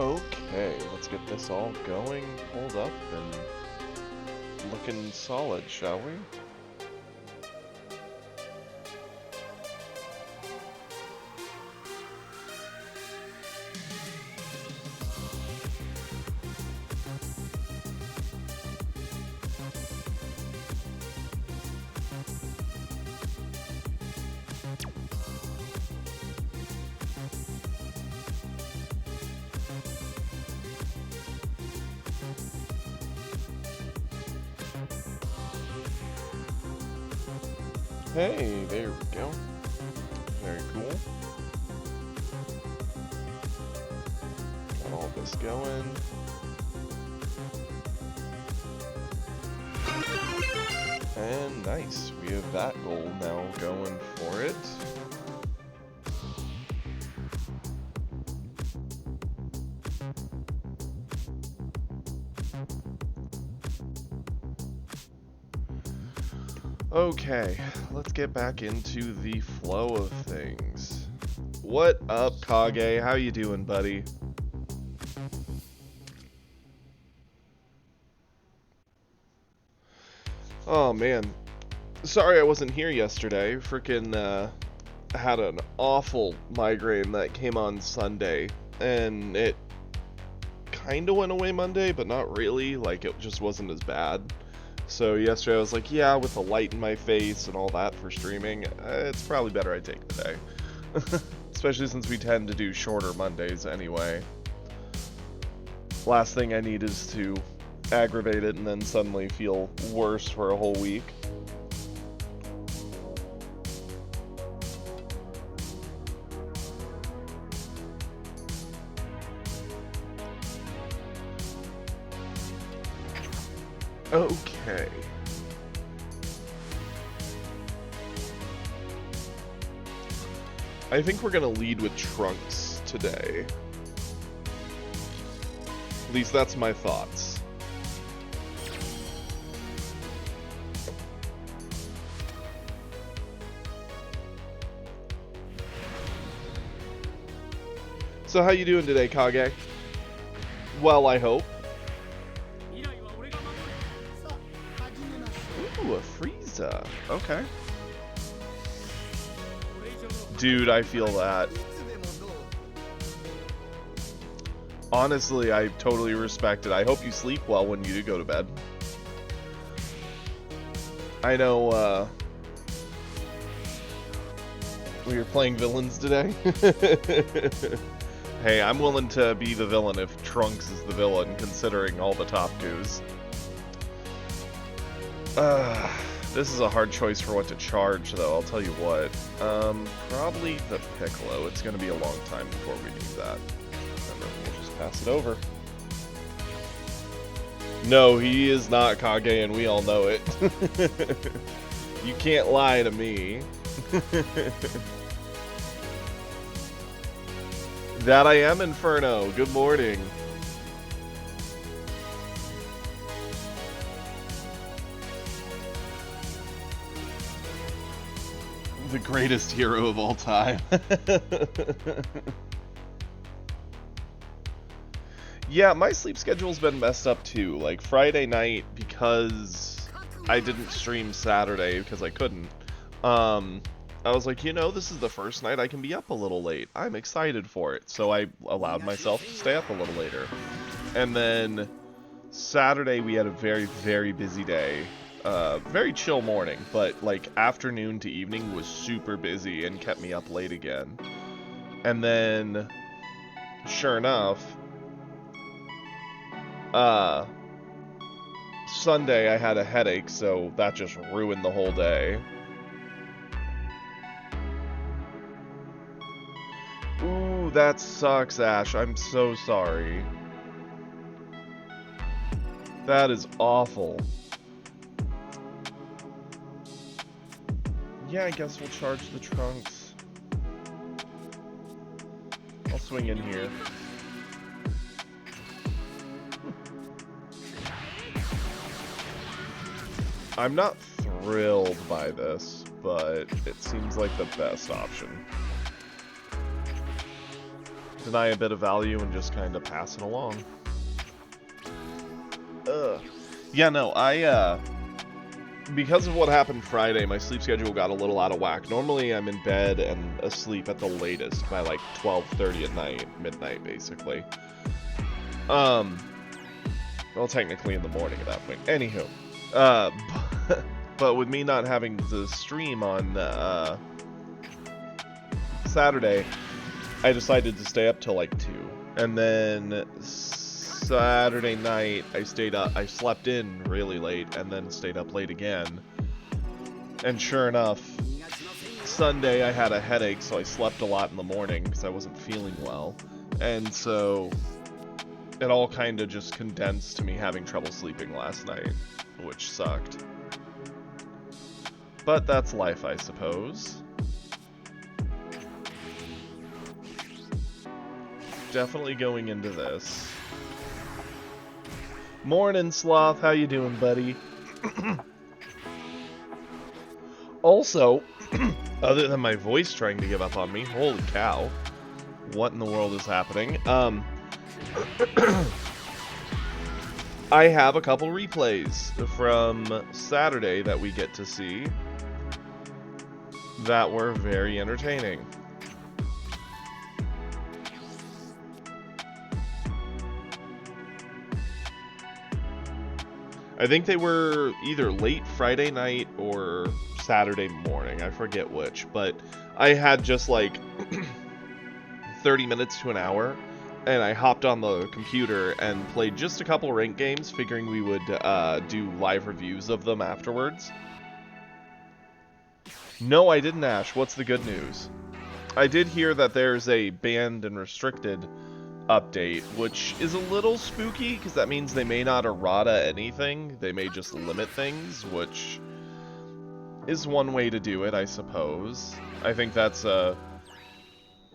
Okay, let's get this all going, pulled up, and looking solid, shall we? Hey, there we go. Very cool. Got all this going. And nice, we have that goal now going for it. Okay, let's get back into the flow of things. What up, Kage? How you doing, buddy? Oh, man. Sorry I wasn't here yesterday. Freaking, had an awful migraine that came on Sunday, and it kinda went away Monday, but not really. Like, it just wasn't as bad. So yesterday I was like, yeah, with the light in my face and all that for streaming, it's probably better I take the day. Especially since we tend to do shorter Mondays anyway. Last thing I need is to aggravate it and then suddenly feel worse for a whole week. Okay. I think we're gonna lead with Trunks today. At least that's my thoughts. So how you doing today, Kage? Well, I hope. Ooh, a Frieza. Okay. Dude, I feel that. Honestly, I totally respect it. I hope you sleep well when you do go to bed. I know, we were playing villains today. Hey, I'm willing to be the villain if Trunks is the villain, considering all the top goos. This is a hard choice for what to charge, though, I'll tell you what. Probably the Piccolo. It's gonna be a long time before we need that. And then we'll just pass it over. No, he is not Kage, and we all know it. You can't lie to me. That I am, Inferno. Good morning. The greatest hero of all time. Yeah, my sleep schedule's been messed up too. Like Friday night, because I didn't stream Saturday because I couldn't. I was like, you know, this is the first night I can be up a little late. I'm excited for it. So I allowed myself to stay up a little later. And then Saturday we had a very, very busy day. Very chill morning, but like afternoon to evening was super busy and kept me up late again. And then, sure enough, Sunday I had a headache, so that just ruined the whole day. Ooh, that sucks, Ash. I'm so sorry. That is awful. Yeah, I guess we'll charge the Trunks. I'll swing in here. I'm not thrilled by this, but it seems like the best option. deny a bit of value and just kind of pass it along. Yeah, no, because of what happened Friday, my sleep schedule got a little out of whack. Normally, I'm in bed and asleep at the latest by like 12:30 at night, midnight, basically. Well, technically in the morning at that point. Anywho, but with me not having to stream on Saturday, I decided to stay up till like 2, and then Saturday night, I slept in really late and then stayed up late again. And sure enough, Sunday I had a headache, so I slept a lot in the morning because I wasn't feeling well. And so it all kind of just condensed to me having trouble sleeping last night, which sucked. But that's life, I suppose. Definitely going into this. Morning, Sloth. How you doing, buddy? Also, other than my voice trying to give up on me, holy cow, what in the world is happening? I have a couple replays from Saturday that we get to see that were very entertaining. I think they were either late Friday night or Saturday morning. I forget which, but I had just like 30 minutes to an hour, and I hopped on the computer and played just a couple ranked games, figuring we would do live reviews of them afterwards. No, I didn't, Ash. What's the good news? I did hear that there's a banned and restricted update, which is a little spooky because that means they may not errata anything. They may just limit things, which is one way to do it, I suppose. I think that's a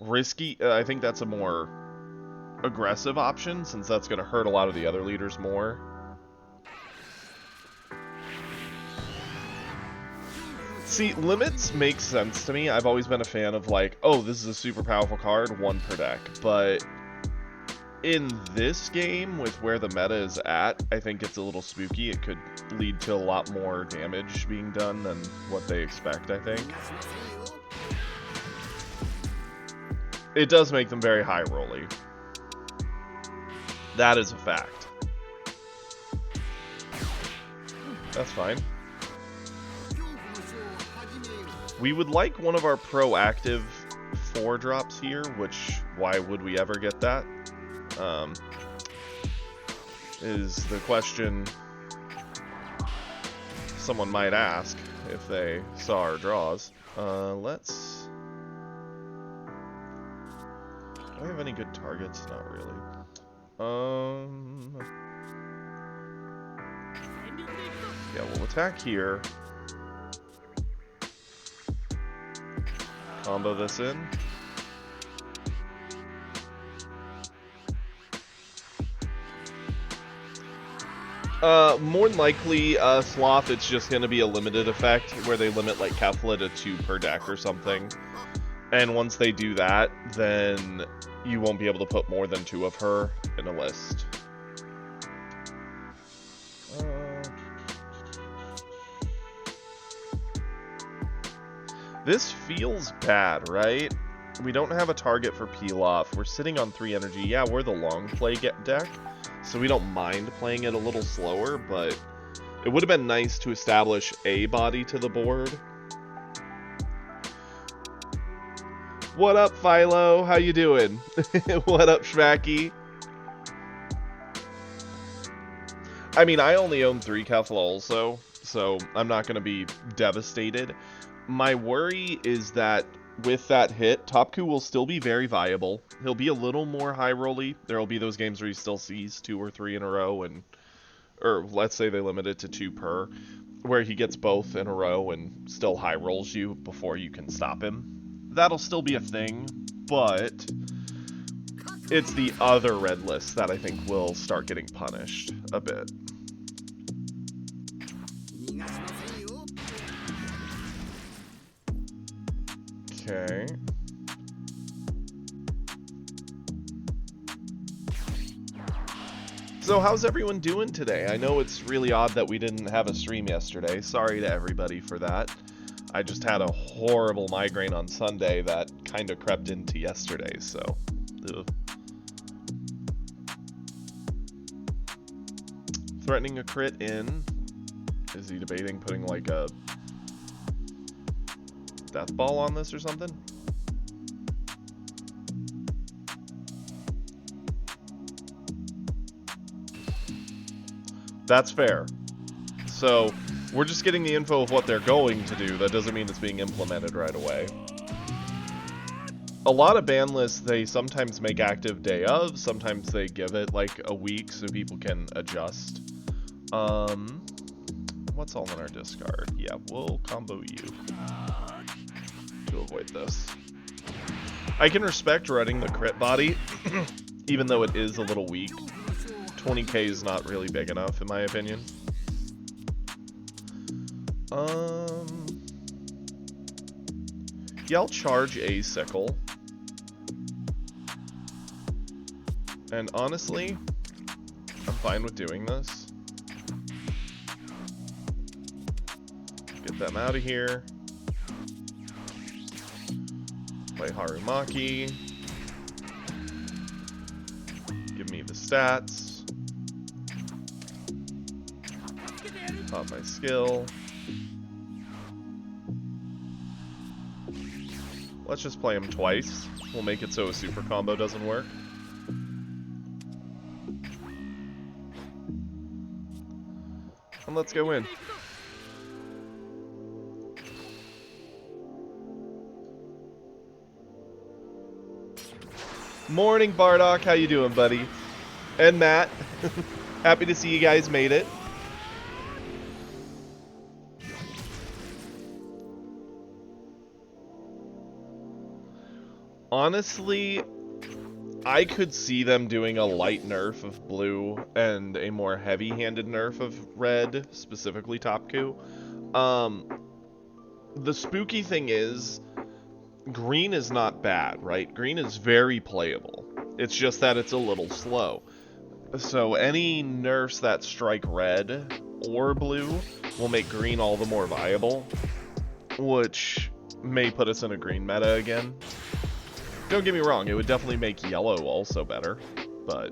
risky. I think that's a more aggressive option, since that's going to hurt a lot of the other leaders more. See, limits make sense to me. I've always been a fan of like, oh, this is a super powerful card, 1 per deck, but in this game, with where the meta is at, I think it's a little spooky. It could lead to a lot more damage being done than what they expect, I think. It does make them very high rolly. That is a fact. That's fine. We would like one of our proactive 4-drops here, which, why would we ever get that? Is the question someone might ask if they saw our draws. Let's... Do I have any good targets? Not really. Yeah, we'll attack here. Combo this in. More than likely, Sloth, it's just going to be a limited effect where they limit like Kefla to 2 per deck or something. And once they do that, then you won't be able to put more than 2 of her in a list. This feels bad, right? We don't have a target for Peel-Off. We're sitting on 3 energy. Yeah, we're the long play deck, so we don't mind playing it a little slower, but it would have been nice to establish a body to the board. What up, Philo? How you doing? What up, Shvacky? I mean, I only own 3 Kefla also, so I'm not going to be devastated. My worry is that with that hit, Topku will still be very viable. He'll be a little more high rolly. There will be those games where he still sees 2 or 3 in a row, or let's say they limit it to 2 per, where he gets both in a row and still high rolls you before you can stop him. That'll still be a thing, but it's the other red list that I think will start getting punished a bit. Okay. So how's everyone doing today? I know it's really odd that we didn't have a stream yesterday. Sorry to everybody for that. I just had a horrible migraine on Sunday that kind of crept into yesterday, so... Ugh. Threatening a crit in. Is he debating putting like a death ball on this or something? That's fair. So, we're just getting the info of what they're going to do. That doesn't mean it's being implemented right away. A lot of ban lists, they sometimes make active day of, sometimes they give it like a week so people can adjust. What's all in our discard? Yeah, we'll combo you to avoid this. I can respect running the crit body, even though it is a little weak. 20k is not really big enough, in my opinion. Yeah, I'll charge a sickle. And honestly, I'm fine with doing this. Get them out of here. Play Harumaki. Give me the stats. Pop my skill. Let's just play him twice. We'll make it so a super combo doesn't work. And let's go in. Morning, Bardock. How you doing, buddy? And Matt. Happy to see you guys made it. Honestly, I could see them doing a light nerf of blue and a more heavy-handed nerf of red, specifically Topku. The spooky thing is, green is not bad, right? Green is very playable. It's just that it's a little slow. So any nerfs that strike red or blue will make green all the more viable, which may put us in a green meta again. Don't get me wrong, it would definitely make yellow also better, but...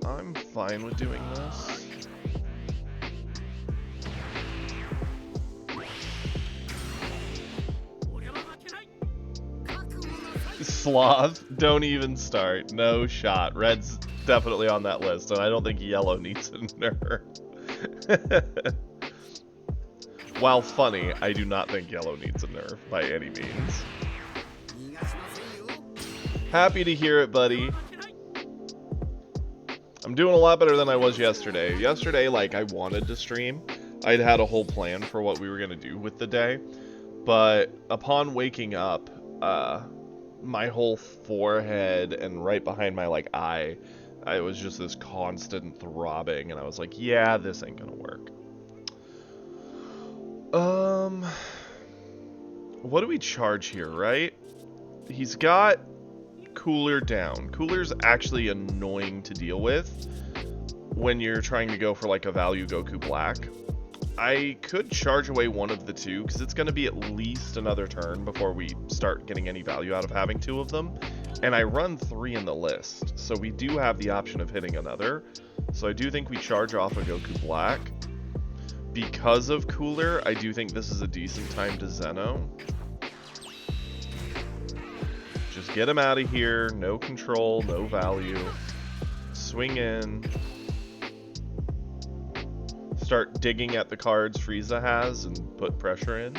I'm fine with doing this. Sloth, don't even start. No shot. Red's definitely on that list, and I don't think yellow needs a nerf. While funny, I do not think yellow needs a nerf by any means. Happy to hear it, buddy. I'm doing a lot better than I was yesterday. Yesterday, like, I wanted to stream. I'd had a whole plan for what we were going to do with the day. But upon waking up, my whole forehead and right behind my, like, eye, it was just this constant throbbing. And I was like, yeah, this ain't going to work. What do we charge here, right? He's got Cooler down. Cooler's actually annoying to deal with when you're trying to go for like a value Goku Black. I could charge away one of the two because it's going to be at least another turn before we start getting any value out of having two of them. And I run 3 in the list, so we do have the option of hitting another. So I do think we charge off a Goku Black. Because of Cooler, I do think this is a decent time to Zeno. Just get him out of here. No control, no value. Swing in. Start digging at the cards Frieza has and put pressure in.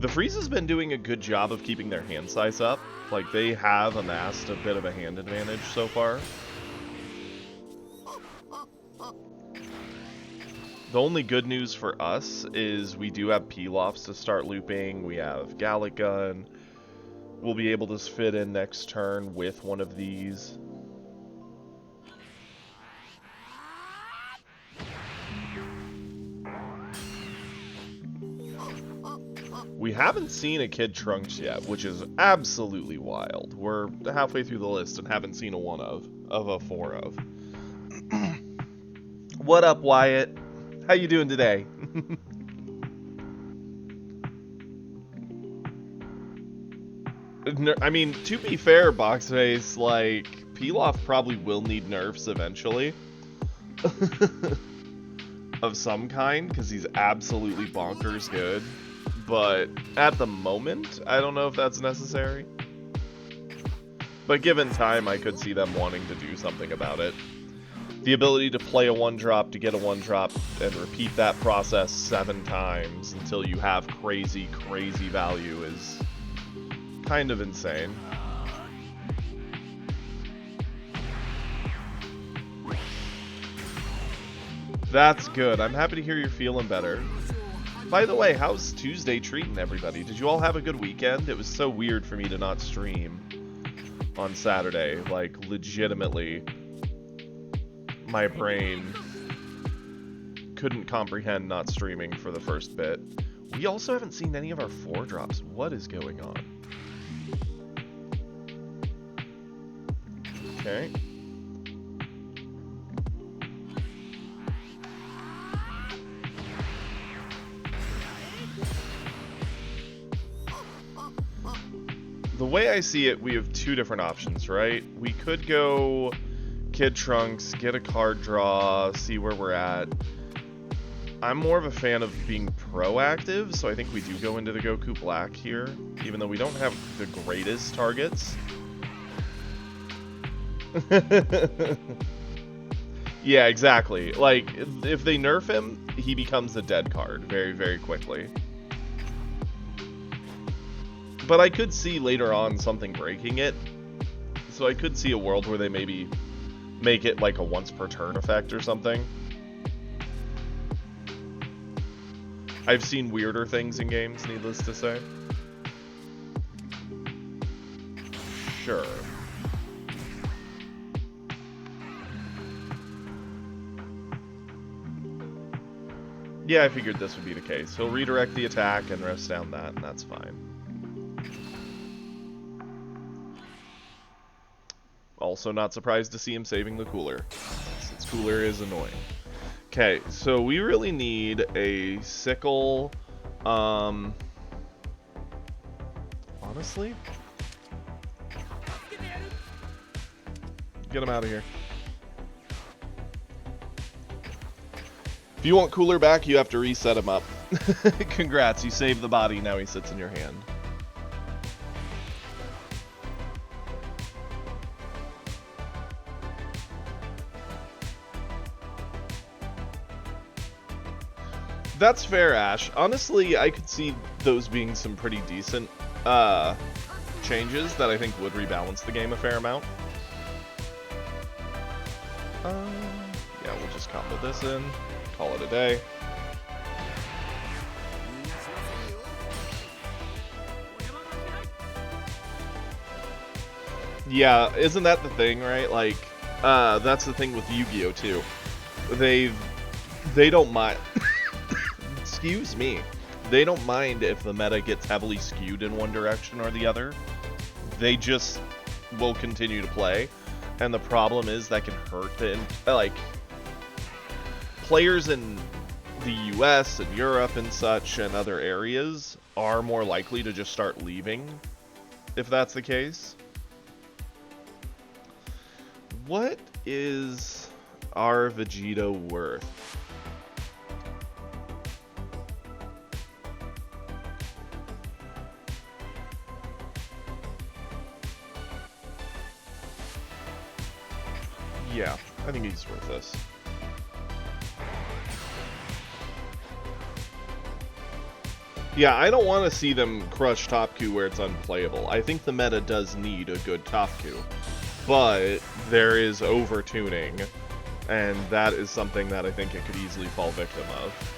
The Frieza's been doing a good job of keeping their hand size up. Like, they have amassed a bit of a hand advantage so far. The only good news for us is we do have Pilafs to start looping. We have Gallic Gun. We'll be able to fit in next turn with one of these. We haven't seen a Kid Trunks yet, which is absolutely wild. We're halfway through the list and haven't seen a one of a four of. What up, Wyatt? How you doing today? I mean, to be fair, Boxface, like, Pilaf probably will need nerfs eventually. Of some kind, because he's absolutely bonkers good. But at the moment, I don't know if that's necessary. But given time, I could see them wanting to do something about it. The ability to play a 1-drop, to get a 1-drop, and repeat that process 7 times until you have crazy, crazy value is kind of insane. That's good. I'm happy to hear you're feeling better. By the way, how's Tuesday treating everybody? Did you all have a good weekend? It was so weird for me to not stream on Saturday. Like, legitimately, my brain couldn't comprehend not streaming for the first bit. We also haven't seen any of our 4-drops. What is going on? Okay. The way I see it, we have 2 different options, right? We could go Kid Trunks, get a card draw, see where we're at. I'm more of a fan of being proactive, so I think we do go into the Goku Black here, even though we don't have the greatest targets. Yeah, exactly. Like, if they nerf him, he becomes a dead card very, very quickly. But I could see later on something breaking it. So I could see a world where they maybe make it like a once per turn effect or something. I've seen weirder things in games, needless to say. Sure. Yeah, I figured this would be the case. He'll redirect the attack and rest down that, and that's fine. Also not surprised to see him saving the cooler, since cooler is annoying. Okay, so we really need a sickle, honestly? Get him out of here. If you want cooler back, you have to reset him up. Congrats, you saved the body, now he sits in your hand. That's fair, Ash. Honestly, I could see those being some pretty decent changes that I think would rebalance the game a fair amount. Yeah, we'll just combo this in, call it a day. Yeah, isn't that the thing, right? Like, that's the thing with Yu-Gi-Oh! Too. They don't mind... Excuse me. They don't mind if the meta gets heavily skewed in one direction or the other. They just will continue to play. And the problem is that can hurt the... Like, players in the US and Europe and such and other areas are more likely to just start leaving if that's the case. What is our Vegeta worth? Yeah, I think he's worth this. Yeah, I don't want to see them crush Topku where it's unplayable. I think the meta does need a good Topku. But there is over-tuning, and that is something that I think it could easily fall victim of.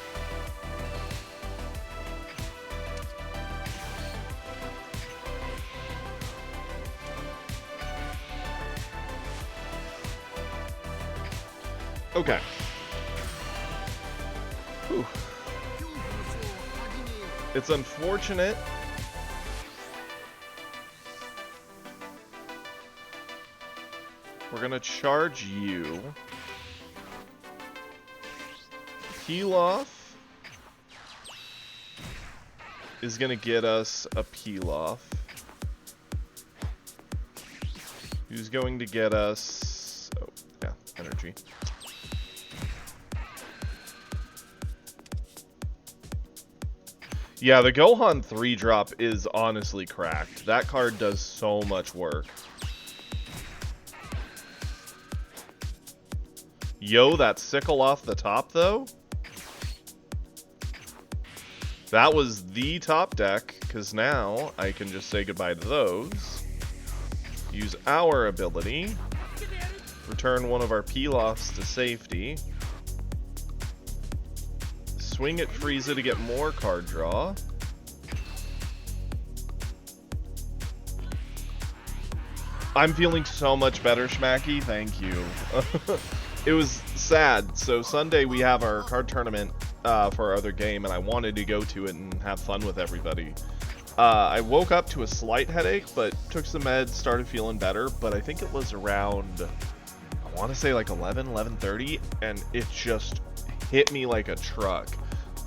Okay. Whew. It's unfortunate. We're gonna charge you. Peel off is gonna get us a peel off. Who's going to get us... Oh, yeah, energy. Yeah, the Gohan 3-drop is honestly cracked. That card does so much work. Yo, that sickle off the top, though? That was the top deck, because now I can just say goodbye to those. Use our ability. Return one of our peel-offs to safety. Swing at Frieza to get more card draw. I'm feeling so much better, Schmacky. Thank you. It was sad. So Sunday we have our card tournament for our other game, and I wanted to go to it and have fun with everybody. I woke up to a slight headache, but took some meds, started feeling better, but I think it was around, I want to say like 11:30, and it just hit me like a truck.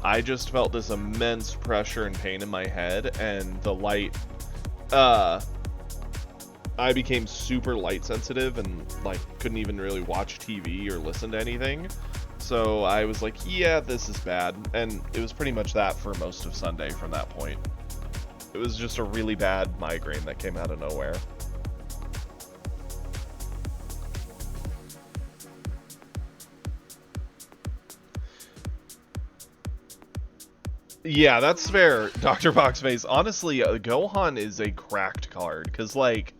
I just felt this immense pressure and pain in my head, and the light, I became super light sensitive and like couldn't even really watch TV or listen to anything. So I was like, yeah, this is bad. And it was pretty much that for most of Sunday from that point. It was just a really bad migraine that came out of nowhere. Yeah, that's fair, Dr. Boxface. Honestly, Gohan is a cracked card, because, like,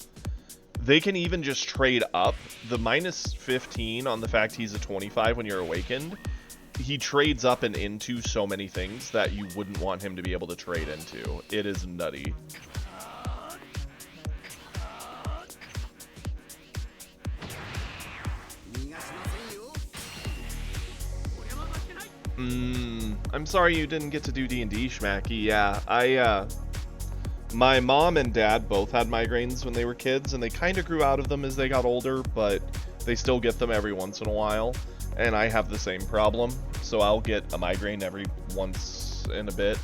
they can even just trade up. The minus 15 on the fact he's a 25 when you're awakened, he trades up and into so many things that you wouldn't want him to be able to trade into. It is nutty. I'm sorry you didn't get to do D&D, Schmacky. Yeah, my mom and dad both had migraines when they were kids, and they kind of grew out of them as they got older, but they still get them every once in a while, and I have the same problem, so I'll get a migraine every once in a bit.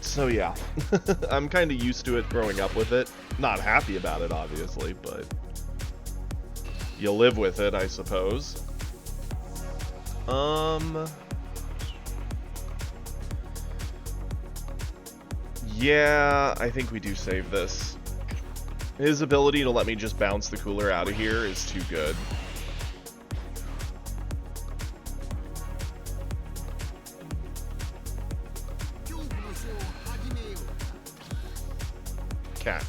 So yeah, I'm kind of used to it growing up with it. Not happy about it, obviously, but you live with it, I suppose. Yeah, I think we do save this. His ability to let me just bounce the cooler out of here is too good. Cat.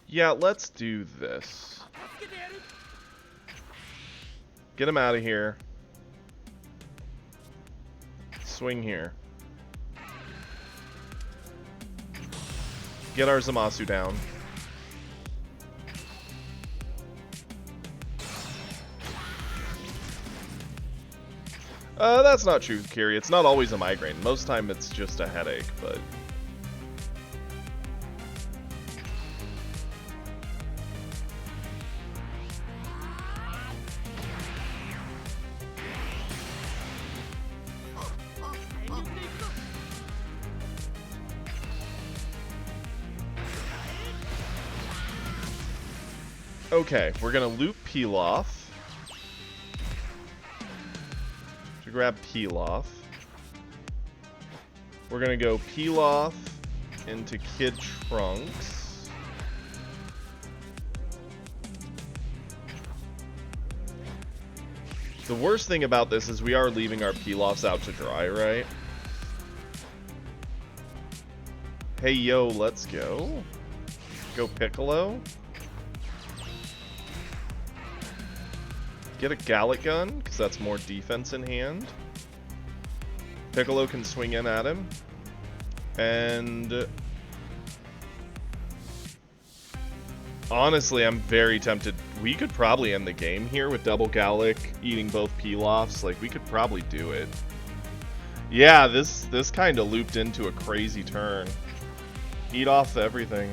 Yeah, let's do this. Get him out of here. Swing here. Get our Zamasu down. That's not true, Kiri. It's not always a migraine. Most time it's just a headache, but... Okay, we're gonna loop Pilaf to grab Pilaf. We're gonna go Pilaf into Kid Trunks. The worst thing about this is we are leaving our Pilafs out to dry, right? Hey, yo, let's go. Go Piccolo. Get a Gallic Gun, because that's more defense in hand. Piccolo can swing in at him. And honestly, I'm very tempted. We could probably end the game here with double Gallic eating both Pilafs. Like, we could probably do it. Yeah, this kind of looped into a crazy turn. Eat off everything.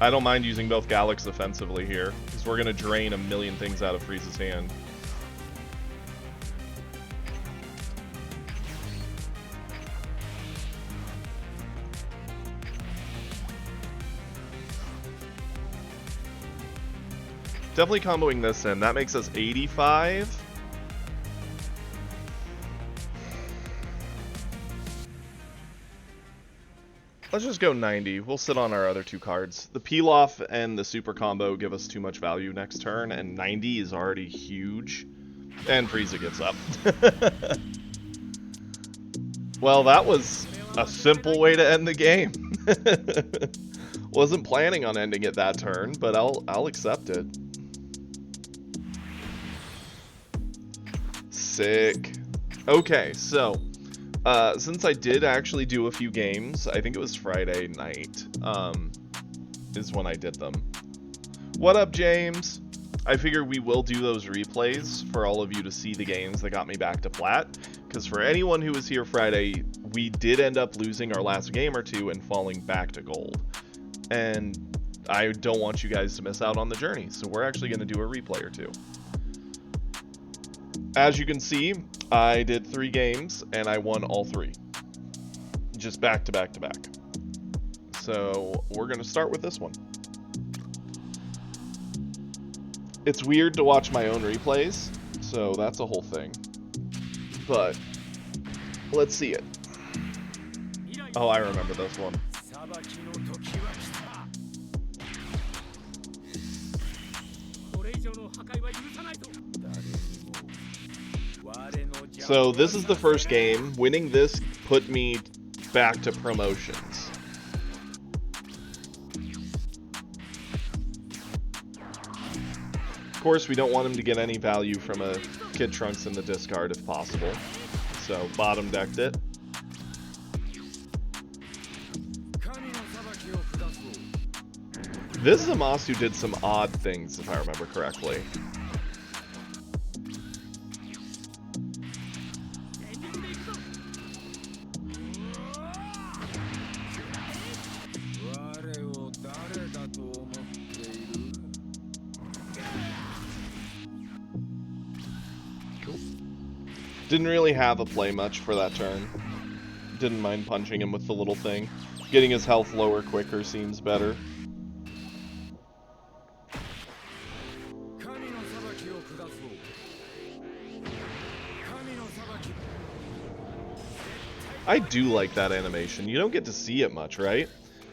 I don't mind using both Gallics offensively here, because we're going to drain a million things out of Frieza's hand. Definitely comboing this in. That makes us 85. Let's just go 90. We'll sit on our other two cards. The Pilaf and the super combo give us too much value next turn, and 90 is already huge. And Frieza gets up. Well, that was a simple way to end the game. Wasn't planning on ending it that turn, but I'll accept it. Sick. Okay, so since I did actually do a few games, I think it was Friday night, is when I did them. What up, James? I figure we will do those replays for all of you to see the games that got me back to flat, because for anyone who was here Friday, we did end up losing our last game or two and falling back to gold. And I don't want you guys to miss out on the journey, so we're actually going to do a replay or two. As you can see, I did 3 games, and I won all 3. Just back to back to back. So, we're going to start with this one. It's weird to watch my own replays, so that's a whole thing. But, let's see it. Oh, I remember this one. So this is the first game. Winning this put me back to promotions. Of course, we don't want him to get any value from a Kid Trunks in the discard if possible. So bottom decked it. This Zamasu did some odd things, if I remember correctly. Didn't really have a play much for that turn. Didn't mind punching him with the little thing. Getting his health lower quicker seems better. I do like that animation. You don't get to see it much, right?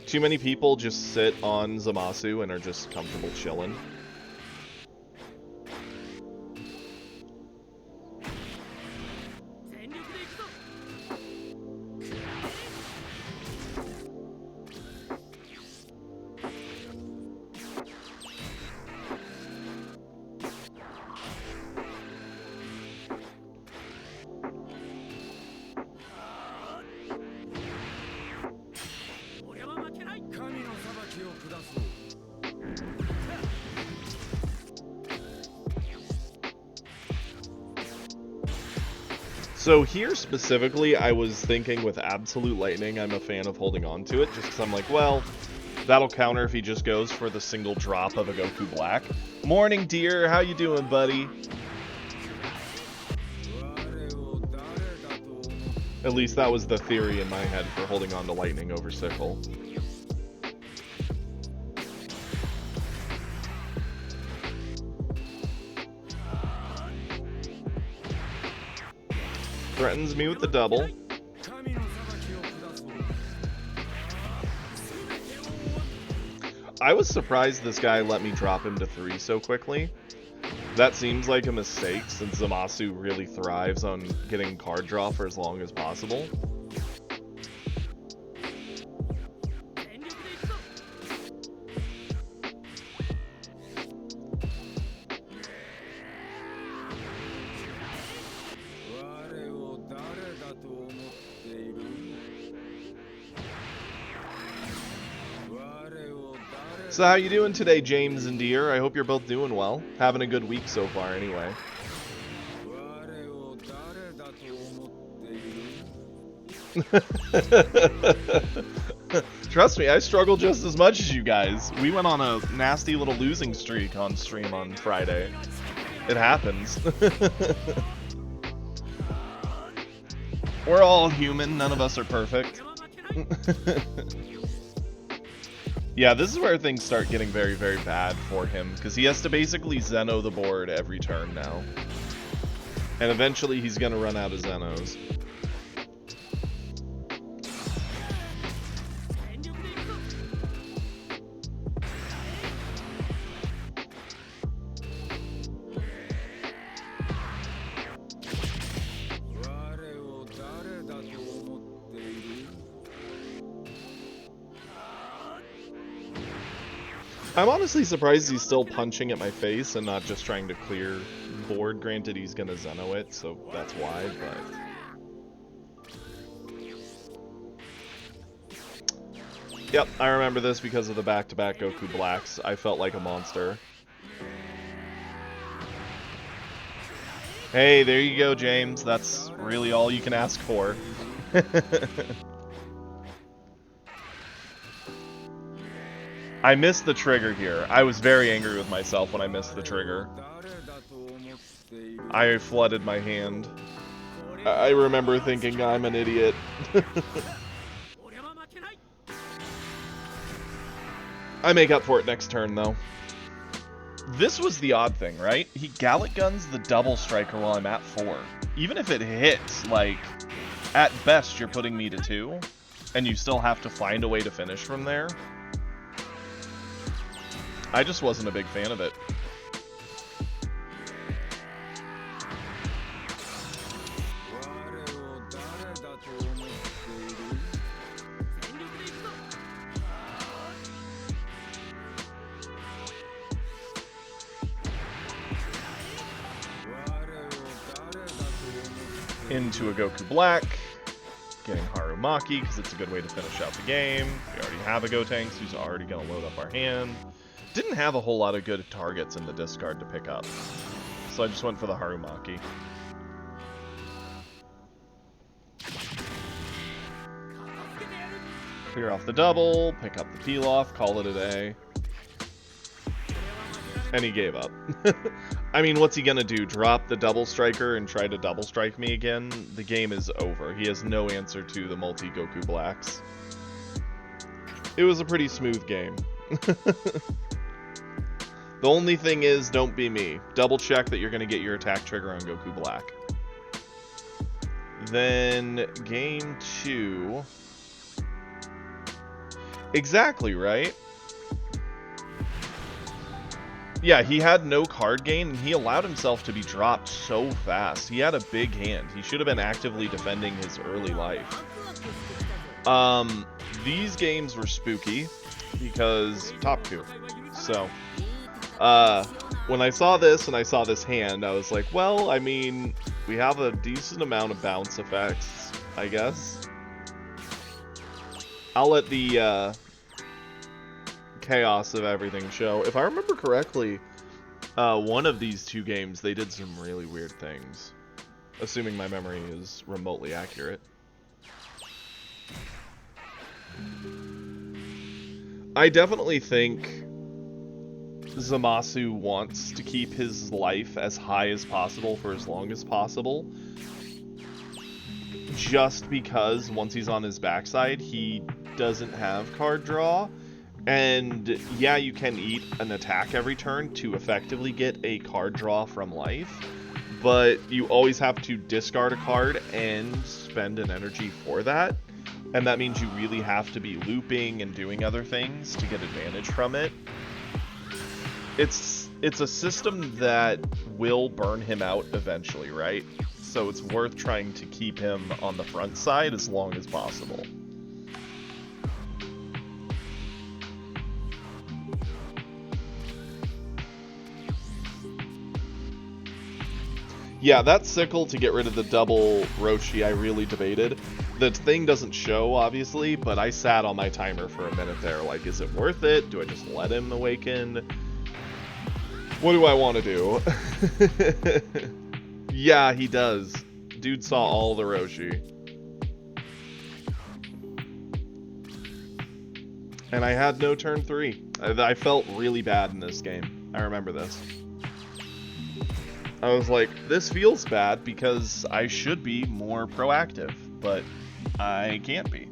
Too many people just sit on Zamasu and are just comfortable chilling. So here specifically, I was thinking with Absolute Lightning, I'm a fan of holding on to it, just because I'm like, well, that'll counter if he just goes for the single drop of a Goku Black. Morning, dear. How you doing, buddy? At least that was the theory in my head for holding on to Lightning over Sickle. Threatens me with the double. I was surprised this guy let me drop him to 3 so quickly. That seems like a mistake since Zamasu really thrives on getting card draw for as long as possible. So how you doing today, James and Deer? I hope you're both doing well. Having a good week so far, anyway. Trust me, I struggle just as much as you guys. We went on a nasty little losing streak on stream on Friday. It happens. We're all human, none of us are perfect. Yeah, this is where things start getting very, very bad for him, because he has to basically Zeno the board every turn now. And eventually he's going to run out of Zenos. I'm honestly surprised he's still punching at my face and not just trying to clear board. Granted, he's gonna Zeno it, so that's why, but... Yep, I remember this because of the back-to-back Goku Blacks. I felt like a monster. Hey, there you go, James. That's really all you can ask for. I missed the trigger here. I was very angry with myself when I missed the trigger. I flooded my hand. I remember thinking I'm an idiot. I make up for it next turn, though. This was the odd thing, right? He Gallic Guns the double striker while I'm at 4. Even if it hits, like, at best you're putting me to 2, and you still have to find a way to finish from there. I just wasn't a big fan of it. Into a Goku Black, getting Harumaki because it's a good way to finish out the game. We already have a Gotenks who's already going to load up our hand. Didn't have a whole lot of good targets in the discard to pick up, so I just went for the Harumaki. Clear off the double, pick up the peel-off, call it a day. And he gave up. I mean, what's he gonna do? Drop the double striker and try to double strike me again? The game is over. He has no answer to the multi-Goku Blacks. It was a pretty smooth game. The only thing is, don't be me. Double check that you're going to get your attack trigger on Goku Black. Then, game 2. Exactly, right? Yeah, he had no card gain, and he allowed himself to be dropped so fast. He had a big hand. He should have been actively defending his early life. These games were spooky, because top 2. So... when I saw this and I saw this hand, I was like, well, I mean, we have a decent amount of bounce effects, I guess. I'll let the, chaos of everything show. If I remember correctly, one of these 2 games, they did some really weird things. Assuming my memory is remotely accurate. I definitely think Zamasu wants to keep his life as high as possible for as long as possible. Just because once he's on his backside, he doesn't have card draw. And yeah, you can eat an attack every turn to effectively get a card draw from life. But you always have to discard a card and spend an energy for that. And that means you really have to be looping and doing other things to get advantage from it. It's a system that will burn him out eventually, right? So it's worth trying to keep him on the front side as long as possible. Yeah, that sickle to get rid of the double Roshi I really debated. The thing doesn't show, obviously, but I sat on my timer for a minute there. Like, is it worth it? Do I just let him awaken? What do I want to do? Yeah, he does. Dude saw all the Roshi. And I had no turn 3. I felt really bad in this game. I remember this. I was like, this feels bad because I should be more proactive, but I can't be.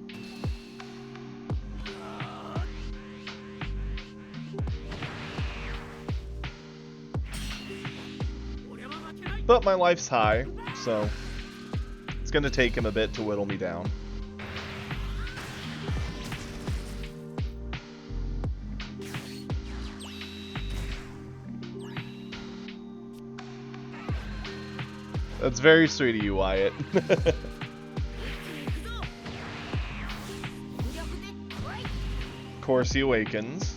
But my life's high, so it's gonna take him a bit to whittle me down. That's very sweet of you, Wyatt. Of course he awakens.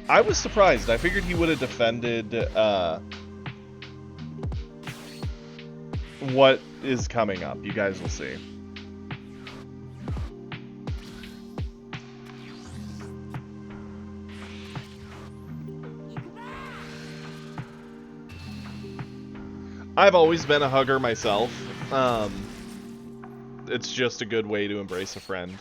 I was surprised. I figured he would have defended what is coming up. You guys will see. I've always been a hugger myself. It's just a good way to embrace a friend.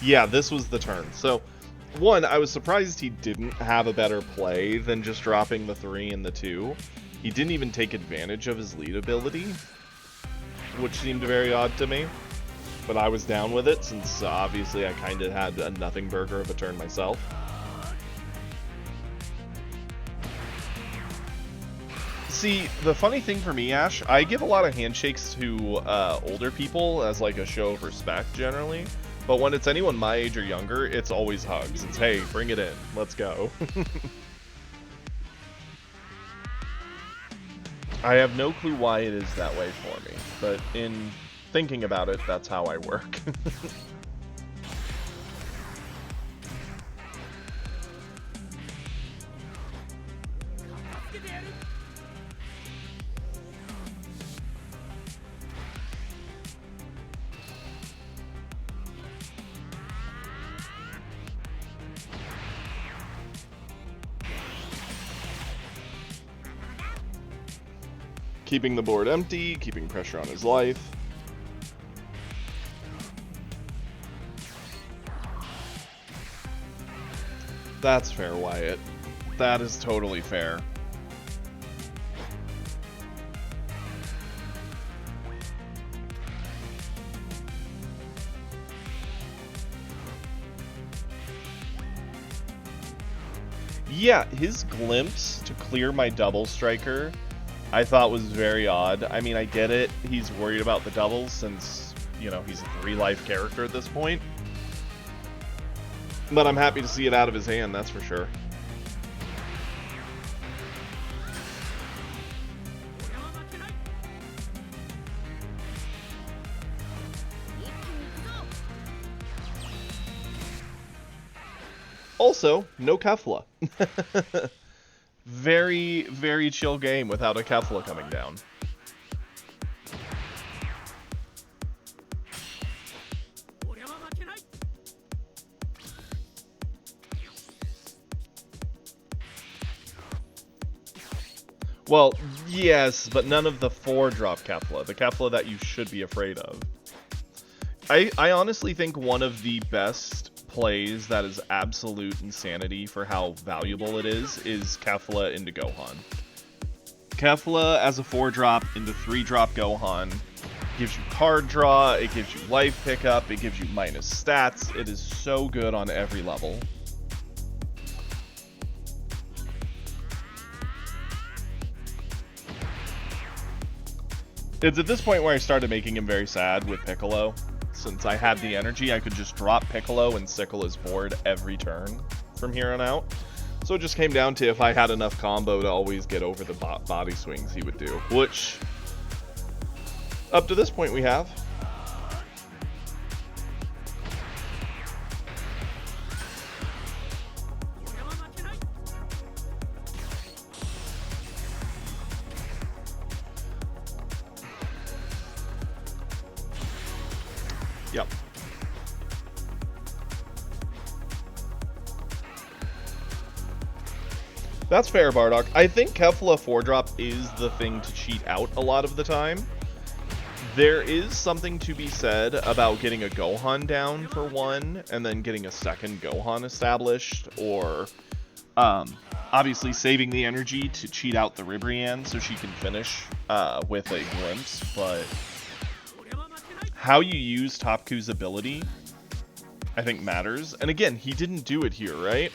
Yeah, this was the turn. So, one, I was surprised he didn't have a better play than just dropping the 3 and the 2. He didn't even take advantage of his lead ability, which seemed very odd to me. But I was down with it, since obviously I kind of had a nothing burger of a turn myself. See, the funny thing for me, Ash, I give a lot of handshakes to older people as like a show of respect, generally. But when it's anyone my age or younger, it's always hugs. It's, hey, bring it in. Let's go. I have no clue why it is that way for me, but in thinking about it, that's how I work. Keeping the board empty, keeping pressure on his life. That's fair, Wyatt. That is totally fair. Yeah, his glimpse to clear my double striker I thought was very odd. I mean, I get it. He's worried about the doubles since, you know, he's a 3-life character at this point. But I'm happy to see it out of his hand, that's for sure. Also, no Kefla. Very, very chill game without a Kefla coming down. Well, yes, but none of the 4-drop Kefla. The Kefla that you should be afraid of. I honestly think one of the best plays that is absolute insanity for how valuable it is Kefla into Gohan. Kefla as a 4-drop into 3-drop Gohan gives you card draw, it gives you life pickup, it gives you minus stats. It is so good on every level. It's at this point where I started making him very sad with Piccolo. Since I had the energy, I could just drop Piccolo and sickle his board every turn from here on out. So it just came down to if I had enough combo to always get over the body swings he would do, which up to this point we have. Yep. That's fair, Bardock. I think Kefla 4-drop is the thing to cheat out a lot of the time. There is something to be said about getting a Gohan down for one, and then getting a second Gohan established, or obviously saving the energy to cheat out the Ribrianne so she can finish with a glimpse, but how you use Topku's ability, I think, matters. And again, he didn't do it here, right?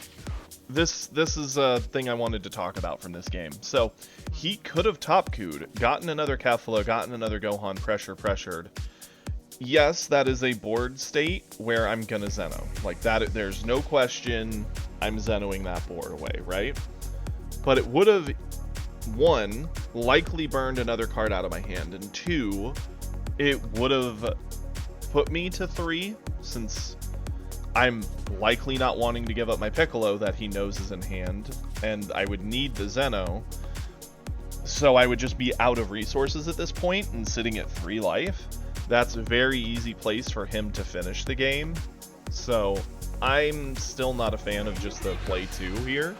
This is a thing I wanted to talk about from this game. So, he could have Topku'd, gotten another Kefla, gotten another Gohan pressured. Yes, that is a board state where I'm gonna Zeno. Like, that, there's no question I'm Zenoing that board away, right? But it would have, one, likely burned another card out of my hand, and two, it would have put me to 3, since I'm likely not wanting to give up my Piccolo that he knows is in hand, and I would need the Zeno, so I would just be out of resources at this point and sitting at 3 life. That's a very easy place for him to finish the game, so I'm still not a fan of just the play 2 here.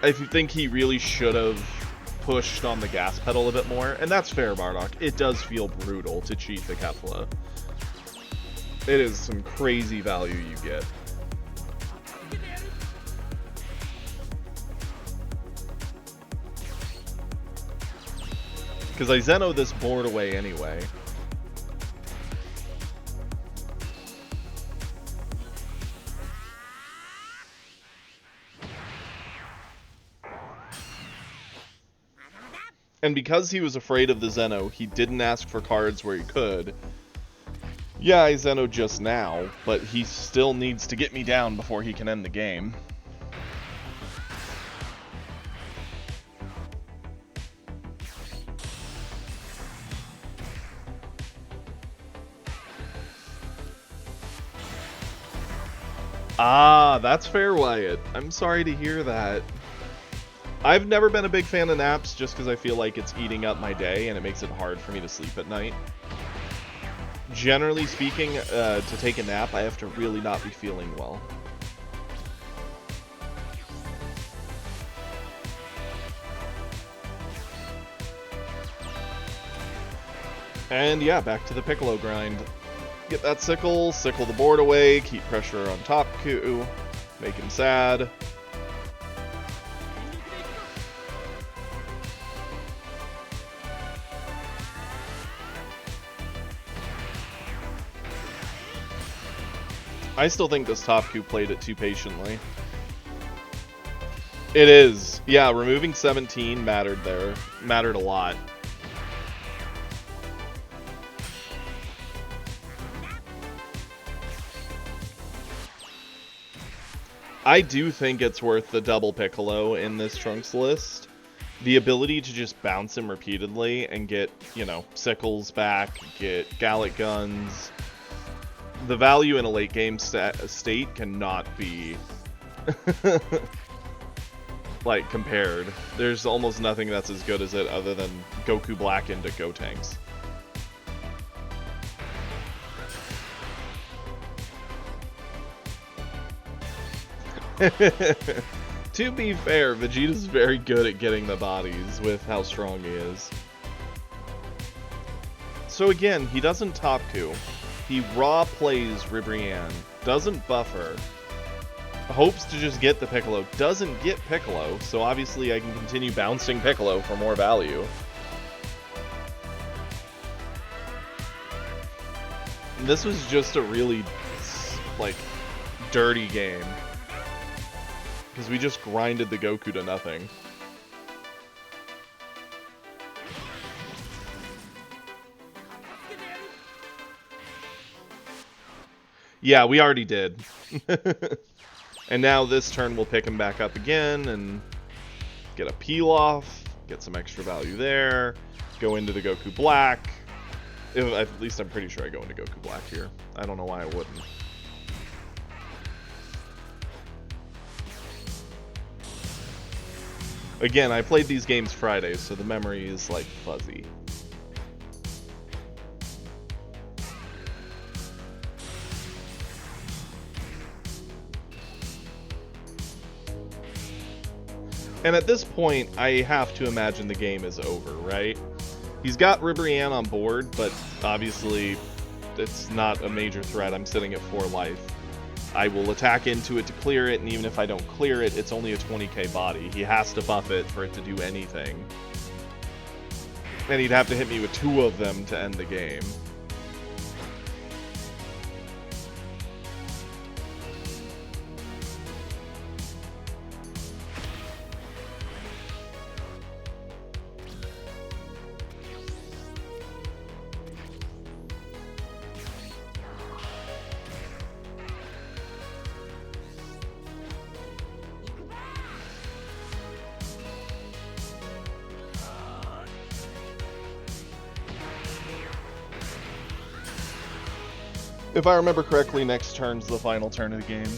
I think he really should have pushed on the gas pedal a bit more, and that's fair, Bardock. It does feel brutal to cheat the Kefla. It is some crazy value you get. Because I Zeno this board away anyway. And because he was afraid of the Zeno, he didn't ask for cards where he could. Yeah, I Zeno just now, but he still needs to get me down before he can end the game. Ah, that's fair, Wyatt. I'm sorry to hear that. I've never been a big fan of naps just because I feel like it's eating up my day and it makes it hard for me to sleep at night. Generally speaking, to take a nap, I have to really not be feeling well. And yeah, back to the Piccolo grind. Get that sickle the board away, keep pressure on Topku, make him sad. I still think this Topku played it too patiently. It is. Yeah, removing 17 mattered there. Mattered a lot. I do think it's worth the double Piccolo in this Trunks list. The ability to just bounce him repeatedly and get, you know, sickles back, get Gallic guns. The value in a late game state cannot be like compared. There's almost nothing that's as good as it other than Goku Black into Gotenks. To be fair, Vegeta's very good at getting the bodies with how strong he is. So again, he doesn't Topku. He raw plays Ribrianne, doesn't buffer, hopes to just get the Piccolo, doesn't get Piccolo, so obviously I can continue bouncing Piccolo for more value. This was just a really, like, dirty game. Because we just grinded the Goku to nothing. Yeah, we already did. And now this turn we'll pick him back up again and get a peel off, get some extra value there, go into the Goku Black. At least I'm pretty sure I go into Goku Black here. I don't know why I wouldn't. Again, I played these games Friday, so the memory is like fuzzy. And at this point, I have to imagine the game is over, right? He's got Ribrianne on board, but obviously it's not a major threat. I'm sitting at 4 life. I will attack into it to clear it, and even if I don't clear it, it's only a 20k body. He has to buff it for it to do anything. And he'd have to hit me with 2 of them to end the game. If I remember correctly, next turn's the final turn of the game.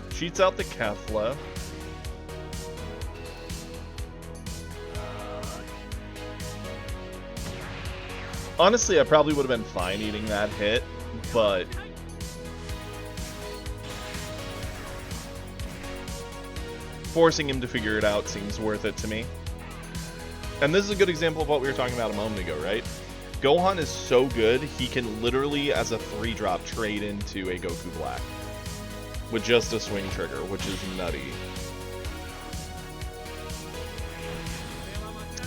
Cheats out the Kefla. Honestly, I probably would have been fine eating that hit, but forcing him to figure it out seems worth it to me. And this is a good example of what we were talking about a moment ago, right? Gohan is so good, he can literally, as a 3-drop, trade into a Goku Black with just a swing trigger, which is nutty.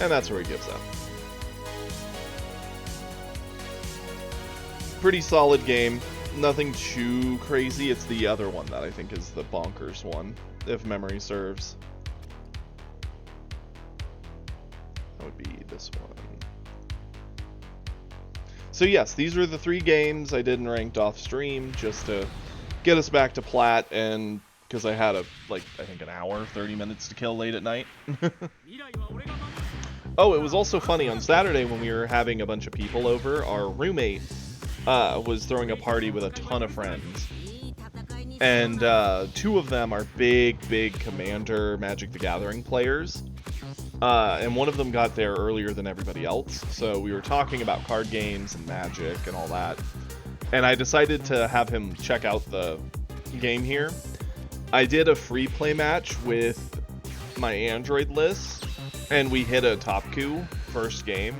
And that's where he gives up. Pretty solid game. Nothing too crazy. It's the other one that I think is the bonkers one, if memory serves. Would be this one. So yes, these were the 3 games I did in ranked off stream just to get us back to plat, and because I had I think an hour, 30 minutes to kill late at night. Oh, it was also funny on Saturday when we were having a bunch of people over. Our roommate was throwing a party with a ton of friends, and 2 of them are big Commander Magic the Gathering players. And one of them got there earlier than everybody else, so we were talking about card games and Magic and all that. And I decided to have him check out the game here. I did a free play match with my Android list, and we hit a Topku first game,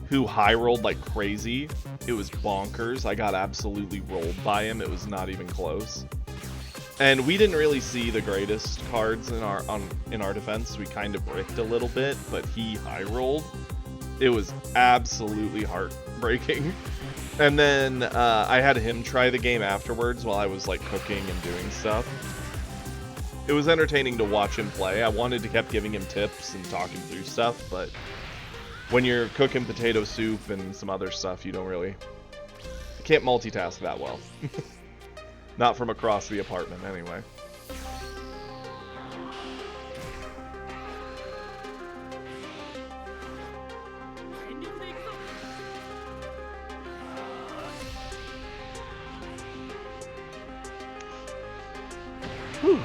who high rolled like crazy. It was bonkers. I got absolutely rolled by him. It was not even close. And we didn't really see the greatest cards in our defense. We kind of bricked a little bit, but he high rolled. It was absolutely heartbreaking. And then I had him try the game afterwards while I was like cooking and doing stuff. It was entertaining to watch him play. I wanted to keep giving him tips and talking through stuff, but when you're cooking potato soup and some other stuff, you can't multitask that well. Not from across the apartment, anyway. Whew.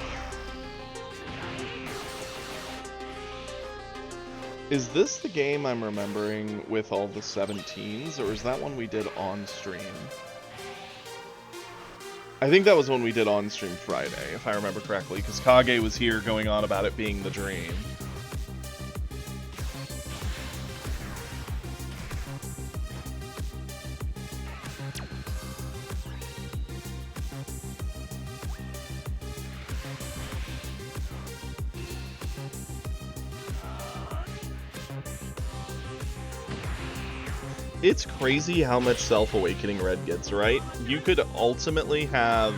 Is this the game I'm remembering with all the 17s, or is that one we did on stream? I think that was when we did on stream Friday, if I remember correctly, because Kage was here going on about it being the dream. It's crazy how much Self-Awakening Red gets, right? You could ultimately have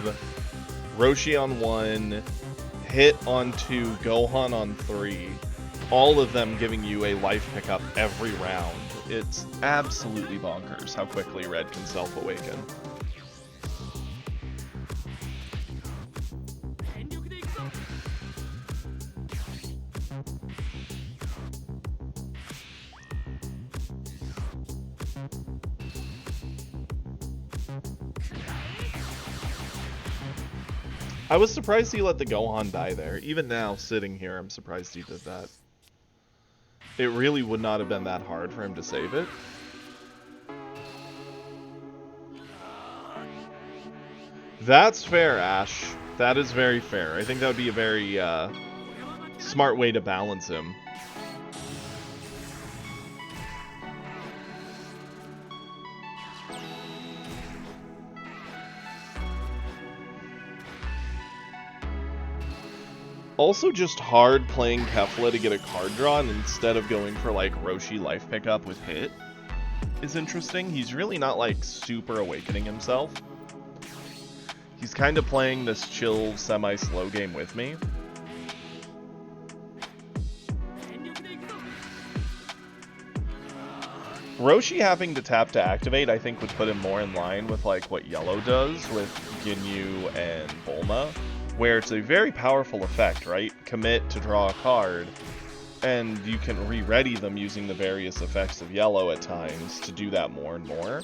Roshi on 1, hit onto Gohan on 3, all of them giving you a life pickup every round. It's absolutely bonkers how quickly Red can self-awaken. I was surprised he let the Gohan die there. Even now, sitting here, I'm surprised he did that. It really would not have been that hard for him to save it. That's fair, Ash. That is very fair. I think that would be a very smart way to balance him. Also just hard playing Kefla to get a card drawn instead of going for like Roshi life pickup with hit is interesting. He's really not like super awakening himself. He's kind of playing this chill, semi-slow game with me. Roshi having to tap to activate, I think, would put him more in line with like what Yellow does with Ginyu and Bulma, where it's a very powerful effect, right? Commit to draw a card, and you can re-ready them using the various effects of Yellow at times to do that more and more.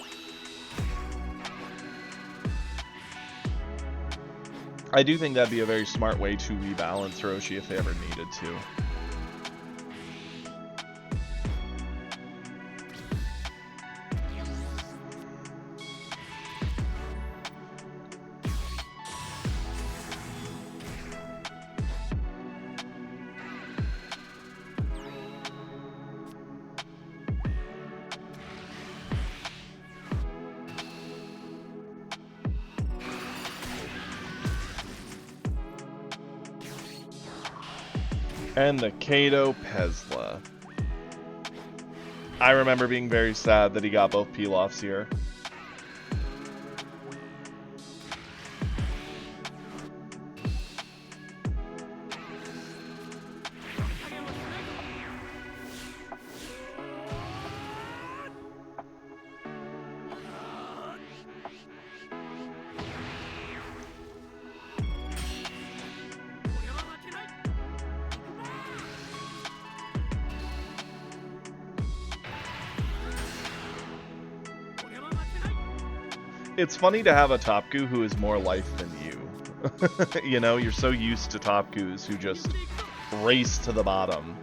I do think that'd be a very smart way to rebalance Roshi if they ever needed to. And the Kato Pezla. I remember being very sad that he got both peel-offs here. It's funny to have a Topku who is more life than you. You know, you're so used to Topkus who just race to the bottom.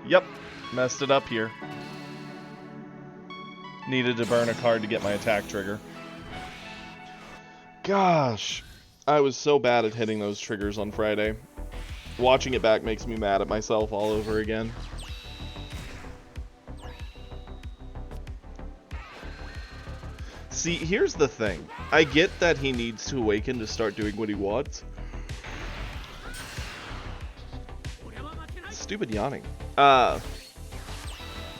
Yep, messed it up here. Needed to burn a card to get my attack trigger. Gosh, I was so bad at hitting those triggers on Friday. Watching it back makes me mad at myself all over again. See, here's the thing. I get that he needs to awaken to start doing what he wants. Stupid yawning. But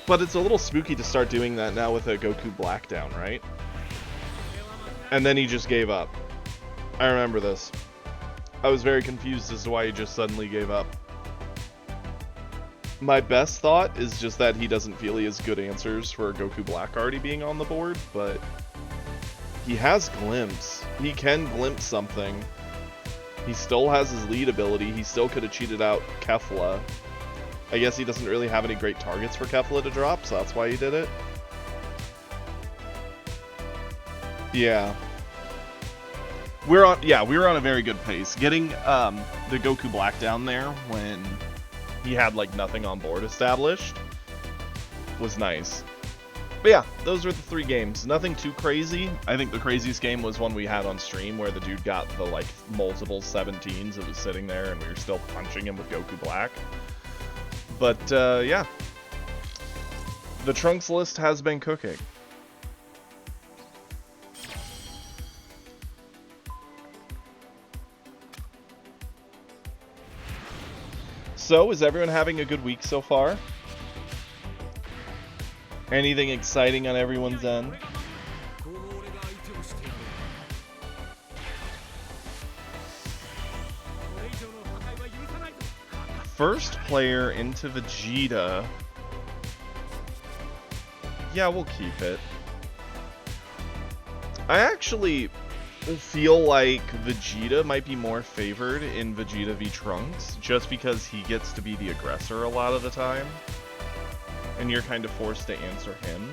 it's a little spooky to start doing that now with a Goku Black down, right? And then he just gave up. I remember this. I was very confused as to why he just suddenly gave up. My best thought is just that he doesn't feel he has good answers for Goku Black already being on the board, but he has Glimpse. He can glimpse something. He still has his lead ability. He still could have cheated out Kefla. I guess he doesn't really have any great targets for Kefla to drop, so that's why he did it. Yeah. We were on a very good pace. Getting the Goku Black down there when he had like nothing on board established was nice. But yeah, those are the 3 games. Nothing too crazy. I think the craziest game was one we had on stream where the dude got the like multiple 17s that was sitting there and we were still punching him with Goku Black. But yeah, the Trunks list has been cooking. So, is everyone having a good week so far? Anything exciting on everyone's end? First player into Vegeta. Yeah, we'll keep it. I actually feel like Vegeta might be more favored in Vegeta v Trunks, just because he gets to be the aggressor a lot of the time. And you're kind of forced to answer him.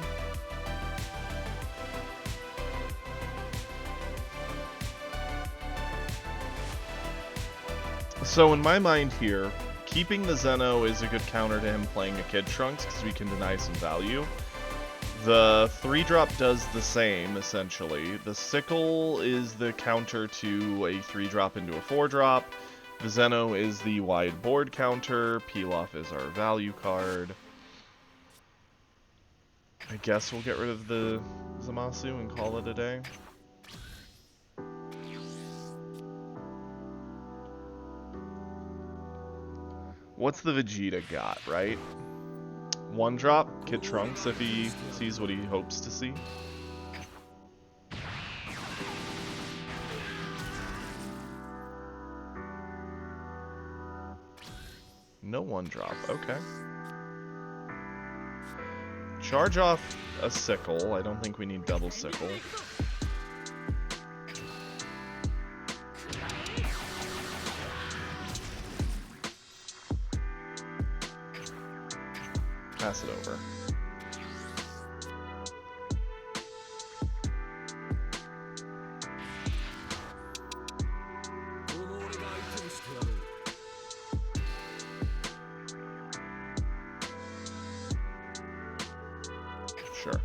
So in my mind here, keeping the Zeno is a good counter to him playing a Kid Trunks, because we can deny some value. The 3-drop does the same, essentially. The Sickle is the counter to a 3-drop into a 4-drop. The Zeno is the wide board counter. Pilaf is our value card. I guess we'll get rid of the Zamasu and call it a day. What's the Vegeta got, right? 1-drop, Kid Trunks if he sees what he hopes to see. No 1-drop, okay. Charge off a Sickle. I don't think we need double Sickle. Pass it over. Sure.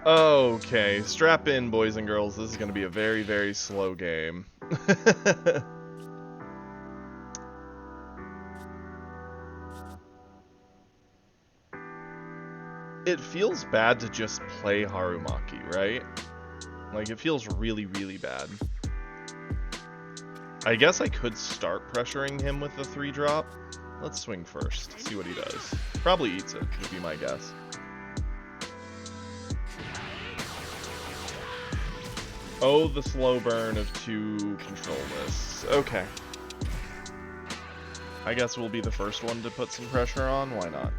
Okay, strap in, boys and girls. This is going to be a very, very slow game. It feels bad to just play Harumaki, right? Like, it feels really, really bad. I guess I could start pressuring him with the 3-drop. Let's swing first, see what he does. Probably eats it, would be my guess. Oh, the slow burn of 2 control lists. Okay. I guess we'll be the first one to put some pressure on. Why not?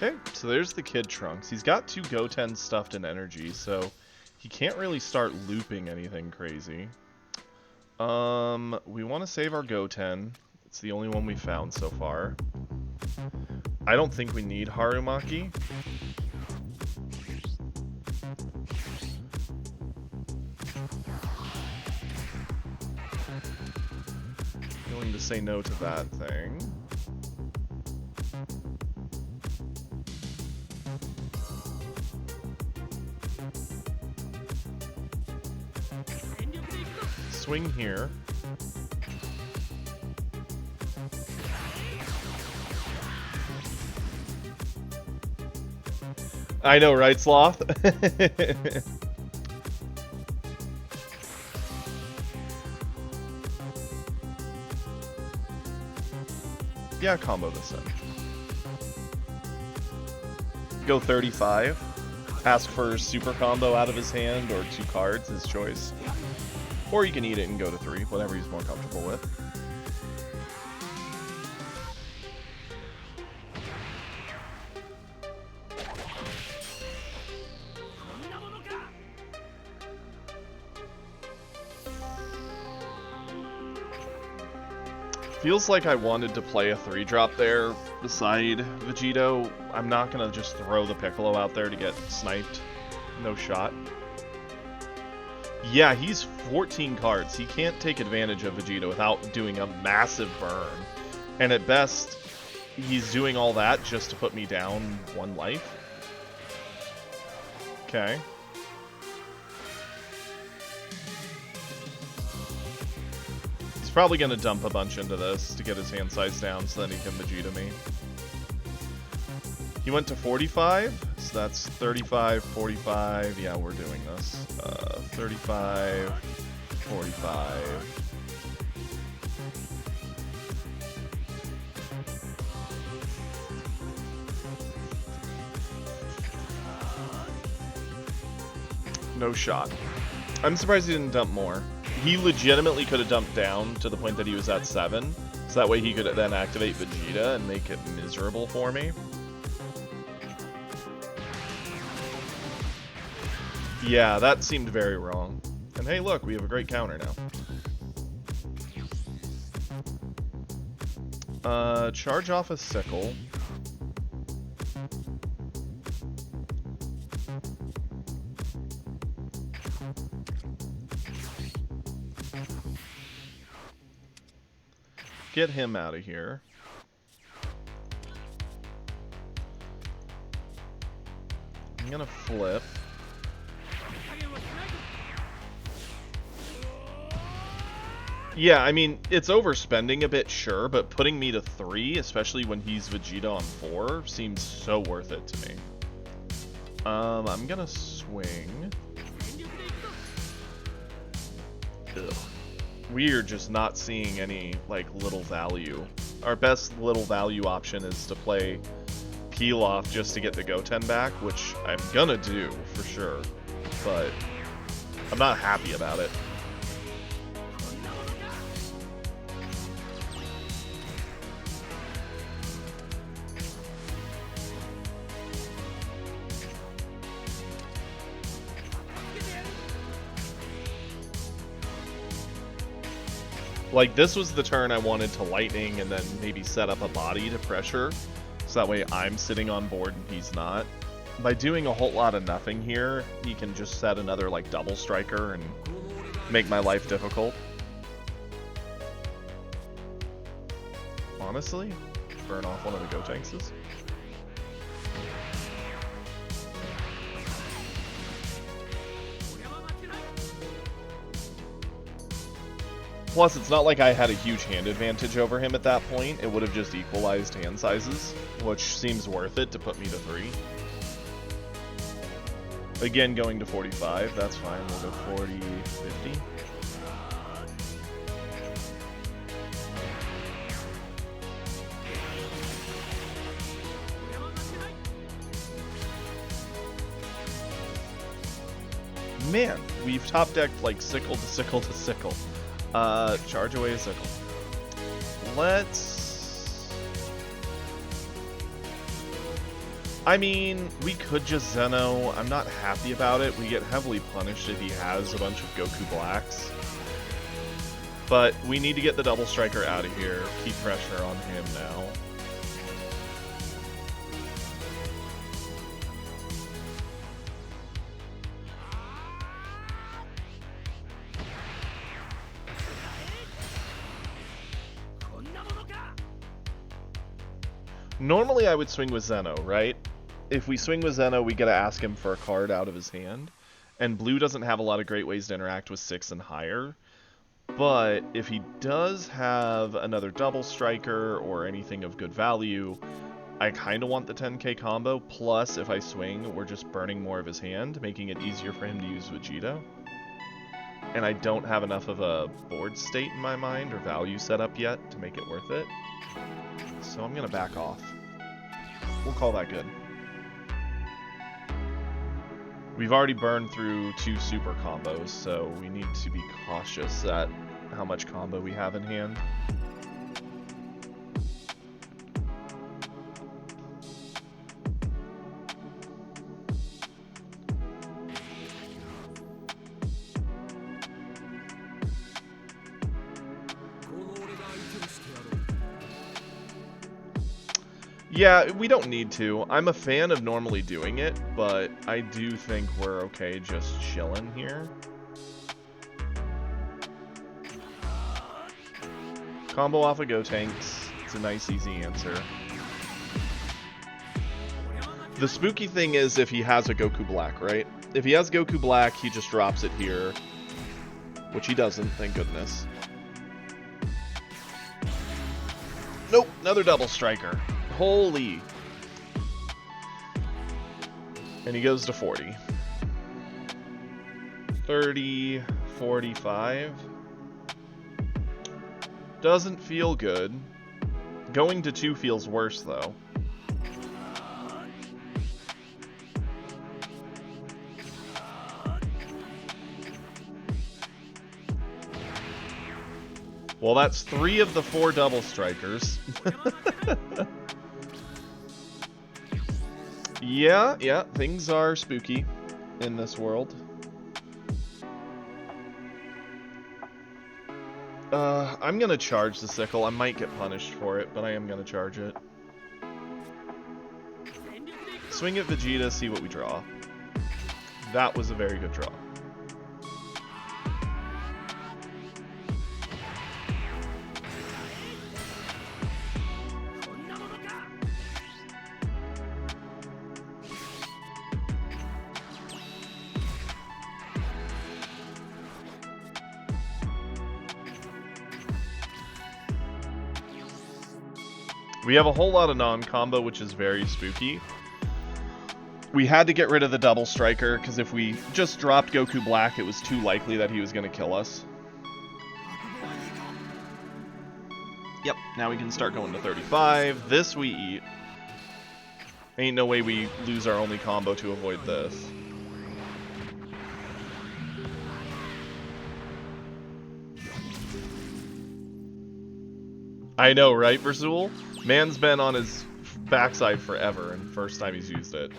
Okay, so there's the Kid Trunks. He's got 2 Goten stuffed in energy, so he can't really start looping anything crazy. We want to save our Goten. It's the only one we found so far. I don't think we need Harumaki. Willing to say no to that thing. Swing here. I know, right, Sloth? Yeah, combo this in. Go 35. Ask for super combo out of his hand or 2 cards, his choice. Or you can eat it and go to 3, whatever he's more comfortable with. Feels like I wanted to play a 3-drop there beside Vegito. I'm not gonna just throw the Piccolo out there to get sniped. No shot. Yeah, he's 14 cards. He can't take advantage of Vegeta without doing a massive burn. And at best, he's doing all that just to put me down 1 life. Okay. He's probably going to dump a bunch into this to get his hand size down so then he can Vegeta me. He went to 45, so that's 35, 45. Yeah, we're doing this. 35, 45. No shot. I'm surprised he didn't dump more. He legitimately could have dumped down to the point that he was at 7, so that way he could then activate Vegeta and make it miserable for me. Yeah, that seemed very wrong. And hey, look, we have a great counter now. Charge off a Sickle. Get him out of here. I'm gonna flip. Yeah, I mean, it's overspending a bit, sure, but putting me to 3, especially when he's Vegeta on 4, seems so worth it to me. I'm gonna swing. Ugh. We're just not seeing any, like, little value. Our best little value option is to play Pilaf just to get the Goten back, which I'm gonna do, for sure. But I'm not happy about it. Like, this was the turn I wanted to Lightning and then maybe set up a body to pressure, so that way I'm sitting on board and he's not. By doing a whole lot of nothing here, he can just set another, like, double striker and make my life difficult. Honestly, burn off one of the Gotenks. Plus, it's not like I had a huge hand advantage over him at that point. It would have just equalized hand sizes, which seems worth it to put me to 3. Again, going to 45, that's fine. We'll go 40, 50. Man, we've top decked like sickle to sickle to sickle. Charge away a sickle. Let's... I mean, we could just Zeno. I'm not happy about it. We get heavily punished if he has a bunch of Goku Blacks. But we need to get the double striker out of here. Keep pressure on him now. Normally I would swing with Zeno, right? If we swing with Zeno, we gotta ask him for a card out of his hand. And blue doesn't have a lot of great ways to interact with 6 and higher. But if he does have another double striker or anything of good value, I kind of want the 10k combo. Plus, if I swing, we're just burning more of his hand, making it easier for him to use Vegeta. And I don't have enough of a board state in my mind or value set up yet to make it worth it. So I'm gonna back off. We'll call that good. We've already burned through 2 super combos, so we need to be cautious at how much combo we have in hand. Yeah, we don't need to. I'm a fan of normally doing it, but I do think we're okay just chilling here. Combo off of Gotenks. It's a nice, easy answer. The spooky thing is if he has a Goku Black, right? If he has Goku Black, he just drops it here. Which he doesn't, thank goodness. Nope, another double striker. Holy. And he goes to 40. 30, 45. Doesn't feel good. Going to 2 feels worse, though. Well, that's 3 of the 4 double strikers. Yeah, things are spooky in this world. I'm gonna charge the sickle. I might get punished for it, but I am gonna charge it. Swing at Vegeta, see what we draw. That was a very good draw. We have a whole lot of non-combo, which is very spooky. We had to get rid of the double striker, because if we just dropped Goku Black, it was too likely that he was going to kill us. Yep, now we can start going to 35. This we eat. Ain't no way we lose our only combo to avoid this. I know, right, Versul? Man's been on his backside forever, and first time he's used it.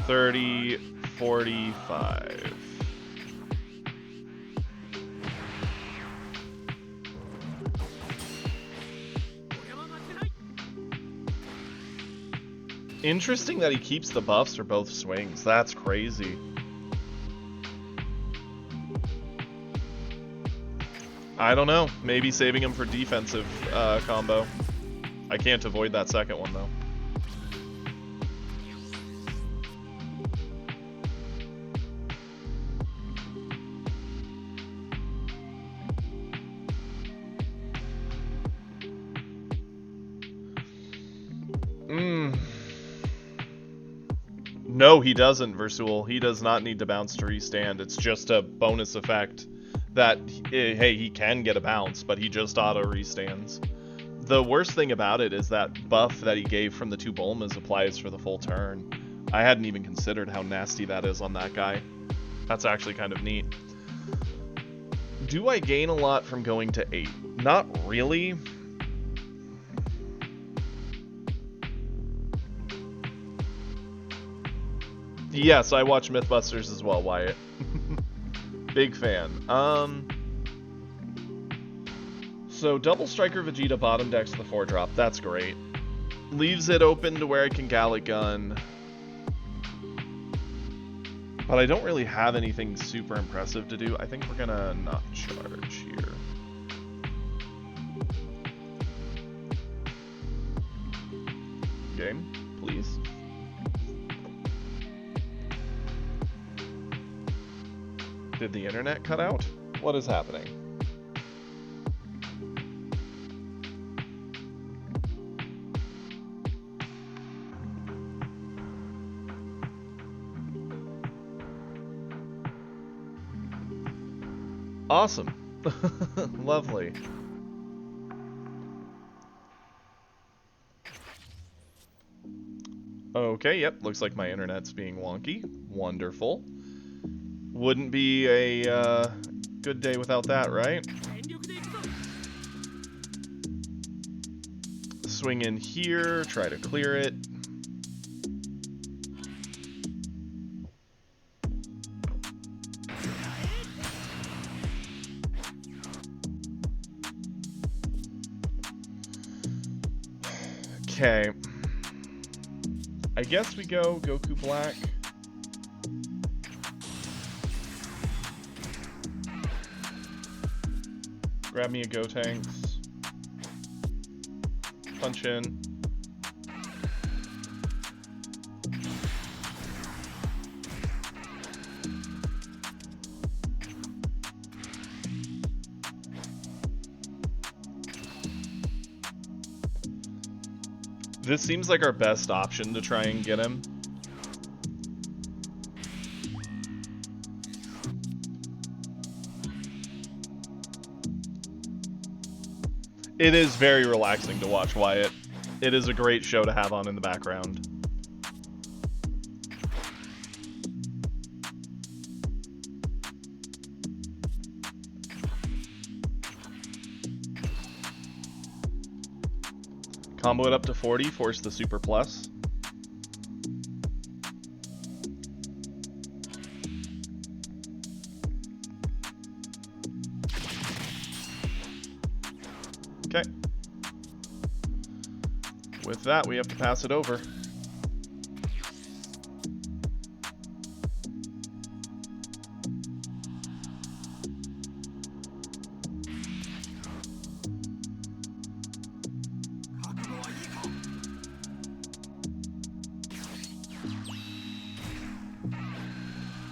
$30, $45. Interesting that he keeps the buffs for both swings. That's crazy. I don't know. Maybe saving him for defensive combo. I can't avoid that second one, though. No, he doesn't, Versul. He does not need to bounce to restand. It's just a bonus effect that, hey, he can get a bounce, but he just auto-restands. The worst thing about it is that buff that he gave from the 2 Bulmas applies for the full turn. I hadn't even considered how nasty that is on that guy. That's actually kind of neat. Do I gain a lot from going to 8? Not really. Yes, I watch Mythbusters as well, Wyatt. Big fan. So double striker Vegeta bottom decks the 4-drop. That's great. Leaves it open to where I can Gallic Gun. But I don't really have anything super impressive to do. I think we're gonna not charge here. Game, please. Did the internet cut out? What is happening? Awesome. Lovely. Okay, yep, looks like my internet's being wonky. Wonderful. Wouldn't be a good day without that, right? Swing in here, try to clear it. Okay. I guess we go Goku Black. Grab me a Gotenks. Punch in. This seems like our best option to try and get him. It is very relaxing to watch, Wyatt. It is a great show to have on in the background. Combo it up to 40, force the super plus. Okay. With that, we have to pass it over.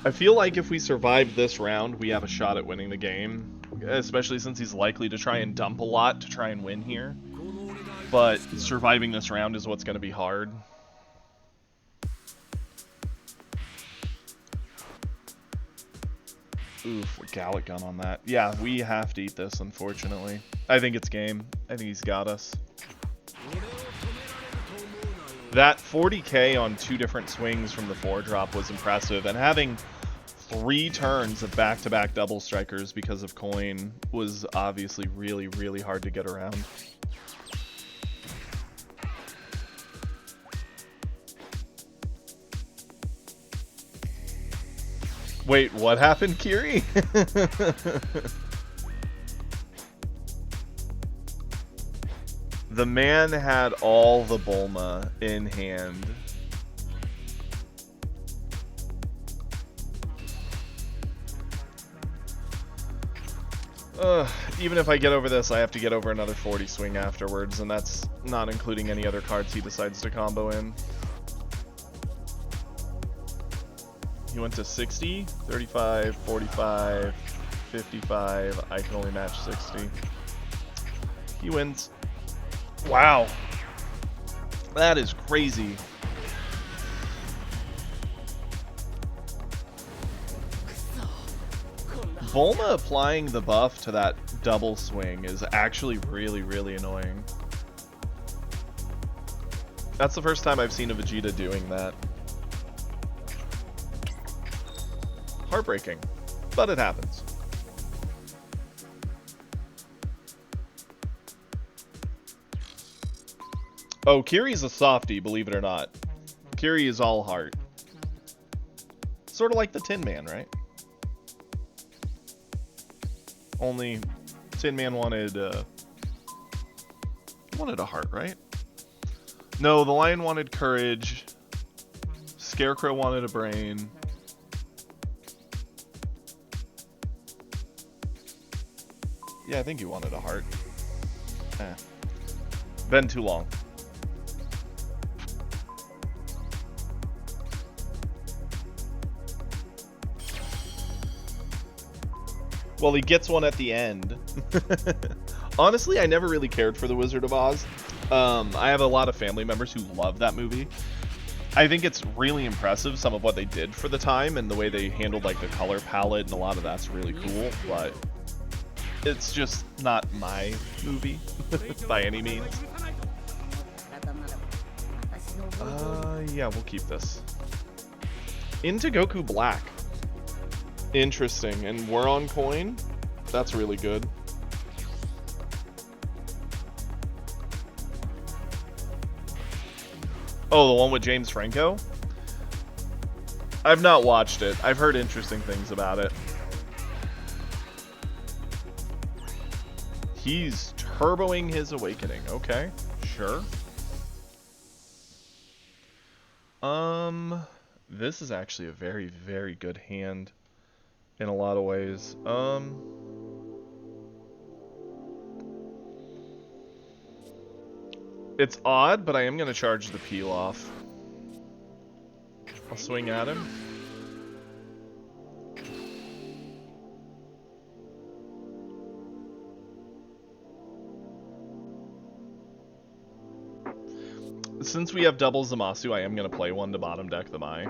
I feel like if we survive this round, we have a shot at winning the game, especially since he's likely to try and dump a lot to try and win here. But surviving this round is what's going to be hard. Oof, a Gallic gun on that. Yeah, we have to eat this, unfortunately. I think it's game. I think he's got us. That 40k on 2 different swings from the 4-drop was impressive, and having 3 turns of back-to-back double strikers because of coin was obviously really, really hard to get around. Wait, what happened, Kiri? The man had all the Bulma in hand. Even if I get over this, I have to get over another 40 swing afterwards, and that's not including any other cards he decides to combo in. He went to 60, 35, 45, 55. I can only match 60. He wins. Wow. That is crazy. Bulma applying the buff to that double swing is actually really, really annoying. That's the first time I've seen a Vegeta doing that. Heartbreaking, but it happens. Oh, Kiri's a softie, believe it or not. Kiri is all heart. Sort of like the Tin Man, right? Only Tin Man wanted a heart, right? No, the Lion wanted courage. Scarecrow wanted a brain. Yeah, I think he wanted a heart. Been too long. Well, he gets one at the end. Honestly, I never really cared for The Wizard of Oz. I have a lot of family members who love that movie. I think it's really impressive, some of what they did for the time, and the way they handled like the color palette, and a lot of that's really cool, but it's just not my movie by any means. Yeah, we'll keep this. Into Goku Black. Interesting, and we're on coin? That's really good. Oh, the one with James Franco? I've not watched it. I've heard interesting things about it. He's turboing his awakening. Okay, sure. This is actually a very, very good hand in a lot of ways. It's odd, but I am gonna charge the peel off. I'll swing at him. Since we have double Zamasu, I am going to play one to bottom deck the Mai.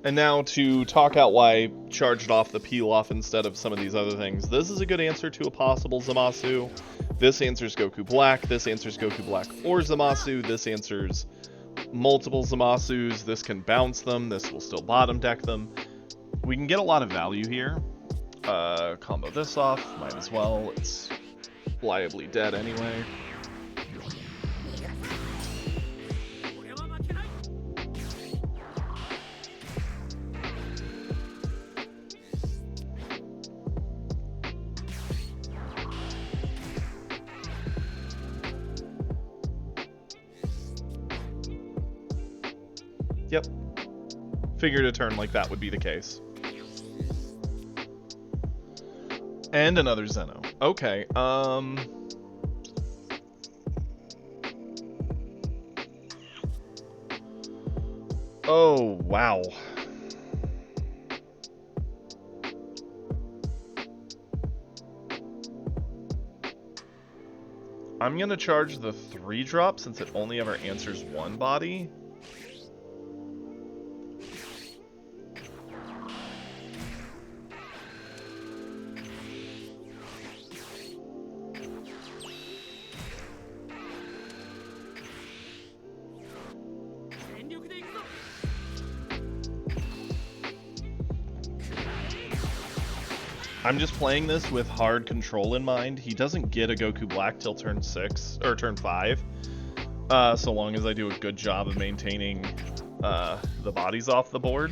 And now to talk out why I charged off the peel off instead of some of these other things. This is a good answer to a possible Zamasu. This answers Goku Black. This answers Goku Black or Zamasu. This answers multiple Zamasus. This can bounce them. This will still bottom deck them. We can get a lot of value here. Combo this off. Might as well. It's liably dead anyway. Yep. Figured a turn like that would be the case. And another Zeno. Okay, oh, wow. I'm gonna charge the 3-drop since it only ever answers one body. I'm just playing this with hard control in mind. He doesn't get a Goku Black till turn 6, or turn 5, so long as I do a good job of maintaining the bodies off the board.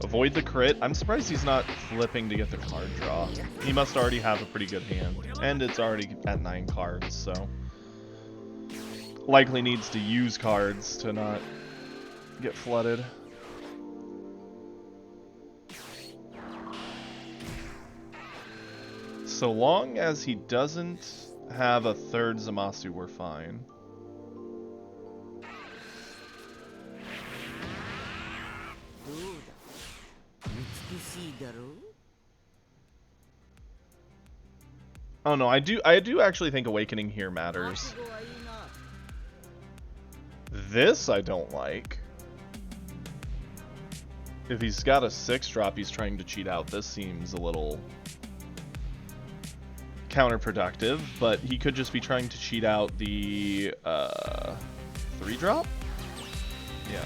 Avoid the crit. I'm surprised he's not flipping to get the card draw. He must already have a pretty good hand. And it's already at 9 cards, so... likely needs to use cards to not get flooded. So long as he doesn't have a third Zamasu, we're fine. Oh no, I do actually think Awakening here matters. This I don't like. If he's got a 6-drop he's trying to cheat out, this seems a little counterproductive, but he could just be trying to cheat out the 3-drop? Yeah.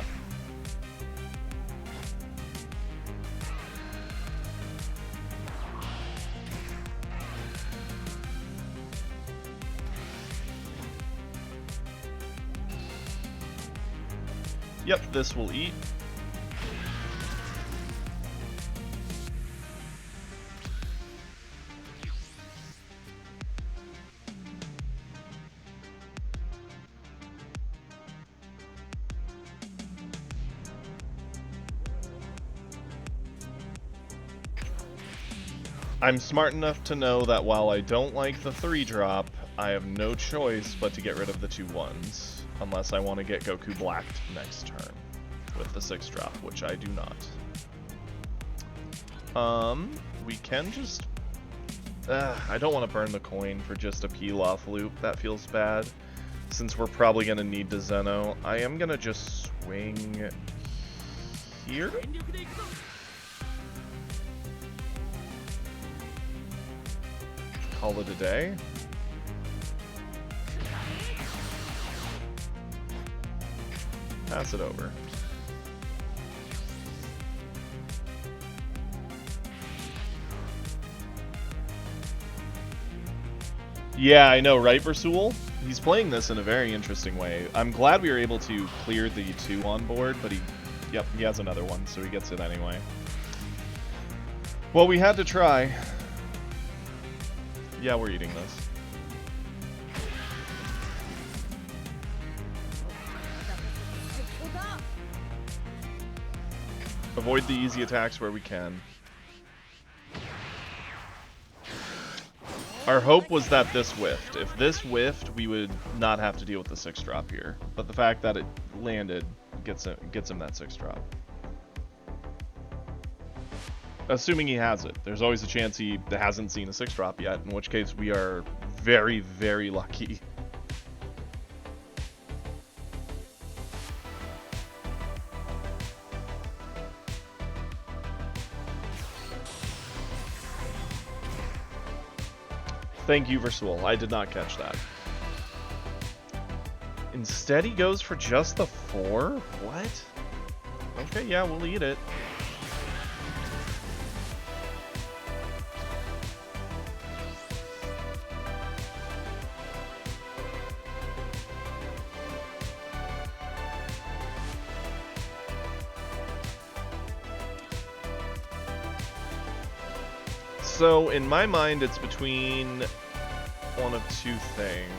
Yep, this will eat. I'm smart enough to know that while I don't like the 3-drop, I have no choice but to get rid of the 2 1s. Unless I want to get Goku Blacked next turn with the 6-drop, which I do not. We can just... I don't want to burn the coin for just a peel-off loop. That feels bad. Since we're probably going to need to Zeno, I am going to just swing here. Call it a day. Pass it over. Yeah, I know, right, Versul? He's playing this in a very interesting way. I'm glad we were able to clear the 2 on board, but yep, he has another one, so he gets it anyway. Well, we had to try. Yeah, we're eating this. Avoid the easy attacks where we can. Our hope was that this whiffed. If this whiffed, we would not have to deal with the 6-drop here. But the fact that it landed gets him that 6-drop. Assuming he has it. There's always a chance he hasn't seen a 6-drop yet, in which case we are very, very lucky. Thank you, Versul. I did not catch that. Instead, he goes for just the 4? What? Okay, yeah, we'll eat it. So, in my mind, it's between one of 2 things.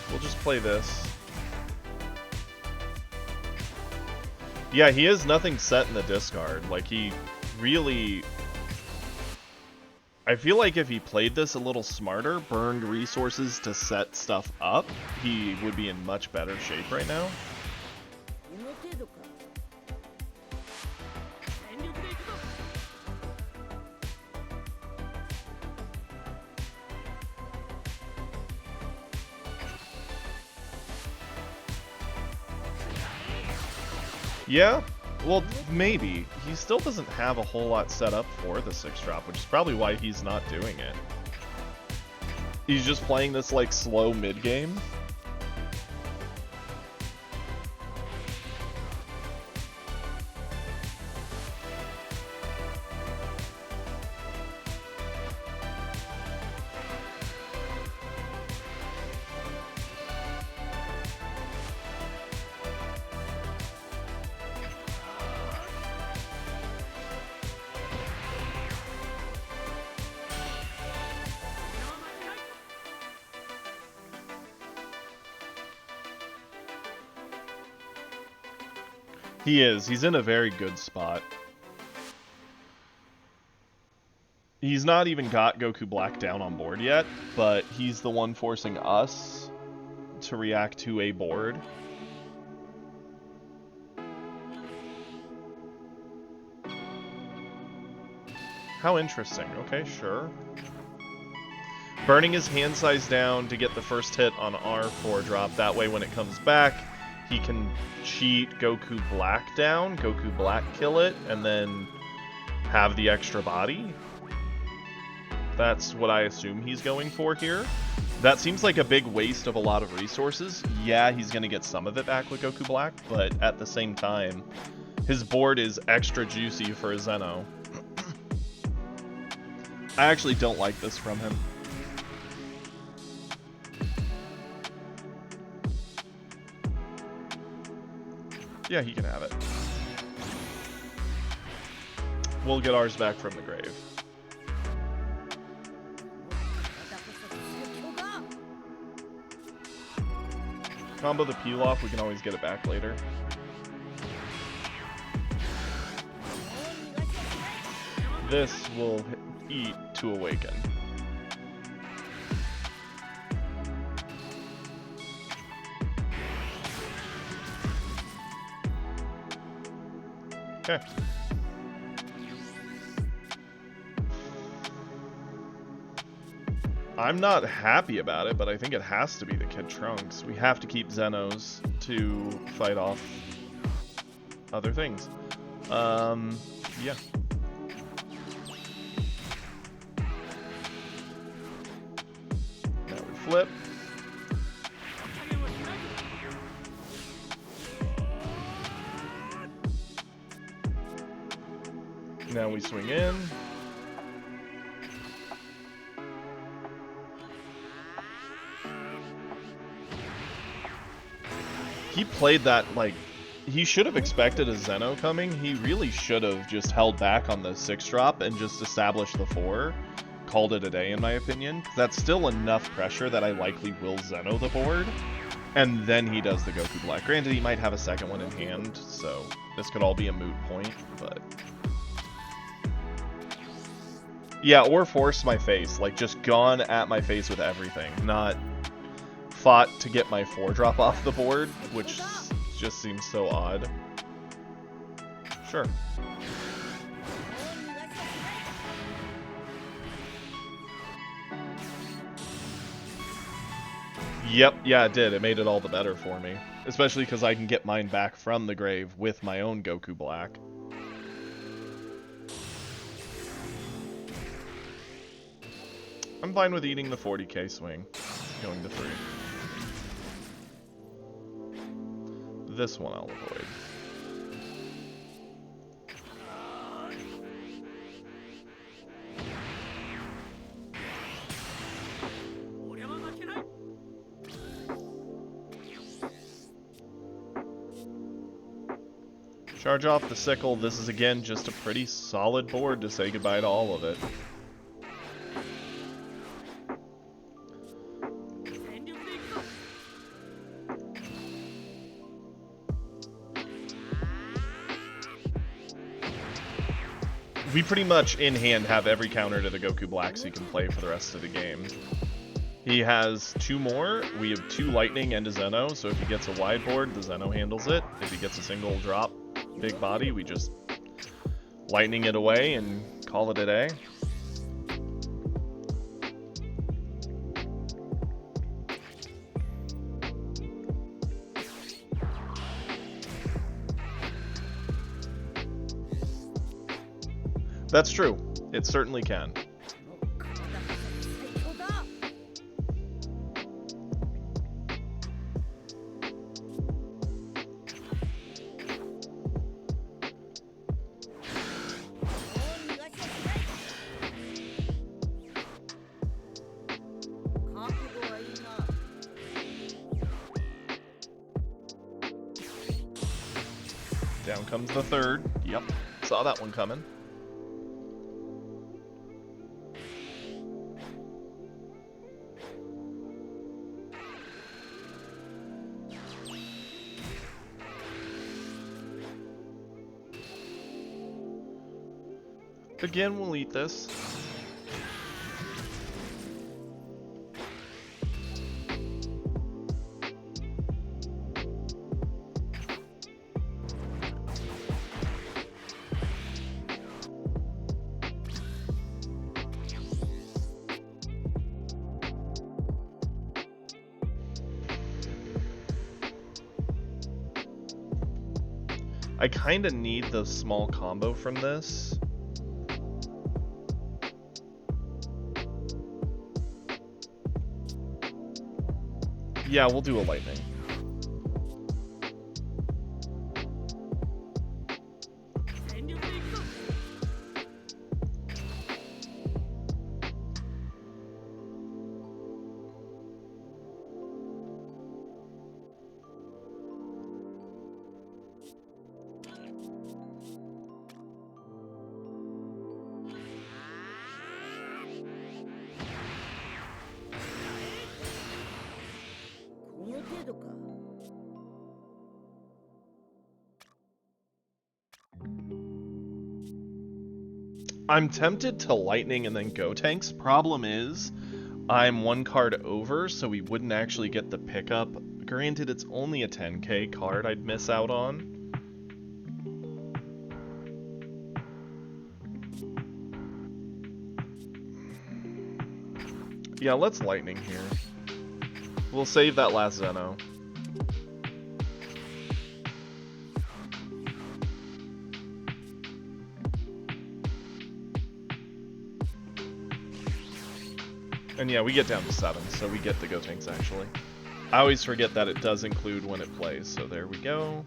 We'll just play this. Yeah, he has nothing set in the discard. Like, he really... I feel like if he played this a little smarter, burned resources to set stuff up, he would be in much better shape right now. Yeah? Well, maybe. He still doesn't have a whole lot set up for the 6-drop, which is probably why he's not doing it. He's just playing this, like, slow mid-game. He is. He's in a very good spot. He's not even got Goku Black down on board yet, but he's the one forcing us to react to a board. How interesting. Okay, sure. Burning his hand size down to get the first hit on our 4-drop. That way when it comes back, he can cheat Goku Black down, Goku Black kill it, and then have the extra body. That's what I assume he's going for here. That seems like a big waste of a lot of resources. Yeah, he's going to get some of it back with Goku Black, but at the same time, his board is extra juicy for a Zeno. I actually don't like this from him. Yeah, he can have it. We'll get ours back from the grave. Combo the peel off, we can always get it back later. This will eat to awaken. Okay. I'm not happy about it, but I think it has to be the Kid Trunks. We have to keep Zenos to fight off other things. Yeah. Now we flip. Now we swing in. He played that, like, he should have expected a Zeno coming. He really should have just held back on the 6-drop and just established the 4. Called it a day, in my opinion. That's still enough pressure that I likely will Zeno the board. And then he does the Goku Black. Granted, he might have a second one in hand, so this could all be a moot point, but... Yeah, or force my face. Like, just gone at my face with everything. Not fought to get my 4-drop off the board, which just seems so odd. Sure. Yep, yeah, it did. It made it all the better for me. Especially because I can get mine back from the grave with my own Goku Black. I'm fine with eating the 40k swing. Going to 3. This one I'll avoid. Charge off the sickle. This is again just a pretty solid board to say goodbye to all of it. We pretty much in hand have every counter to the Goku Blacks he can play for the rest of the game. He has 2 more. We have 2 Lightning and a Zeno, so if he gets a wide board, the Zeno handles it. If he gets a single drop big body, we just Lightning it away and call it a day. That's true. It certainly can. Down comes the 3rd. Yep. Saw that one coming. Again, we'll eat this. I kind of need the small combo from this. Yeah, we'll do a Lightning. I'm tempted to Lightning and then Gotenks. Problem is, I'm 1 card over, so we wouldn't actually get the pickup. Granted, it's only a 10k card I'd miss out on. Yeah, let's lightning here. We'll save that last Zeno. And yeah, we get down to 7, so we get the Gotenks actually. I always forget that it does include when it plays, so there we go.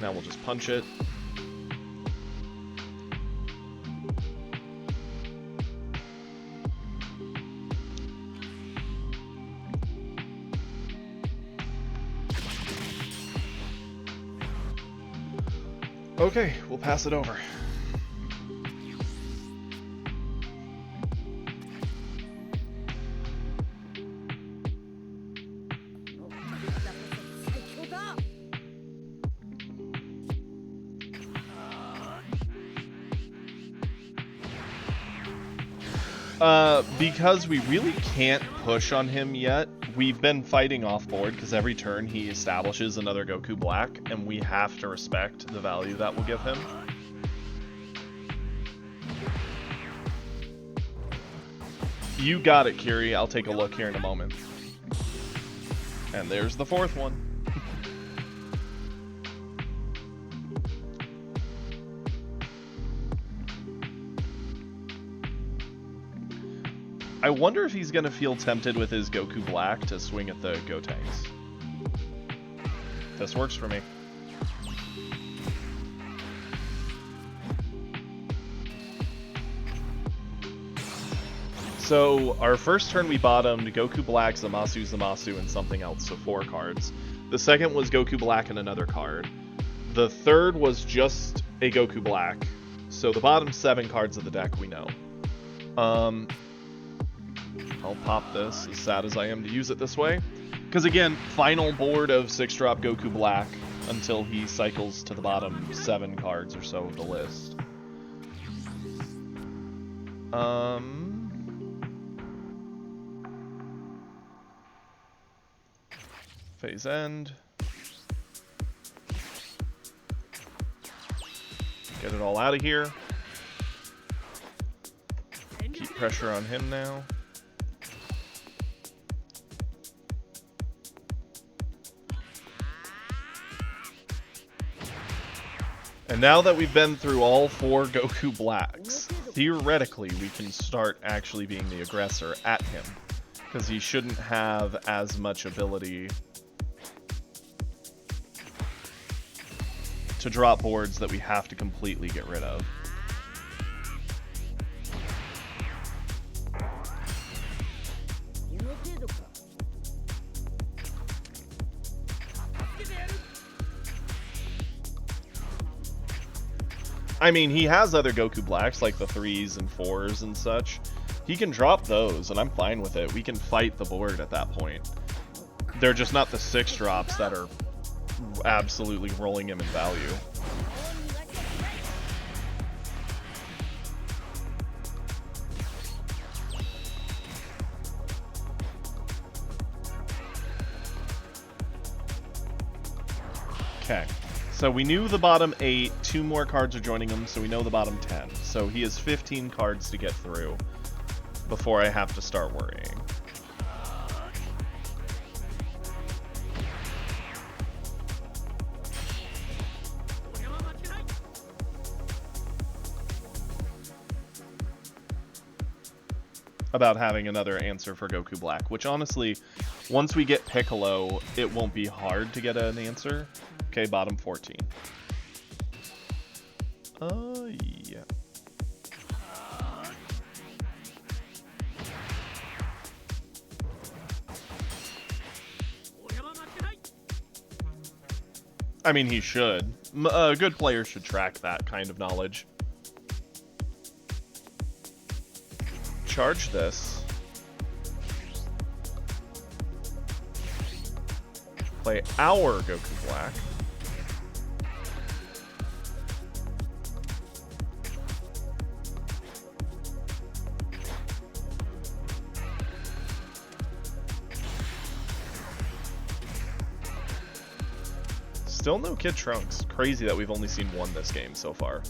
Now we'll just punch it. Okay, we'll pass it over. Because we really can't push on him yet, we've been fighting off board because every turn he establishes another Goku Black, and we have to respect the value that will give him. You got it, Kiri. I'll take a look here in a moment. And there's the 4th one. I wonder if he's going to feel tempted with his Goku Black to swing at the Gotenks. This works for me. So, our first turn we bottomed Goku Black, Zamasu, and something else, so 4 cards. The second was Goku Black and another card. The third was just a Goku Black. So the bottom 7 cards of the deck we know. I'll pop this, as sad as I am to use it this way. Because again, final board of 6-drop Goku Black until he cycles to the bottom 7 cards or so of the list. Phase end. Get it all out of here. Keep pressure on him now. And now that we've been through all 4 Goku Blacks, theoretically we can start actually being the aggressor at him. Because he shouldn't have as much ability to drop boards that we have to completely get rid of. I mean, he has other Goku Blacks, like the 3s and 4s and such. He can drop those, and I'm fine with it. We can fight the board at that point. They're just not the 6 drops that are absolutely rolling him in value. Okay. So we knew the bottom 8, 2 more cards are joining him, so we know the bottom 10. So he has 15 cards to get through before I have to start worrying. About having another answer for Goku Black, which honestly, once we get Piccolo, it won't be hard to get an answer. Okay, bottom 14. Yeah. I mean, he should. A good player should track that kind of knowledge. Charge this. Play our Goku Black. Still no Kid Trunks. Crazy that we've only seen one this game so far.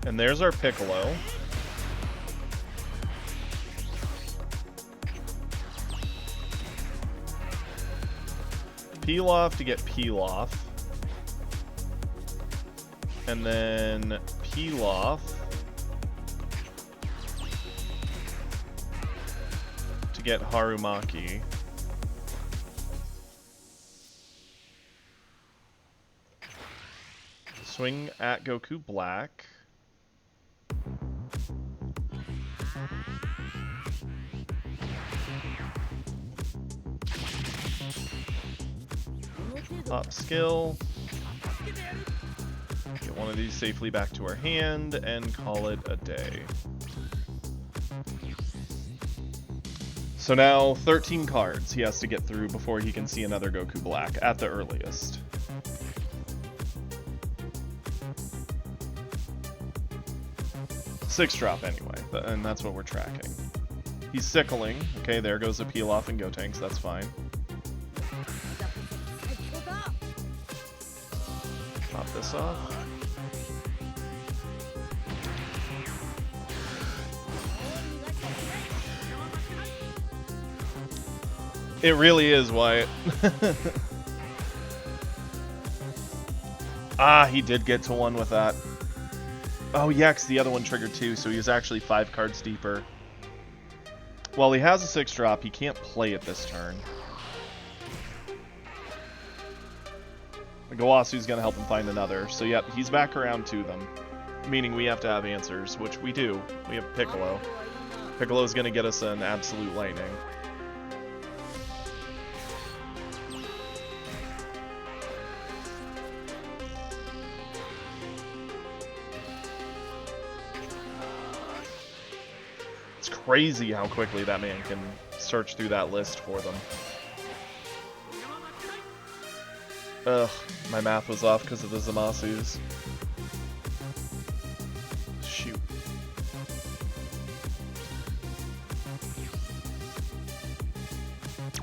And there's our Piccolo. Pilaf to get Pilaf. And then Pilaf to get Harumaki. Swing at Goku Black. Pop skill. Get one of these safely back to our hand and call it a day. So now 13 cards he has to get through before he can see another Goku Black at the earliest. Six drop anyway, and that's what we're tracking. He's sickling. Okay, there goes a Pilaf and Gotenks, that's fine. Pop this off. It really is, Wyatt. Ah, he did get to one with that. Oh yeah, because the other one triggered too, so he was actually 5 cards deeper. Well, he has a 6 drop, he can't play it this turn. Gawasu's gonna help him find another, so yep, he's back around to them. Meaning we have to have answers, which we do. We have Piccolo. Piccolo's gonna get us an absolute lightning. Crazy how quickly that man can search through that list for them. Ugh, my math was off because of the Zamasus. Shoot.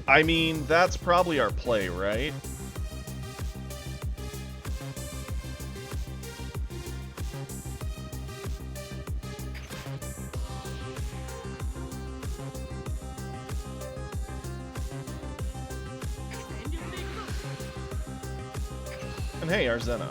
I mean, that's probably our play, right? And hey, our Zeno.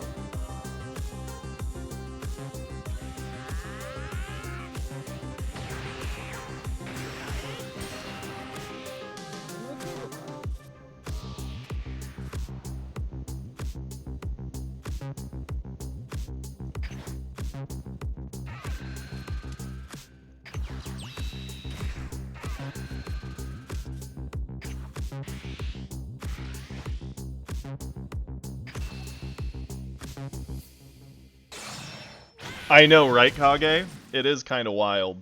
I know, right, Kage? It is kind of wild.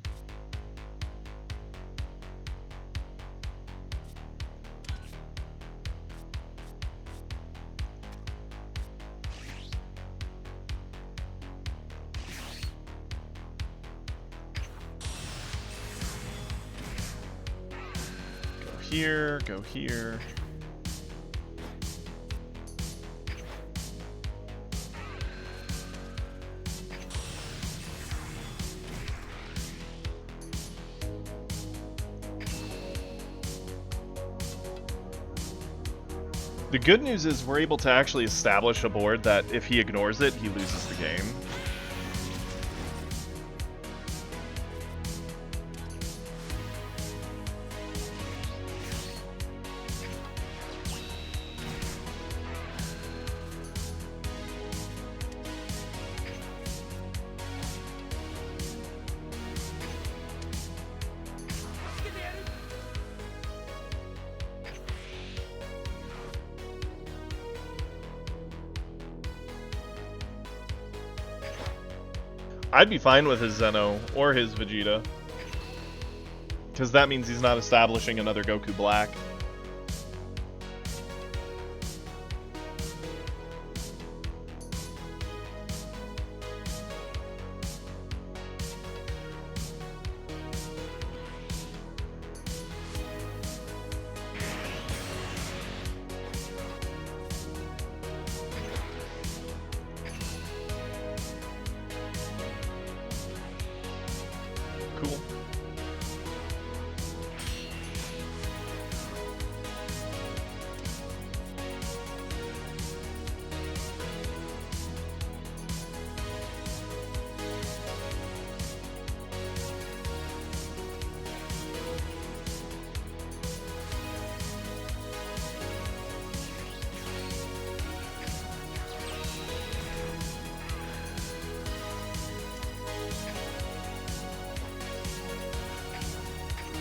Go here, go here. The good news is we're able to actually establish a board that if he ignores it, he loses the game. I'd be fine with his Zeno or his Vegeta. Because that means he's not establishing another Goku Black.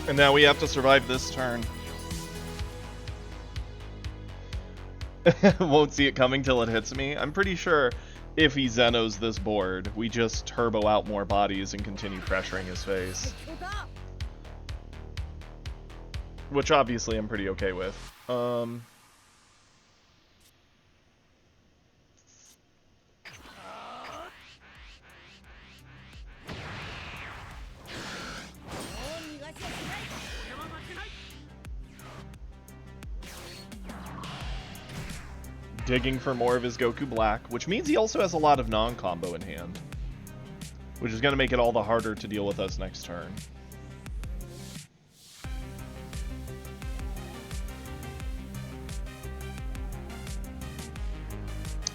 And now we have to survive this turn. Won't see it coming till it hits me. I'm pretty sure if he Zenos this board, we just turbo out more bodies and continue pressuring his face. Which obviously I'm pretty okay with. Digging for more of his Goku Black, which means he also has a lot of non-combo in hand. Which is going to make it all the harder to deal with us next turn.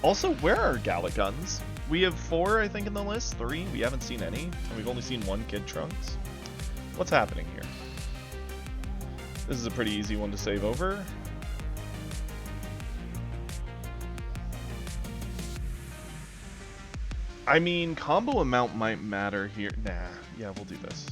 Also, where are Gallic Guns? We have 4, I think, in the list. 3? We haven't seen any. And we've only seen 1 Kid Trunks. What's happening here? This is a pretty easy one to save over. I mean, combo amount might matter here. Nah, yeah, we'll do this.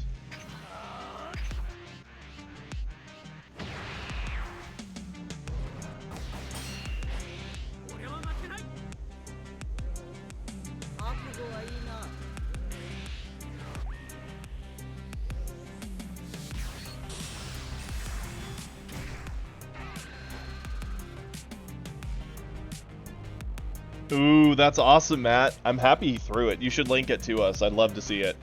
Ooh, that's awesome, Matt. I'm happy he threw it. You should link it to us. I'd love to see it.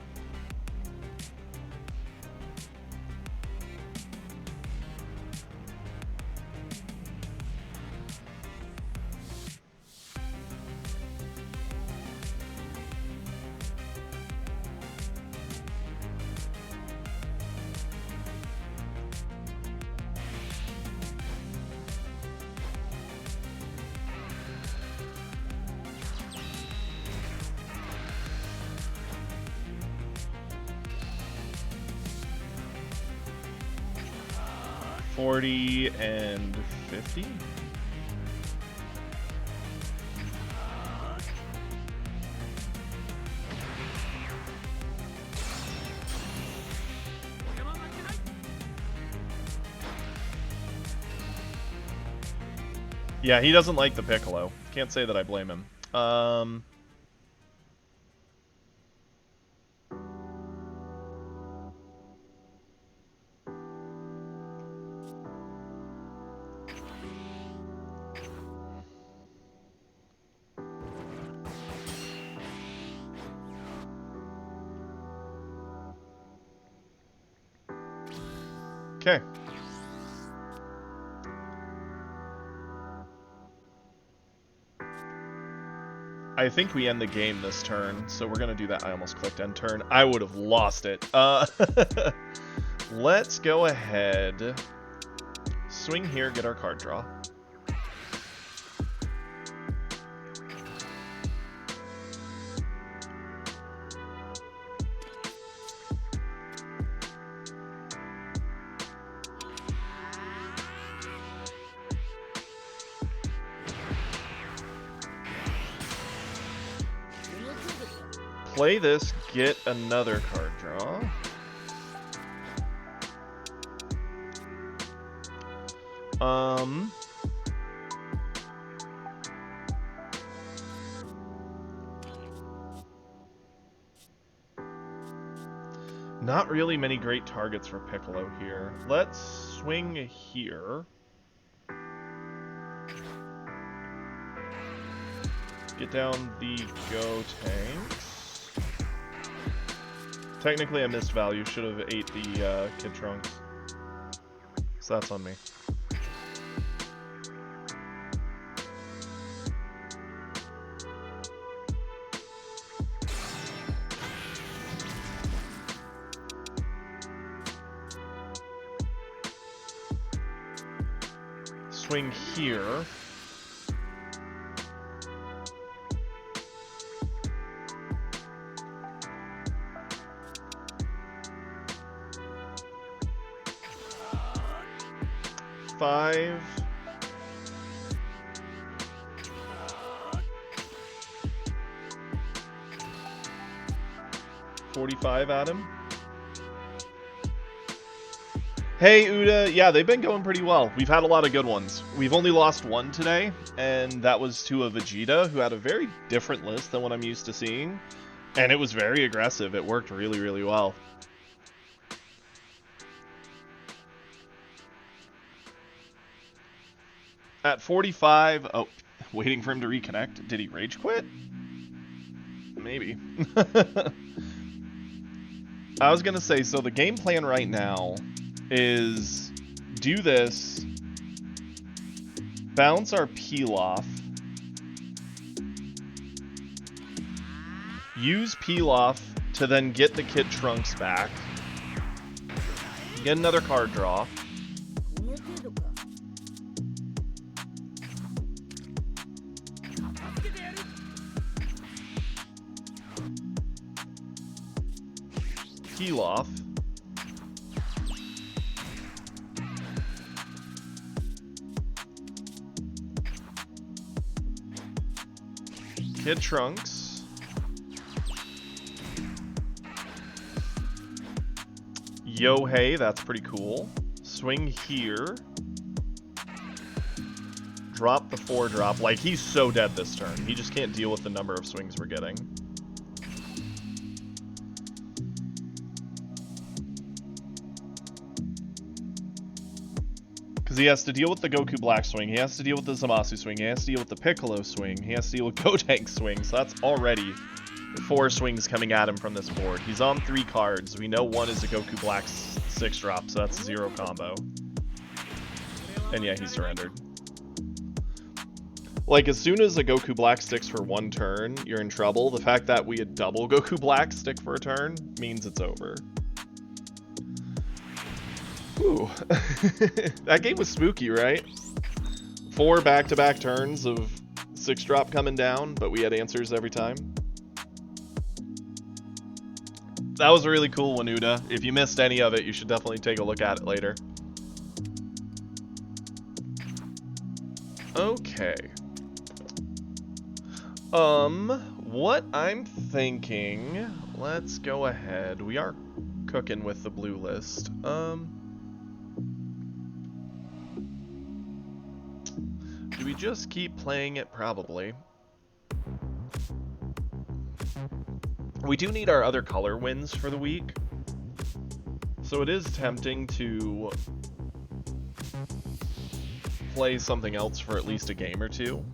And 50. Yeah, he doesn't like the Piccolo. Can't say that I blame him. Okay. I think we end the game this turn, so we're gonna do that. I almost clicked end turn. I would have lost it. Let's go ahead. Swing here, get our card draw. Play this, get another card draw. Not really many great targets for Piccolo here. Let's swing here. Get down the Go tanks. Technically, I missed value. Should have ate the Kid Trunks. So that's on me. Swing here. Five. $45 at him. Hey, Uda. Yeah, they've been going pretty well. We've had a lot of good ones. We've only lost one today, and that was to a Vegeta, who had a very different list than what I'm used to seeing. And it was very aggressive. It worked really, really well. At 45... Oh, waiting for him to reconnect. Did he rage quit? Maybe. I was gonna say, so the game plan right now is do this, bounce our Pilaf, use Pilaf to then get the Kid Trunks back, get another card draw, Pilaf, Kid Trunks, Yo-Hey, that's pretty cool. Swing here. Drop the 4-drop. Like, he's so dead this turn. He just can't deal with the number of swings we're getting. Because he has to deal with the Goku Black swing, he has to deal with the Zamasu swing, he has to deal with the Piccolo swing, he has to deal with Gotenks swing, so that's already 4 swings coming at him from this board. He's on 3 cards. We know one is a Goku Black 6-drop, so that's 0 combo. And yeah, he surrendered. Like, as soon as a Goku Black sticks for 1 turn, you're in trouble. The fact that we had double Goku Black stick for a turn means it's over. Ooh. That game was spooky, right? 4 back-to-back turns of 6-drop coming down, but we had answers every time. That was a really cool one, Uda. If you missed any of it, you should definitely take a look at it later. Okay. What I'm thinking... Let's go ahead. We are cooking with the blue list. Do we just keep playing it? Probably. We do need our other color wins for the week. So it is tempting to play something else for at least a game or two.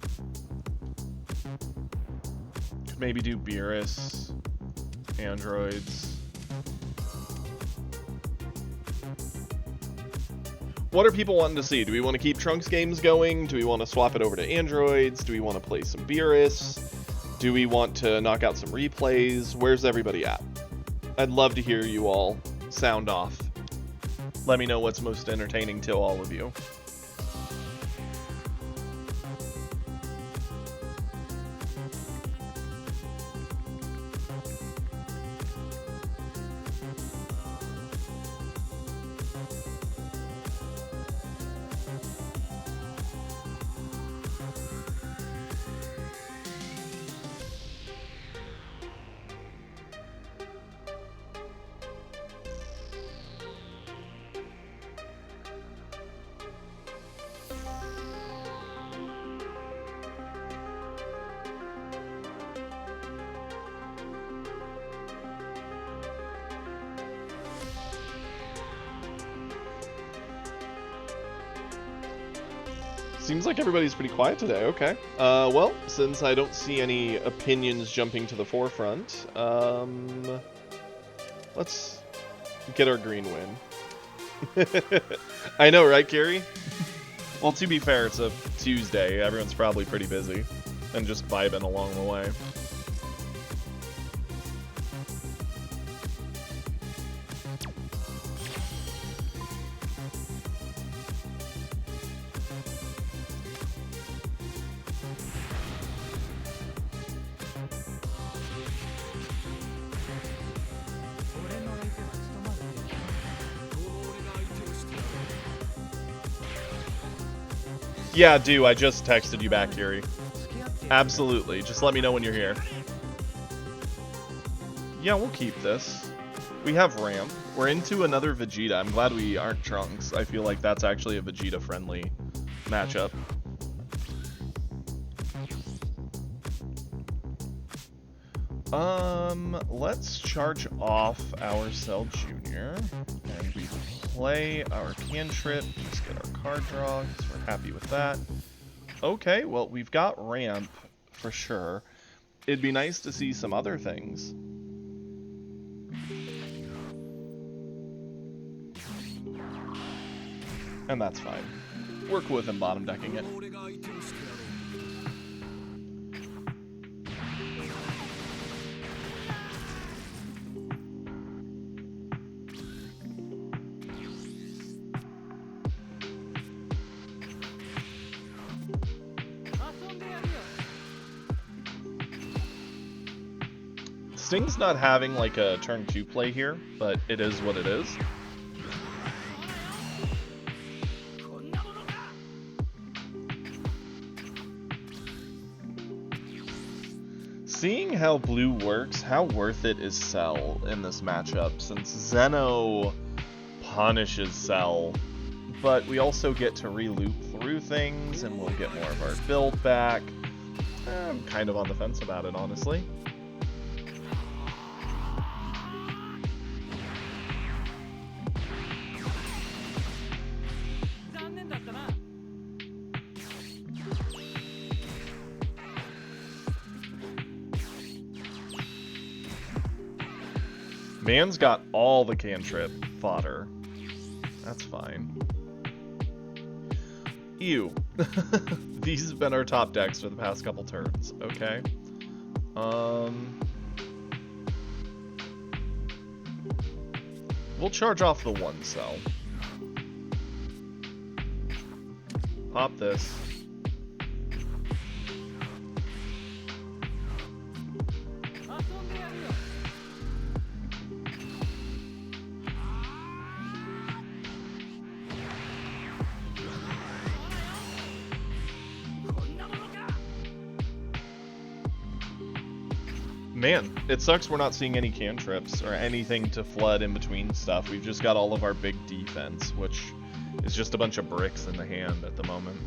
Could maybe do Beerus, Androids. What are people wanting to see? Do we want to keep Trunks games going? Do we want to swap it over to Androids? Do we want to play some Beerus? Do we want to knock out some replays? Where's everybody at? I'd love to hear you all sound off. Let me know what's most entertaining to all of you. Seems like everybody's pretty quiet today, okay. Well, since I don't see any opinions jumping to the forefront, let's get our green win. I know, right, Kiri? Well, to be fair, it's a Tuesday. Everyone's probably pretty busy and just vibing along the way. Yeah, do. I just texted you back, Yuri. Absolutely. Just let me know when you're here. Yeah, we'll keep this. We have Ramp. We're into another Vegeta. I'm glad we aren't Trunks. I feel like that's actually a Vegeta-friendly matchup. Let's charge off our Cell Jr. And we play our cantrip. Just get our card draw, because we're happy with that. Okay, well, we've got Ramp, for sure. It'd be nice to see some other things. And that's fine. We're cool with him bottom decking it. Sting's not having like a turn 2 play here, but it is what it is. Seeing how blue works, how worth it is Cell in this matchup, since Zeno punishes Cell, but we also get to re-loop through things, and we'll get more of our build back. I'm kind of on the fence about it, honestly. Man's got all the cantrip fodder. That's fine. Ew. These have been our top decks for the past couple turns. Okay. We'll charge off the 1 cell. Pop this. Man, it sucks we're not seeing any cantrips or anything to flood in between stuff. We've just got all of our big defense, which is just a bunch of bricks in the hand at the moment.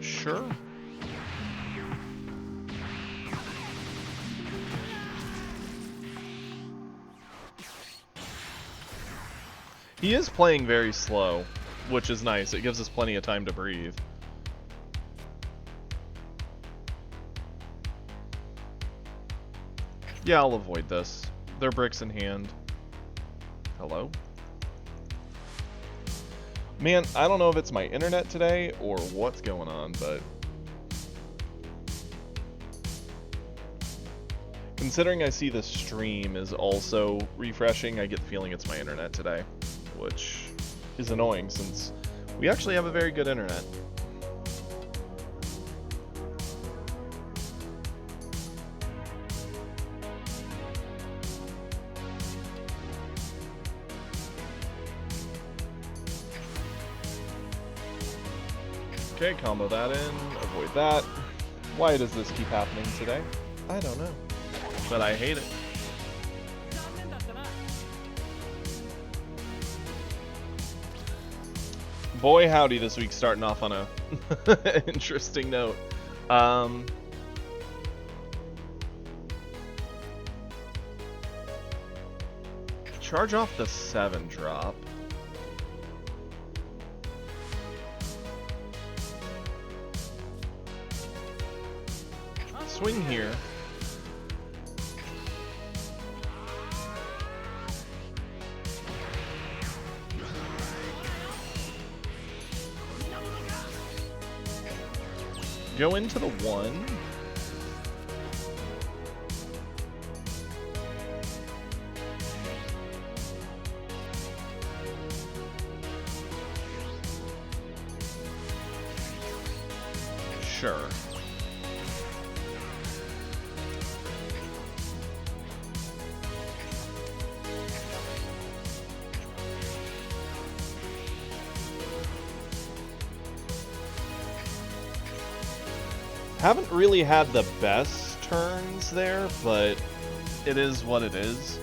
Sure. He is playing very slow, which is nice. It gives us plenty of time to breathe. Yeah, I'll avoid this. They're bricks in hand. Hello? Man, I don't know if it's my internet today or what's going on, but considering I see the stream is also refreshing, I get the feeling it's my internet today, which is annoying since we actually have a very good internet. Okay, combo that in, avoid that. Why does this keep happening today? I don't know, but I hate it. Boy howdy, this week's starting off on a interesting note. Charge off the 7 drop. Swing here. Go into the 1. Sure. Haven't really had the best turns there, but it is what it is.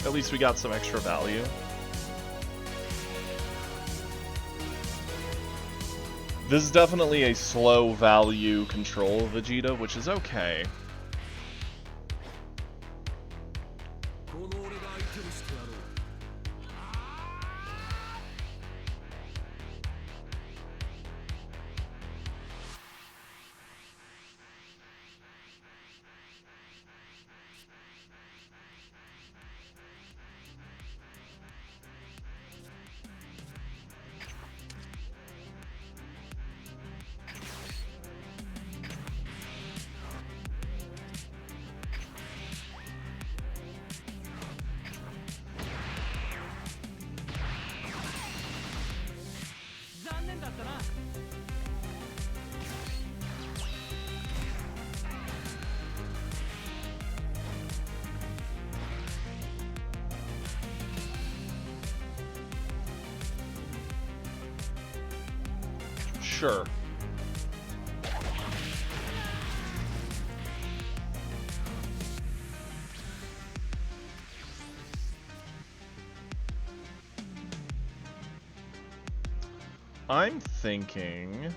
At least we got some extra value. This is definitely a slow value control Vegeta, which is okay. Sure. I'm thinking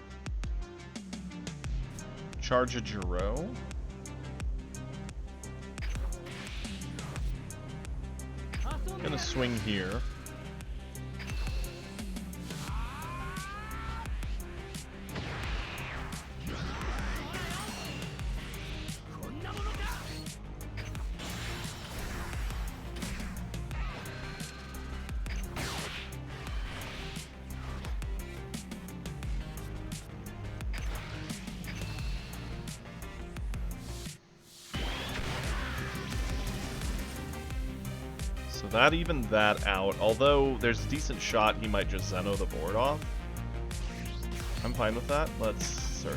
charge a Jiro. Gonna swing here. So that evened that out, although there's a decent shot he might just Zeno the board off. I'm fine with that. Let's search.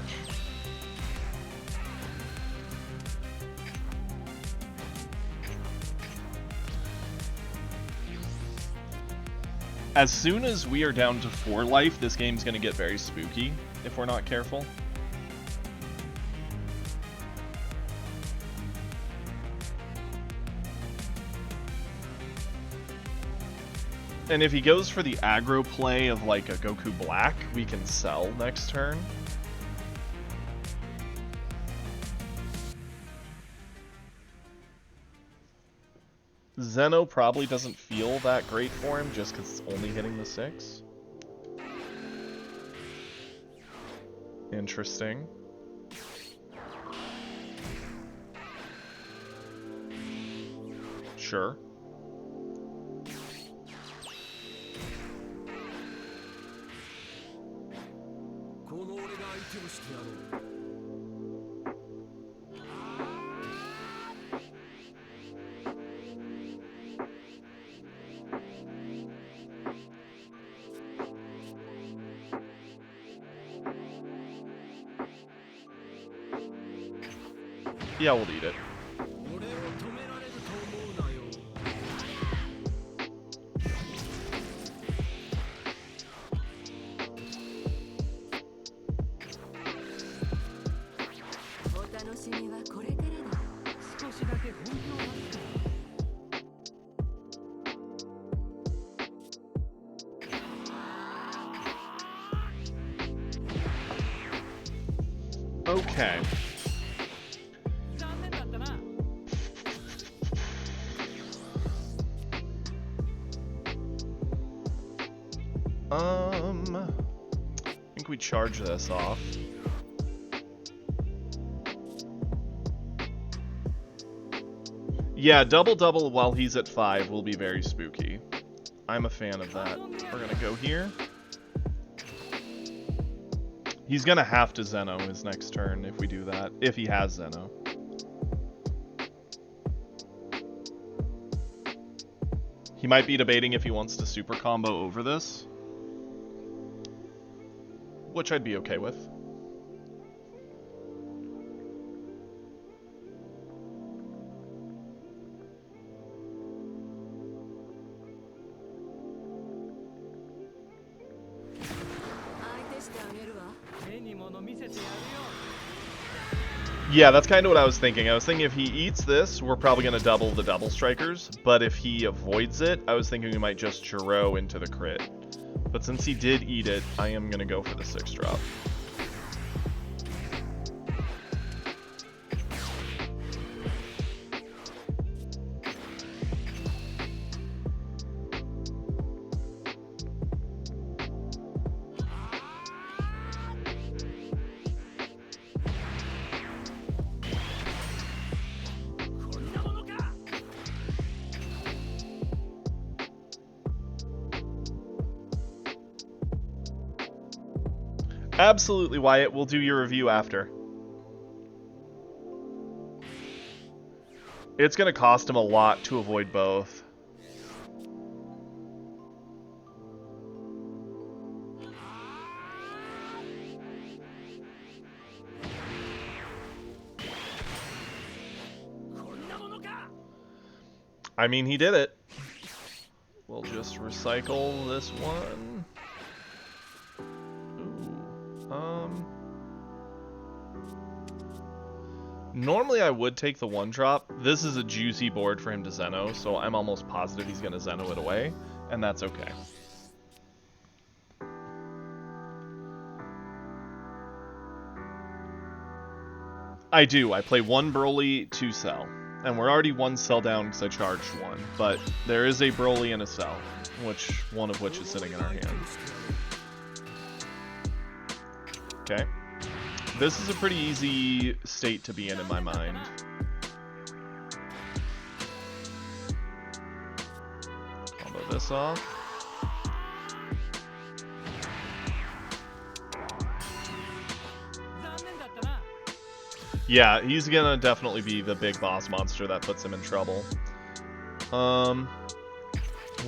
As soon as we are down to 4 life, this game's gonna get very spooky if we're not careful. And if he goes for the aggro play of like a Goku Black, we can sell next turn. Zeno probably doesn't feel that great for him just because it's only hitting the 6. Interesting. Sure. Yeah, we'll eat it. Okay. I think we charge this off. Yeah, double while he's at 5 will be very spooky. I'm a fan of that. We're gonna go here. He's gonna have to Zeno his next turn if we do that, if he has Zeno. He might be debating if he wants to super combo over this, which I'd be okay with. Yeah, that's kind of what I was thinking. I was thinking if he eats this, we're probably going to double the double strikers. But if he avoids it, I was thinking we might just churro into the crit. But since he did eat it, I am going to go for the 6-drop. Absolutely, Wyatt. We'll do your review after. It's going to cost him a lot to avoid both. I mean, he did it. We'll just recycle this one. Normally I would take the 1-drop. This is a juicy board for him to Zeno, so I'm almost positive he's going to Zeno it away, and that's okay. I do. I play 1 Broly, 2 Cell. And we're already 1 cell down because I charged 1. But there is a Broly and a Cell, one of which is sitting in our hand. Okay. This is a pretty easy state to be in my mind. Combo this off. Yeah, he's gonna definitely be the big boss monster that puts him in trouble. We're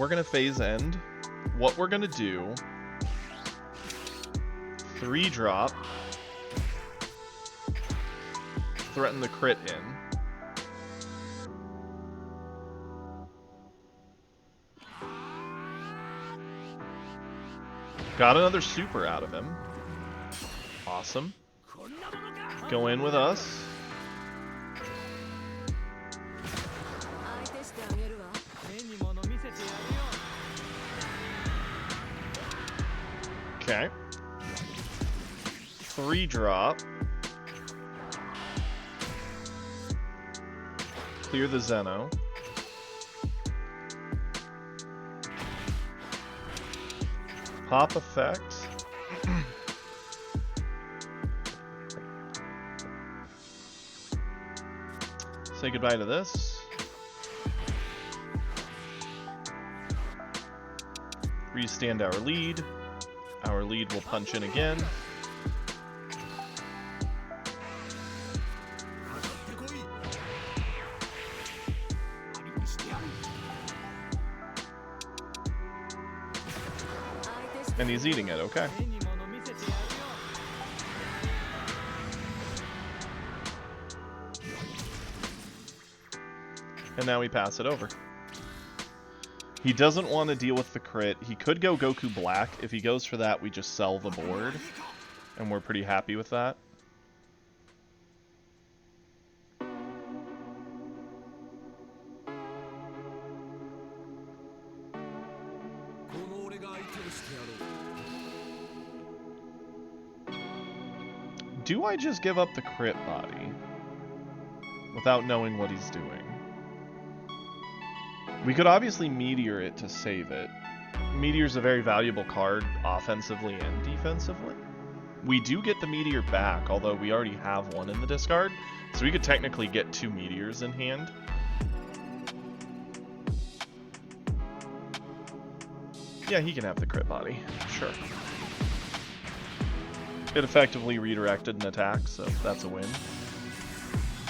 gonna phase end. What we're gonna do... 3-drop. Threaten the crit in. Got another super out of him. Awesome. Go in with us. Okay. 3-drop. Clear the Zeno. Pop effect. Say goodbye to this. Restand our lead. Our lead will punch in again. And he's eating it, okay. And now we pass it over. He doesn't want to deal with the crit. He could go Goku Black. If he goes for that, we just sell the board. And we're pretty happy with that. Do I just give up the crit body without knowing what he's doing? We could obviously Meteor it to save it. Meteor's a very valuable card offensively and defensively. We do get the Meteor back, although we already have one in the discard, so we could technically get 2 Meteors in hand. Yeah, he can have the crit body, sure. It effectively redirected an attack, so that's a win.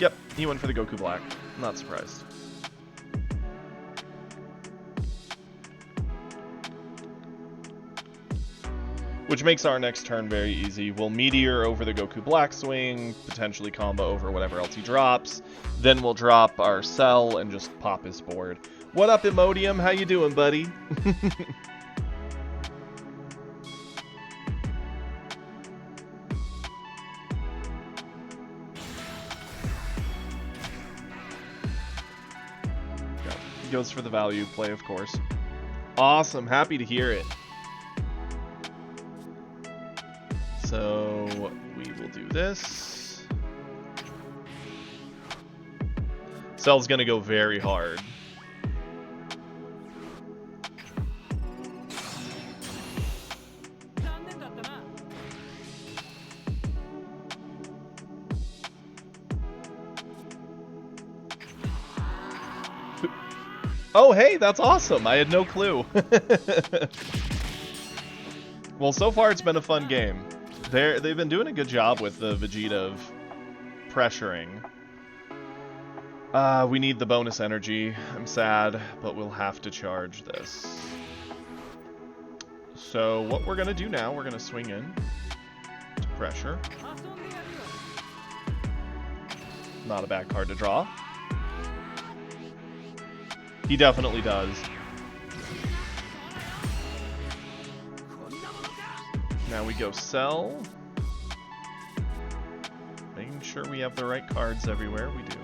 Yep, he went for the Goku Black. Not surprised. Which makes our next turn very easy. We'll Meteor over the Goku Black swing, potentially combo over whatever else he drops. Then we'll drop our Cell and just pop his board. What up, Imodium? How you doing, buddy? He goes for the value play, of course. Awesome. Happy to hear it. So we will do this. Cell's going to go very hard. Oh, hey, that's awesome. I had no clue. Well, so far it's been a fun game. They've been doing a good job with the Vegeta of pressuring. We need the bonus energy. I'm sad, but we'll have to charge this. So what we're going to do now, we're going to swing in to pressure. Not a bad card to draw. He definitely does. Now we go Cell. Making sure we have the right cards everywhere. We do.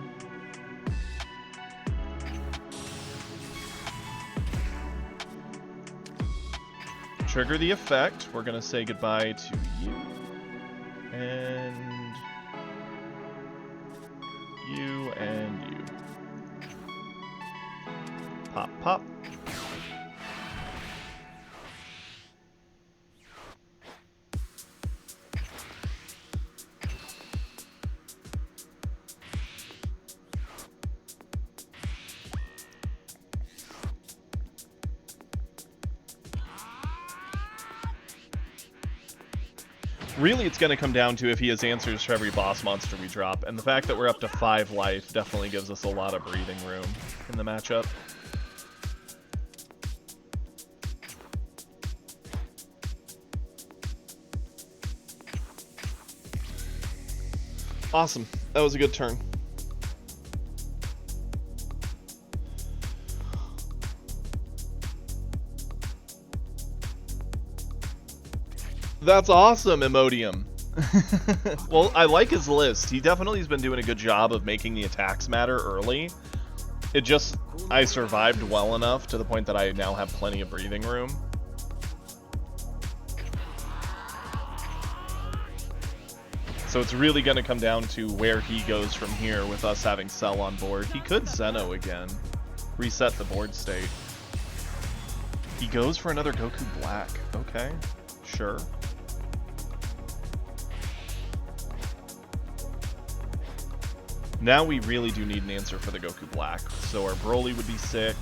Trigger the effect. We're going to say goodbye to you. And you and you. Pop, pop. Really, it's going to come down to if he has answers for every boss monster we drop, and the fact that we're up to 5 life definitely gives us a lot of breathing room in the matchup. Awesome. That was a good turn. That's awesome, Emodium. Well, I like his list. He definitely has been doing a good job of making the attacks matter early. It just, I survived well enough to the point that I now have plenty of breathing room. So it's really going to come down to where he goes from here with us having Cell on board. He could Zeno again. Reset the board state. He goes for another Goku Black. Okay, sure. Now we really do need an answer for the Goku Black. So our Broly would be sick.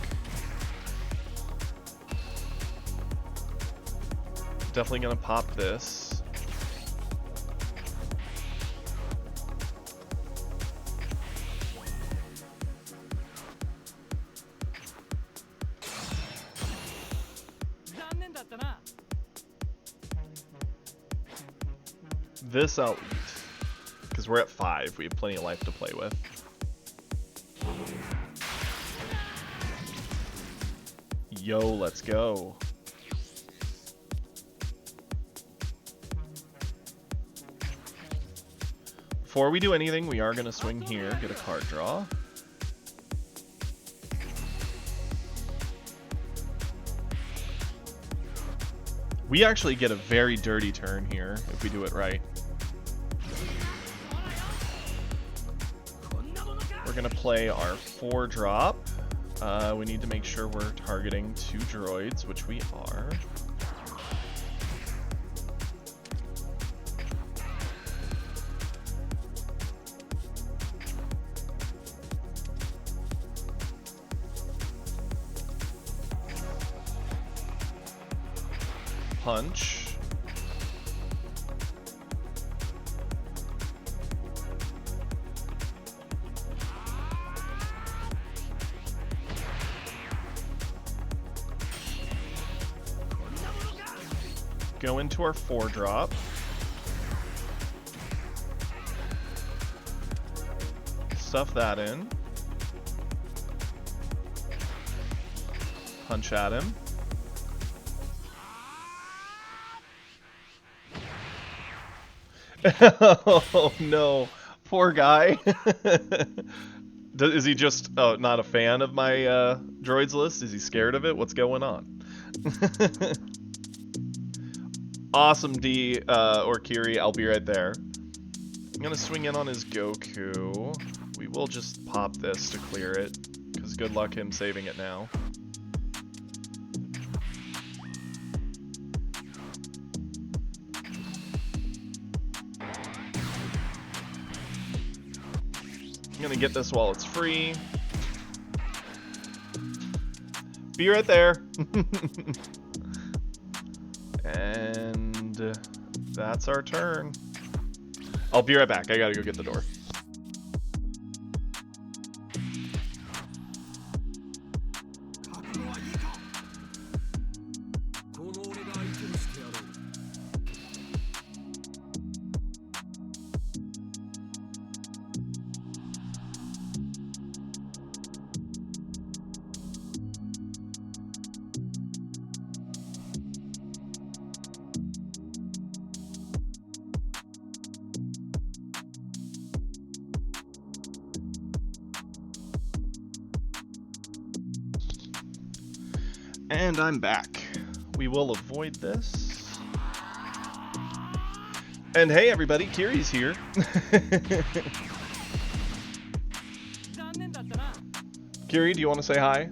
Definitely going to pop this. This I'll eat. Because we're at 5. We have plenty of life to play with. Yo, let's go. Before we do anything, we are going to swing here, get a card draw. We actually get a very dirty turn here if we do it right. We're going to play our 4-drop. We need to make sure we're targeting 2 droids, which we are. Punch. Go into our 4-drop. Stuff that in. Punch at him. Oh no, poor guy. Is he just not a fan of my droids list? Is he scared of it? What's going on? Awesome, D or Kiri. I'll be right there. I'm gonna swing in on his Goku. We will just pop this to clear it, because good luck him saving it now. I'm gonna get this while it's free. Be right there. And that's our turn. I'll be right back. I gotta go get the door. And I'm back. We will avoid this. And hey everybody, Kiri's here. Kiri, do you want to say hi?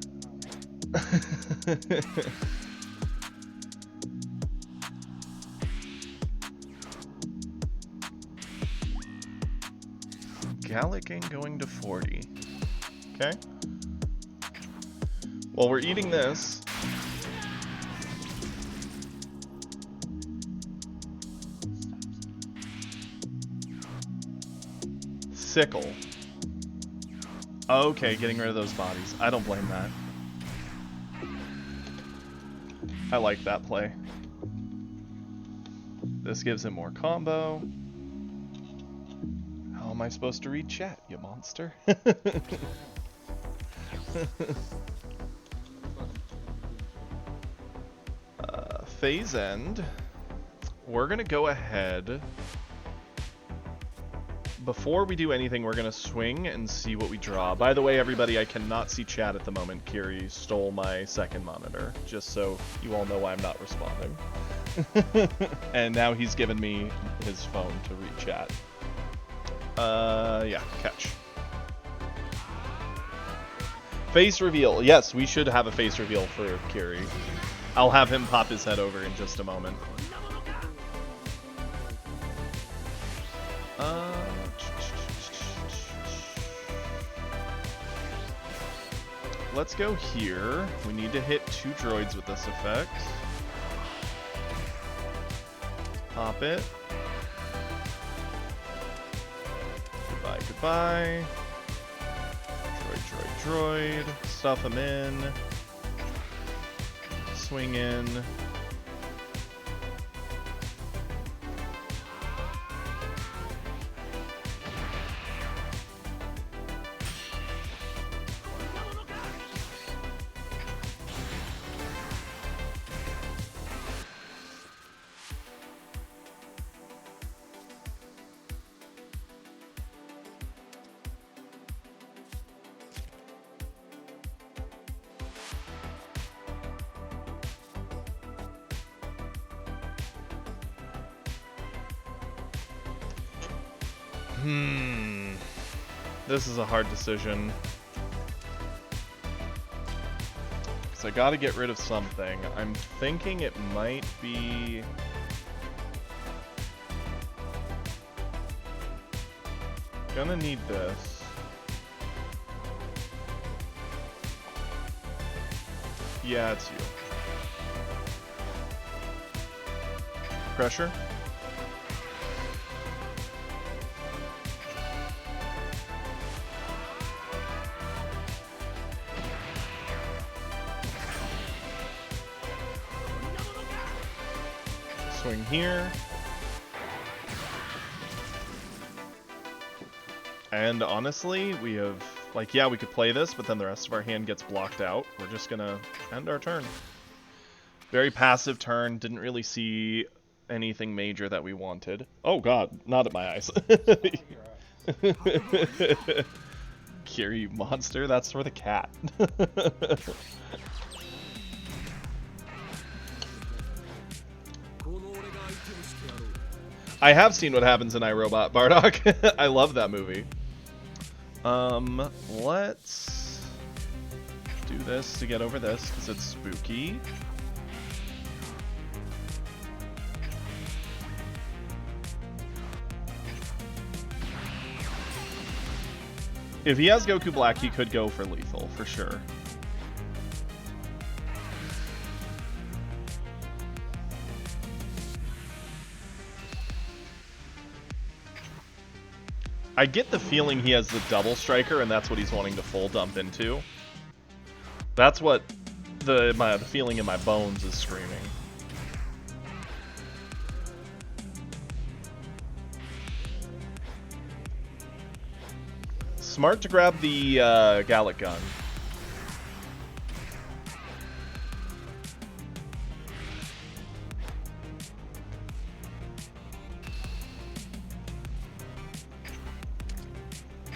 Gallicing going to 40. Okay. Well, we're eating this. Sickle. Okay, getting rid of those bodies. I don't blame that. I like that play. This gives him more combo. How am I supposed to read chat, you monster? Phase end. We're gonna go ahead. Before we do anything, we're gonna swing and see what we draw. By the way, everybody, I cannot see chat at the moment. Kiri stole my second monitor, just so you all know why I'm not responding. And now he's given me his phone to read chat. Yeah, catch. Face reveal. Yes, we should have a face reveal for Kiri. I'll have him pop his head over in just a moment. Let's go here. We need to hit 2 droids with this effect. Pop it. Goodbye, goodbye. Droid, droid, droid. Stuff him in. Swing in. This is a hard decision. Because I gotta get rid of something. I'm thinking it might be... Gonna need this. Yeah, it's you. Pressure? Swing here. And honestly, we have, like, yeah, we could play this, but then the rest of our hand gets blocked out. We're just gonna end our turn. Very passive turn, didn't really see anything major that we wanted. Oh god, not at my eyes. scary monster? That's for the cat. I have seen What Happens in iRobot, Bardock. I love that movie. Let's do this to get over this, because it's spooky. If he has Goku Black, he could go for lethal, for sure. I get the feeling he has the double striker, and that's what he's wanting to full dump into. That's what the feeling in my bones is screaming. Smart to grab the Gallic Gun.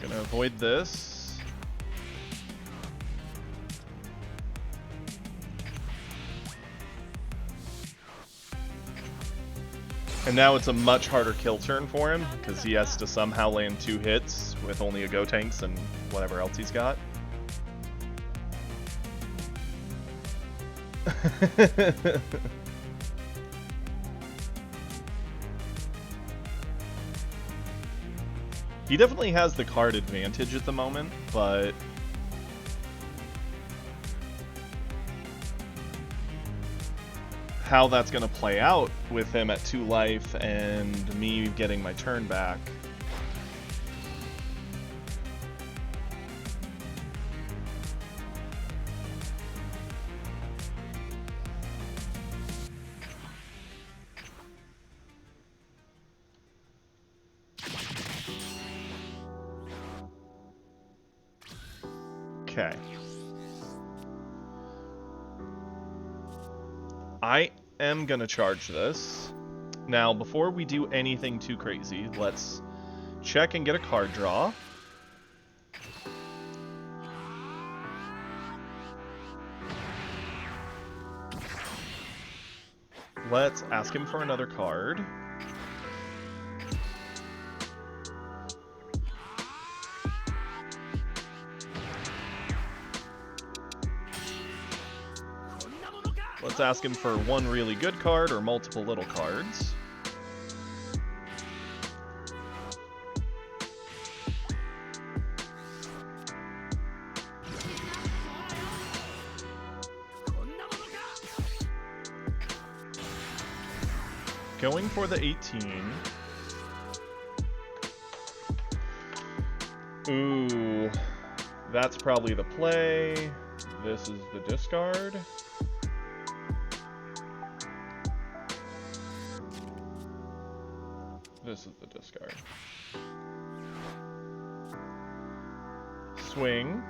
Gonna avoid this. And now it's a much harder kill turn for him, because he has to somehow land 2 hits with only a Gotenks and whatever else he's got. He definitely has the card advantage at the moment, but how that's going to play out with him at 2 life and me getting my turn back. Okay. I am gonna charge this. Now, before we do anything too crazy, let's check and get a card draw. Let's ask him for another card. Let's ask him for one really good card or multiple little cards. Going for the 18. Ooh, that's probably the play. This is the discard. This is the discard. Swing.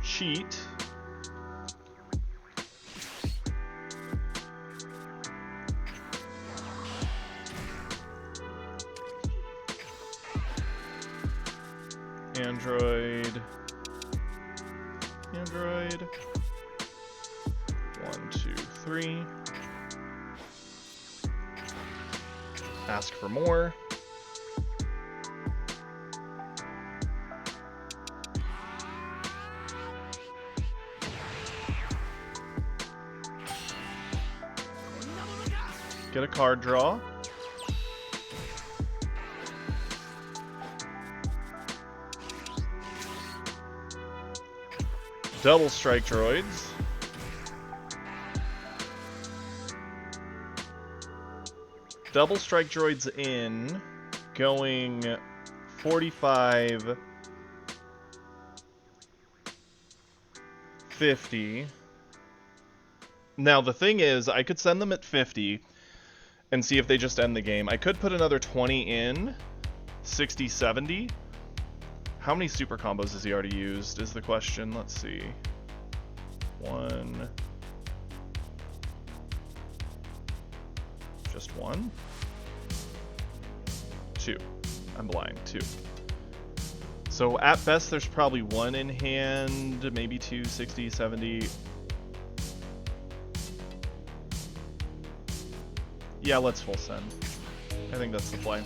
Cheat. Android. 1, 2, 3. Ask for more. Get a card draw. Double strike droids. Double strike droids in, going 45, 50. Now the thing is, I could send them at 50 and see if they just end the game. I could put another 20 in, 60, 70. How many super combos has he already used is the question. Let's see. 1. Just 1? 2. I'm blind. 2. So at best, there's probably 1 in hand, maybe 2, 60, 70. Yeah, let's full send. I think that's the play.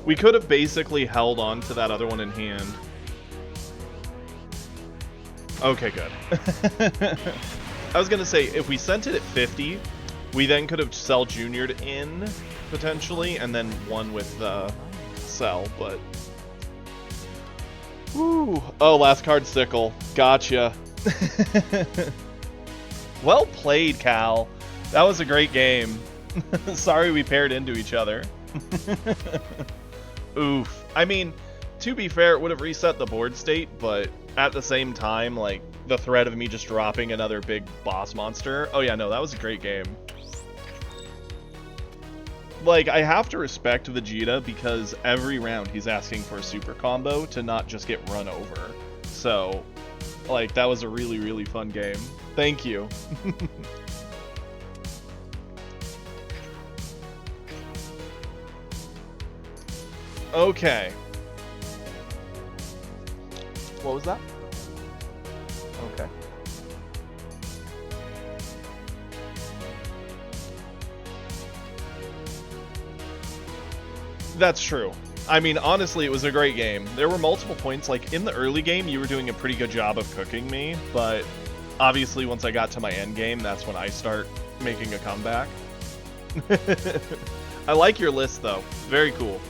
We could have basically held on to that other one in hand. Okay, good. I was going to say, if we sent it at 50, we then could have Cell Junior'd in, potentially, and then won with the Cell, but... Woo! Oh, last card, Sickle. Gotcha. Well played, Cal. That was a great game. Sorry we paired into each other. Oof. I mean, to be fair, it would have reset the board state, but at the same time, like, the threat of me just dropping another big boss monster. Oh yeah, no, that was a great game. Like, I have to respect Vegeta because every round he's asking for a super combo to not just get run over. So, like, that was a really, really fun game. Thank you. Okay. What was that? Okay. That's true. I mean, honestly, it was a great game. There were multiple points, like, in the early game, you were doing a pretty good job of cooking me, but obviously once I got to my end game, that's when I start making a comeback. I like your list, though. Very cool.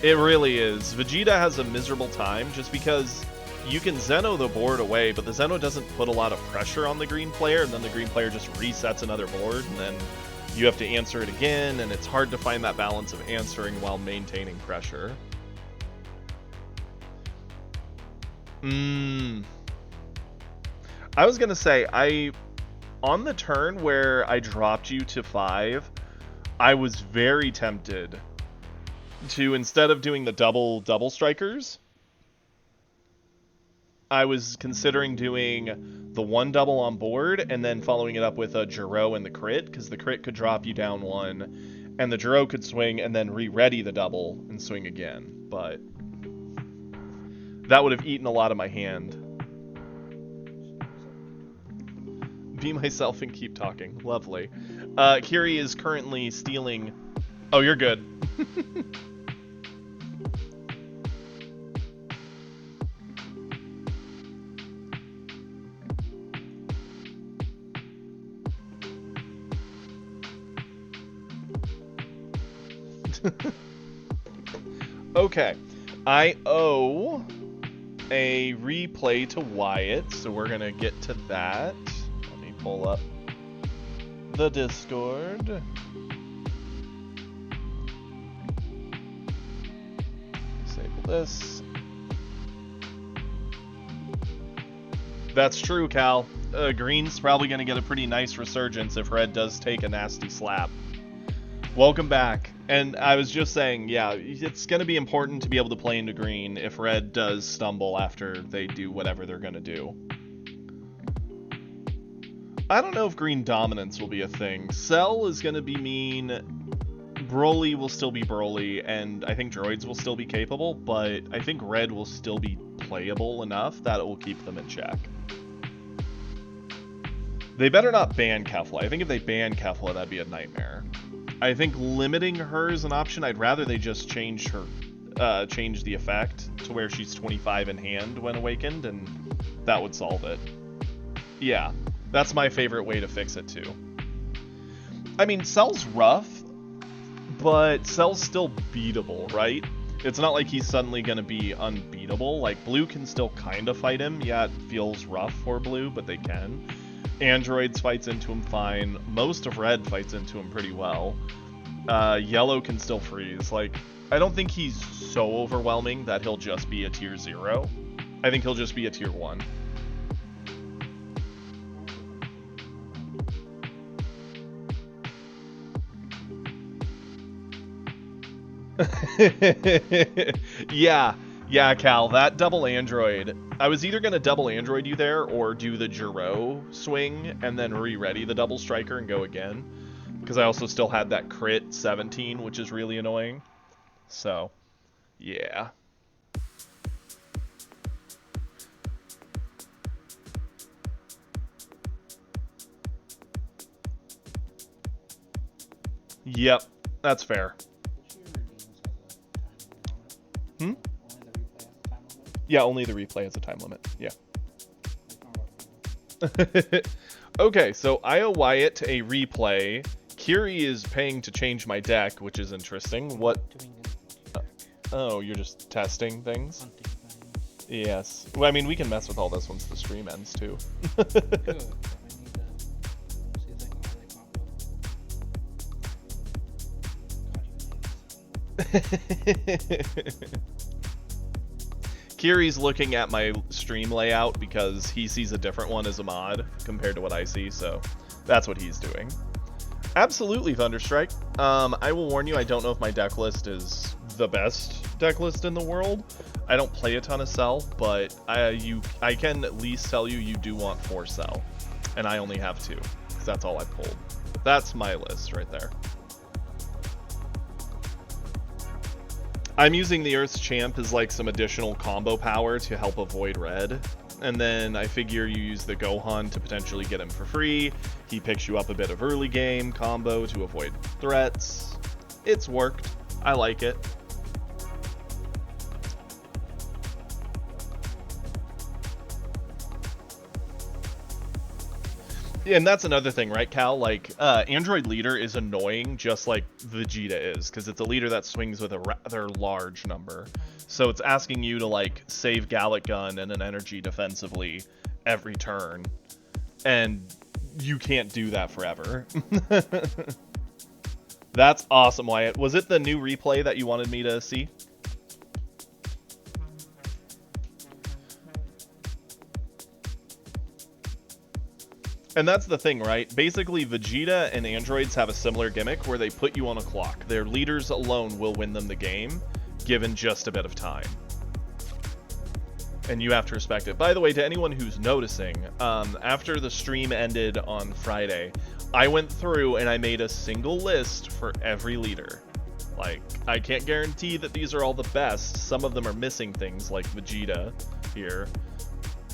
It really is. Vegeta has a miserable time just because you can Zeno the board away, but the Zeno doesn't put a lot of pressure on the green player, and then the green player just resets another board, and then you have to answer it again, and it's hard to find that balance of answering while maintaining pressure. I was gonna say, on the turn where I dropped you to 5, I was very tempted to, instead of doing the double strikers, I was considering doing the 1 double on board and then following it up with a Jiro and the crit, because the crit could drop you down 1, and the Jiro could swing and then re-ready the double and swing again, but that would have eaten a lot of my hand. Be myself and keep talking. Lovely. Kiri is currently stealing... Oh, you're good. Okay, I owe a replay to Wyatt, so we're gonna get to that. Let me pull up the Discord. Disable this. That's true, Cal. Green's probably gonna get a pretty nice resurgence if Red does take a nasty slap. Welcome back. And I was just saying, yeah, it's going to be important to be able to play into green if Red does stumble after they do whatever they're going to do. I don't know if green dominance will be a thing. Cell is going to be mean, Broly will still be Broly, and I think droids will still be capable, but I think Red will still be playable enough that it will keep them in check. They better not ban Kefla. I think if they ban Kefla, that'd be a nightmare. I think limiting her is an option. I'd rather they just change her, change the effect to where she's 25 in hand when awakened, and that would solve it. Yeah, that's my favorite way to fix it too. I mean, Cell's rough, but Cell's still beatable, right? It's not like he's suddenly going to be unbeatable. Like, Blue can still kind of fight him. Yeah, it feels rough for Blue, but they can. Androids fights into him fine. Most of Red fights into him pretty well. Yellow can still freeze. Like, I don't think he's so overwhelming that he'll just be a tier 0. I think he'll just be a tier 1. Yeah, Yeah, Cal, that double android. I was either going to double android you there or do the Jiro swing and then re-ready the double striker and go again. Because I also still had that crit 17, which is really annoying. So, yeah. Yep, that's fair. Hmm? Yeah, only the replay has a time limit. Yeah. Okay, so I owe Wyatt a replay. Kiri is paying to change my deck, which is interesting. What? Oh, you're just testing things? Yes. Well, I mean, we can mess with all this once the stream ends, too. Kiri's looking at my stream layout because he sees a different one as a mod compared to what I see, so that's what he's doing. Absolutely, Thunderstrike. I will warn you, I don't know if my deck list is the best deck list in the world. I don't play a ton of Cell, but I can at least tell you do want 4 Cell, and I only have 2, because that's all I pulled. That's my list right there. I'm using the Earth's Champ as like some additional combo power to help avoid red. And then I figure you use the Gohan to potentially get him for free. He picks you up a bit of early game combo to avoid threats. It's worked. I like it. Yeah, and that's another thing, right, Cal? Like, Android Leader is annoying just like Vegeta is, because it's a leader that swings with a rather large number. So it's asking you to, like, save Gallic Gun and an energy defensively every turn. And you can't do that forever. That's awesome, Wyatt. Was it the new replay that you wanted me to see? And that's the thing, right? Basically, Vegeta and androids have a similar gimmick where they put you on a clock. Their leaders alone will win them the game, given just a bit of time. And you have to respect it. By the way, to anyone who's noticing, after the stream ended on Friday, I went through and I made a single list for every leader. Like, I can't guarantee that these are all the best. Some of them are missing things, like Vegeta here.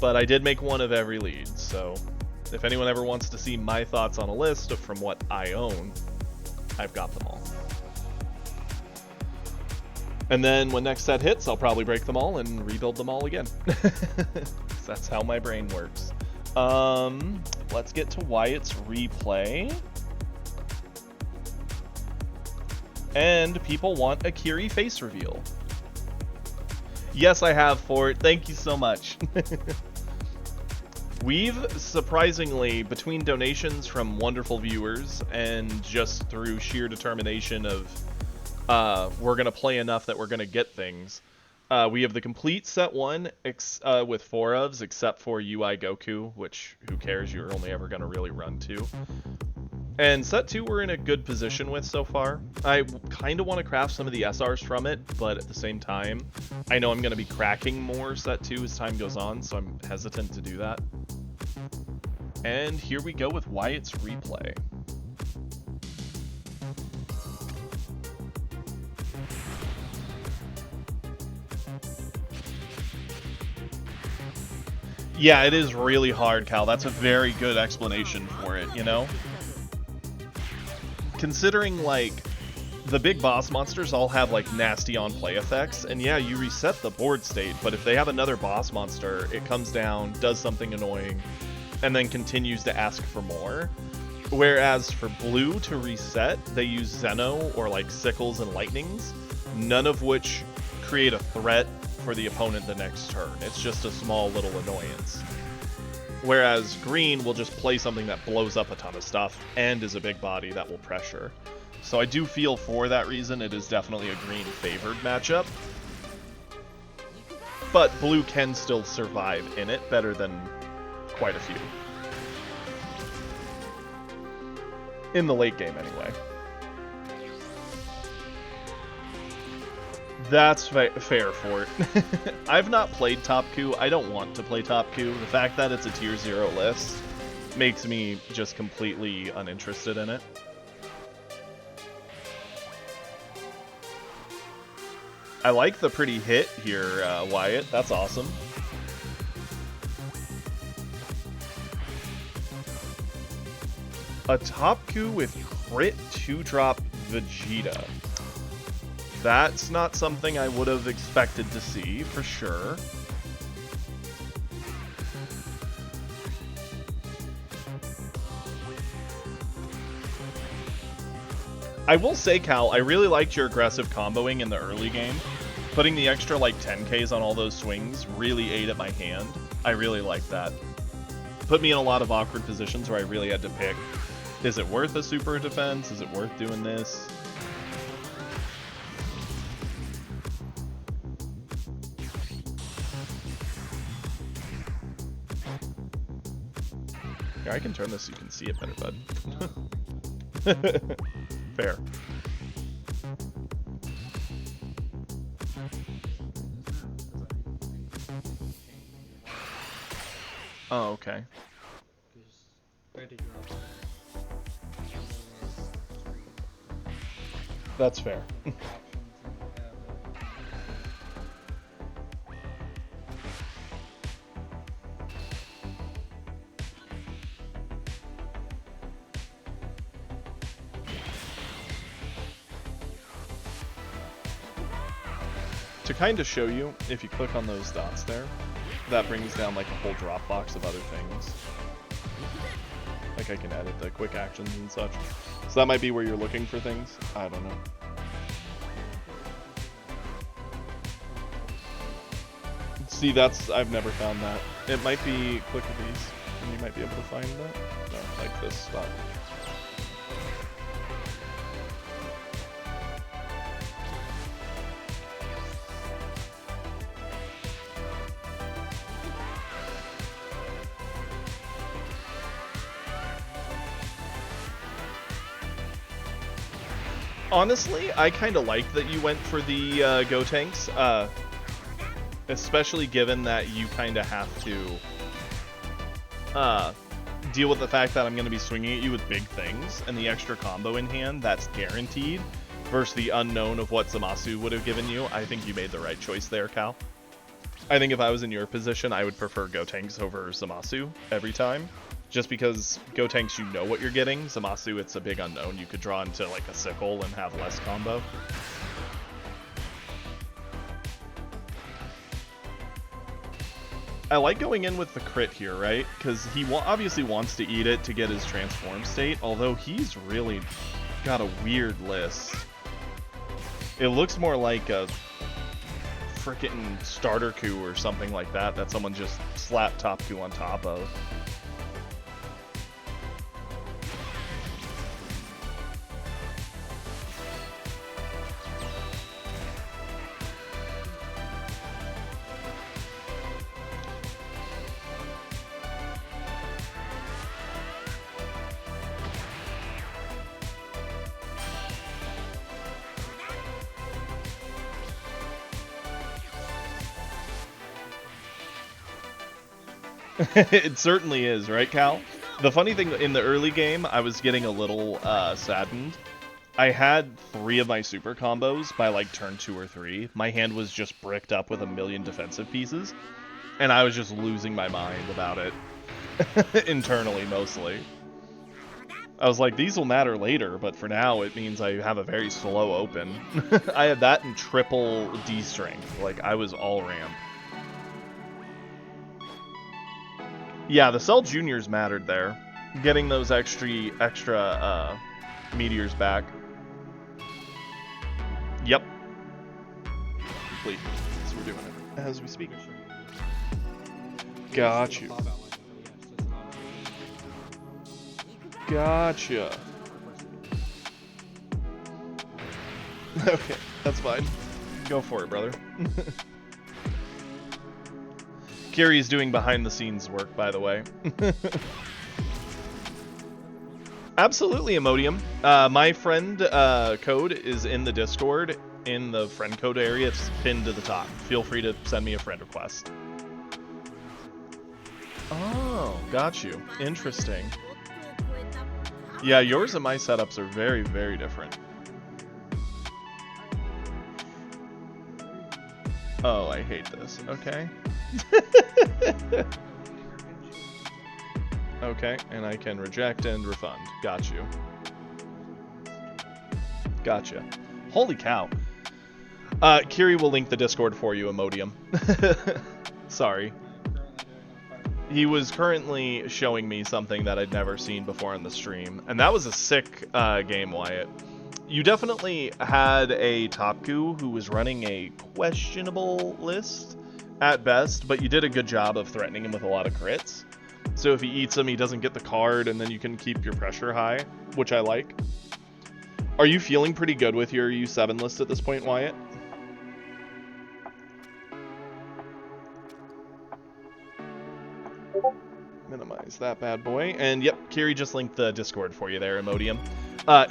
But I did make one of every lead, so if anyone ever wants to see my thoughts on a list from what I own, I've got them all. And then when next set hits, I'll probably break them all and rebuild them all again. That's how my brain works. Let's get to Wyatt's replay. And people want a Kiri face reveal. Yes, I have, Fort. Thank you so much. We've, surprisingly, between donations from wonderful viewers and just through sheer determination of we're going to play enough that we're going to get things, we have the complete set 1 with 4 ofs, except for UI Goku, which, who cares, you're only ever going to really run 2. And set 2 we're in a good position with so far. I kind of want to craft some of the SRs from it, but at the same time, I know I'm going to be cracking more set 2 as time goes on, so I'm hesitant to do that. And here we go with Wyatt's replay. Yeah, it is really hard, Cal. That's a very good explanation for it, you know? Considering, like, the big boss monsters all have, like, nasty on-play effects, and yeah, you reset the board state, but if they have another boss monster, it comes down, does something annoying, and then continues to ask for more. Whereas for blue to reset, they use Zeno or, like, Sickles and Lightnings, none of which create a threat for the opponent the next turn. It's just a small little annoyance. Whereas green will just play something that blows up a ton of stuff and is a big body that will pressure. So I do feel for that reason it is definitely a green favored matchup. But blue can still survive in it better than quite a few. In the late game anyway. That's fair for it. I've not played Top Coup. I don't want to play Top Coup. The fact that it's a tier 0 list makes me just completely uninterested in it. I like the pretty hit here, Wyatt. That's awesome. A Top Coup with crit 2-drop Vegeta. That's not something I would have expected to see, for sure. I will say, Cal, I really liked your aggressive comboing in the early game. Putting the extra, like, 10Ks on all those swings really ate at my hand. I really liked that. Put me in a lot of awkward positions where I really had to pick, is it worth a super defense? Is it worth doing this? Here, I can turn this so you can see it better, bud. Fair. Oh, okay. That's fair. To kind of show you, if you click on those dots there, that brings down like a whole drop box of other things. Like I can edit the quick actions and such. So that might be where you're looking for things. I don't know. See, I've never found that. It might be click these, and you might be able to find that. No, like this spot. Honestly, I kind of like that you went for the Gotenks, especially given that you kind of have to deal with the fact that I'm going to be swinging at you with big things, and the extra combo in hand, that's guaranteed, versus the unknown of what Zamasu would have given you. I think you made the right choice there, Cal. I think if I was in your position, I would prefer Gotenks over Zamasu every time. Just because Gotenks, you know what you're getting. Zamasu, it's a big unknown. You could draw into like a sickle and have less combo. I like going in with the crit here, right? Because he obviously wants to eat it to get his transform state, although he's really got a weird list. It looks more like a frickin' starter coup or something like that someone just slapped Top Coup on top of. It certainly is, right, Cal? The funny thing, in the early game, I was getting a little saddened. I had 3 of my super combos by like turn 2 or 3. My hand was just bricked up with a million defensive pieces, and I was just losing my mind about it. Internally, mostly. I was like, these will matter later, but for now, it means I have a very slow open. I had that and triple D strength. Like, I was all ramp. Yeah, the Cell Juniors mattered there. Getting those extra meteors back. Yep. Complete. So we're doing it as we speak. Got you. Gotcha. Okay, that's fine. Go for it, brother. Kiri's doing behind-the-scenes work, by the way. Absolutely, Imodium. My friend code is in the Discord, in the friend code area. It's pinned to the top. Feel free to send me a friend request. Oh, got you. Interesting. Yeah, yours and my setups are very, very different. Oh, I hate this. Okay. Okay, and I can reject and refund. Got you. Gotcha. Holy cow. Kiri will link the Discord for you, Imodium. Sorry. He was currently showing me something that I'd never seen before on the stream, and that was a sick game, Wyatt. You definitely had a Topku who was running a questionable list at best, but you did a good job of threatening him with a lot of crits. So if he eats him, he doesn't get the card, and then you can keep your pressure high, which I like. Are you feeling pretty good with your U7 list at this point, Wyatt? Minimize that bad boy. And yep, Kiri just linked the Discord for you there, Imodium.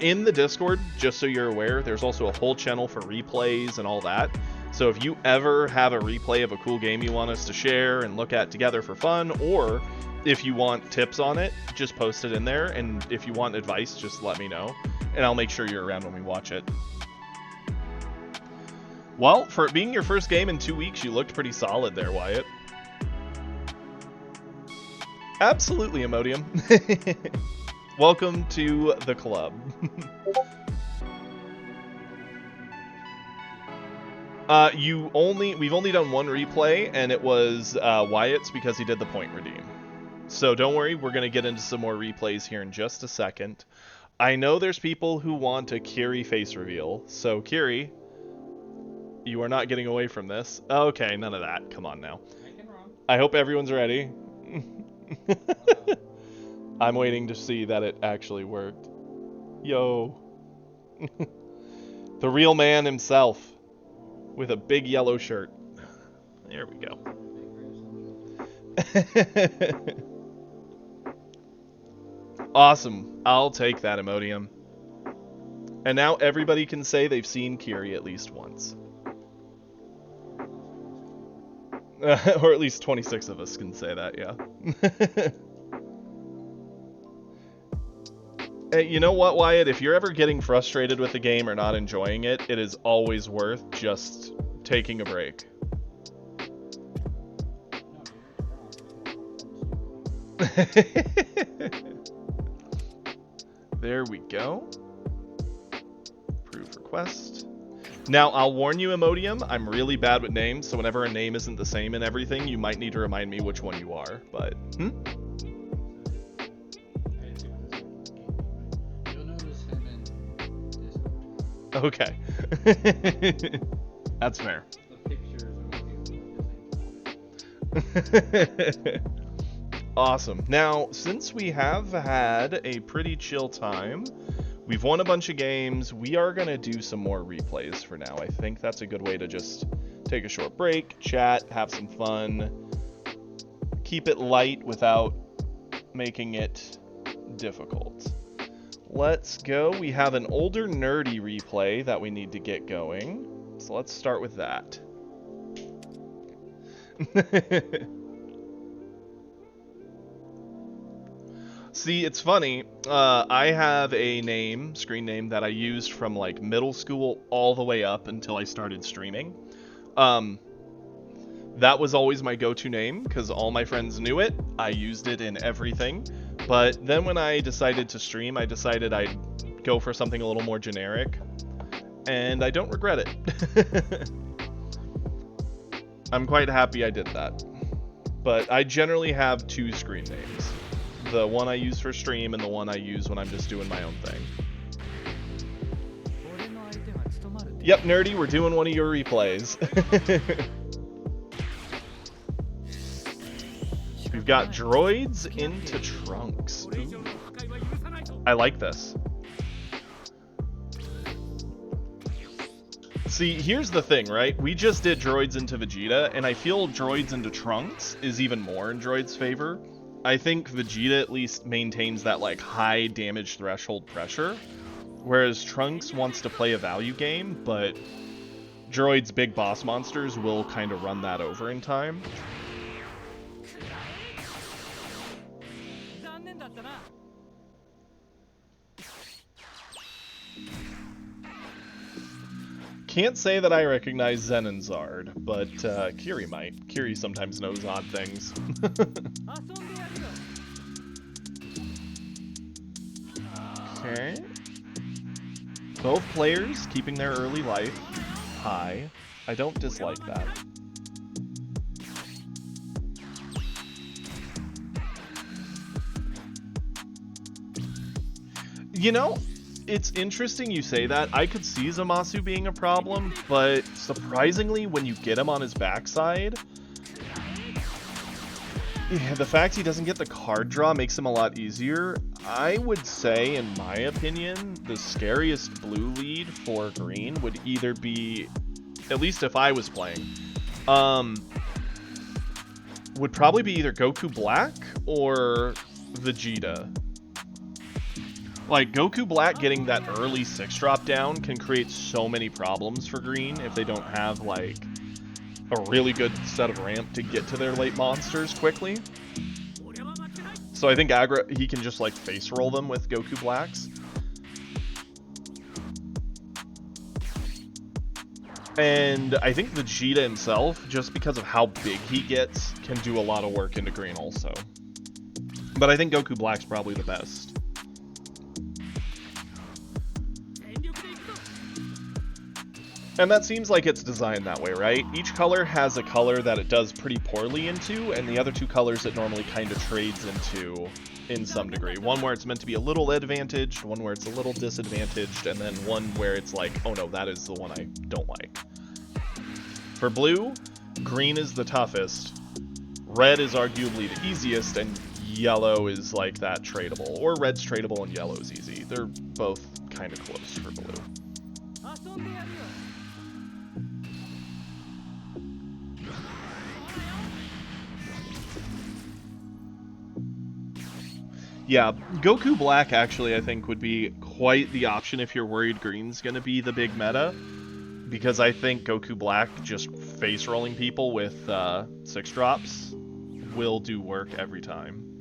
In the Discord, just so you're aware, there's also a whole channel for replays and all that. So if you ever have a replay of a cool game you want us to share and look at together for fun, or if you want tips on it, just post it in there. And if you want advice, just let me know, and I'll make sure you're around when we watch it. Well, for it being your first game in 2 weeks, you looked pretty solid there, Wyatt. Absolutely, Imodium. Welcome to the club. We've only done one replay, and it was Wyatt's because he did the point redeem. So don't worry, we're going to get into some more replays here in just a second. I know there's people who want a Kiri face reveal, so Kiri, you are not getting away from this. Okay, none of that. Come on now. I hope everyone's ready. I'm waiting to see that it actually worked. Yo. The real man himself. With a big yellow shirt. There we go. Awesome. I'll take that, Imodium. And now everybody can say they've seen Kiri at least once. Or at least 26 of us can say that, yeah. Hey, you know what, Wyatt? If you're ever getting frustrated with the game or not enjoying it, it is always worth just taking a break. There we go. Approve request. Now, I'll warn you, Imodium, I'm really bad with names, so whenever a name isn't the same in everything, you might need to remind me which one you are, but... Okay. That's fair. Awesome. Now, since we have had a pretty chill time, we've won a bunch of games, we are going to do some more replays for now. I think that's a good way to just take a short break, chat, have some fun, keep it light without making it difficult. Let's go. We have an older nerdy replay that we need to get going. So let's start with that. See, it's funny. I have a screen name that I used from like middle school all the way up until I started streaming. That was always my go-to name because all my friends knew it. I used it in everything. But then when I decided to stream, I decided I'd go for something a little more generic. And I don't regret it. I'm quite happy I did that. But I generally have two screen names. The one I use for stream and the one I use when I'm just doing my own thing. Yep, Nerdy, we're doing one of your replays. We've got droids into trunks. Ooh. I like this. See, here's the thing, right? We just did droids into Vegeta, and I feel droids into Trunks is even more in Droid's favor. I think Vegeta at least maintains that like high damage threshold pressure, whereas Trunks wants to play a value game, but Droid's big boss monsters will kind of run that over in time. Can't say that I recognize Zen and Zard, but Kiri might. Kiri sometimes knows odd things. Okay. Both players keeping their early life high. I don't dislike that. You know, it's interesting you say that. I could see Zamasu being a problem, but surprisingly, when you get him on his backside, yeah, the fact he doesn't get the card draw makes him a lot easier. I would say, in my opinion, the scariest blue lead for green would either be, at least if I was playing, would probably be either Goku Black or Vegeta. Like, Goku Black getting that early 6-drop down can create so many problems for green if they don't have, like, a really good set of ramp to get to their late monsters quickly. So I think aggro, he can just, like, face roll them with Goku Blacks. And I think Vegeta himself, just because of how big he gets, can do a lot of work into green also. But I think Goku Black's probably the best. And that seems like it's designed that way, right? Each color has a color that it does pretty poorly into, and the other two colors it normally kind of trades into in some degree. One where it's meant to be a little advantaged, one where it's a little disadvantaged, and then one where it's like, oh no, that is the one I don't like. For blue, green is the toughest, red is arguably the easiest, and yellow is like that tradable. Or red's tradable and yellow's easy. They're both kind of close for blue. Yeah, Goku Black actually I think would be quite the option if you're worried green's going to be the big meta. Because I think Goku Black just face rolling people with 6-drops will do work every time.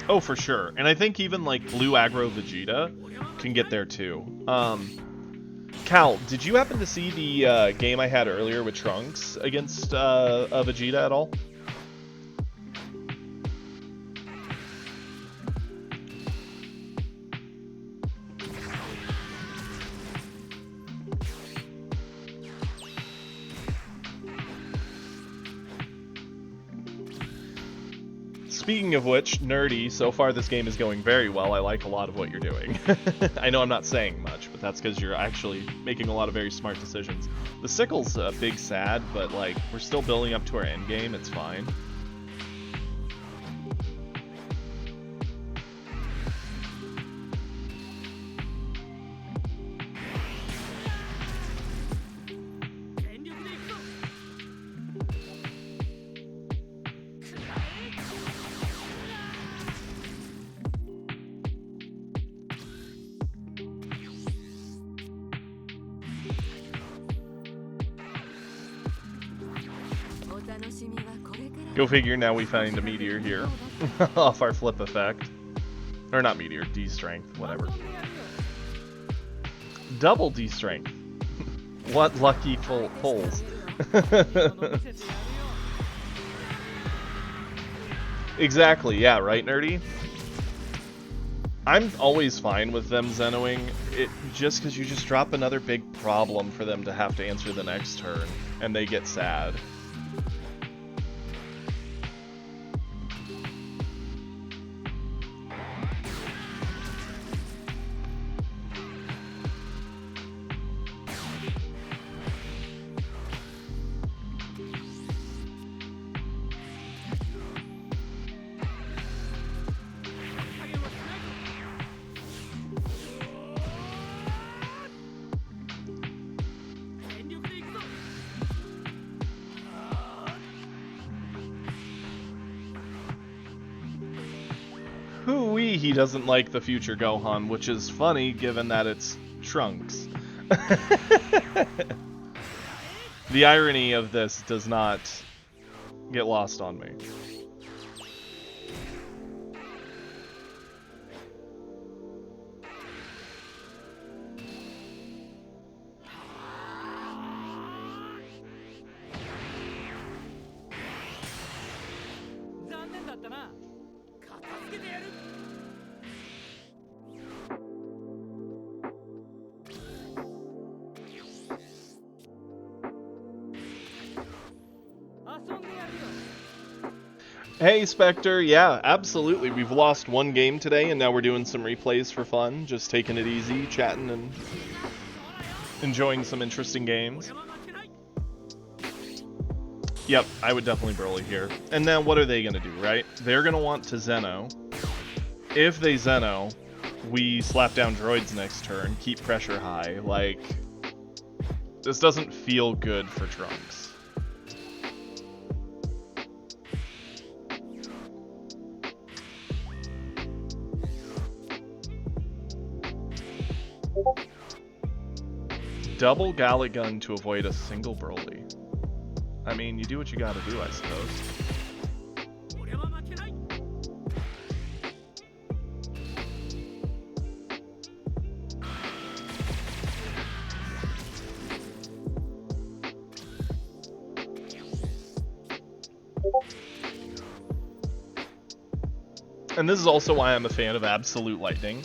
Oh, for sure. And I think even like blue aggro Vegeta can get there too. Cal, did you happen to see the game I had earlier with Trunks against Vegeta at all? Speaking of which, nerdy, so far this game is going very well. I like a lot of what you're doing. I know I'm not saying much, but that's because you're actually making a lot of very smart decisions. The sickle's a big sad, but like, we're still building up to our end game, it's fine. Go figure, now we find a meteor here. Off our flip effect. Or not meteor, D-strength, whatever. Double D-strength. What lucky pulls. Exactly, yeah, right, nerdy? I'm always fine with them Zenoing, just because you just drop another big problem for them to have to answer the next turn, and they get sad. he doesn't like the future Gohan, which is funny given that it's Trunks. The irony of this does not get lost on me. Hey, Spectre. Yeah, absolutely. We've lost one game today, and now we're doing some replays for fun. Just taking it easy, chatting, and enjoying some interesting games. Yep, I would definitely Broly here. And now what are they going to do, right? They're going to want to Zeno. If they Zeno, we slap down droids next turn, keep pressure high. Like, this doesn't feel good for Trunks. Double Galick Gun to avoid a single Broly. I mean, you do what you gotta do, I suppose. And this is also why I'm a fan of Absolute Lightning.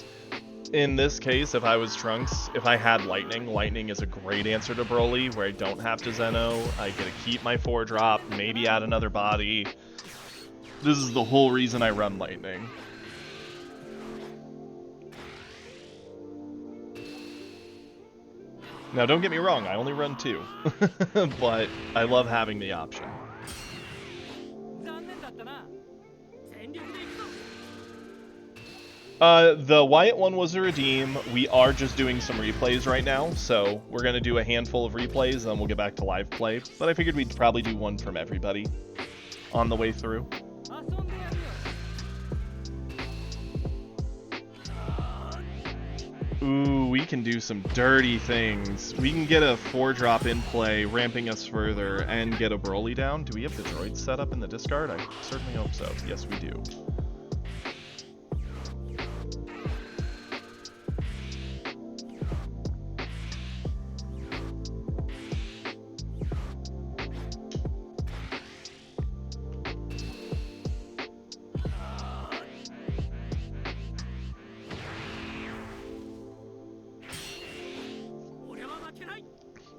In this case, if I was Trunks, if I had Lightning, Lightning is a great answer to Broly, where I don't have to Zeno, I get to keep my 4-drop, maybe add another body. This is the whole reason I run Lightning. Now don't get me wrong, I only run 2, but I love having the option. The Wyatt one was a redeem. We are just doing some replays right now, so we're going to do a handful of replays, and then we'll get back to live play. But I figured we'd probably do one from everybody on the way through. Ooh, we can do some dirty things. We can get a 4-drop in play, ramping us further, and get a Broly down. Do we have the droids set up in the discard? I certainly hope so. Yes, we do.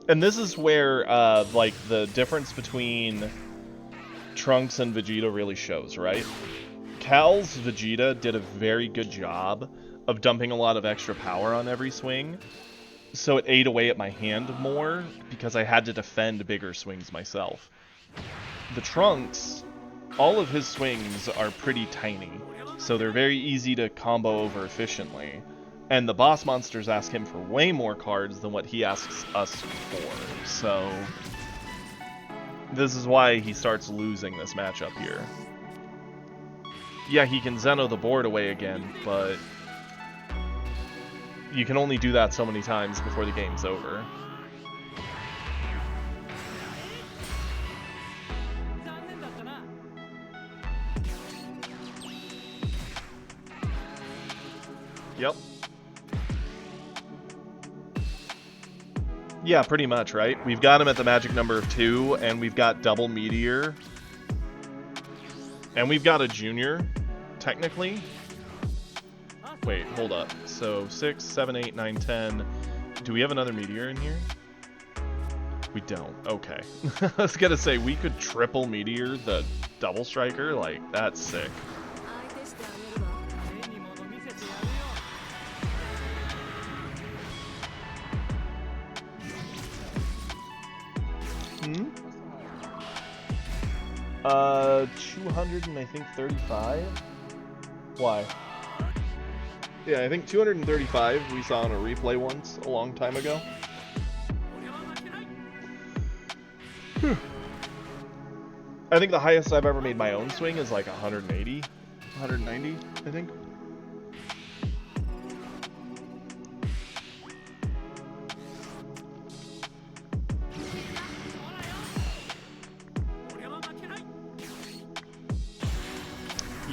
And this is where, like, the difference between Trunks and Vegeta really shows, right? Cal's Vegeta did a very good job of dumping a lot of extra power on every swing, so it ate away at my hand more, because I had to defend bigger swings myself. The Trunks, all of his swings are pretty tiny, so they're very easy to combo over efficiently. And the boss monsters ask him for way more cards than what he asks us for, so this is why he starts losing this matchup here. Yeah, he can Zeno the board away again, but you can only do that so many times before the game's over. Yep. Yeah, pretty much, right? We've got him at the magic number of 2, and we've got double Meteor. And we've got a Junior, technically. Wait, hold up. So, 6, 7, 8, 9, 10. Do we have another Meteor in here? We don't. Okay. I was gonna say, we could triple Meteor the double striker. Like, that's sick. Hmm? 200 and I think 35? Why? Yeah, I think 235 we saw on a replay once a long time ago. I think the highest I've ever made my own swing is like 180, 190, I think.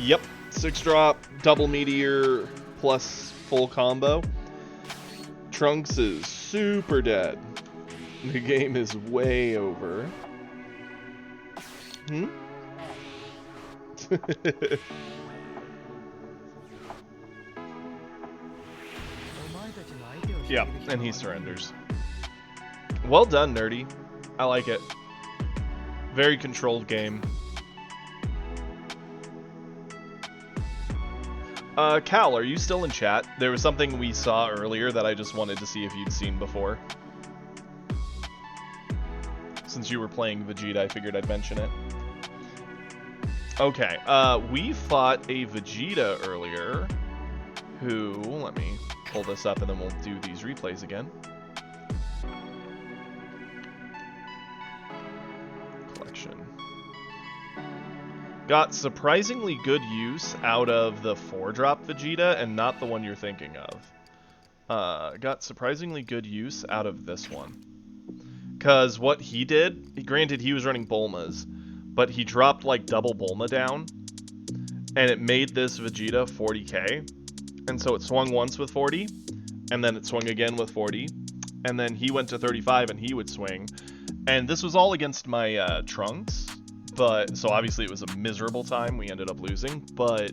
Yep, 6-drop, double meteor, plus full combo. Trunks is super dead. The game is way over. Hmm? Yeah, and he surrenders. Well done, Nerdy. I like it. Very controlled game. Cal, are you still in chat? There was something we saw earlier that I just wanted to see if you'd seen before. Since you were playing Vegeta, I figured I'd mention it. Okay, we fought a Vegeta earlier who, let me pull this up and then we'll do these replays again. Collection. Got surprisingly good use out of the 4-drop Vegeta and not the one you're thinking of. Got surprisingly good use out of this one. Because what he did, granted he was running Bulmas, but he dropped like double Bulma down, and it made this Vegeta 40k, and so it swung once with 40, and then it swung again with 40, and then he went to 35 and he would swing, and this was all against my Trunks, but so obviously it was a miserable time, we ended up losing, but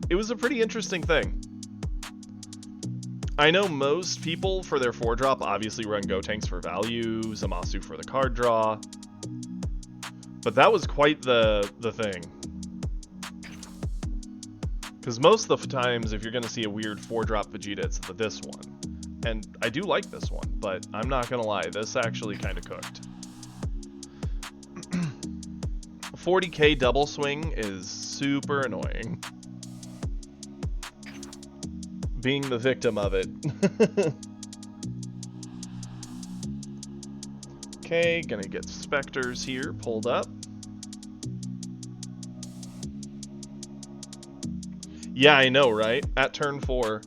it was a pretty interesting thing. I know most people for their 4-drop obviously run Gotenks for value, Zamasu for the card draw, but that was quite the thing. Because most of the times, if you're going to see a weird 4-drop Vegeta, it's this one. And I do like this one, but I'm not going to lie, this actually kind of cooked. 40k double swing is super annoying. Being the victim of it. Okay, gonna get Spectres here pulled up. Yeah, I know, right? At turn 4,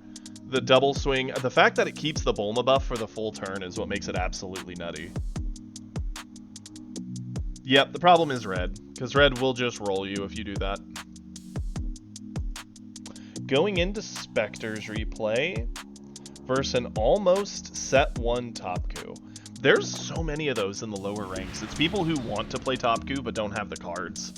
the double swing, the fact that it keeps the Bulma buff for the full turn is what makes it absolutely nutty. Yep, the problem is red, because red will just roll you if you do that. Going into Spectres replay versus an almost set 1 Topku. There's so many of those in the lower ranks. It's people who want to play Topku but don't have the cards.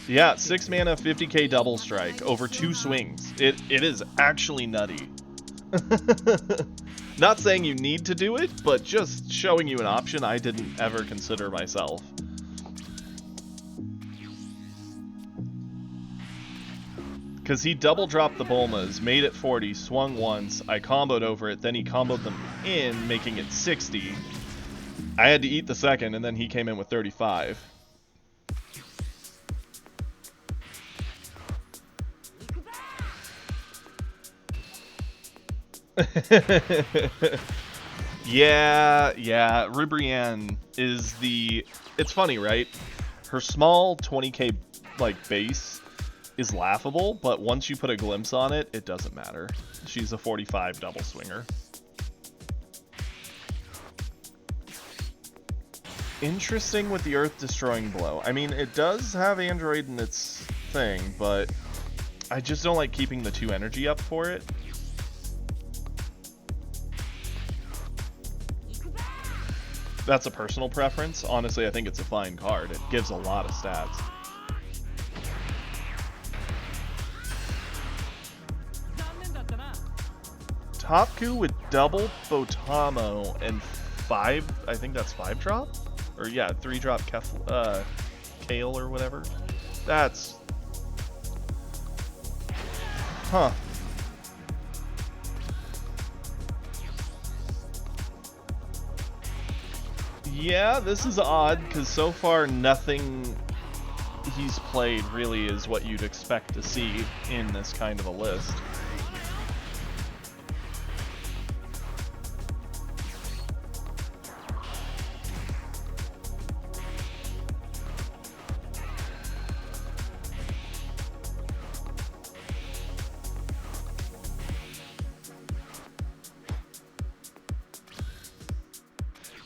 Yeah, 6 mana, 50k double strike over 2 swings. It is actually nutty. Not saying you need to do it, but just showing you an option I didn't ever consider myself. Because he double dropped the Bulmas, made it 40, swung once, I comboed over it, then he comboed them in, making it 60. I had to eat the second, and then he came in with 35. yeah, Ribrianne is the... It's funny, right? Her small 20k, like, base is laughable, but once you put a glimpse on it, it doesn't matter. She's a 45 double swinger. Interesting with the Earth-destroying blow. I mean, it does have Android in its thing, but I just don't like keeping the 2 energy up for it. That's a personal preference. Honestly, I think it's a fine card. It gives a lot of stats. Topku with double Botamo and 5, I think that's 5-drop? Or yeah, 3-drop Kale or whatever. That's... Huh. Yeah, this is odd, because so far nothing he's played really is what you'd expect to see in this kind of a list.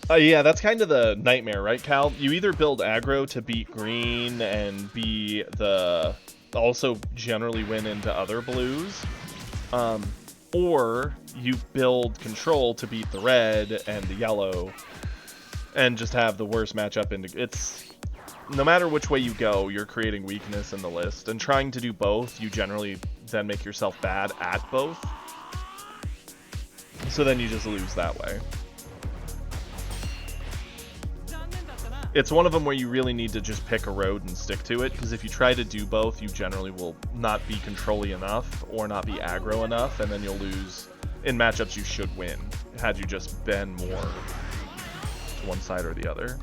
Yeah, that's kind of the nightmare, right, Cal? You either build aggro to beat green and be the... also generally win into other blues, or you build control to beat the red and the yellow and just have the worst matchup into... It's... No matter which way you go, you're creating weakness in the list, and trying to do both, you generally then make yourself bad at both. So then you just lose that way. It's one of them where you really need to just pick a road and stick to it, because if you try to do both, you generally will not be control-y enough, or not be aggro enough, and then you'll lose in matchups you should win, had you just been more to one side or the other.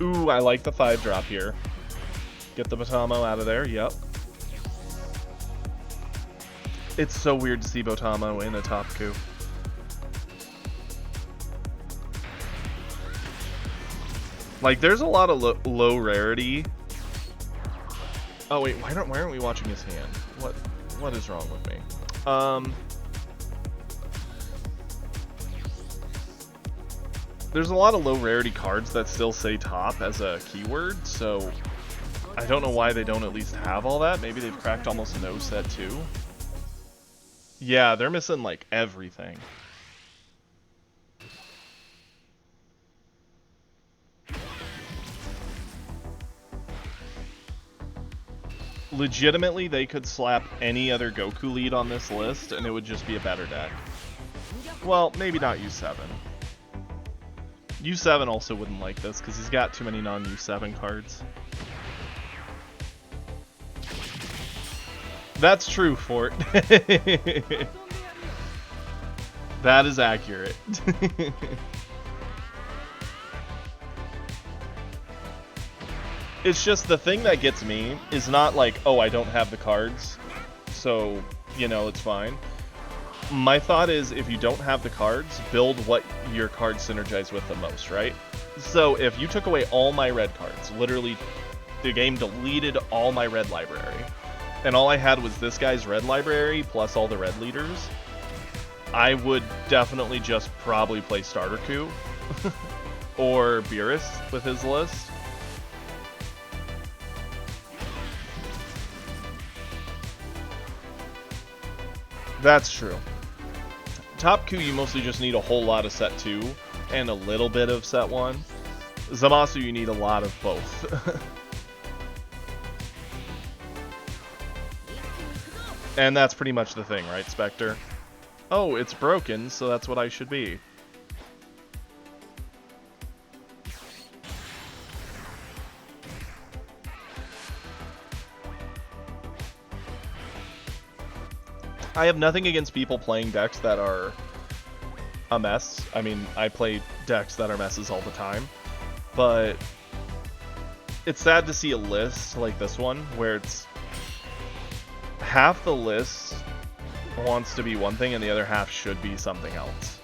Ooh, I like the 5-drop here. Get the Botamo out of there, yep. It's so weird to see Botamo in a top coup. Like, there's a lot of low rarity. Oh wait, why aren't we watching his hand? What is wrong with me? There's a lot of low rarity cards that still say top as a keyword, so I don't know why they don't at least have all that. Maybe they've cracked almost no set too. Yeah, they're missing like everything. Legitimately, they could slap any other Goku lead on this list and it would just be a better deck. Well, maybe not U7. U7 also wouldn't like this because he's got too many non-U7 cards. That's true, Fort. That is accurate. It's just the thing that gets me is not like, oh, I don't have the cards, so, you know, it's fine. My thought is, if you don't have the cards, build what your cards synergize with the most, right? So if you took away all my red cards, literally the game deleted all my red library, and all I had was this guy's red library plus all the red leaders, I would definitely just probably play Starter Coup or Beerus with his list. That's true. Top Coup, you mostly just need a whole lot of set 2 and a little bit of set 1. Zamasu, you need a lot of both. And that's pretty much the thing, right, Spectre? Oh, it's broken, so that's what I should be. I have nothing against people playing decks that are a mess. I mean, I play decks that are messes all the time. But it's sad to see a list like this one, where it's half the list wants to be one thing and the other half should be something else.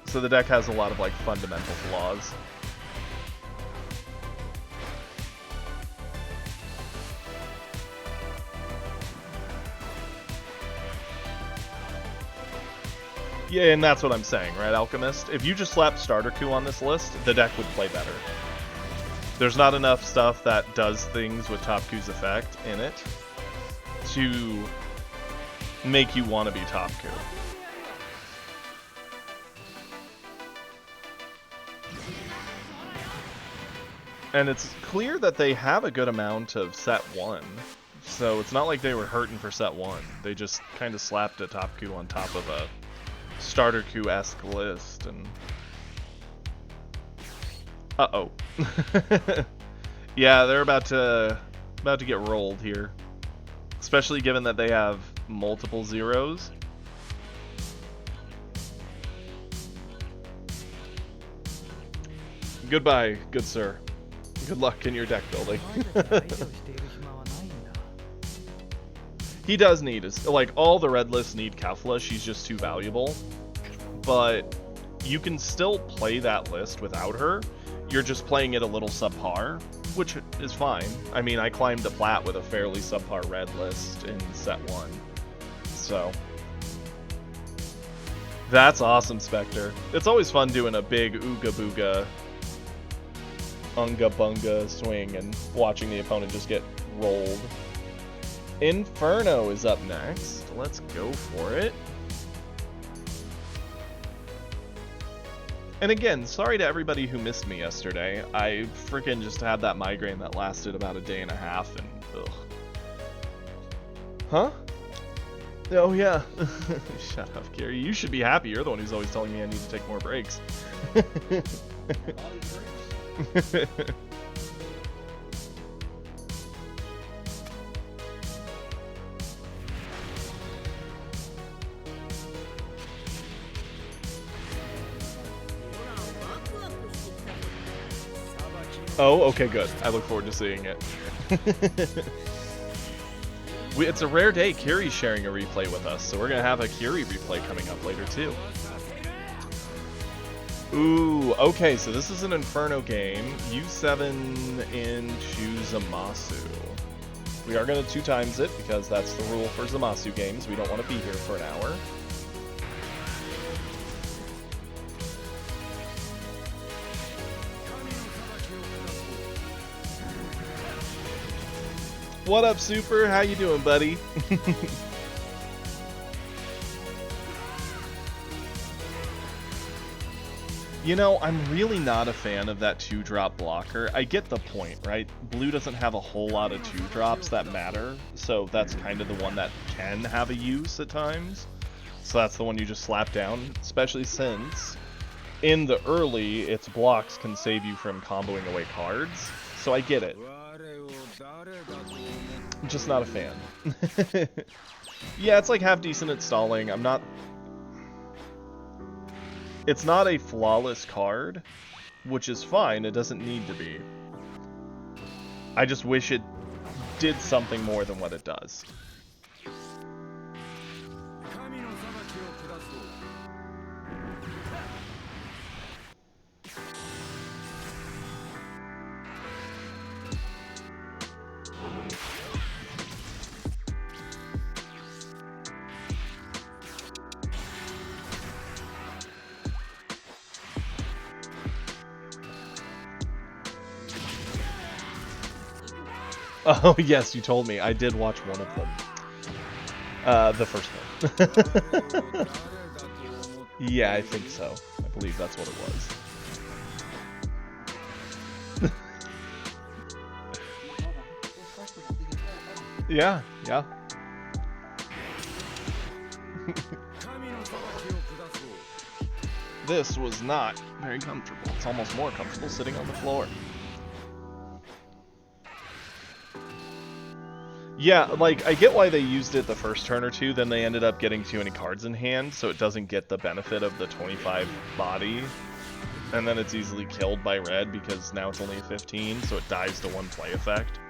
So the deck has a lot of like fundamental flaws. Yeah, and that's what I'm saying, right, Alchemist? If you just slapped Starter Coup on this list, the deck would play better. There's not enough stuff that does things with Top Coup's effect in it to make you want to be Top Coup. And it's clear that they have a good amount of set 1. So it's not like they were hurting for set 1. They just kind of slapped a Top Coup on top of a Starter Coup-esque list, and... Uh-oh. Yeah, they're about to get rolled here. Especially given that they have multiple zeros. Goodbye, good sir. Good luck in your deck building. He does need, like, all the red lists need Kefla, she's just too valuable. But you can still play that list without her. You're just playing it a little subpar. which is fine. I mean, I climbed to plat with a fairly subpar red list in set 1. So that's awesome, Spectre. It's always fun doing a big ooga booga, unga bunga swing and watching the opponent just get rolled. Inferno is up next. Let's go for it. And again, sorry to everybody who missed me yesterday. I freaking just had that migraine that lasted about a day and a half, and ugh. Huh? Oh yeah. Shut up, Gary. You should be happy. You're the one who's always telling me I need to take more breaks. Oh, okay, good. I look forward to seeing it. It's a rare day. Kiri's sharing a replay with us, so we're going to have a Kiri replay coming up later, too. Ooh, okay, so this is an Inferno game. U7 into Zamasu. We are going to 2x it, because that's the rule for Zamasu games. We don't want to be here for an hour. What up, Super? How you doing, buddy? You know, I'm really not a fan of that 2-drop blocker. I get the point, right? Blue doesn't have a whole lot of 2-drops that matter, so that's kind of the one that can have a use at times. So that's the one you just slap down, especially since in the early, its blocks can save you from comboing away cards. So I get it. I'm just not a fan. Yeah, it's like half decent at stalling. It's not a flawless card, which is fine. It doesn't need to be. I just wish it did something more than what it does. Oh, yes, you told me. I did watch one of them. The first one. Yeah, I think so. I believe that's what it was. Yeah, yeah. This was not very comfortable. It's almost more comfortable sitting on the floor. Yeah, like, I get why they used it the first turn or two, then they ended up getting too many cards in hand, so it doesn't get the benefit of the 25 body. And then it's easily killed by red, because now it's only a 15, so it dies to one play effect.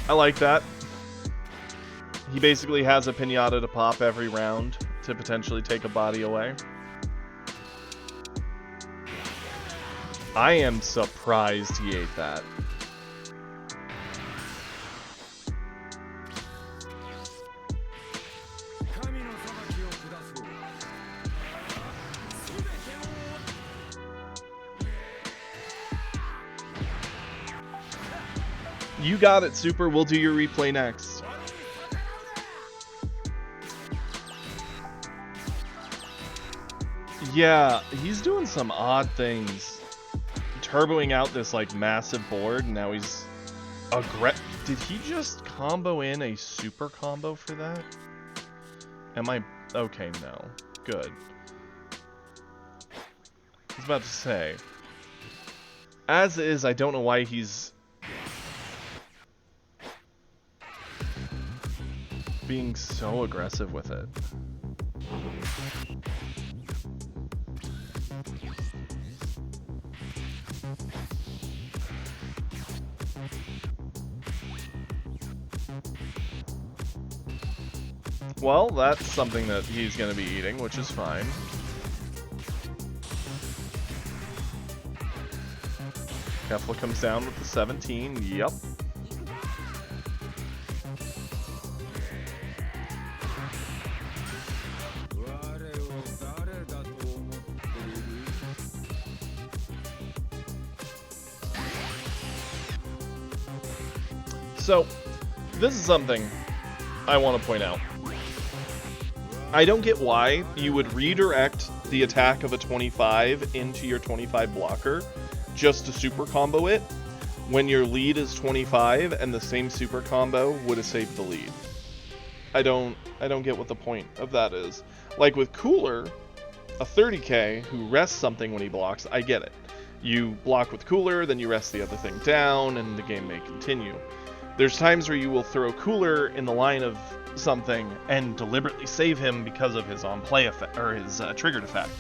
I like that. He basically has a pinata to pop every round to potentially take a body away. I am surprised he ate that. You got it, Super. We'll do your replay next. Yeah, he's doing some odd things. Turboing out this like massive board, and now he's Did he just combo in a super combo for that? Am I okay? No, good. I was about to say, as is, I don't know why he's being so aggressive with it. Well, that's something that he's going to be eating, which is fine. Kefla comes down with the 17. Yep. So, this is something I want to point out. I don't get why you would redirect the attack of a 25 into your 25 blocker just to super combo it when your lead is 25 and the same super combo would have saved the lead. I don't get what the point of that is. Like with Cooler, a 30k who rests something when he blocks, I get it. You block with Cooler, then you rest the other thing down, and the game may continue. There's times where you will throw Cooler in the line of something and deliberately save him because of his on-play effect, or his triggered effect.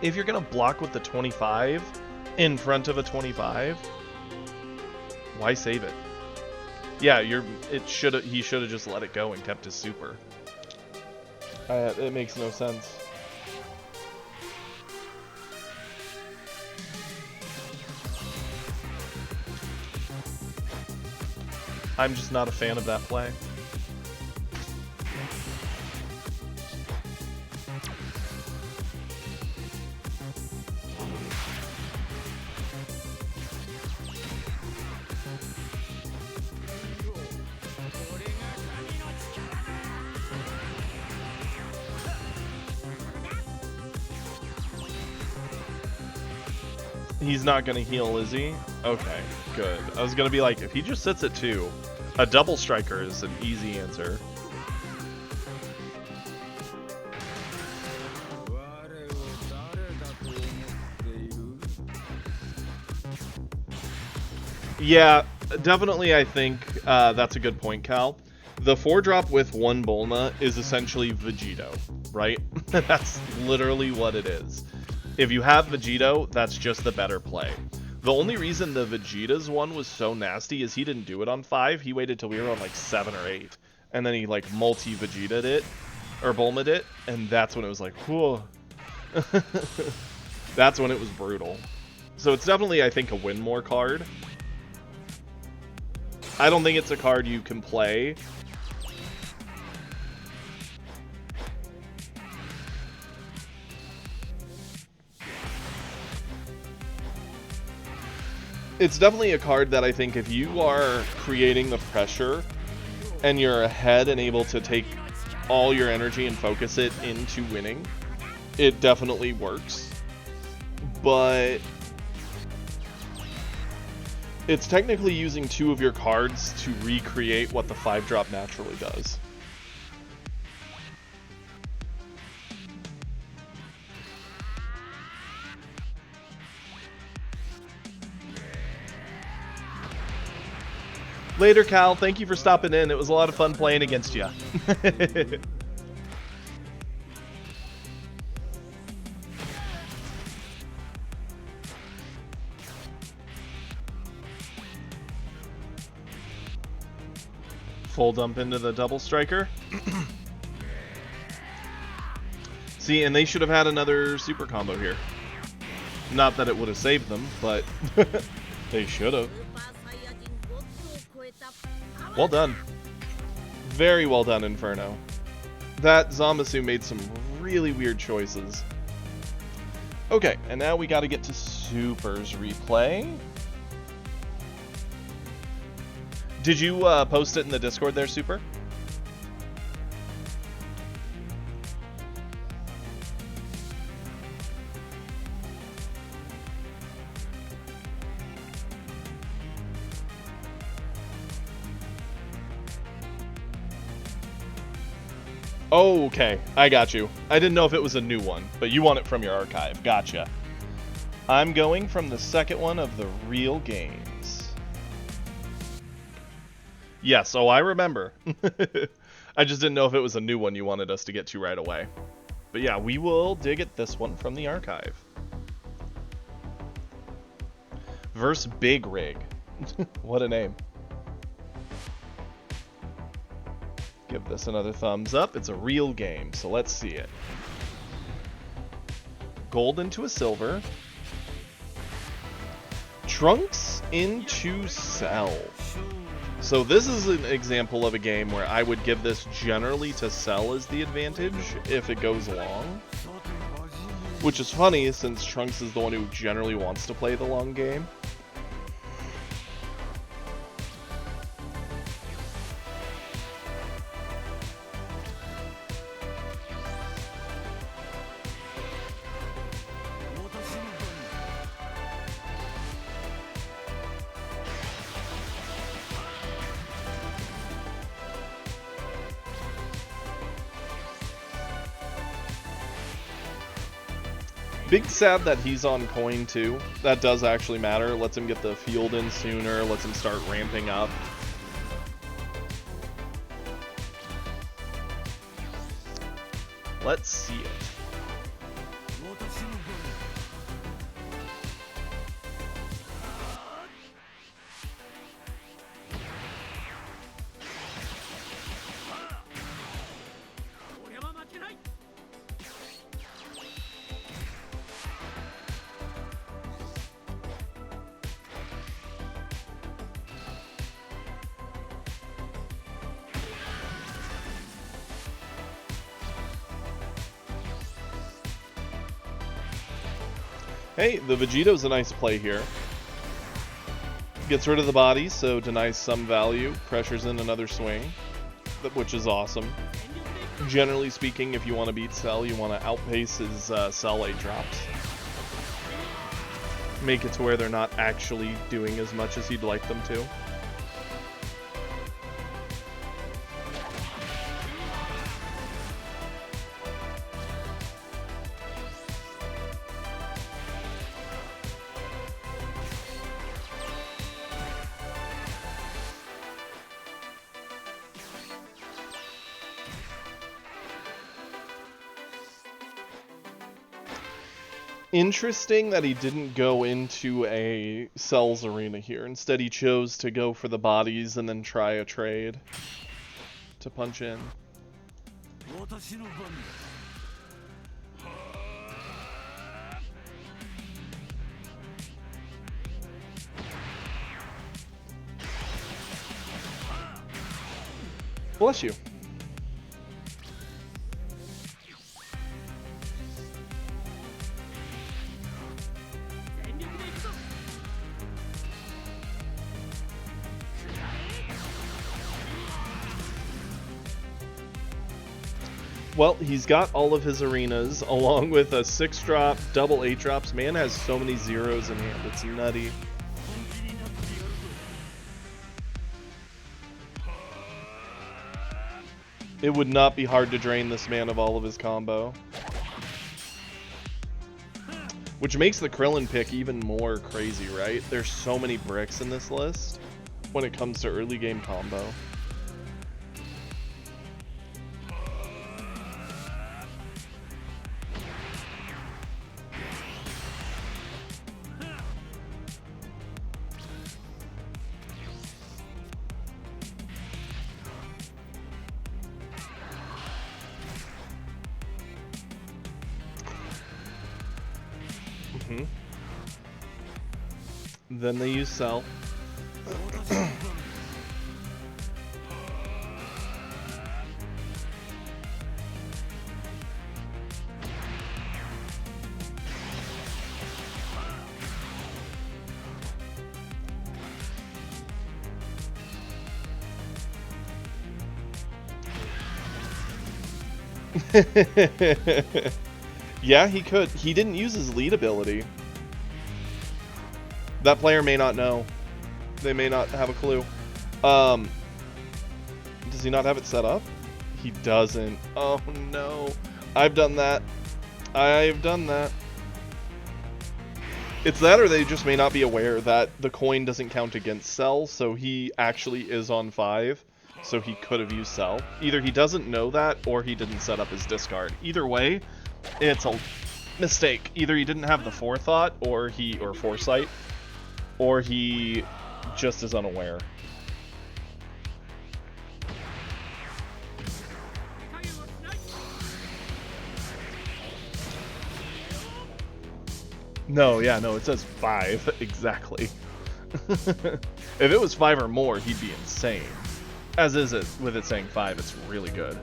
If you're gonna block with the 25 in front of a 25, why save it? Yeah, he should have just let it go and kept his super. It makes no sense. I'm just not a fan of that play. He's not gonna heal, is he? Okay, good. I was gonna be like, if he just sits at 2, a double striker is an easy answer. Yeah, definitely I think that's a good point, Cal. The 4-drop with 1 Bulma is essentially Vegito, right? That's literally what it is. If you have Vegito, that's just the better play. The only reason the Vegeta's one was so nasty is he didn't do it on 5. He waited till we were on like 7 or 8. And then he like multi-Vegeta'd it, or Bulma'd it, and that's when it was like, whoa. That's when it was brutal. So it's definitely, I think, a win more card. I don't think it's a card you can play. It's definitely a card that I think if you are creating the pressure and you're ahead and able to take all your energy and focus it into winning, it definitely works. But it's technically using 2 of your cards to recreate what the 5-drop naturally does. Later, Cal. Thank you for stopping in. It was a lot of fun playing against you. Full dump into the double striker. See, and they should have had another super combo here. Not that it would have saved them, but they should have. Well done. Very well done, Inferno. That Zamasu made some really weird choices. Okay, and now we gotta get to Super's replay. Did you post it in the Discord there, Super? Oh, okay. I got you. I didn't know if it was a new one, but you want it from your archive. Gotcha. I'm going from the second one of the real games. Yes, oh, I remember. I just didn't know if it was a new one you wanted us to get to right away. But yeah, we will dig at this one from the archive. Verse Big Rig. What a name. Give this another thumbs up. It's a real game, so let's see it. Gold into a silver. Trunks into Cell. So this is an example of a game where I would give this generally to Cell as the advantage if it goes long. Which is funny, since Trunks is the one who generally wants to play the long game. Big sad that he's on coin too. That does actually matter. Lets him get the field in sooner, lets him start ramping up. Let's see it. Hey, the Vegito's a nice play here. Gets rid of the body, so denies some value. Pressures in another swing, which is awesome. Generally speaking, if you want to beat Cell, you want to outpace his Cell 8 drops. Make it to where they're not actually doing as much as he'd like them to. Interesting that he didn't go into a Cell's arena here. Instead, he chose to go for the bodies and then try a trade to punch in. Bless you. Well, he's got all of his arenas, along with a 6-drop, double 8-drops. Man has so many zeros in hand, it's nutty. It would not be hard to drain this man of all of his combo. Which makes the Krillin pick even more crazy, right? There's so many bricks in this list when it comes to early game combo. Then they use Cell. Yeah, he could. He didn't use his lead ability. That player may not know. They may not have a clue. Does he not have it set up? He doesn't. Oh no. I've done that. I've done that. It's that, or they just may not be aware that the coin doesn't count against Cell, so he actually is on 5, so he could have used Cell. Either he doesn't know that, or he didn't set up his discard. Either way, it's a mistake. Either he didn't have the forethought, or foresight, or he just is unaware. No, yeah, no, it says 5 exactly. If it was 5 or more, he'd be insane. As is it with it saying 5, it's really good.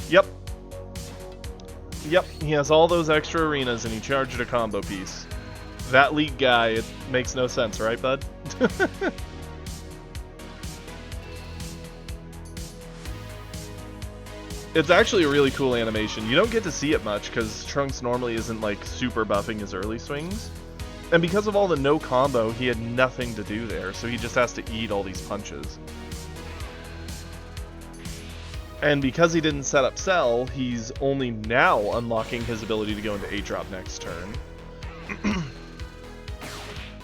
Yep. Yep, he has all those extra arenas and he charged a combo piece. That league guy, it makes no sense, right, bud? It's actually a really cool animation. You don't get to see it much because Trunks normally isn't like super buffing his early swings. And because of all the no combo, he had nothing to do there, so he just has to eat all these punches. And because he didn't set up Cell, he's only now unlocking his ability to go into 8-drop next turn.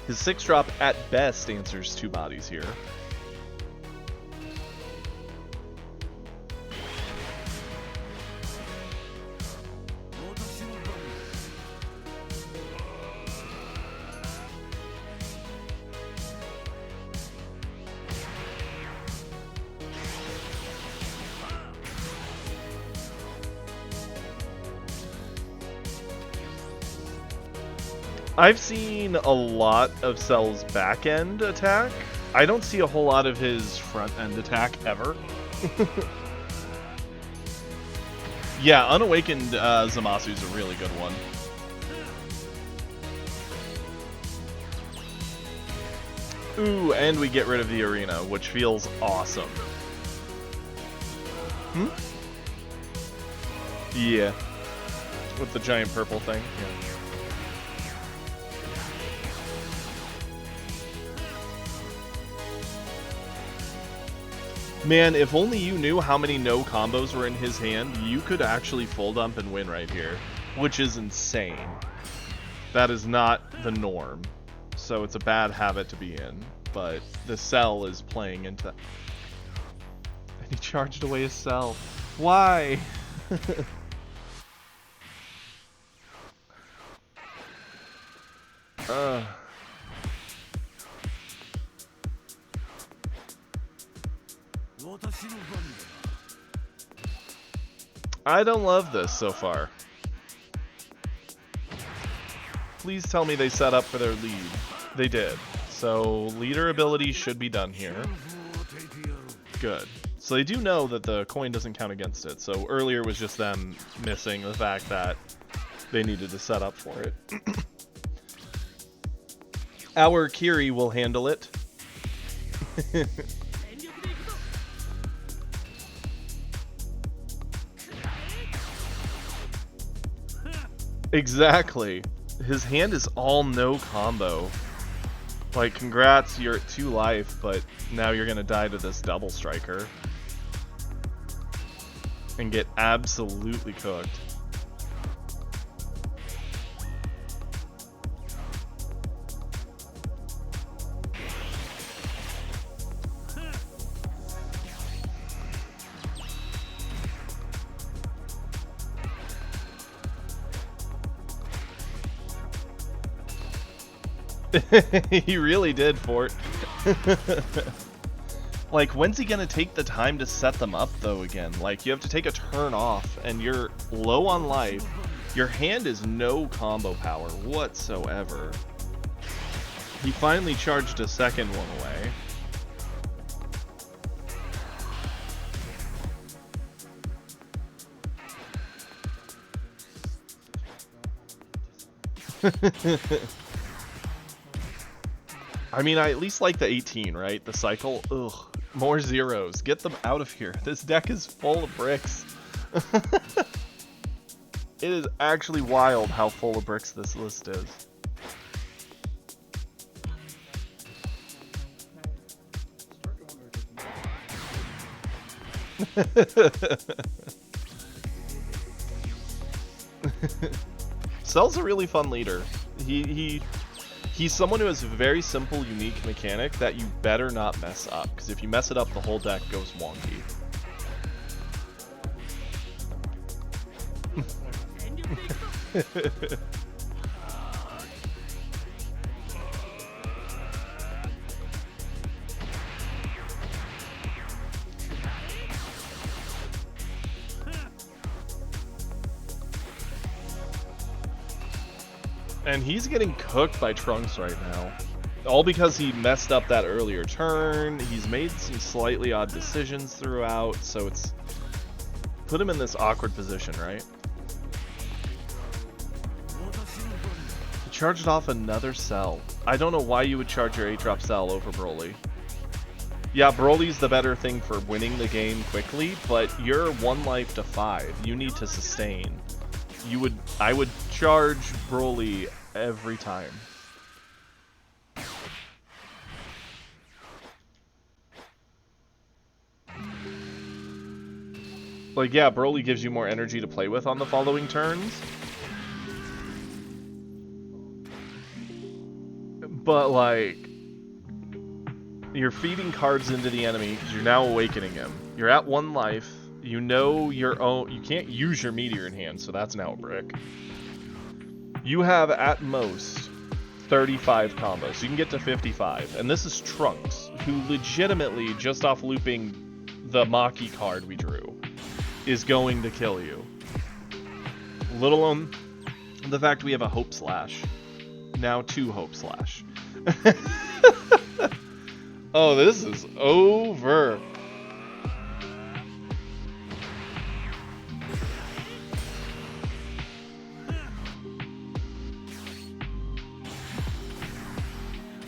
His 6-drop at best answers 2 bodies here. I've seen a lot of Cell's back end attack. I don't see a whole lot of his front end attack ever. Yeah, Unawakened Zamasu's a really good one. Ooh, and we get rid of the arena, which feels awesome. Hmm? Yeah. With the giant purple thing. Yeah. Man, if only you knew how many no combos were in his hand, you could actually full dump and win right here, which is insane. That is not the norm, so it's a bad habit to be in, but the Cell is playing into that. And he charged away his Cell. Why? I don't love this so far. Please tell me they set up for their lead. They did. So leader ability should be done here. Good. So they do know that the coin doesn't count against it. So earlier was just them missing the fact that they needed to set up for it. Our Kiri will handle it. Exactly. His hand is all no combo. Like, congrats, you're at 2 life, but now you're gonna die to this double striker. And get absolutely cooked. He really did, Fort. Like, when's he gonna take the time to set them up, though, again? Like, you have to take a turn off, and you're low on life. Your hand is no combo power whatsoever. He finally charged a second one away. I mean, I at least like the 18, right? The cycle. Ugh. More zeros. Get them out of here. This deck is full of bricks. It is actually wild how full of bricks this list is. Cell's a really fun leader. He's someone who has a very simple, unique mechanic that you better not mess up, because if you mess it up, the whole deck goes wonky. And he's getting cooked by Trunks right now. All because he messed up that earlier turn. He's made some slightly odd decisions throughout, so it's put him in this awkward position, right? He charged off another cell. I don't know why you would charge your 8-drop cell over Broly. Yeah, Broly's the better thing for winning the game quickly, but you're 1 life to 5. You need to sustain. I would charge Broly every time. Like, yeah, Broly gives you more energy to play with on the following turns. But, like, you're feeding cards into the enemy because you're now awakening him. You're at 1 life. You know your own. You can't use your meteor in hand, so that's now a brick. You have at most 35 combos, so you can get to 55. And this is Trunks, who legitimately, just off looping the Maki card we drew, is going to kill you. Let alone the fact we have a Hope Slash. Now 2 Hope Slash. Oh, this is over.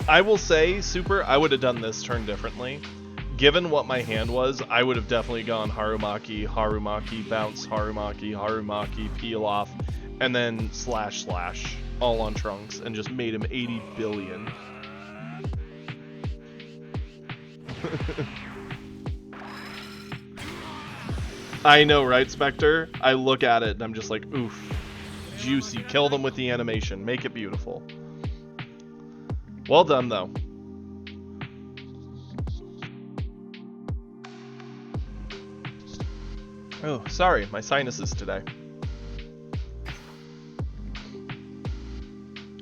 I will say, Super, I would have done this turn differently. Given what my hand was, I would have definitely gone Harumaki, Harumaki, bounce, Harumaki, Harumaki, peel off, and then slash slash all on Trunks and just made him 80 billion. I know, right, Spectre? I look at it and I'm just like, oof. Juicy. Kill them with the animation. Make it beautiful. Well done, though. Oh, sorry. My sinuses today.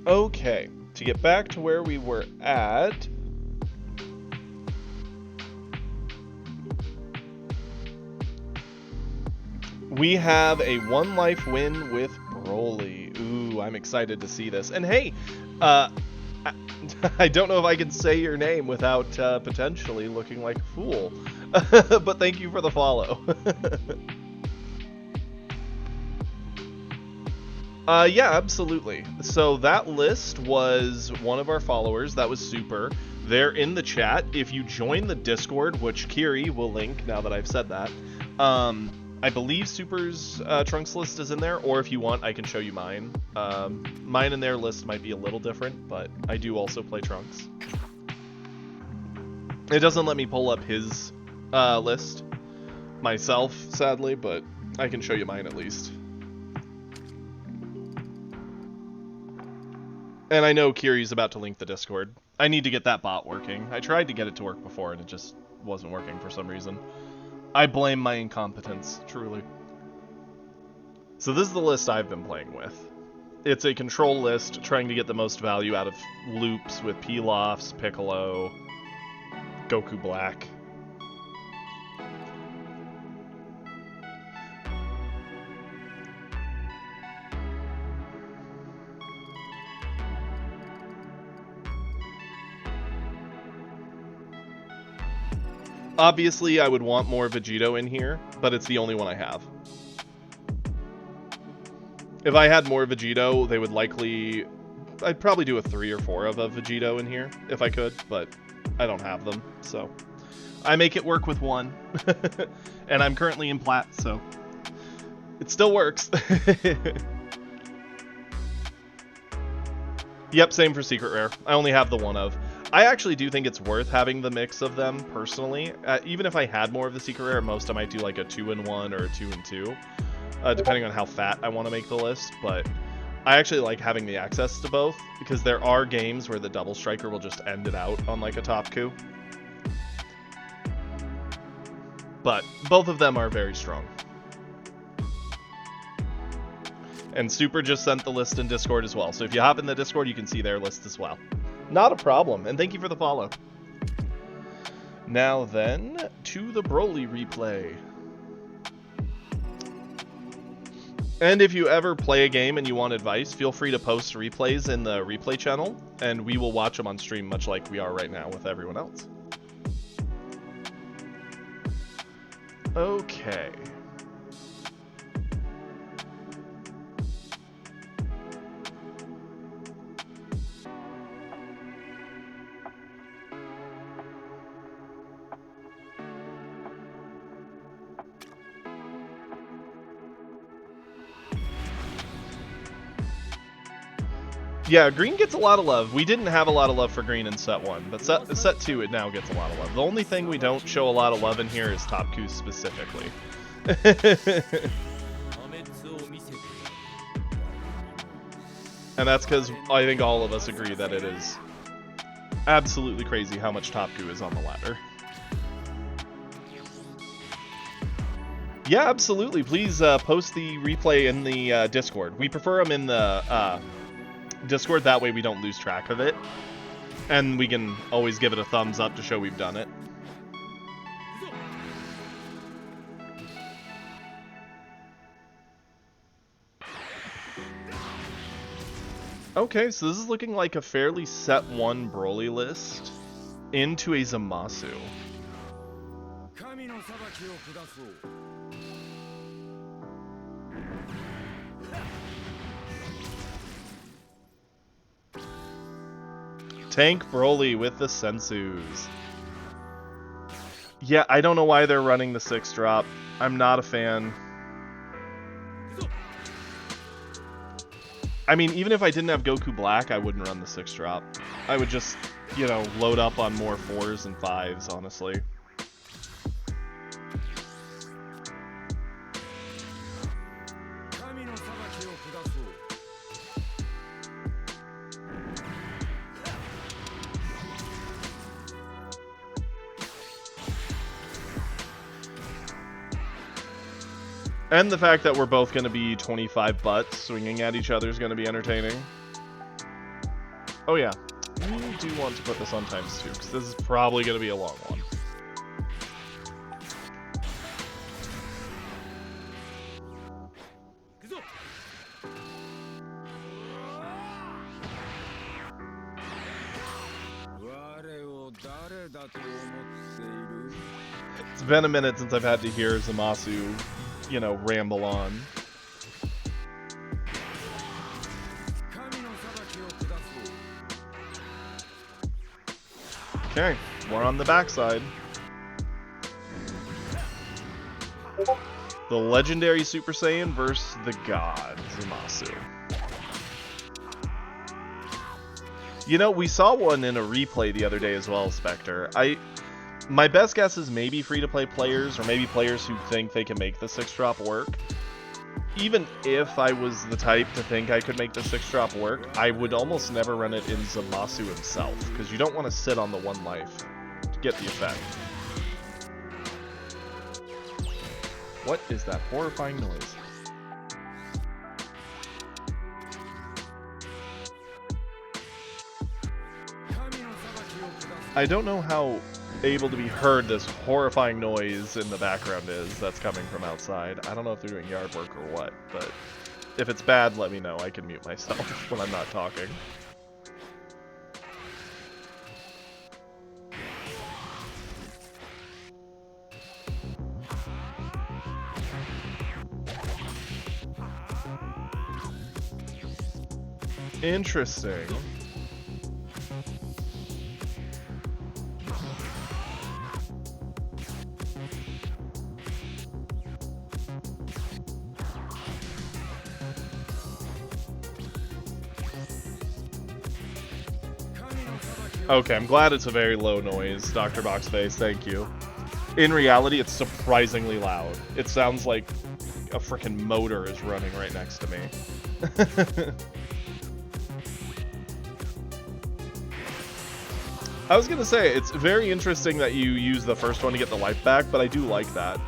Okay. To get back to where we were at... we have a 1 life win with Broly. Ooh, I'm excited to see this. And hey, I don't know if I can say your name without potentially looking like a fool. But thank you for the follow. Yeah, absolutely. So that list was one of our followers. That was Super. They're in the chat. If you join the Discord, which Kiri will link now that I've said that, I believe Super's Trunks list is in there, or if you want, I can show you mine. Mine and their list might be a little different, but I do also play Trunks. It doesn't let me pull up his list myself, sadly, but I can show you mine at least. And I know Kiri's about to link the Discord. I need to get that bot working. I tried to get it to work before, and it just wasn't working for some reason. I blame my incompetence, truly. So this is the list I've been playing with. It's a control list trying to get the most value out of loops with Pilafs, Piccolo, Goku Black. Obviously, I would want more Vegito in here, but it's the only one I have. If I had more Vegito, they would likely... I'd probably do a 3 or 4 of a Vegito in here, if I could, but I don't have them, so... I make it work with 1. And I'm currently in Plat, so... it still works. Yep, same for Secret Rare. I only have the 1 of. I actually do think it's worth having the mix of them, personally. Even if I had more of the Secret Rare, most I might do like a 2-in-1 or a 2-in-2. Depending on how fat I want to make the list, but I actually like having the access to both, because there are games where the Double Striker will just end it out on like a top coup. But both of them are very strong. And Super just sent the list in Discord as well, so if you hop in the Discord, you can see their list as well. Not a problem, and thank you for the follow. Now then, to the Broly replay. And if you ever play a game and you want advice, feel free to post replays in the replay channel, and we will watch them on stream much like we are right now with everyone else. Okay. Yeah, green gets a lot of love. We didn't have a lot of love for green in set 1, but set 2 it now gets a lot of love. The only thing we don't show a lot of love in here is Topku specifically. And that's because I think all of us agree that it is absolutely crazy how much Topku is on the ladder. Yeah, absolutely. Please post the replay in the Discord. We prefer them in the Discord, that way we don't lose track of it. And we can always give it a thumbs up to show we've done it. Okay, so this is looking like a fairly set 1 Broly list into a Zamasu. Tank Broly with the Sensus. Yeah, I don't know why they're running the 6-drop. I'm not a fan. I mean, even if I didn't have Goku Black, I wouldn't run the 6-drop. I would just, you know, load up on more 4s and 5s, honestly. And the fact that we're both going to be 25 butts swinging at each other is going to be entertaining. Oh yeah, we do want to put this on ×2, because this is probably going to be a long one. It's been a minute since I've had to hear Zamasu, you know, ramble on. Okay, one on the backside. The legendary Super Saiyan versus the God, Zamasu. You know, we saw one in a replay the other day as well, Spectre. My best guess is maybe free-to-play players, or maybe players who think they can make the 6-drop work. Even if I was the type to think I could make the 6-drop work, I would almost never run it in Zamasu himself, because you don't want to sit on the 1 life to get the effect. What is that horrifying noise? I don't know how able to be heard this horrifying noise in the background is that's coming from outside. I don't know if they're doing yard work or what, but if it's bad, let me know. I can mute myself when I'm not talking. Interesting. Okay, I'm glad it's a very low noise, Dr. Boxface, thank you. In reality, it's surprisingly loud. It sounds like a freaking motor is running right next to me. I was gonna say, it's very interesting that you use the first one to get the life back, but I do like that.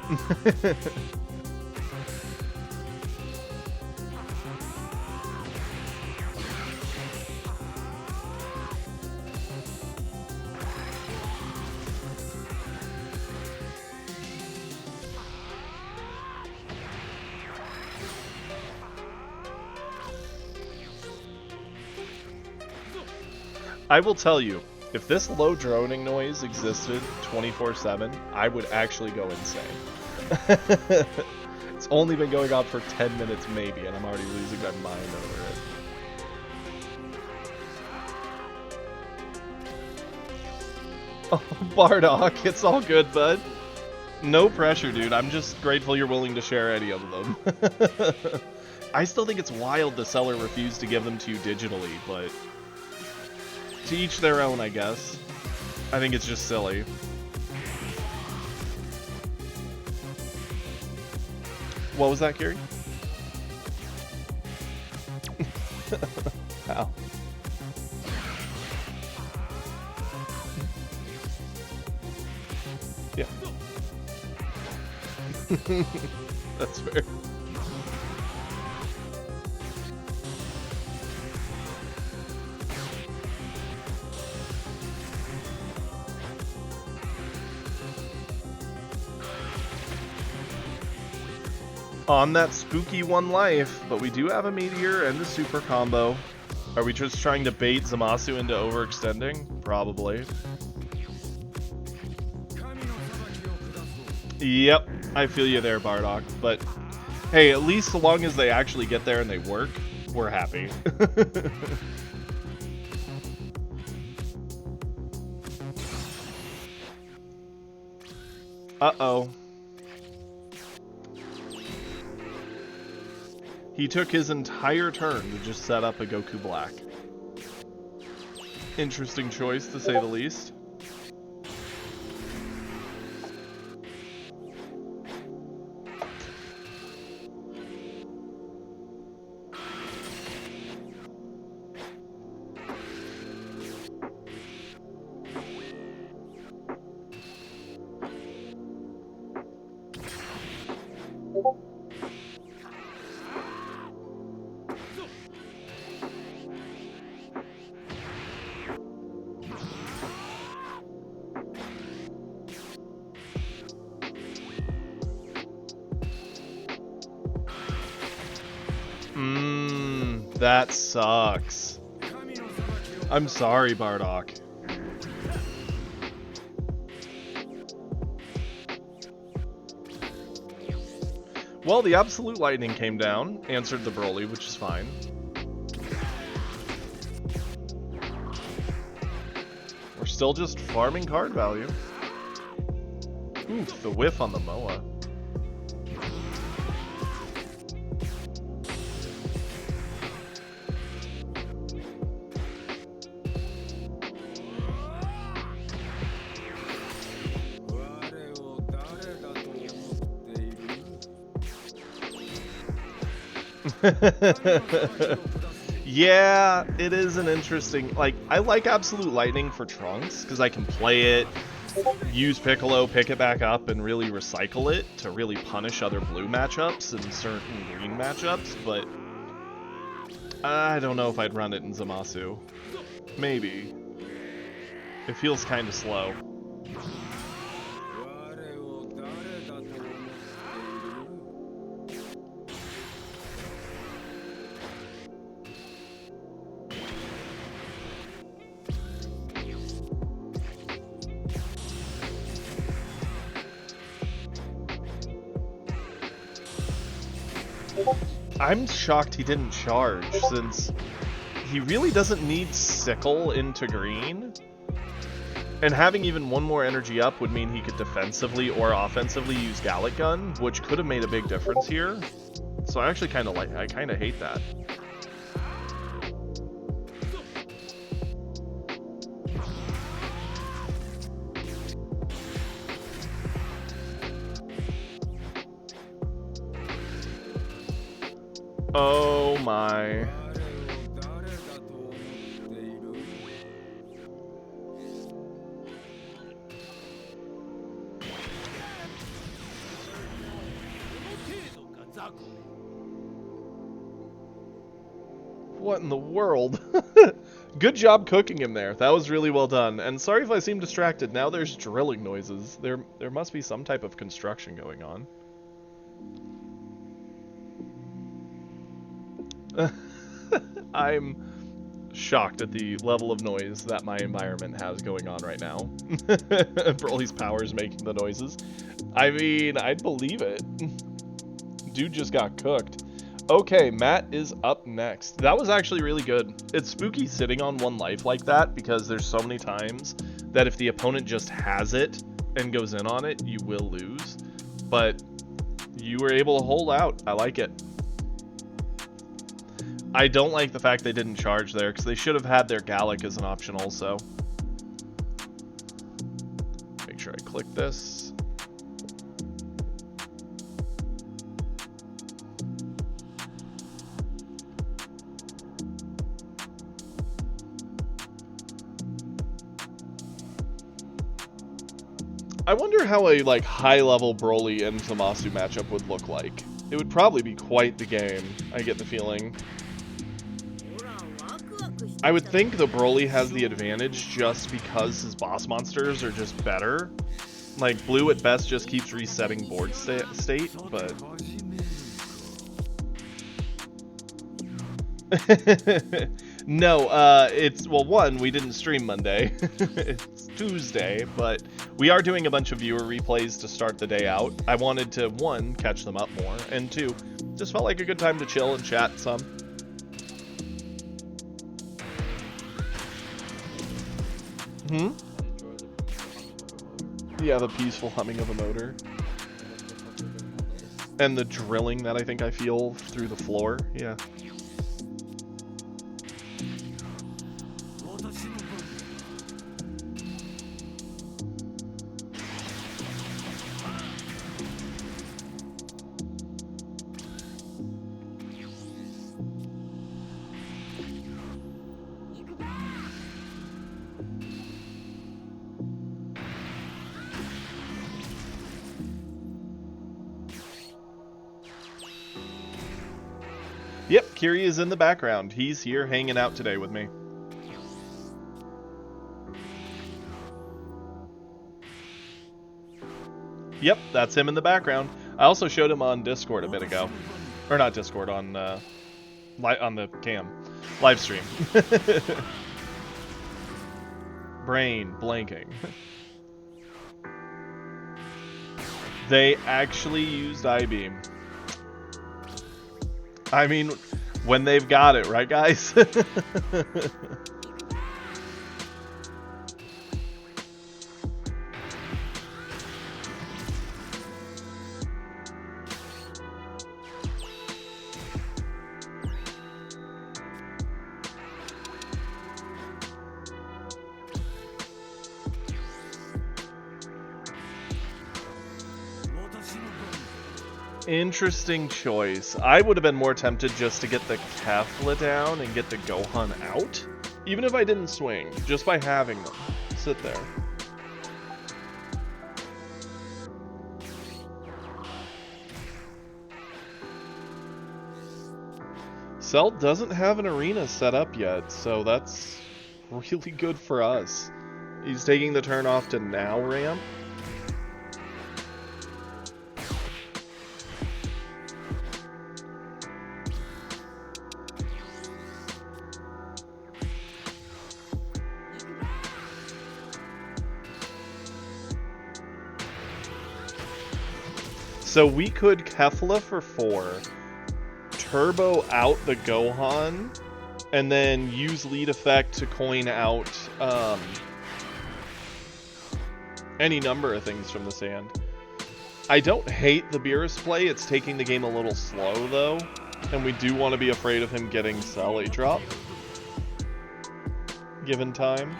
I will tell you, if this low droning noise existed 24/7, I would actually go insane. It's only been going on for 10 minutes maybe, and I'm already losing my mind over it. Oh, Bardock, it's all good, bud. No pressure, dude. I'm just grateful you're willing to share any of them. I still think it's wild the seller refused to give them to you digitally, but to each their own, I guess. I think it's just silly. What was that, Gary? How? Yeah. That's fair. On that spooky one life, but we do have a meteor and a super combo. Are we just trying to bait Zamasu into overextending? Probably. Yep, I feel you there, Bardock. But hey, at least so long as they actually get there and they work, we're happy. Uh-oh. He took his entire turn to just set up a Goku Black. Interesting choice, to say the least. That sucks. I'm sorry, Bardock. Well, the Absolute Lightning came down, answered the Broly, which is fine. We're still just farming card value. Ooh, the whiff on the Moa. Yeah, it is an interesting, like, I like Absolute Lightning for Trunks, because I can play it, use Piccolo, pick it back up, and really recycle it to really punish other blue matchups and certain green matchups, but I don't know if I'd run it in Zamasu. Maybe. It feels kind of slow. I'm shocked he didn't charge, since he really doesn't need Sickle into green. And having even one more energy up would mean he could defensively or offensively use Gallic Gun, which could have made a big difference here. So I actually kind of hate that. Oh my. What in the world? Good job cooking him there. That was really well done. And sorry if I seem distracted. Now there's drilling noises. There must be some type of construction going on. I'm shocked at the level of noise that my environment has going on right now. Broly's powers making the noises. I mean, I'd believe it. Dude just got cooked. Okay, Matt is up next. That was actually really good. It's spooky sitting on one life like that because there's so many times that if the opponent just has it and goes in on it, you will lose. But you were able to hold out. I like it. I don't like the fact they didn't charge there because they should have had their Gallic as an option also. Make sure I click this. I wonder how a like high-level Broly and Zamasu matchup would look like. It would probably be quite the game, I get the feeling. I would think the Broly has the advantage just because his boss monsters are just better. Like, Blue at best just keeps resetting board state, but... No, it's, well, one, we didn't stream Monday. It's Tuesday, but we are doing a bunch of viewer replays to start the day out. I wanted to, one, catch them up more, and two, just felt like a good time to chill and chat some. Yeah, the peaceful humming of a motor. And the drilling that I think I feel through the floor, yeah. Yep, Kiri is in the background. He's here hanging out today with me. Yep, that's him in the background. I also showed him on Discord a bit ago. Or not Discord, on the cam. Live stream. Brain blanking. They actually used I-Beam. I mean, when they've got it, right, guys? Interesting choice. I would have been more tempted just to get the Kefla down and get the Gohan out. Even if I didn't swing, just by having them sit there. Cell doesn't have an arena set up yet, so that's really good for us. He's taking the turn off to now ramp. So we could Kefla for 4, turbo out the Gohan, and then use lead effect to coin out any number of things from the sand. I don't hate the Beerus play, it's taking the game a little slow though, and we do want to be afraid of him getting Cell A-drop, given time.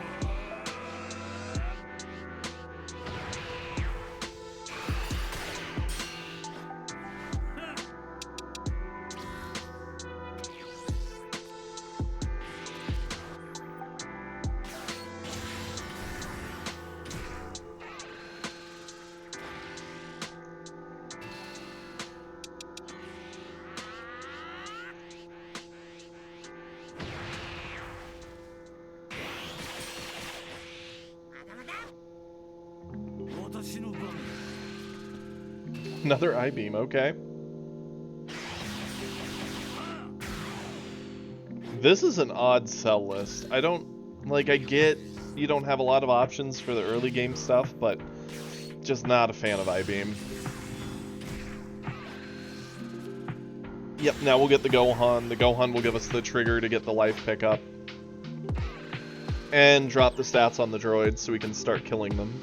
Another I-Beam, okay. This is an odd sell list. I don't, like, I get you don't have a lot of options for the early game stuff, but just not a fan of I-Beam. Yep, now we'll get the Gohan. The Gohan will give us the trigger to get the life pickup. And drop the stats on the droids so we can start killing them.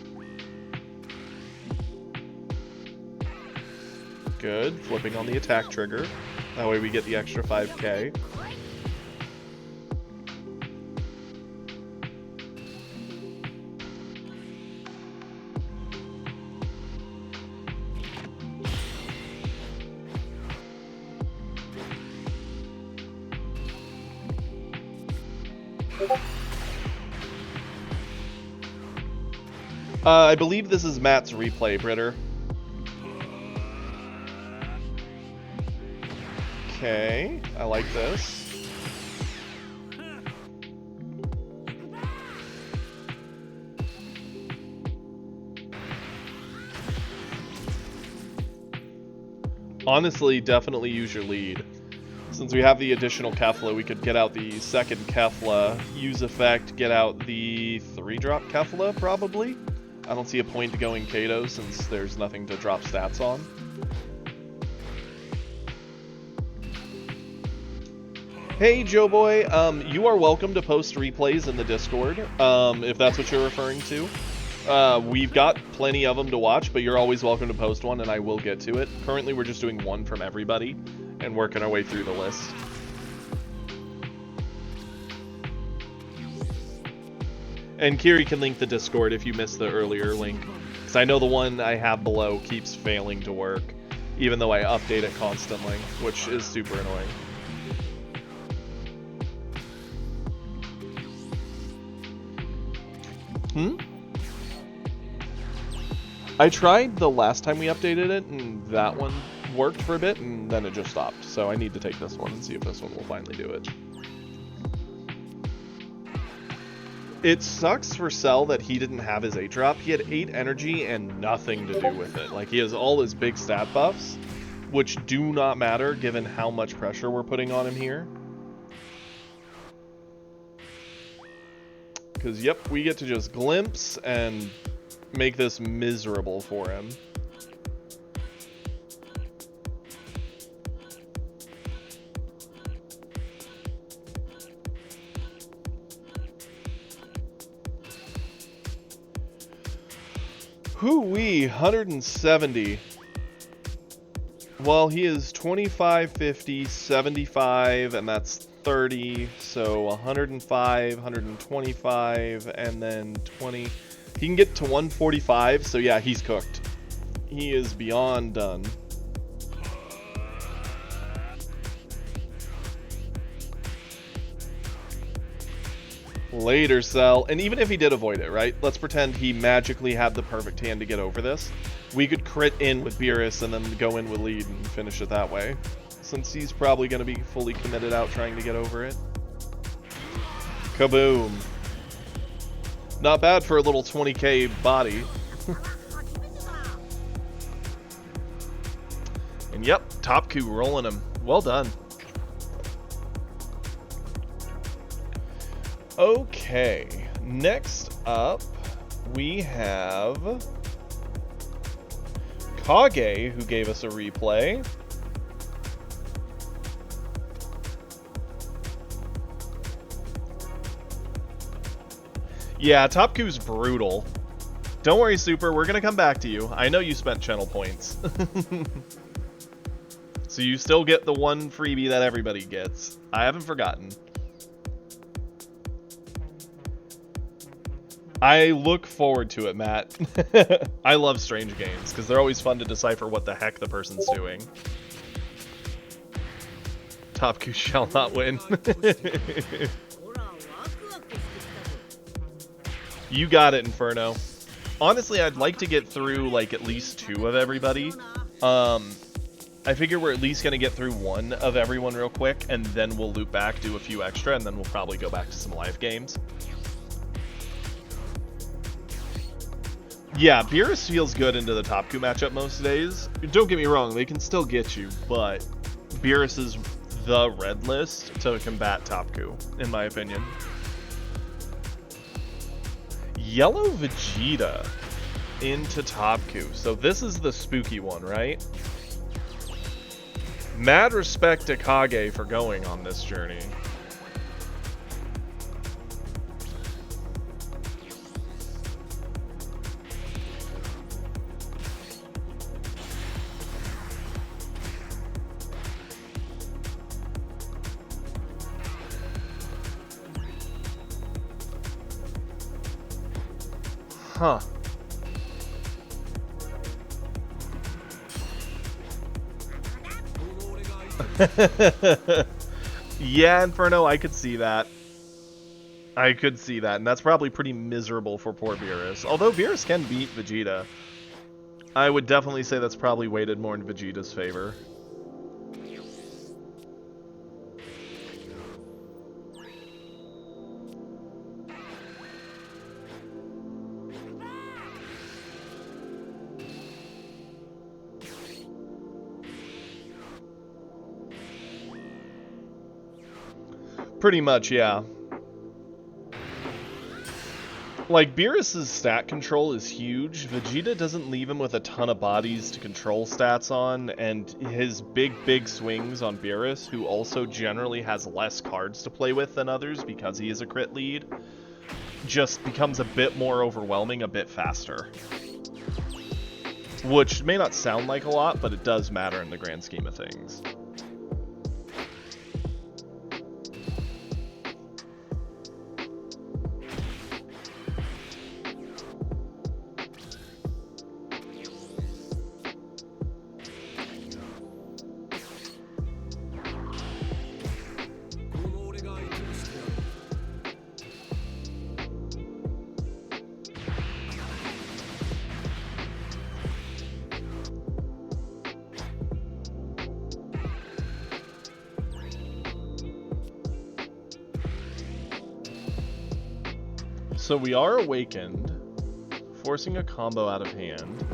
Good, flipping on the attack trigger. That way we get the extra 5k. I believe this is Matt's replay, Britter. Okay, I like this. Honestly, definitely use your lead. Since we have the additional Kefla, we could get out the second Kefla, use effect, get out the 3-drop Kefla, probably. I don't see a point to going Kato since there's nothing to drop stats on. Hey, Joe Boy, you are welcome to post replays in the Discord, if that's what you're referring to. We've got plenty of them to watch, but you're always welcome to post one, and I will get to it. Currently, we're just doing one from everybody, and working our way through the list. And Kiri can link the Discord if you missed the earlier link, because I know the one I have below keeps failing to work, even though I update it constantly, which is super annoying. I tried the last time we updated it, and that one worked for a bit, and then it just stopped. So I need to take this one and see if this one will finally do it. It sucks for Cell that he didn't have his 8-drop. He had 8 energy and nothing to do with it. Like, he has all his big stat buffs, which do not matter given how much pressure we're putting on him here. Because, yep, we get to just glimpse and make this miserable for him. Hoo-wee, 170. Well, he is 25, 50, 75, and that's 30, so 105, 125, and then 20. He can get to 145, so yeah, he's cooked. He is beyond done. Later, Cell. And even if he did avoid it, right? Let's pretend he magically had the perfect hand to get over this. We could crit in with Beerus and then go in with lead and finish it that way. Since he's probably going to be fully committed out trying to get over it. Kaboom. Not bad for a little 20k body. And yep, Topku rolling him. Well done. Okay, next up we have Kage, who gave us a replay. Yeah, Topku's brutal. Don't worry, Super, we're gonna come back to you. I know you spent channel points. So you still get the one freebie that everybody gets. I haven't forgotten. I look forward to it, Matt. I love strange games, because they're always fun to decipher what the heck the person's doing. Topku shall not win. You got it, Inferno. Honestly, I'd like to get through, like, at least 2 of everybody. I figure we're at least going to get through 1 of everyone real quick, and then we'll loop back, do a few extra, and then we'll probably go back to some live games. Yeah, Beerus feels good into the Topku matchup most days. Don't get me wrong, they can still get you, but Beerus is the red list to combat Topku, in my opinion. Yellow Vegeta into Topku. So this is the spooky one, right? Mad respect to Kage for going on this journey. Huh. Yeah, Inferno, I could see that. I could see that, and that's probably pretty miserable for poor Beerus. Although Beerus can beat Vegeta, I would definitely say that's probably weighted more in Vegeta's favor. Pretty much, yeah. Like, Beerus' stat control is huge. Vegeta doesn't leave him with a ton of bodies to control stats on, and his big swings on Beerus, who also generally has less cards to play with than others because he is a crit lead, just becomes a bit more overwhelming a bit faster. Which may not sound like a lot, but it does matter in the grand scheme of things. So we are awakened, forcing a combo out of hand.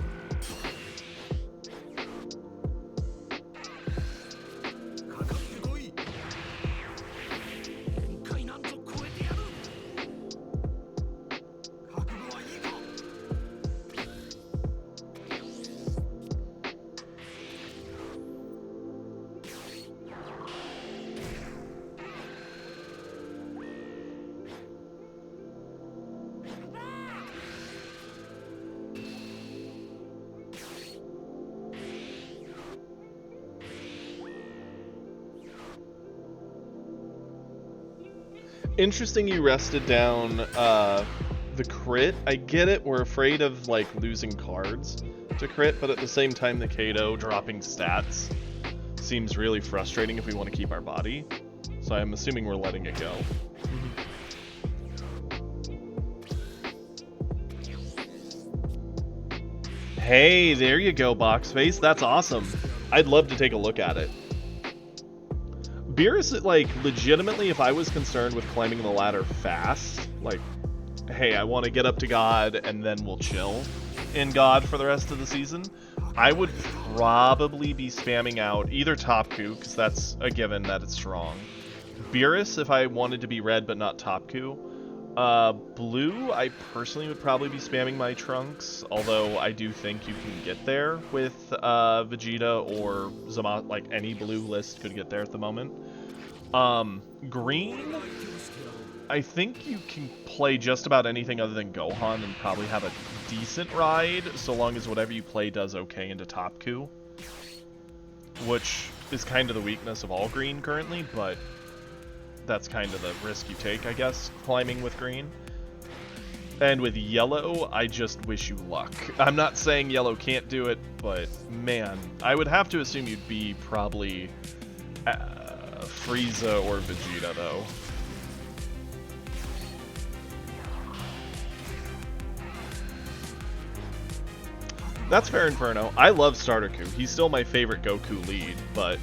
Interesting you rested down the crit. I get it, we're afraid of like losing cards to crit, but at the same time the Kato dropping stats seems really frustrating if we want to keep our body. So I'm assuming we're letting it go. Hey, there you go, Boxface. That's awesome. I'd love to take a look at it. Beerus, like, legitimately, if I was concerned with climbing the ladder fast, like, hey, I want to get up to God and then we'll chill in God for the rest of the season, I would probably be spamming out either Topku, because that's a given that it's strong. Beerus, if I wanted to be red but not Topku. Blue, I personally would probably be spamming my Trunks, although I do think you can get there with Vegeta or Zamasu, like any blue list could get there at the moment. Green, I think you can play just about anything other than Gohan and probably have a decent ride, so long as whatever you play does okay into Topku, which is kind of the weakness of all green currently, but that's kind of the risk you take, I guess, climbing with green. And with yellow, I just wish you luck. I'm not saying yellow can't do it, but man, I would have to assume you'd be probably Frieza or Vegeta, though. That's fair, Inferno. I love Starterku. He's still my favorite Goku lead, but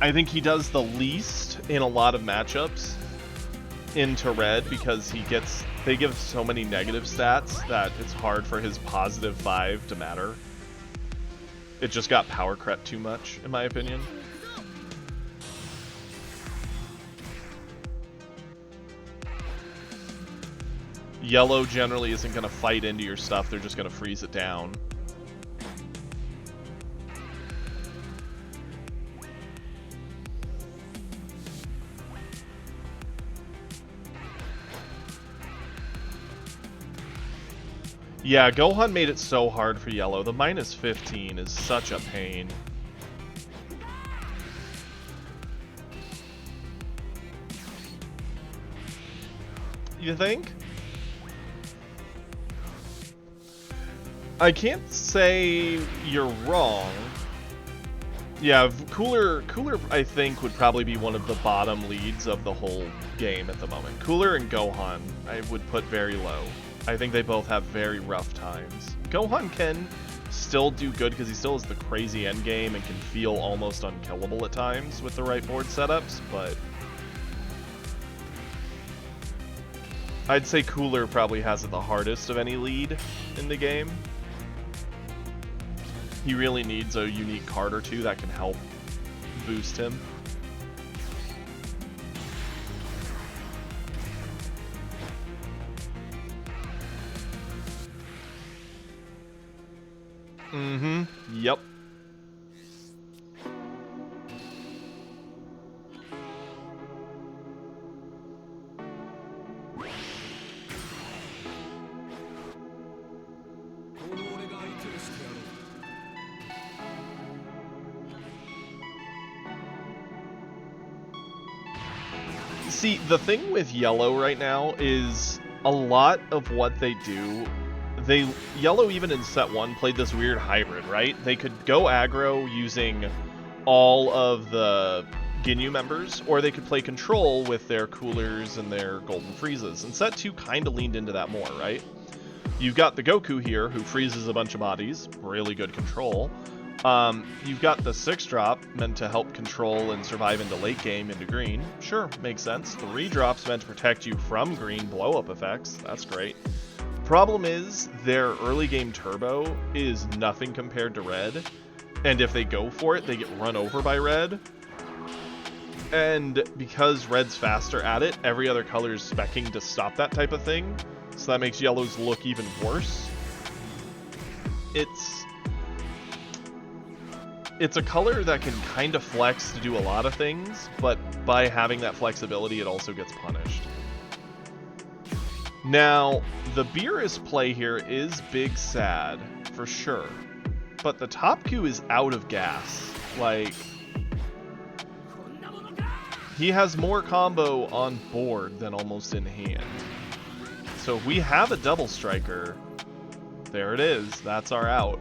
I think he does the least in a lot of matchups into red because they give so many negative stats that it's hard for his positive 5 to matter. It just got power crept too much, in my opinion. Yellow generally isn't going to fight into your stuff, they're just going to freeze it down. Yeah, Gohan made it so hard for Yellow. The minus 15 is such a pain. You think? I can't say you're wrong. Yeah, Cooler I think would probably be one of the bottom leads of the whole game at the moment. Cooler and Gohan I would put very low. I think they both have very rough times. Gohan can still do good because he still has the crazy endgame and can feel almost unkillable at times with the right board setups, but I'd say Cooler probably has it the hardest of any lead in the game. He really needs a unique card or two that can help boost him. Mm-hmm. Yep. See, the thing with Yellow right now is a lot of what they do, Yellow even in set 1 played this weird hybrid, right? They could go aggro using all of the Ginyu members, or they could play control with their Coolers and their Golden Freezes. And set 2 kind of leaned into that more, right? You've got the Goku here, who freezes a bunch of bodies, really good control. You've got the 6-drop, meant to help control and survive into late game into green. Sure, makes sense. 3-drops meant to protect you from green blow-up effects. That's great. Problem is, their early game turbo is nothing compared to red. And if they go for it, they get run over by red. And because red's faster at it, every other color is speccing to stop that type of thing. So that makes yellow's look even worse. It's a color that can kind of flex to do a lot of things, but by having that flexibility, it also gets punished. Now, the Beerus play here is big sad, for sure. But the top Q is out of gas. Like, he has more combo on board than almost in hand. So if we have a double striker, there it is. That's our out.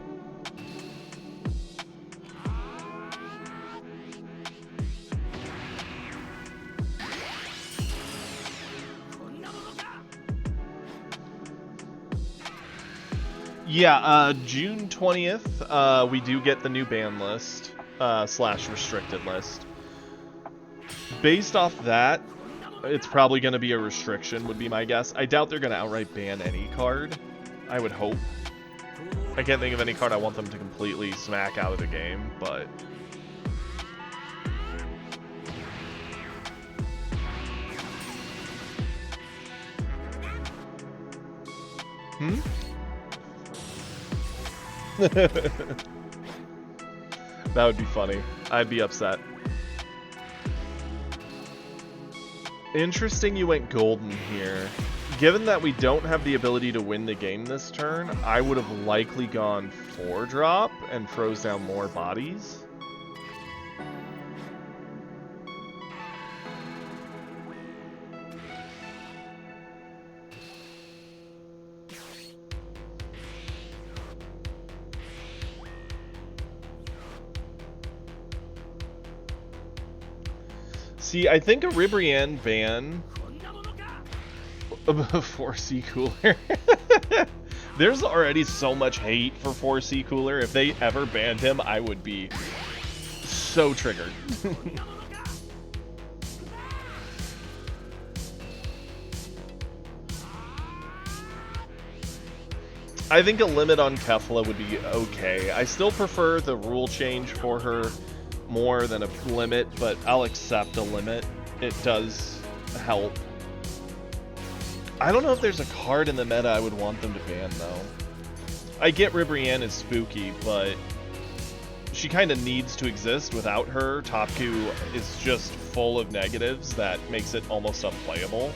Yeah, June 20th, we do get the new ban list, slash restricted list. Based off that, it's probably going to be a restriction, would be my guess. I doubt they're going to outright ban any card. I would hope. I can't think of any card I want them to completely smack out of the game, but... That would be funny. I'd be upset. Interesting you went golden here. Given that we don't have the ability to win the game this turn, I would have likely gone 4-drop and froze down more bodies. See, I think a Ribrianne ban for C Cooler. There's already so much hate for 4C Cooler. If they ever banned him, I would be so triggered. I think a limit on Kefla would be okay. I still prefer the rule change for her more than a limit, but I'll accept a limit. It does help. I don't know if there's a card in the meta I would want them to ban, though. I get Ribrianne is spooky, but she kind of needs to exist. Without her, Topku is just full of negatives that makes it almost unplayable.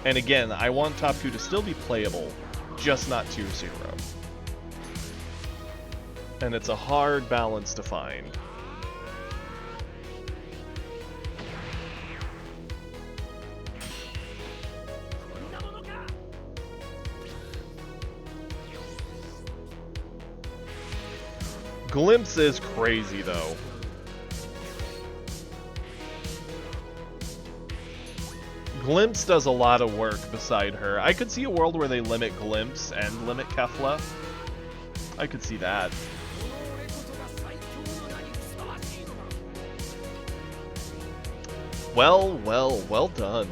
And again, I want Topku to still be playable, just not tier 0. And it's a hard balance to find. Glimpse is crazy, though. Glimpse does a lot of work beside her. I could see a world where they limit Glimpse and limit Kefla. I could see that. Well done.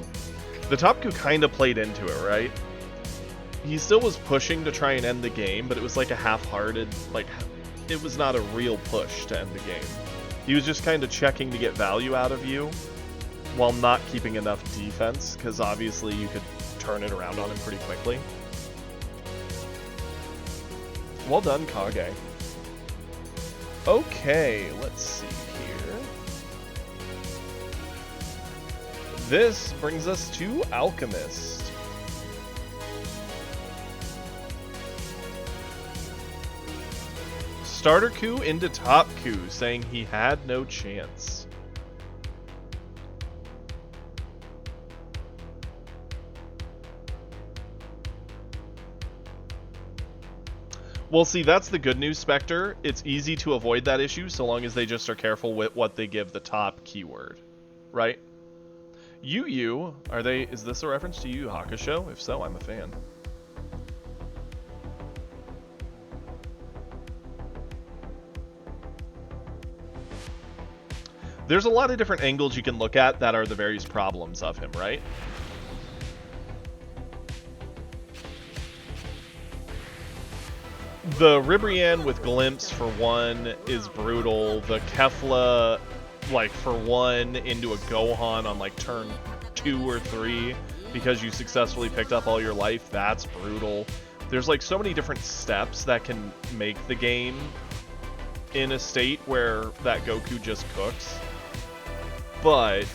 The Topku kind of played into it, right? He still was pushing to try and end the game, but it was like a half-hearted, like, it was not a real push to end the game. He was just kind of checking to get value out of you, while not keeping enough defense, because obviously you could turn it around on him pretty quickly. Well done, Kage. Okay, let's see here. This brings us to Alchemist. Starter Ku into top Ku, saying he had no chance. Well, see, that's the good news, Spectre. It's easy to avoid that issue so long as they just are careful with what they give the top keyword, right? Yu Yu, is this a reference to Yu Yu Hakusho? If so, I'm a fan. There's a lot of different angles you can look at that are the various problems of him, right? The Ribrianne with Glimpse, for one, is brutal. The Kefla, like, for one, into a Gohan on, like, turn 2 or 3 because you successfully picked up all your life, that's brutal. There's, like, so many different steps that can make the game in a state where that Goku just cooks. But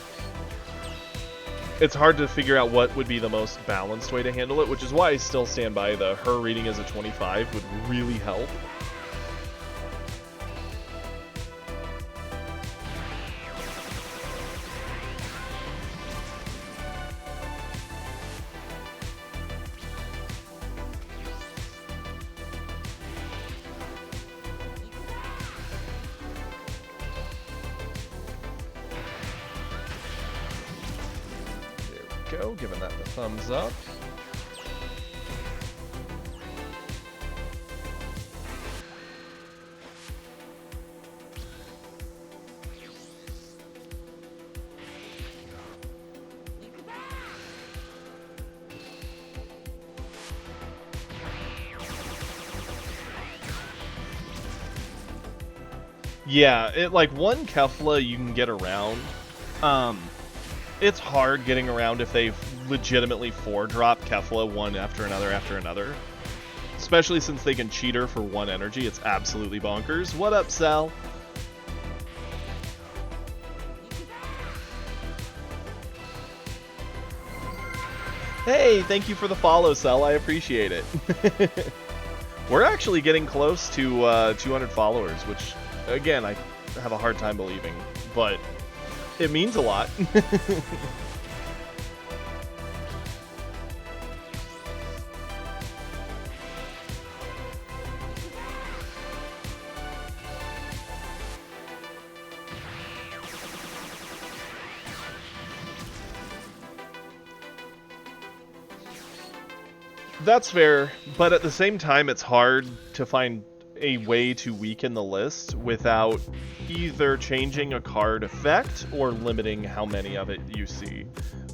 it's hard to figure out what would be the most balanced way to handle it, which is why I still stand by her reading as a 25 would really help. Giving that the thumbs up. Yeah, like one Kefla you can get around. It's hard getting around if they've legitimately 4-drop Kefla one after another. Especially since they can cheat her for 1 energy. It's absolutely bonkers. What up, Sal? Hey, thank you for the follow, Sal. I appreciate it. We're actually getting close to 200 followers, which, again, I have a hard time believing. But it means a lot. That's fair, but at the same time, it's hard to find a way to weaken the list without either changing a card effect or limiting how many of it you see.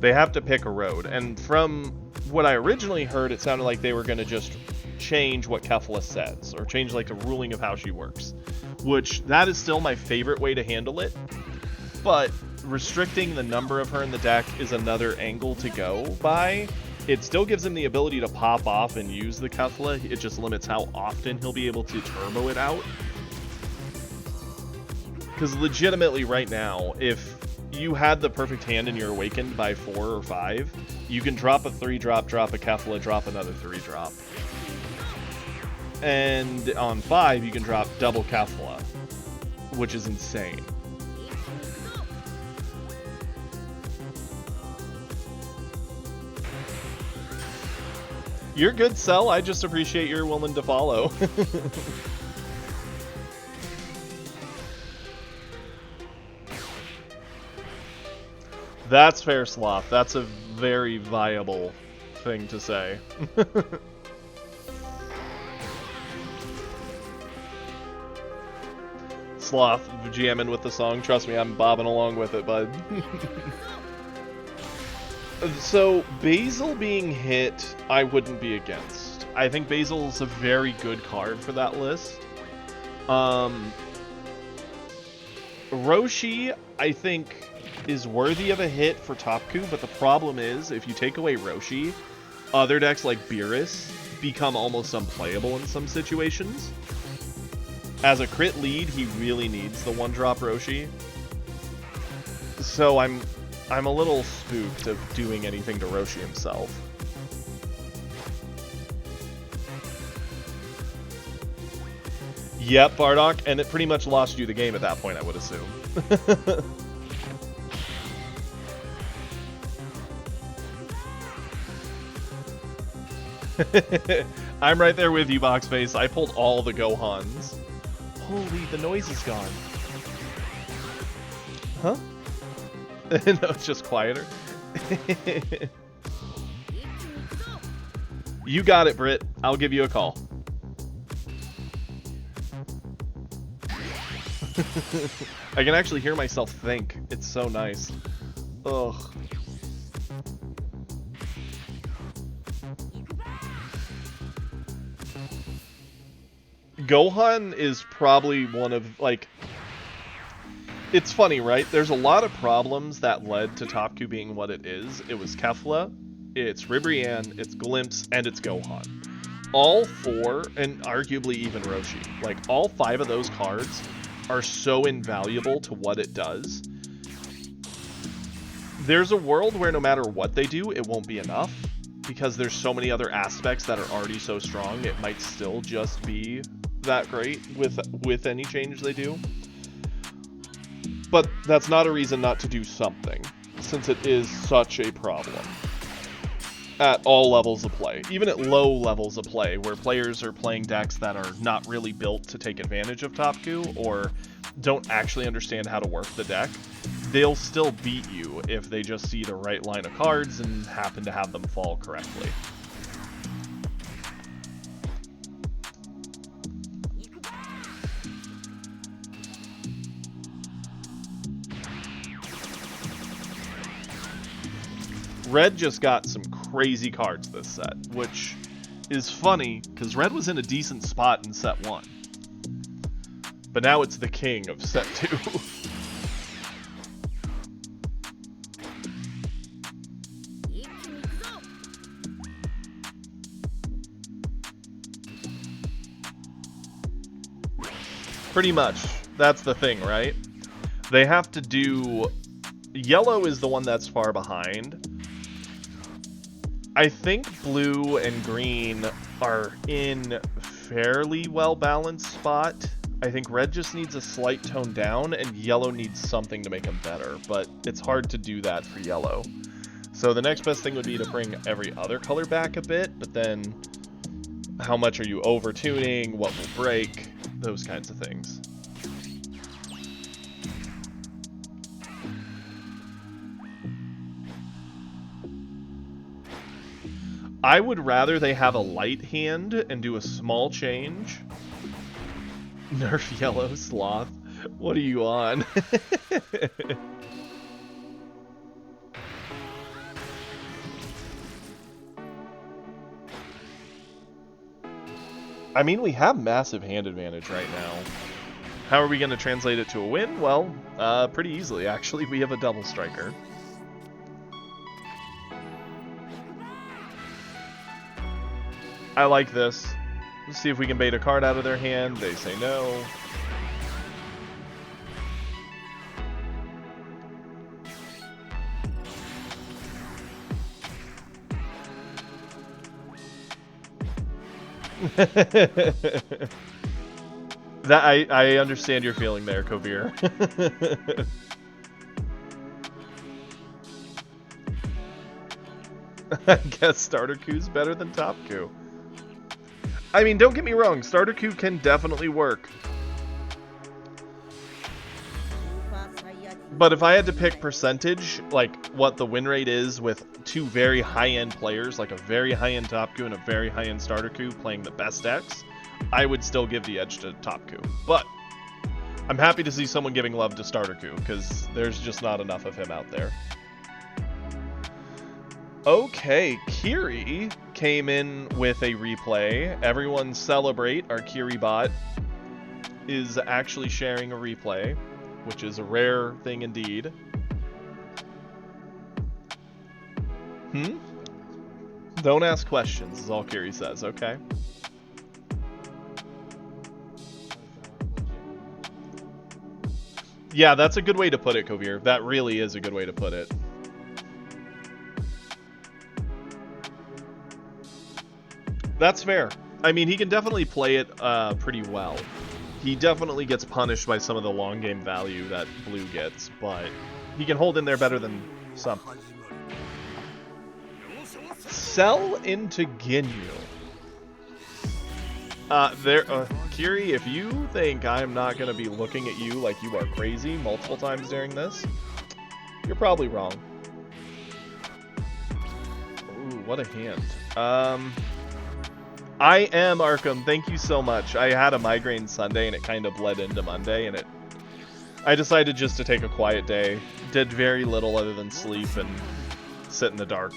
They have to pick a road, and from what I originally heard, it sounded like they were going to just change what Kefla says, or change like the ruling of how she works, which that is still my favorite way to handle it, but restricting the number of her in the deck is another angle to go by, It still gives him the ability to pop off and use the Kefla. It just limits how often he'll be able to turbo it out. Because legitimately right now, if you had the perfect hand and you're awakened by 4 or 5, you can drop a 3-drop, drop a Kefla, drop another 3-drop. And on 5, you can drop double Kefla, which is insane. You're good, Cell. I just appreciate you're willing to follow. That's fair, Sloth. That's a very viable thing to say. Sloth jamming with the song. Trust me, I'm bobbing along with it, bud. So, Basil being hit, I wouldn't be against. I think Basil's a very good card for that list. Roshi, I think, is worthy of a hit for Topku, but the problem is, if you take away Roshi, other decks like Beerus become almost unplayable in some situations. As a crit lead, he really needs the 1-drop Roshi. So I'm a little spooked of doing anything to Roshi himself. Yep, Bardock, and it pretty much lost you the game at that point, I would assume. I'm right there with you, Boxface. I pulled all the Gohans. Holy, the noise is gone. Huh? No, it's just quieter. You got it, Britt. I'll give you a call. I can actually hear myself think. It's so nice. Ugh. Gohan is probably one of, like... It's funny, right? There's a lot of problems that led to Topku being what it is. It was Kefla, it's Ribrianne, it's Glimpse, and it's Gohan. All 4, and arguably even Roshi, like, all 5 of those cards are so invaluable to what it does. There's a world where no matter what they do, it won't be enough, because there's so many other aspects that are already so strong, it might still just be that great with any change they do. But that's not a reason not to do something, since it is such a problem at all levels of play. Even at low levels of play, where players are playing decks that are not really built to take advantage of Topku, or don't actually understand how to work the deck, they'll still beat you if they just see the right line of cards and happen to have them fall correctly. Red just got some crazy cards this set, which is funny, because Red was in a decent spot in set 1. But now it's the king of set 2. Pretty much. That's the thing, right? They have to do... Yellow is the one that's far behind. I think blue and green are in fairly well-balanced spot. I think red just needs a slight tone down, and yellow needs something to make them better, but it's hard to do that for yellow. So the next best thing would be to bring every other color back a bit, but then how much are you over-tuning, what will break, those kinds of things. I would rather they have a light hand and do a small change. Nerf yellow, Sloth. What are you on? I mean, we have massive hand advantage right now. How are we going to translate it to a win? Well, pretty easily, actually. We have a double striker. I like this. Let's see if we can bait a card out of their hand. They say no. That I understand your feeling there, Kovir. I guess Starter Q's better than Top Q. I mean, don't get me wrong, Starter Q can definitely work. But if I had to pick percentage, like what the win rate is with two very high-end players, like a very high-end Top Q and a very high-end Starter Q playing the best decks, I would still give the edge to Top Q. But I'm happy to see someone giving love to Starter Q, because there's just not enough of him out there. Okay, Kiri came in with a replay. Everyone celebrate. Our Kiri bot is actually sharing a replay, which is a rare thing indeed. Don't ask questions, is all Kiri says, okay? Yeah, that's a good way to put it, Kovir. That really is a good way to put it. That's fair. I mean, he can definitely play it pretty well. He definitely gets punished by some of the long game value that blue gets, but he can hold in there better than some. Sell into Ginyu. Kiri, if you think I'm not going to be looking at you like you are crazy multiple times during this, you're probably wrong. Ooh, what a hand. I am Arkham. Thank you so much. I had a migraine Sunday and it kind of bled into Monday, and I decided just to take a quiet day. Did very little other than sleep and sit in the dark.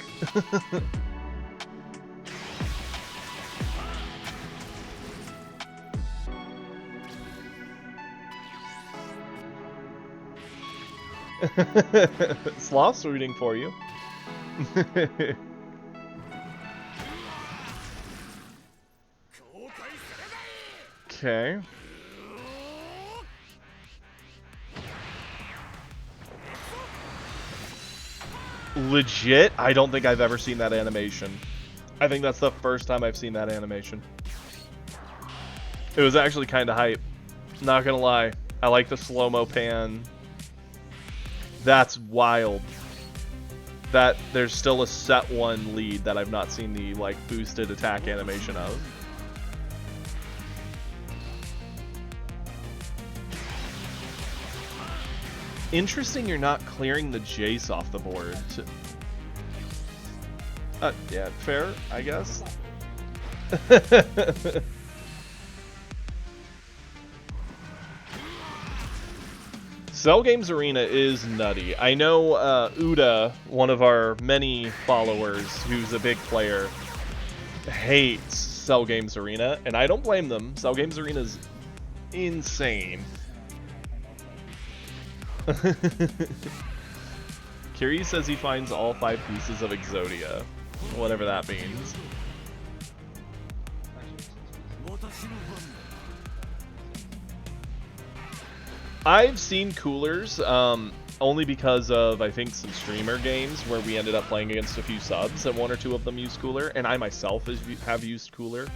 Sloth's rooting for you. Okay. Legit? I don't think I've ever seen that animation. I think that's the first time I've seen that animation. It was actually kind of hype. Not gonna lie. I like the slow-mo pan. That's wild. That there's still a set 1 lead that I've not seen the like boosted attack animation of. Interesting you're not clearing the Jace off the board. Yeah, fair, I guess. Cell Games Arena is nutty. I know Uda, one of our many followers who's a big player, hates Cell Games Arena, and I don't blame them. Cell Games Arena is insane. Kiri says he finds all 5 pieces of Exodia, whatever that means. I've seen coolers, only because of, I think, some streamer games where we ended up playing against a few subs, and 1 or 2 of them use cooler, and I myself have used cooler.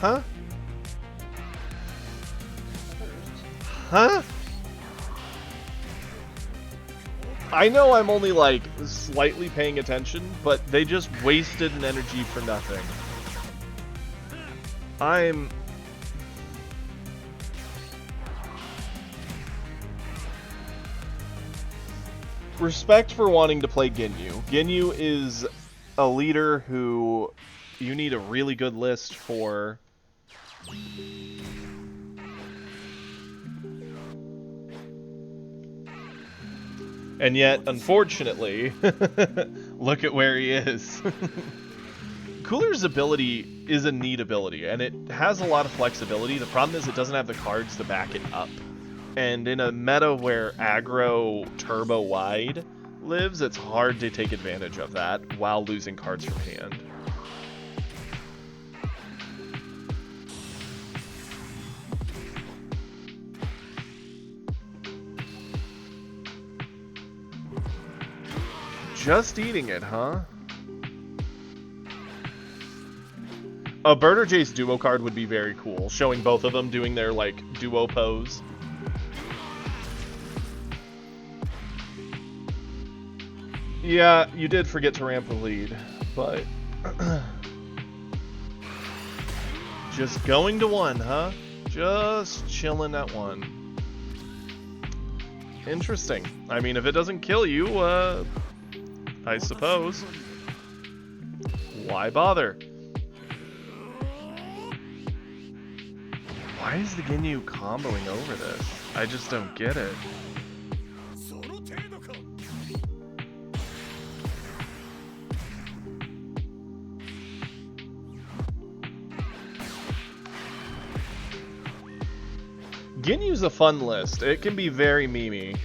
Huh? Huh? I know I'm only, like, slightly paying attention, but they just wasted an energy for nothing. Respect for wanting to play Ginyu. Ginyu is a leader who you need a really good list for. And yet, unfortunately, Look at where he is. Cooler's ability is a neat ability, and it has a lot of flexibility. The problem is it doesn't have the cards to back it up. And in a meta where aggro turbo wide lives, it's hard to take advantage of that while losing cards from hand. Just eating it, huh? A Bird or Jace duo card would be very cool, showing both of them doing their, like, duo pose. Yeah, you did forget to ramp the lead, but... Just going to one, huh? Just chilling at one. Interesting. I mean, if it doesn't kill you, I suppose. Why bother? Why is the Ginyu comboing over this? I just don't get it. Ginyu's a fun list. It can be very memey.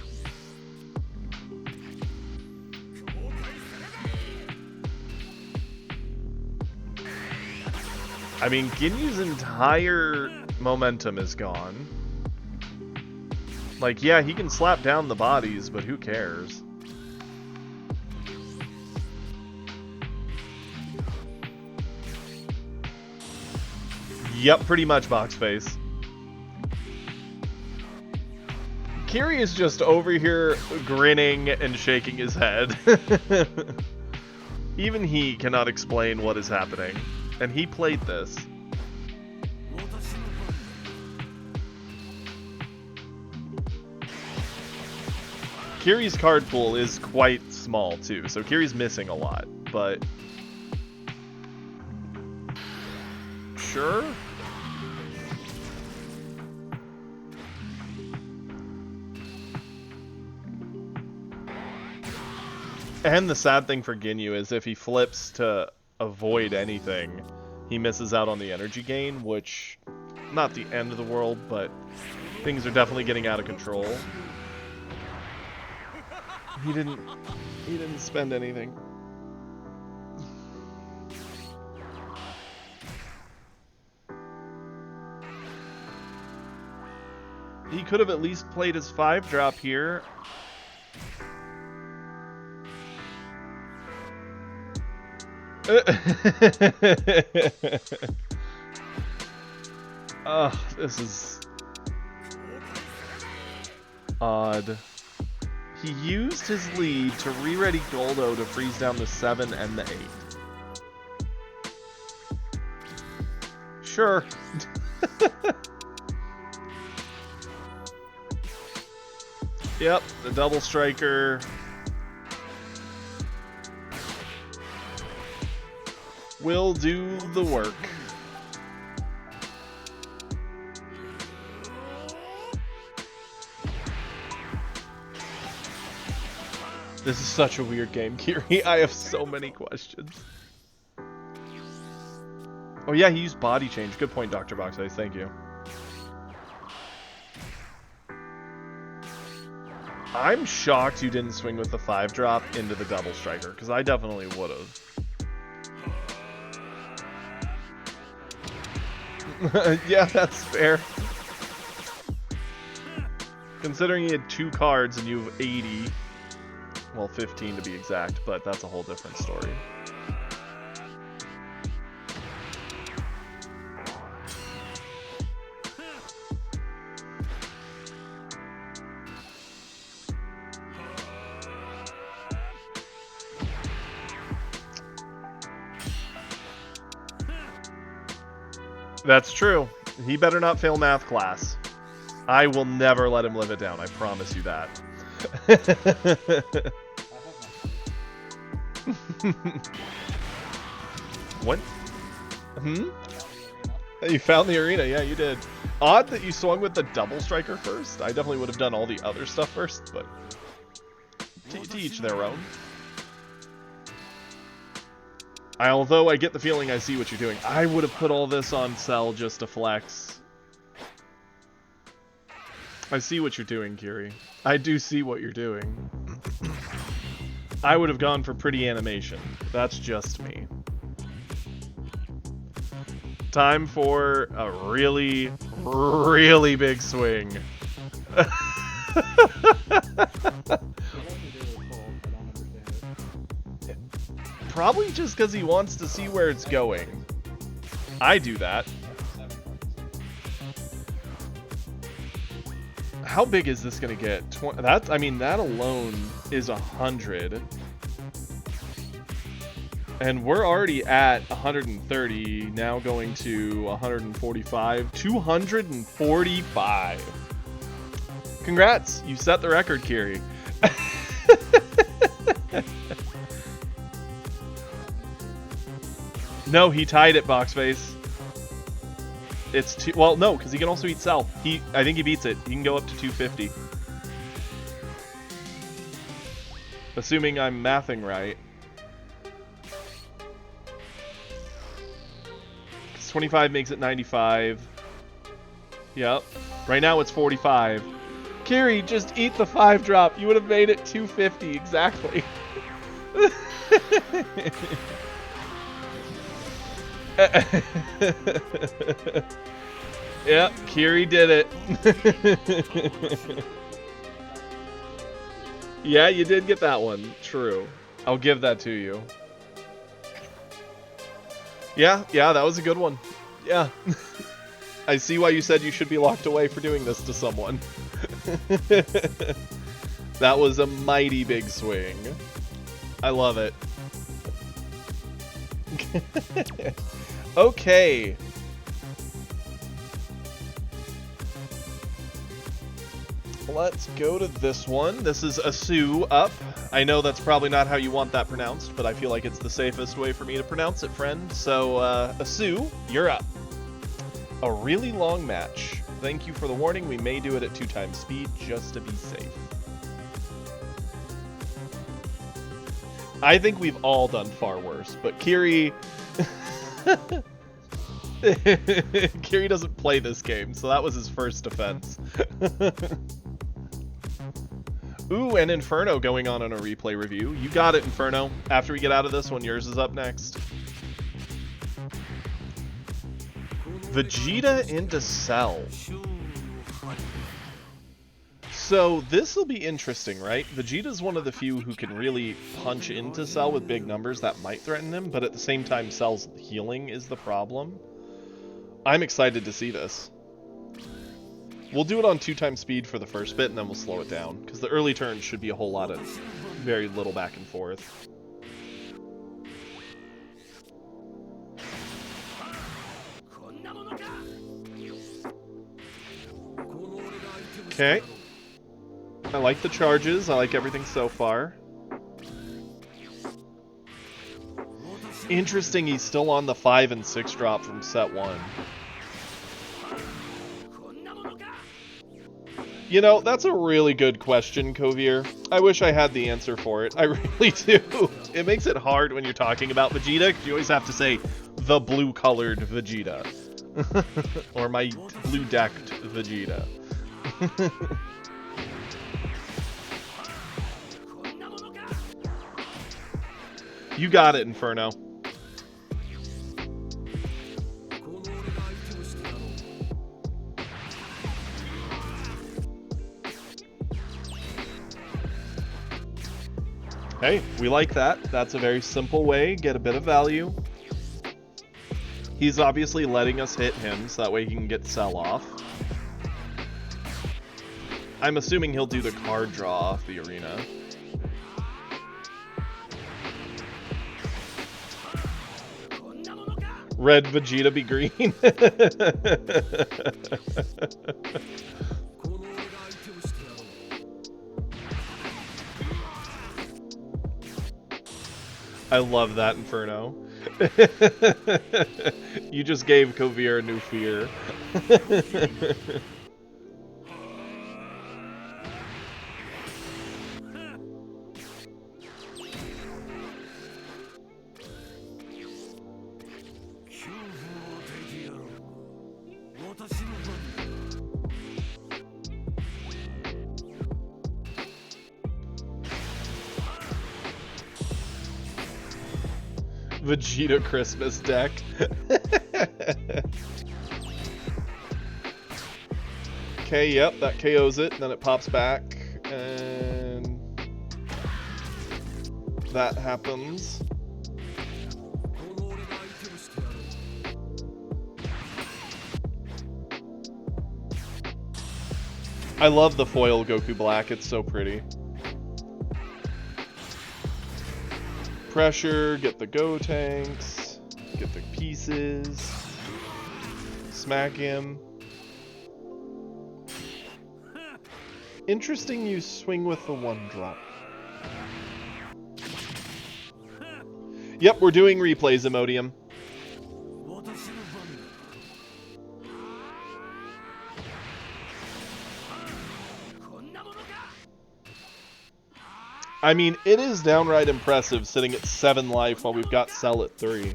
I mean, Ginyu's entire momentum is gone. Like, yeah, he can slap down the bodies, but who cares? Yep, pretty much, box face. Kiri is just over here grinning and shaking his head. Even he cannot explain what is happening. And he played this. Kiri's card pool is quite small too, so Kiri's missing a lot, but... Sure? And the sad thing for Ginyu is if he flips to avoid anything, he misses out on the energy gain, which, not the end of the world, but things are definitely getting out of control. He didn't spend anything. He could have at least played his 5-drop here. This is odd. He used his lead to re-ready Goldo to freeze down the 7 and the 8. Sure. Yep, the double striker. Will do the work. This is such a weird game, Kiri. I have so many questions. Oh yeah, he used body change. Good point, Dr. Boxface. Thank you. I'm shocked you didn't swing with the 5-drop into the double striker, because I definitely would have. Yeah, that's fair. Considering you had 2 cards and you have 80. Well, 15 to be exact, but that's a whole different story. That's true. He better not fail math class. I will never let him live it down. I promise you that. What? You found the arena. Yeah, you did. Odd that you swung with the double striker first. I definitely would have done all the other stuff first, but to each their own. Although I get the feeling I see what you're doing. I would have put all this on Cell just to flex. I see what you're doing, Kiri. I do see what you're doing. I would have gone for pretty animation. That's just me. Time for a really, really big swing. Probably just because he wants to see where it's going. I do that. How big is this gonna get? I mean, that alone is 100. And we're already at 130, now going to 145. 245. Congrats, you set the record, Kiri. No, he tied it, Boxface. It's two. Well, no, because he can also eat Cell. I think he beats it. He can go up to 250. Assuming I'm mathing right. 25 makes it 95. Yep. Right now it's 45. Kiri, just eat the 5 drop. You would have made it 250 exactly. Yep, Kiri did it. Yeah, you did get that one. True. I'll give that to you. Yeah, that was a good one. Yeah. I see why you said you should be locked away for doing this to someone. That was a mighty big swing. I love it. Okay. Let's go to this one. This is Asu up. I know that's probably not how you want that pronounced, but I feel like it's the safest way for me to pronounce it, friend. So, Asu, you're up. A really long match. Thank you for the warning. We may do it at 2x speed just to be safe. I think we've all done far worse, but Kiri... Kiri doesn't play this game, so that was his first offense. Ooh, and Inferno going on a replay review. You got it, Inferno. After we get out of this one, yours is up next. Vegeta into Cell. So this will be interesting, right? Vegeta's one of the few who can really punch into Cell with big numbers that might threaten him, but at the same time, Cell's healing is the problem. I'm excited to see this. We'll do it on 2x speed for the first bit, and then we'll slow it down, because the early turns should be a whole lot of very little back and forth. Okay. I like the charges. I like everything so far. Interesting, he's still on the 5 and 6 drop from set 1. You know, that's a really good question, Kovir. I wish I had the answer for it. I really do. It makes it hard when you're talking about Vegeta, because you always have to say, the blue-colored Vegeta. Or my blue-decked Vegeta. You got it, Inferno. Hey, we like that. That's a very simple way, get a bit of value. He's obviously letting us hit him, so that way he can get Cell off. I'm assuming he'll do the card draw off the arena. Red Vegeta be green. I love that, Inferno. You just gave Kovir a new fear. Vegeta Christmas deck. Okay, yep, that KOs it, and then it pops back, and that happens. I love the foil Goku Black, it's so pretty. Pressure, get the Gotenks, get the pieces, smack him. Interesting you swing with the one drop. Yep, we're doing replays, Imodium. I mean, it is downright impressive sitting at 7 life while we've got Cell at 3.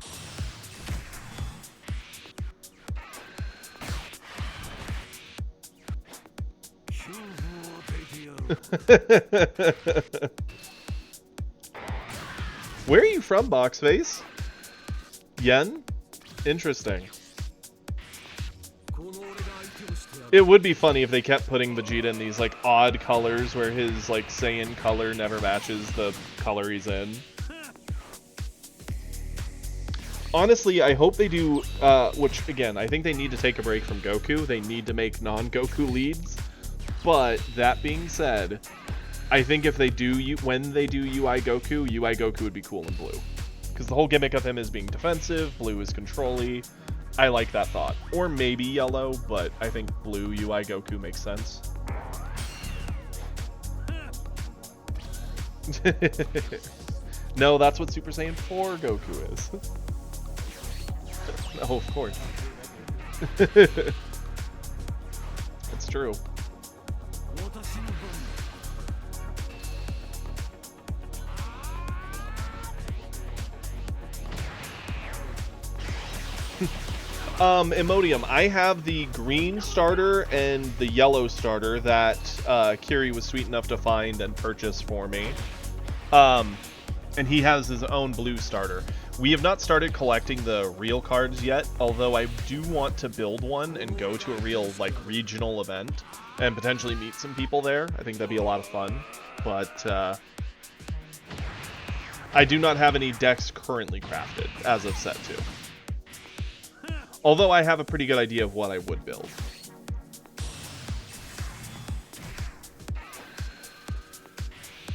Where are you from, Boxface? Yen? Interesting. It would be funny if they kept putting Vegeta in these, like, odd colors where his, like, Saiyan color never matches the color he's in. Honestly, I hope they do, which, again, I think they need to take a break from Goku. They need to make non-Goku leads. But, that being said, I think if they do, when they do UI Goku would be cool in blue. Because the whole gimmick of him is being defensive, blue is control-y. I like that thought. Or maybe yellow, but I think blue UI Goku makes sense. No, that's what Super Saiyan 4 Goku is. Oh, of course. It's true. Imodium, I have the green starter and the yellow starter that Kiri was sweet enough to find and purchase for me. And he has his own blue starter. We have not started collecting the real cards yet, although I do want to build one and go to a real, like, regional event and potentially meet some people there. I think that'd be a lot of fun. But I do not have any decks currently crafted as of set 2. Although I have a pretty good idea of what I would build.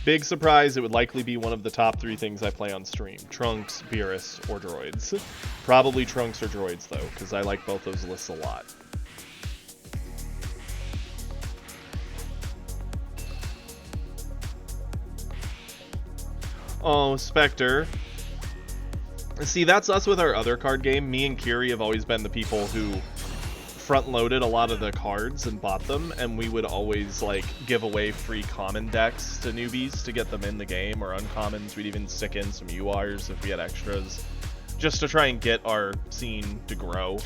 Big surprise, it would likely be one of the top 3 things I play on stream. Trunks, Beerus, or Droids. Probably Trunks or Droids, though, because I like both those lists a lot. Oh, Spectre. See, that's us with our other card game. Me and Kiri have always been the people who front-loaded a lot of the cards and bought them, and we would always, like, give away free common decks to newbies to get them in the game, or uncommons. We'd even stick in some URs if we had extras, just to try and get our scene to grow.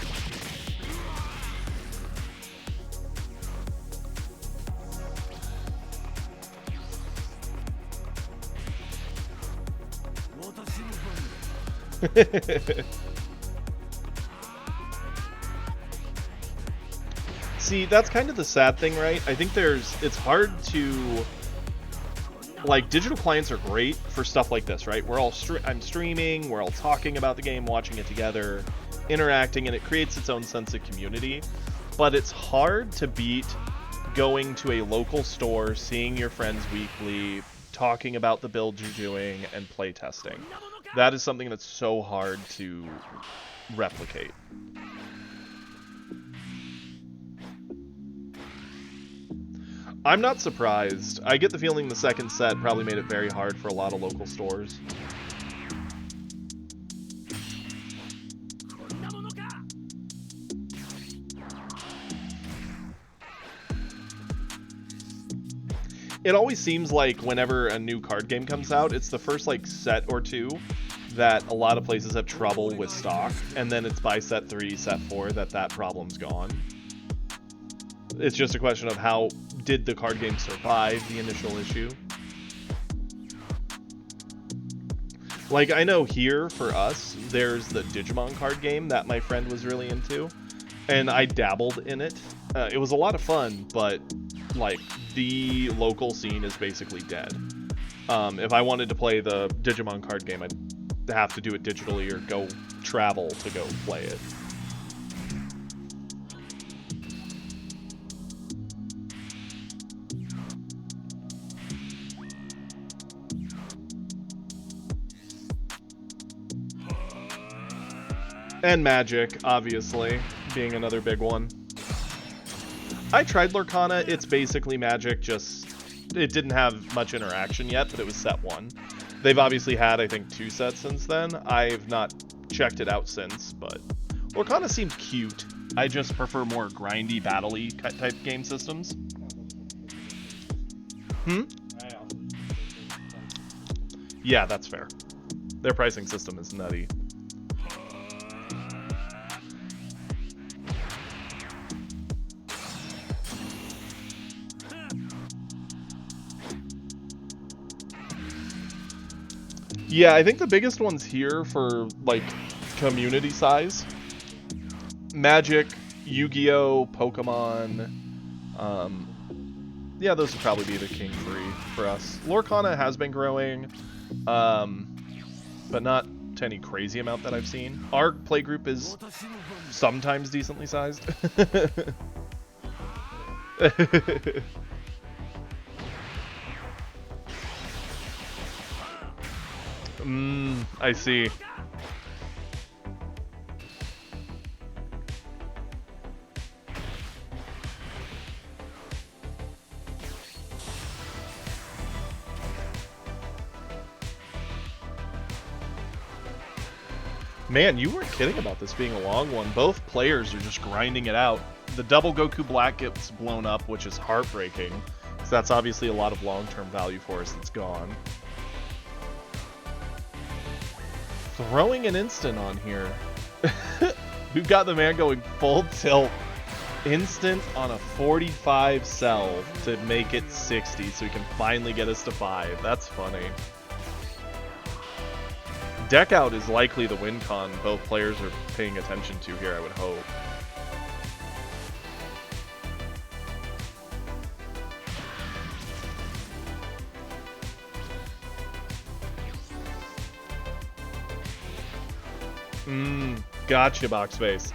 See, that's kind of the sad thing, right? I think it's hard to, like, digital clients are great for stuff like this, right? I'm streaming, we're all talking about the game, watching it together, interacting, and it creates its own sense of community. But it's hard to beat going to a local store, seeing your friends weekly, talking about the builds you're doing, and play testing. That is something that's so hard to replicate. I'm not surprised. I get the feeling the second set probably made it very hard for a lot of local stores. it always seems like whenever a new card game comes out, it's the first like set or two that a lot of places have trouble with stock, and then it's by set 3, set 4 that problem's gone. It's just a question of how did the card game survive the initial issue. Like, I know here for us, there's the Digimon card game that my friend was really into, and I dabbled in it. It was a lot of fun, but like the local scene is basically dead. If I wanted to play the Digimon card game, I'd have to do it digitally or go travel to go play it. And Magic, obviously, being another big one. I tried Lorcana. It's basically Magic, just it didn't have much interaction yet, but it was set 1. They've obviously had, I think, 2 sets since then. I've not checked it out since, but Lorcana seemed cute. I just prefer more grindy, battle-y type game systems. Yeah, that's fair. Their pricing system is nutty. Yeah, I think the biggest ones here for, like, community size, Magic, Yu-Gi-Oh!, Pokemon, yeah, those would probably be the king 3 for us. Lorcana has been growing, but not to any crazy amount that I've seen. Our playgroup is sometimes decently sized. I see. Man, you weren't kidding about this being a long one. Both players are just grinding it out. The double Goku Black gets blown up, which is heartbreaking, because that's obviously a lot of long-term value for us that's gone. Throwing an instant on here. We've got the man going full tilt. Instant on a 45 cell to make it 60 so he can finally get us to 5. That's funny. Deck out is likely the win con both players are paying attention to here, I would hope. Gotcha, Boxface.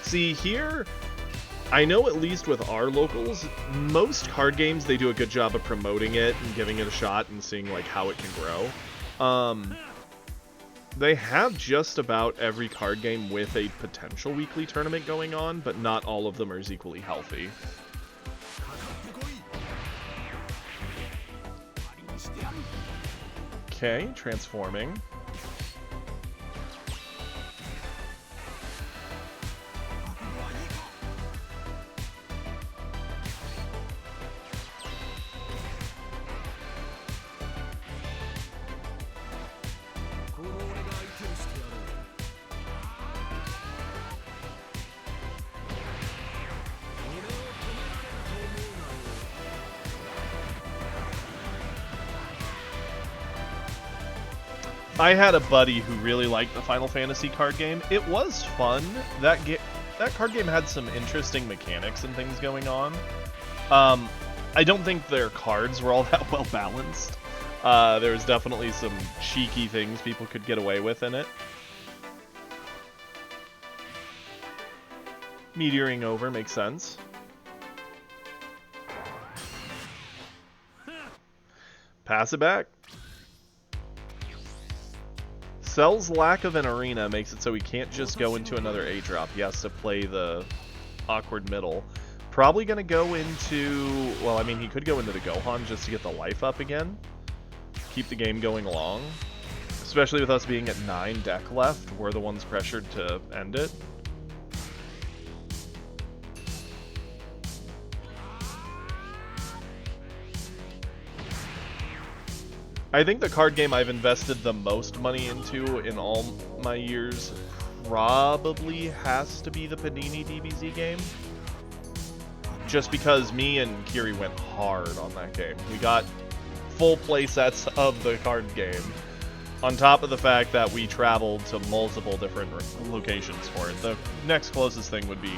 See, here, I know at least with our locals, most card games, they do a good job of promoting it and giving it a shot and seeing, like, how it can grow. They have just about every card game with a potential weekly tournament going on, but not all of them are as equally healthy. Okay, transforming. I had a buddy who really liked the Final Fantasy card game. It was fun. That card game had some interesting mechanics and things going on. I don't think their cards were all that well balanced. There was definitely some cheeky things people could get away with in it. Meteoring over makes sense. Pass it back. Cell's lack of an arena makes it so he can't just go into another A-drop. He has to play the awkward middle. Probably going to go into... Well, I mean, he could go into the Gohan just to get the life up again. Keep the game going along. Especially with us being at 9 deck left. We're the ones pressured to end it. I think the card game I've invested the most money into in all my years probably has to be the Panini DBZ game. Just because me and Kiri went hard on that game. We got full play sets of the card game, on top of the fact that we traveled to multiple different locations for it. The next closest thing would be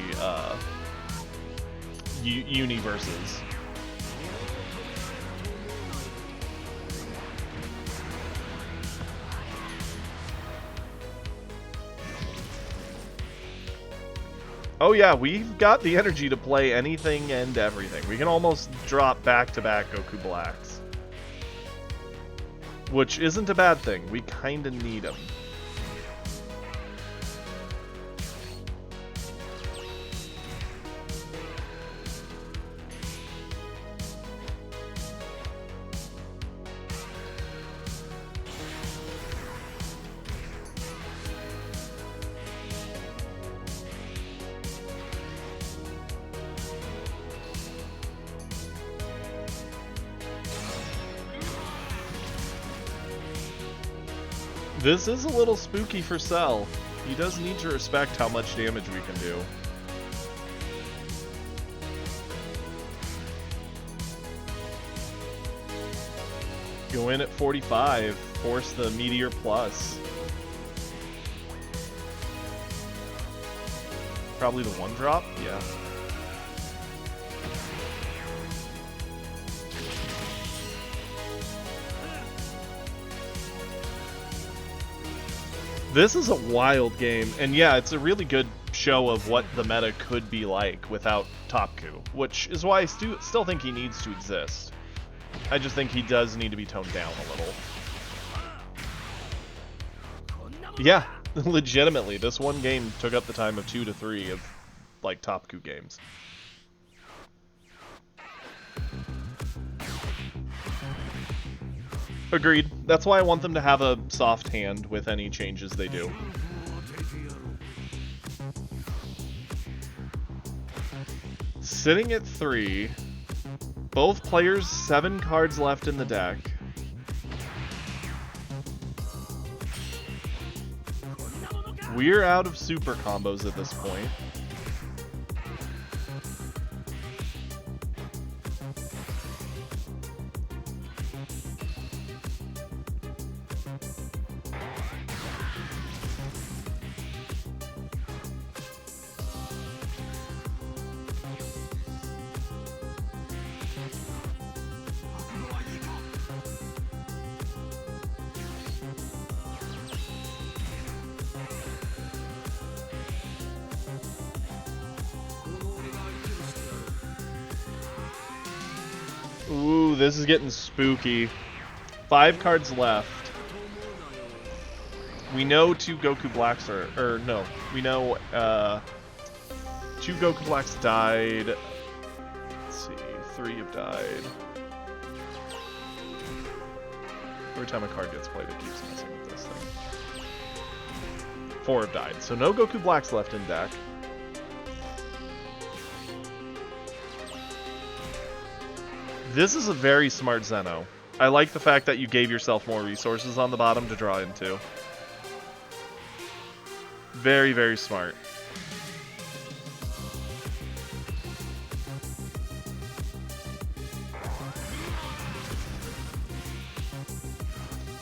Universes. Oh yeah, we've got the energy to play anything and everything. We can almost drop back-to-back Goku Blacks. Which isn't a bad thing. We kinda need them. This is a little spooky for Cell. He does need to respect how much damage we can do. Go in at 45, force the Meteor Plus. Probably the one drop? Yeah. This is a wild game, and yeah, it's a really good show of what the meta could be like without Topku, which is why I still think he needs to exist. I just think he does need to be toned down a little. Yeah, legitimately, this one game took up the time of 2 to 3 of, like, Topku games. Agreed. That's why I want them to have a soft hand with any changes they do. Sitting at 3. Both players 7 cards left in the deck. We're out of super combos at this point. Ooh, this is getting spooky. 5 cards left. We know 2 Goku Blacks are... Or, no. We know, 2 Goku Blacks died. Let's see. 3 have died. Every time a card gets played, it keeps messing with this thing. 4 have died. So no Goku Blacks left in deck. This is a very smart Zeno. I like the fact that you gave yourself more resources on the bottom to draw into. Very, very smart.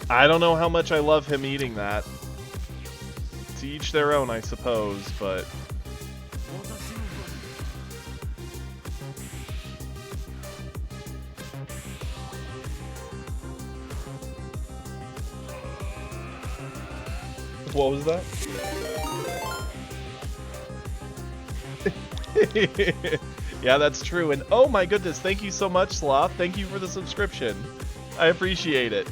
I don't know how much I love him eating that. To each their own, I suppose, but... What was that? Yeah, that's true. And oh my goodness, thank you so much, Sloth. Thank you for the subscription. I appreciate it.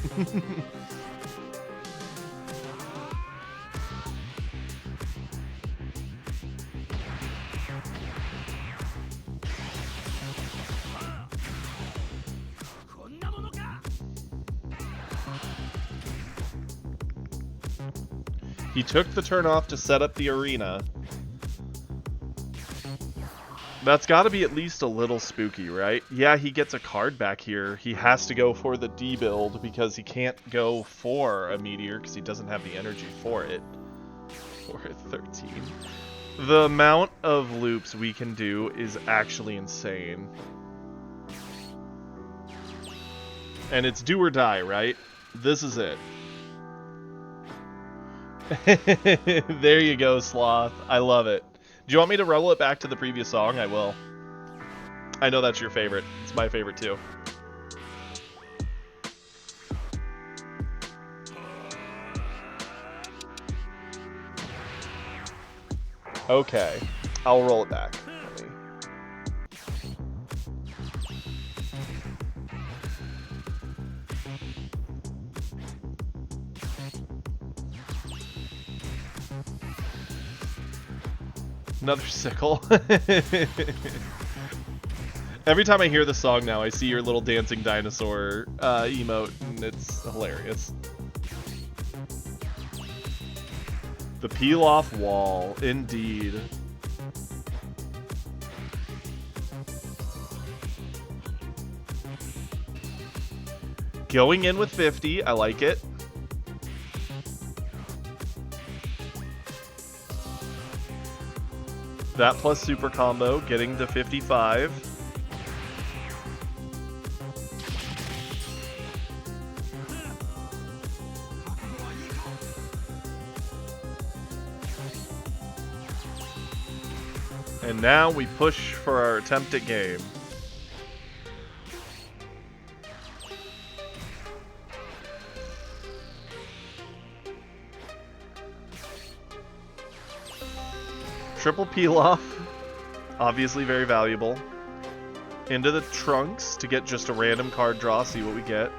He took the turn off to set up the arena. That's got to be at least a little spooky, right? Yeah, he gets a card back here. He has to go for the D build because he can't go for a meteor because he doesn't have the energy for it. For 13. The amount of loops we can do is actually insane. And it's do or die, right? This is it. There you go, Sloth. I love it. Do you want me to roll it back to the previous song? I will. I know that's your favorite. It's my favorite too. Okay. I'll roll it back. Another sickle. Every time I hear the song now, I see your little dancing dinosaur emote, and it's hilarious. The peel-off wall, indeed. Going in with 50, I like it. That plus super combo, getting to 55. And now we push for our attempt at game. Triple peel off, obviously very valuable. Into the trunks to get just a random card draw, see what we get.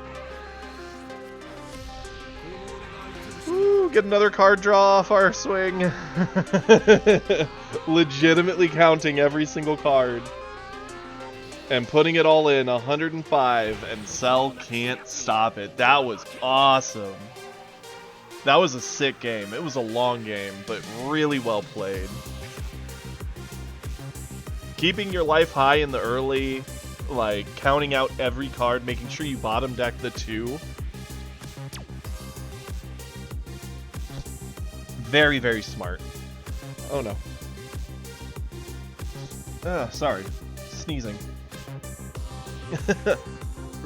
Ooh, get another card draw off our swing. Legitimately counting every single card. And putting it all in, 105, and Cell can't stop it. That was awesome. That was a sick game. It was a long game, but really well played. Keeping your life high in the early, like, counting out every card, making sure you bottom deck the 2. Very, very smart. Oh no. Sorry. Sneezing.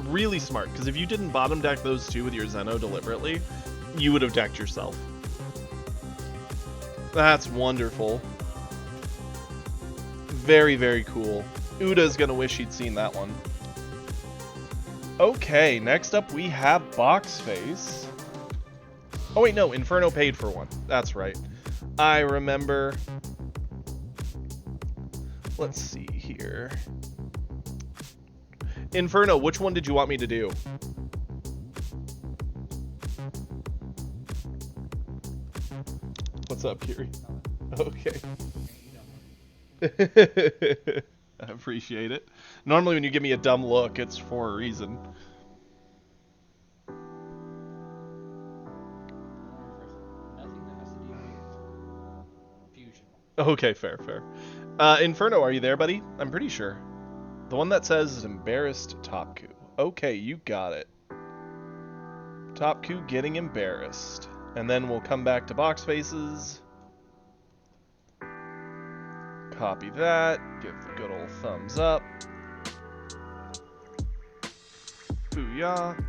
Really smart, because if you didn't bottom deck those 2 with your Zeno deliberately, you would have decked yourself. That's wonderful. Very, very cool. Uda's gonna wish he'd seen that one. Okay, next up we have Box Face. Oh wait, no, Inferno paid for one. That's right. I remember. Let's see here. Inferno, which one did you want me to do? What's up, Kiri? Okay. I appreciate it. Normally when you give me a dumb look, it's for a reason. Okay, fair, fair. Inferno, are you there, buddy? I'm pretty sure. The one that says embarrassed Topku. Okay, you got it. Topku getting embarrassed. And then we'll come back to Box Faces. Copy that. Give the good old thumbs up. Booyah.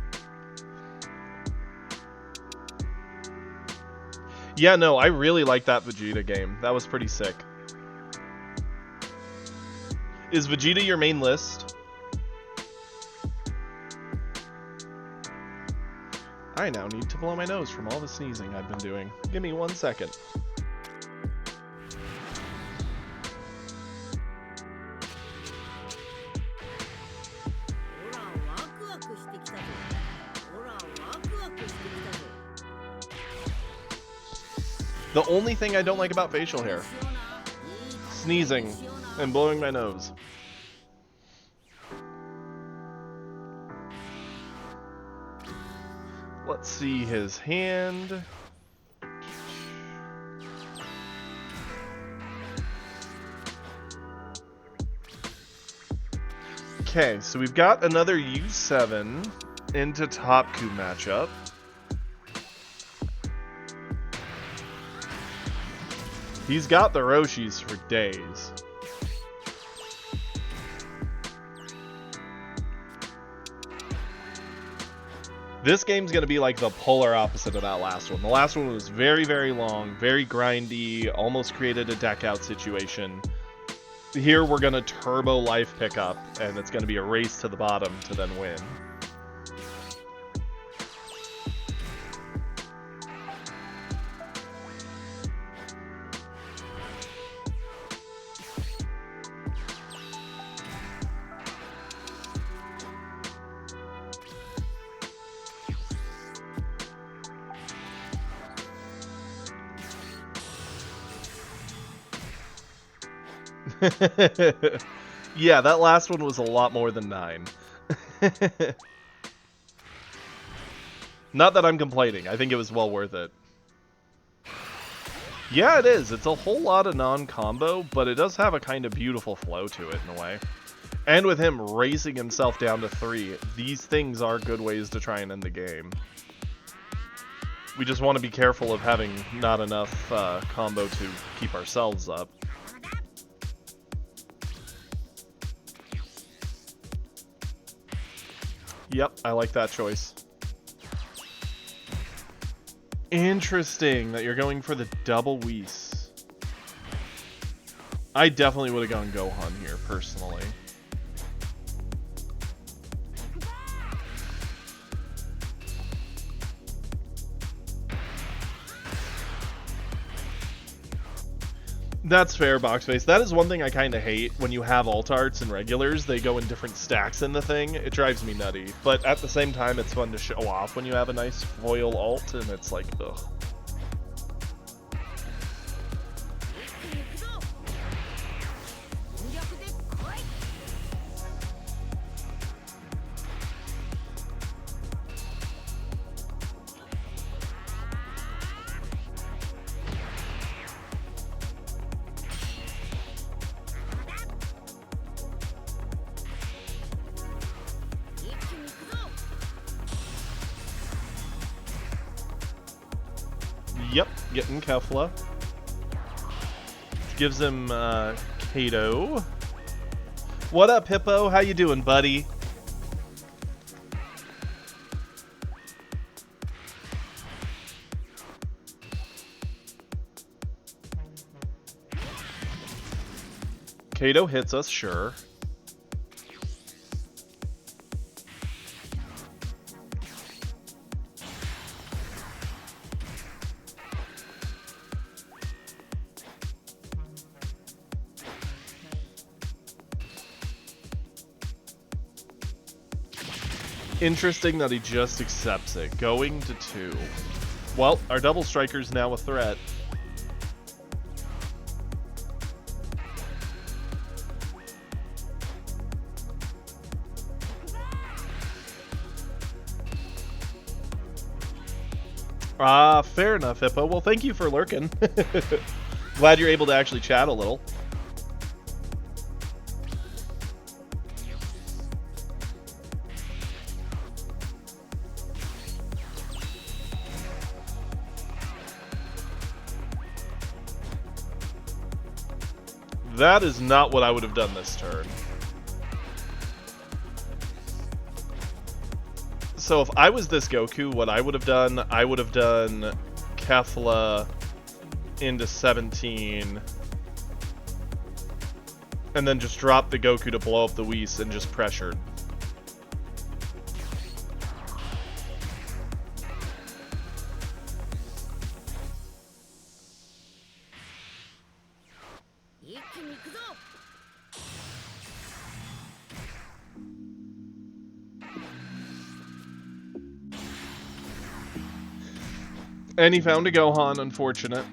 Yeah, no, I really like that Vegeta game. That was pretty sick. Is Vegeta your main list? I now need to blow my nose from all the sneezing I've been doing. Give me 1 second. The only thing I don't like about facial hair. Sneezing and blowing my nose. Let's see his hand. Okay, so we've got another U7 into Topku matchup. He's got the Roshis for days. This game's going to be like the polar opposite of that last one. The last one was very, very long, very grindy, almost created a deck out situation. Here we're going to turbo life pickup, and it's going to be a race to the bottom to then win. Yeah, that last one was a lot more than 9. Not that I'm complaining. I think it was well worth it. Yeah, it is. It's a whole lot of non-combo, but it does have a kind of beautiful flow to it in a way. And with him raising himself down to 3, these things are good ways to try and end the game. We just want to be careful of having not enough combo to keep ourselves up. Yep, I like that choice. Interesting that you're going for the double Whis. I definitely would have gone Gohan here, personally. That's fair, Boxface. That is one thing I kind of hate when you have alt arts and regulars. They go in different stacks in the thing. It drives me nutty. But at the same time, it's fun to show off when you have a nice foil alt, and it's like, ugh. Yep, getting Kefla. Gives him Kato. What up, Hippo? How you doing, buddy? Kato hits us, sure. Interesting that he just accepts it. Going to 2. Well, our double striker's now a threat. Fair enough, Hippo. Well, thank you for lurking. Glad you're able to actually chat a little. That is not what I would have done this turn. So if I was this Goku, what I would have done Kefla into 17, and then just dropped the Goku to blow up the Whis and just pressured. And he found a Gohan, unfortunate.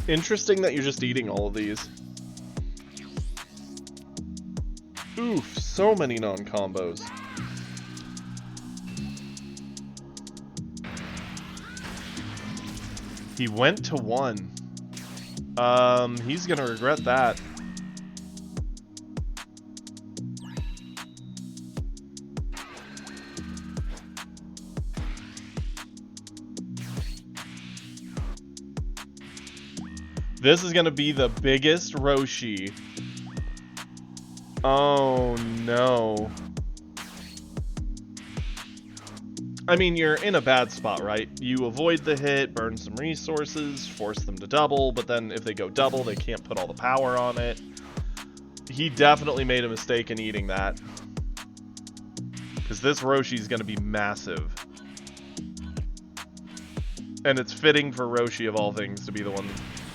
Interesting that you're just eating all of these. Oof, so many non-combos. He went to 1. He's gonna regret that. This is gonna be the biggest Roshi. Oh no. I mean, you're in a bad spot, right? You avoid the hit, burn some resources, force them to double, but then if they go double, they can't put all the power on it. He definitely made a mistake in eating that. Because this Roshi is going to be massive. And it's fitting for Roshi, of all things, to be the one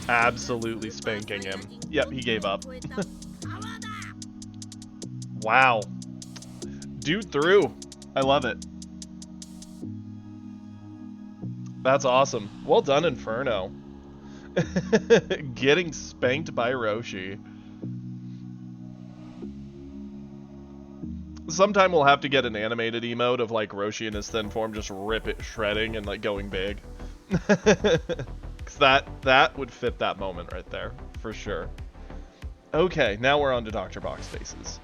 absolutely spanking him. Yep, he gave up. Wow. Dude threw. I love it. That's awesome. Well done, Inferno. Getting spanked by Roshi. Sometime we'll have to get an animated emote of like Roshi in his thin form just rip it shredding and like going big. Cause that would fit that moment right there, for sure. Okay, now we're on to Dr. Box Faces.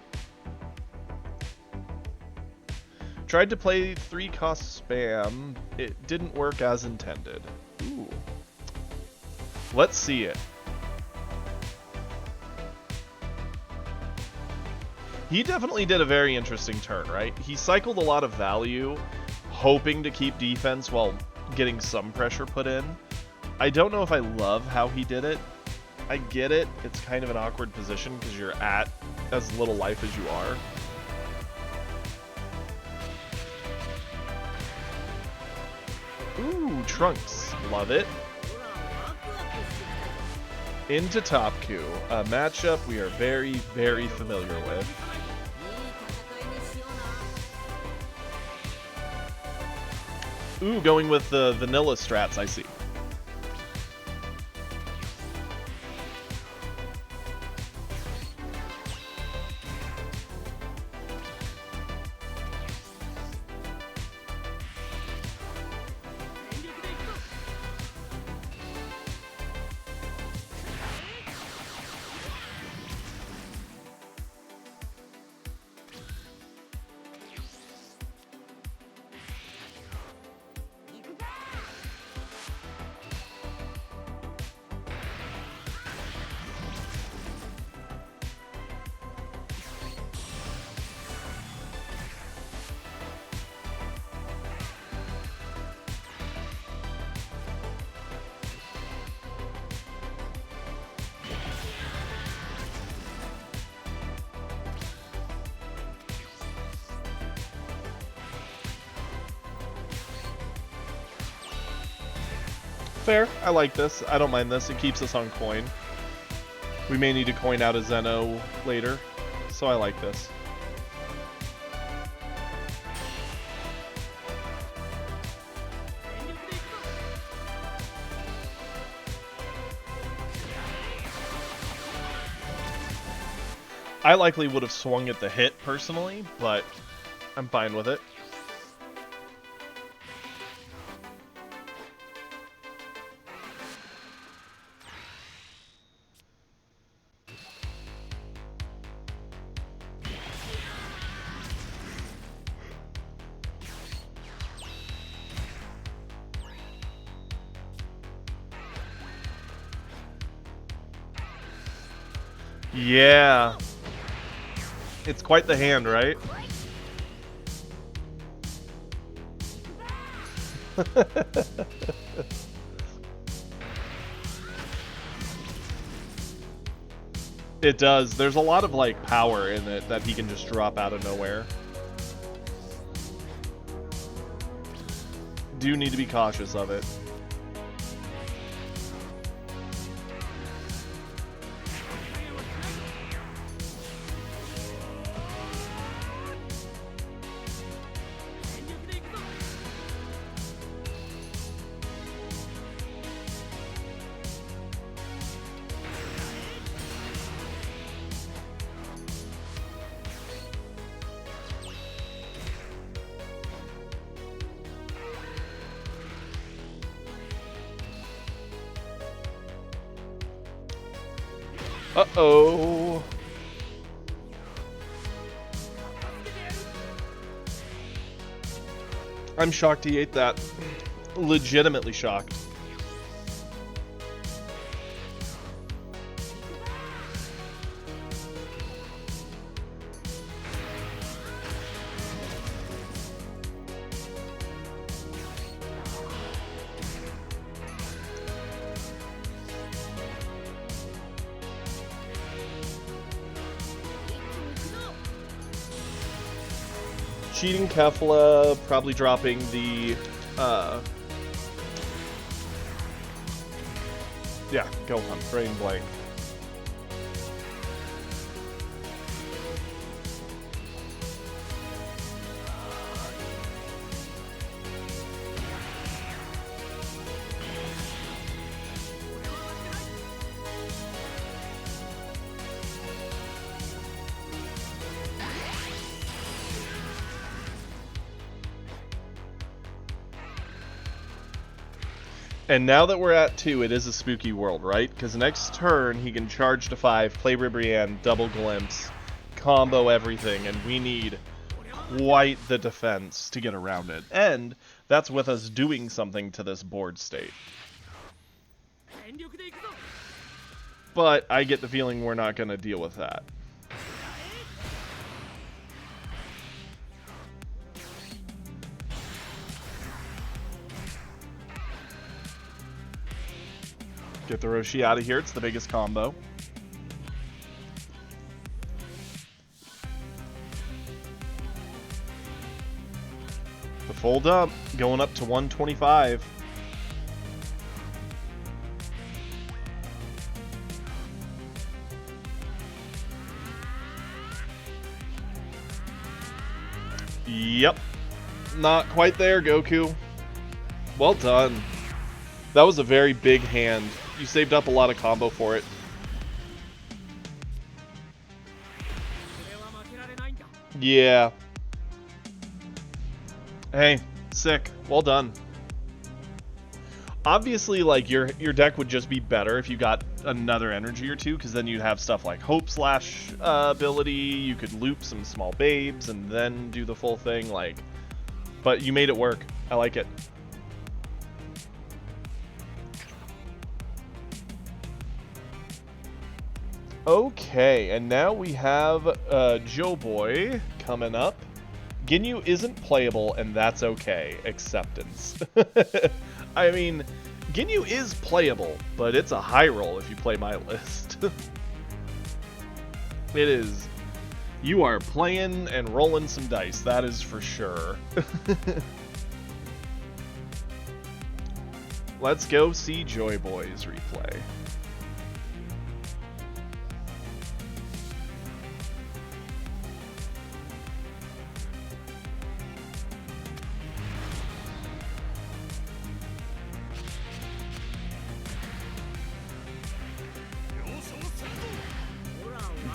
Tried to play 3-cost spam. It didn't work as intended. Ooh. Let's see it. He definitely did a very interesting turn, right? He cycled a lot of value, hoping to keep defense while getting some pressure put in. I don't know if I love how he did it. I get it. It's kind of an awkward position because you're at as little life as you are. Ooh, Trunks. Love it. Into Topku, a matchup we are very, very familiar with. Ooh, going with the vanilla strats, I see. Fair. I like this. I don't mind this. It keeps us on coin. We may need to coin out a Zeno later, so I like this. I likely would have swung at the hit personally, but I'm fine with it. Yeah. It's quite the hand, right? It does. There's a lot of like power in it that he can just drop out of nowhere. Do need to be cautious of it. Uh-oh. I'm shocked he ate that. Legitimately shocked. Cheating Kefla, probably dropping the, yeah, Gohan, brain blank. And now that we're at 2, it is a spooky world, right? Because next turn, he can charge to 5, play Ribrianne, double glimpse, combo everything, and we need quite the defense to get around it. And that's with us doing something to this board state. But I get the feeling we're not going to deal with that. Get the Roshi out of here. It's the biggest combo. The full dump going up to 125. Yep. Not quite there, Goku. Well done. That was a very big hand. You saved up a lot of combo for it. Yeah. Hey, sick. Well done. Obviously, like, your deck would just be better if you got another energy or two, because then you'd have stuff like Hope Slash ability, you could loop some small babes, and then do the full thing, like... But you made it work. I like it. Okay, and now we have Joe Boy coming up. Ginyu isn't playable, and that's okay. Acceptance. I mean, Ginyu is playable, but it's a high roll if you play my list. It is. You are playing and rolling some dice, that is for sure. Let's go see Joy Boy's replay.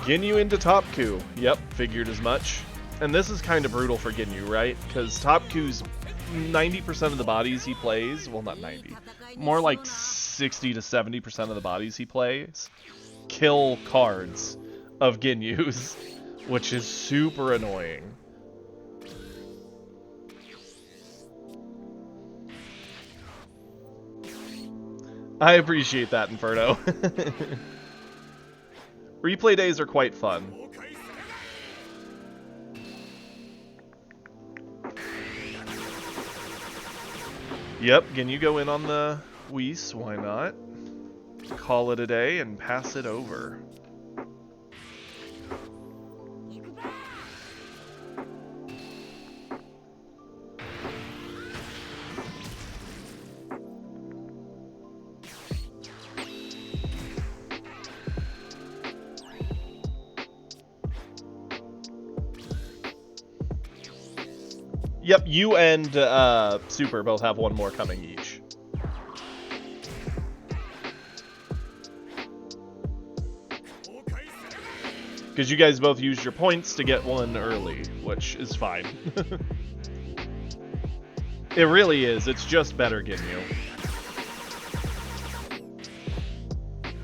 Ginyu into Topku. Yep, figured as much. And this is kind of brutal for Ginyu, right? Because Topku's 90% of the bodies he plays, well, not 90, more like 60 to 70% of the bodies he plays kill cards of Ginyu's, which is super annoying. I appreciate that, Inferno. Replay days are quite fun. Yep, can you go in on the Whis? Why not? Call it a day and pass it over. Yep, you and Super both have one more coming each. Because you guys both used your points to get one early, which is fine. It really is. It's just better, Ginyu.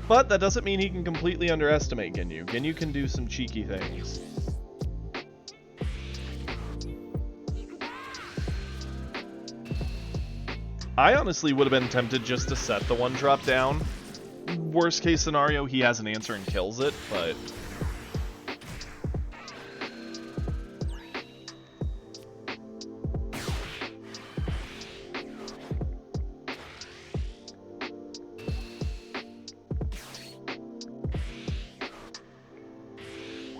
But that doesn't mean he can completely underestimate Ginyu. Ginyu can do some cheeky things. I honestly would have been tempted just to set the one drop down. Worst case scenario, he has an answer and kills it, but...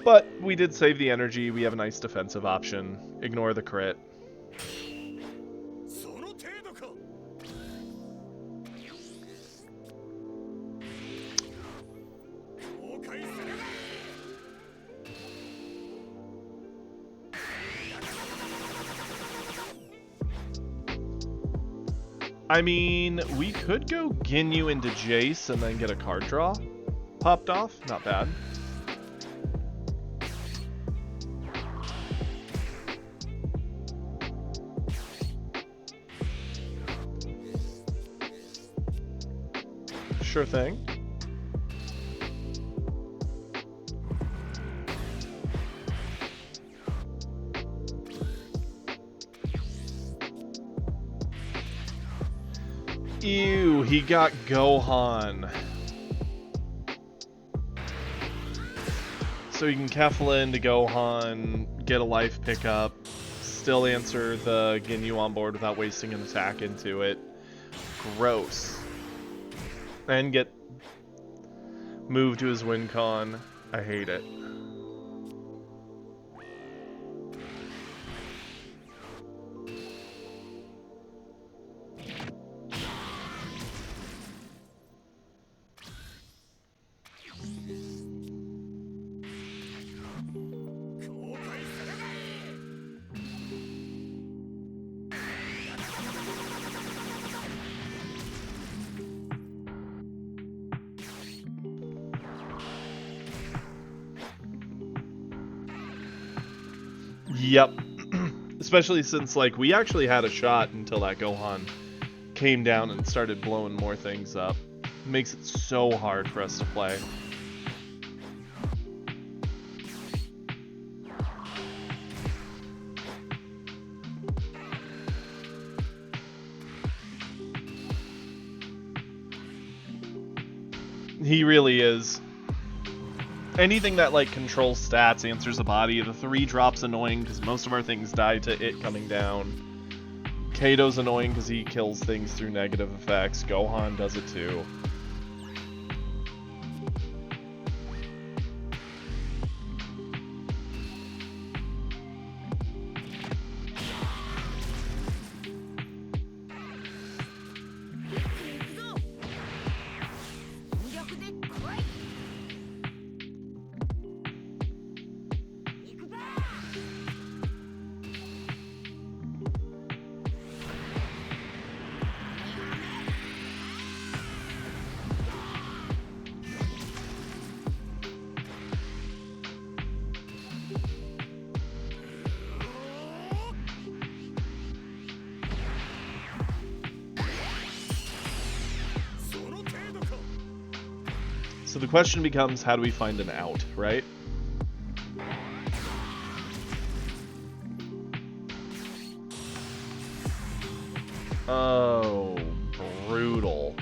But we did save the energy. We have a nice defensive option. Ignore the crit. I mean, we could go Ginyu into Jace and then get a card draw popped off. Not bad. Sure thing. Ew, he got Gohan. So you can Kefla into Gohan, get a life pickup, still answer the Ginyu on board without wasting an attack into it. Gross. And get moved to his win con. I hate it. Yep. Especially since, like, we actually had a shot until that Gohan came down and started blowing more things up. It makes it so hard for us to play. He really is. Anything that, like, controls stats, answers the body. The 3 drop's annoying because most of our things die to it coming down. Kato's annoying because he kills things through negative effects. Gohan does it too. So the question becomes, how do we find an out, right? Oh, brutal.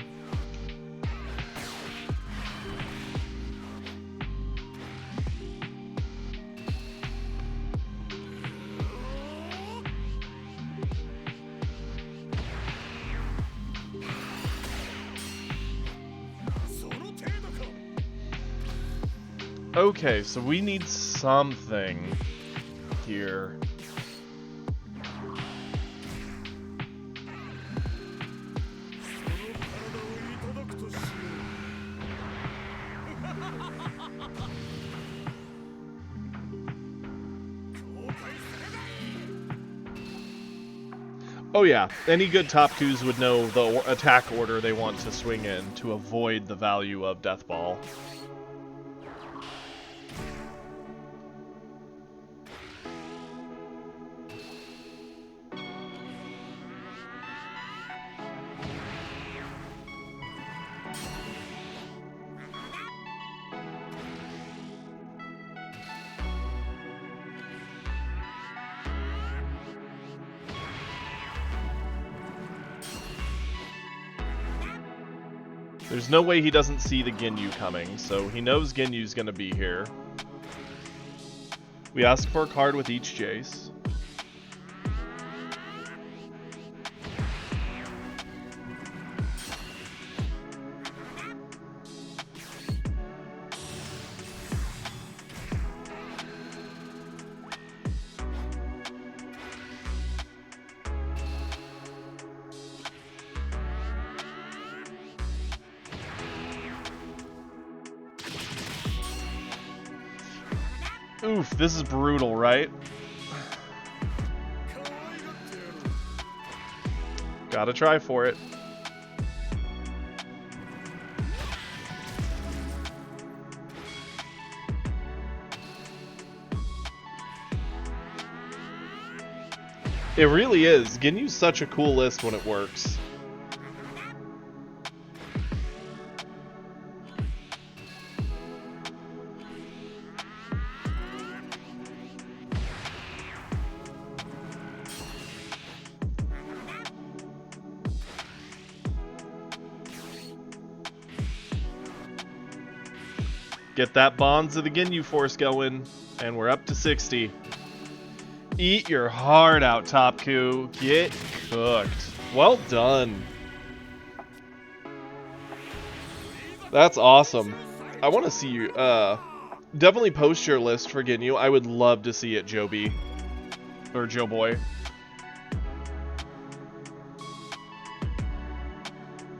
Okay, so we need something here. Oh yeah, any good top 2s would know the attack order they want to swing in to avoid the value of Death Ball. There's no way he doesn't see the Ginyu coming, so he knows Ginyu's gonna be here. We ask for a card with each Jace. Oof, this is brutal, right? Gotta try for it. It really is. Ginyu's such a cool list when it works. Get that Bonds of the Ginyu Force going, and we're up to 60. Eat your heart out, Topku. Get cooked. Well done. That's awesome. I want to see you. Definitely post your list for Ginyu. I would love to see it, Joe B. Or Joe Boy.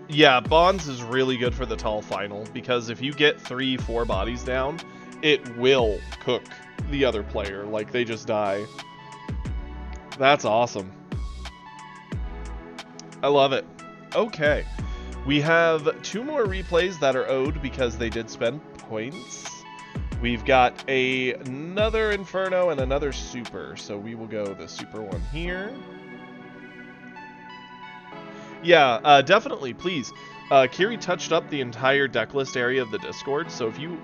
Yeah, Bonds is really good for the tall final, because if you get 3-4 bodies down, it will cook the other player. Like, they just die. That's awesome. I love it. Okay. We have 2 more replays that are owed because they did spend points. We've got another Inferno and another Super, so we will go the Super one here. Yeah, definitely, please. Kiri touched up the entire deck list area of the Discord, so if you...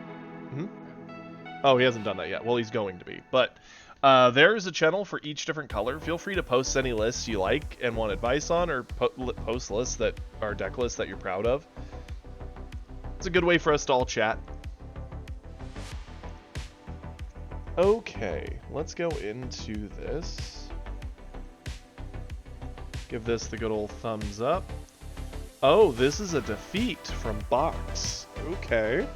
Oh, he hasn't done that yet. Well, he's going to be. But there's a channel for each different color. Feel free to post any lists you like and want advice on, or post lists that are deck lists that you're proud of. It's a good way for us to all chat. Okay, let's go into this. Give this the good old thumbs up. Oh, this is a defeat from Box. Okay.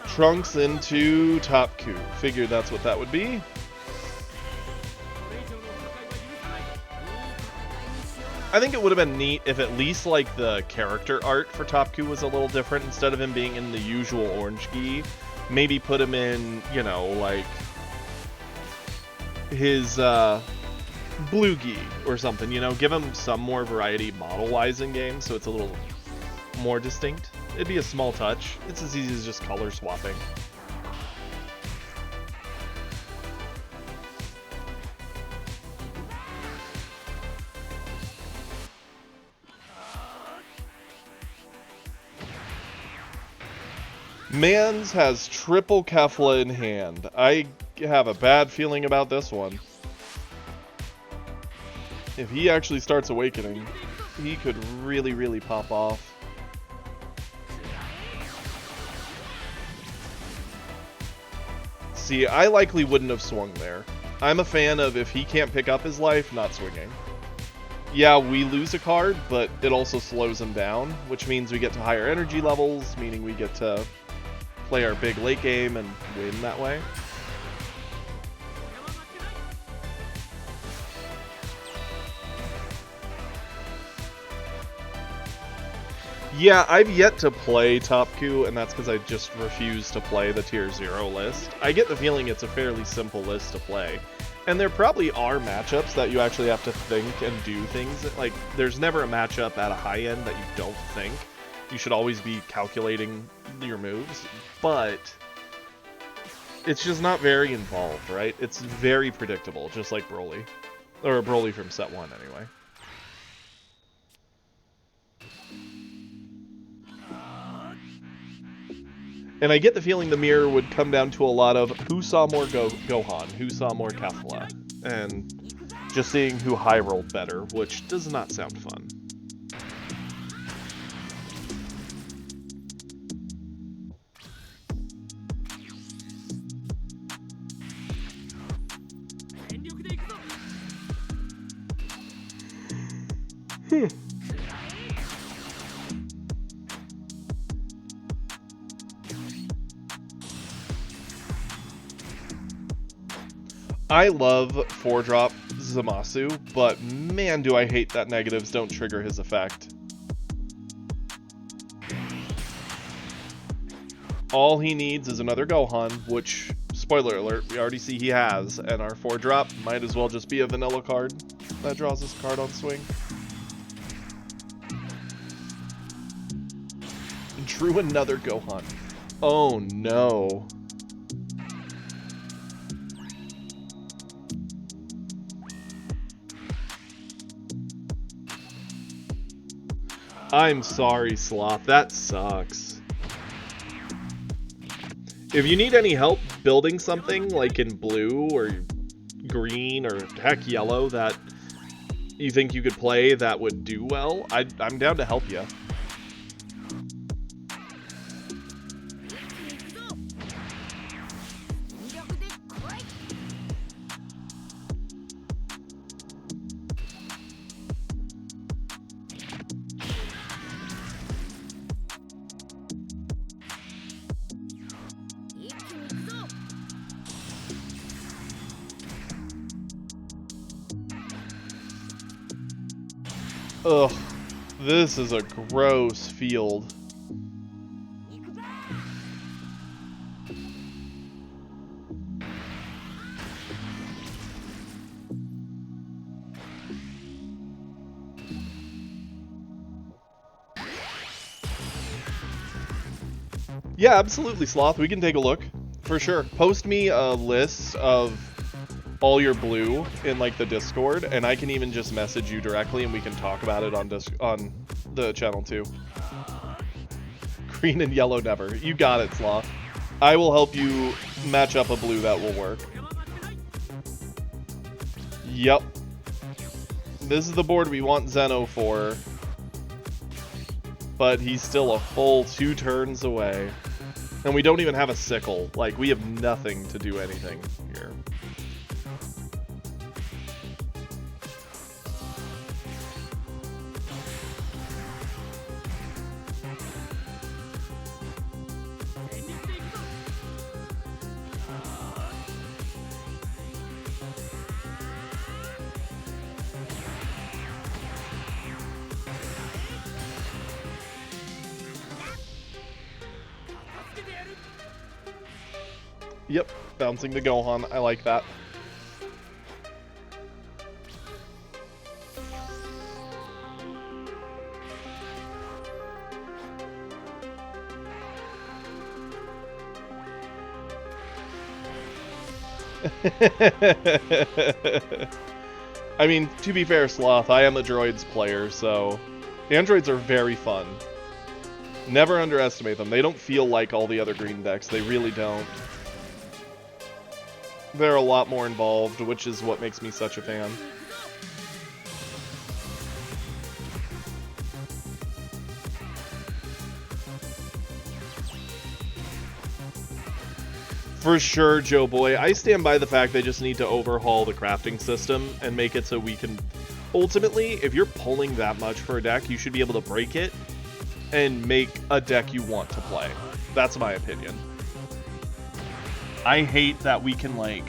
Trunks into Topku. Figured that's what that would be. I think it would have been neat if at least, like, the character art for Topku was a little different. Instead of him being in the usual orange gi, maybe put him in, you know, like, his blue gi or something, you know? Give him some more variety model-wise in game so it's a little more distinct. It'd be a small touch. It's as easy as just color swapping. Mans has triple Kefla in hand. I have a bad feeling about this one. If he actually starts awakening, he could really, really pop off. See, I likely wouldn't have swung there. I'm a fan of, if he can't pick up his life, not swinging. Yeah, we lose a card, but it also slows him down, which means we get to higher energy levels, meaning we get to play our big late game and win that way. Yeah, I've yet to play Topku, and that's because I just refuse to play the Tier 0 list. I get the feeling it's a fairly simple list to play. And there probably are matchups that you actually have to think and do things. Like, there's never a matchup at a high end that you don't think. You should always be calculating your moves, but it's just not very involved, right? It's very predictable, just like Broly. Or Broly from set 1, anyway. And I get the feeling the mirror would come down to a lot of who saw more Gohan, who saw more Kefla, and just seeing who high rolled better, which does not sound fun. I love 4-drop Zamasu, but man do I hate that negatives don't trigger his effect. All he needs is another Gohan, which, spoiler alert, we already see he has, and our 4-drop might as well just be a vanilla card that draws his card on swing. Drew another Gohan. Oh no. I'm sorry, Sloth. That sucks. If you need any help building something, like in blue or green or heck yellow, that you think you could play that would do well, I'm down to help you. Ugh, this is a gross field. Yeah, absolutely, Sloth. We can take a look. For sure. Post me a list of all your blue in like the Discord, and I can even just message you directly and we can talk about it on the channel too. Green and yellow never. You got it, Sloth. I will help you match up a blue that will work. Yep. This is the board we want Zeno for. But he's still a full 2 turns away. And we don't even have a sickle. Like, we have nothing to do anything here. Yep, bouncing the Gohan. I like that. I mean, to be fair, Sloth, I am a droids player, so androids are very fun. Never underestimate them. They don't feel like all the other green decks. They really don't. They're a lot more involved, which is what makes me such a fan. For sure, Joe Boy. I stand by the fact they just need to overhaul the crafting system and make it so we can... Ultimately, if you're pulling that much for a deck, you should be able to break it and make a deck you want to play. That's my opinion. I hate that we can, like,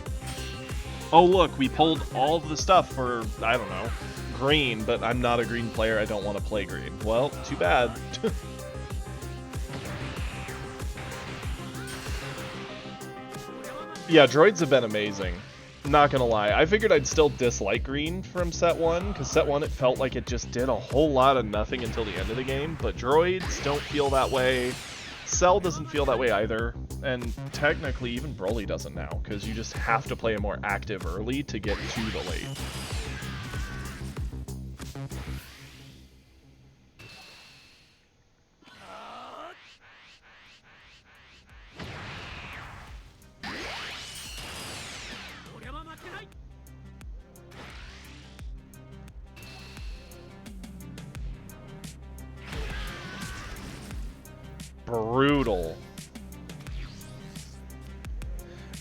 oh look, we pulled all of the stuff for, I don't know, green, but I'm not a green player, I don't want to play green. Well, too bad. Yeah, droids have been amazing. Not gonna lie. I figured I'd still dislike green from set 1, because set 1 it felt like it just did a whole lot of nothing until the end of the game, but droids don't feel that way. Cell doesn't feel that way either, and technically even Broly doesn't now, because you just have to play a more active early to get to the late. brutal.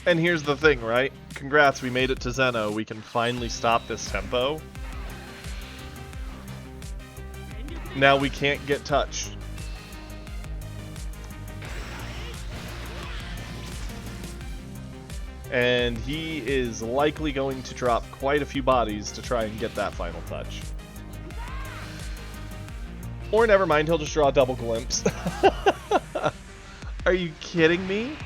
And here's the thing, right? Congrats, we made it to Zeno. We can finally stop this tempo. Now we can't get touched. And he is likely going to drop quite a few bodies to try and get that final touch. Or never mind, he'll just draw a double glimpse. Are you kidding me?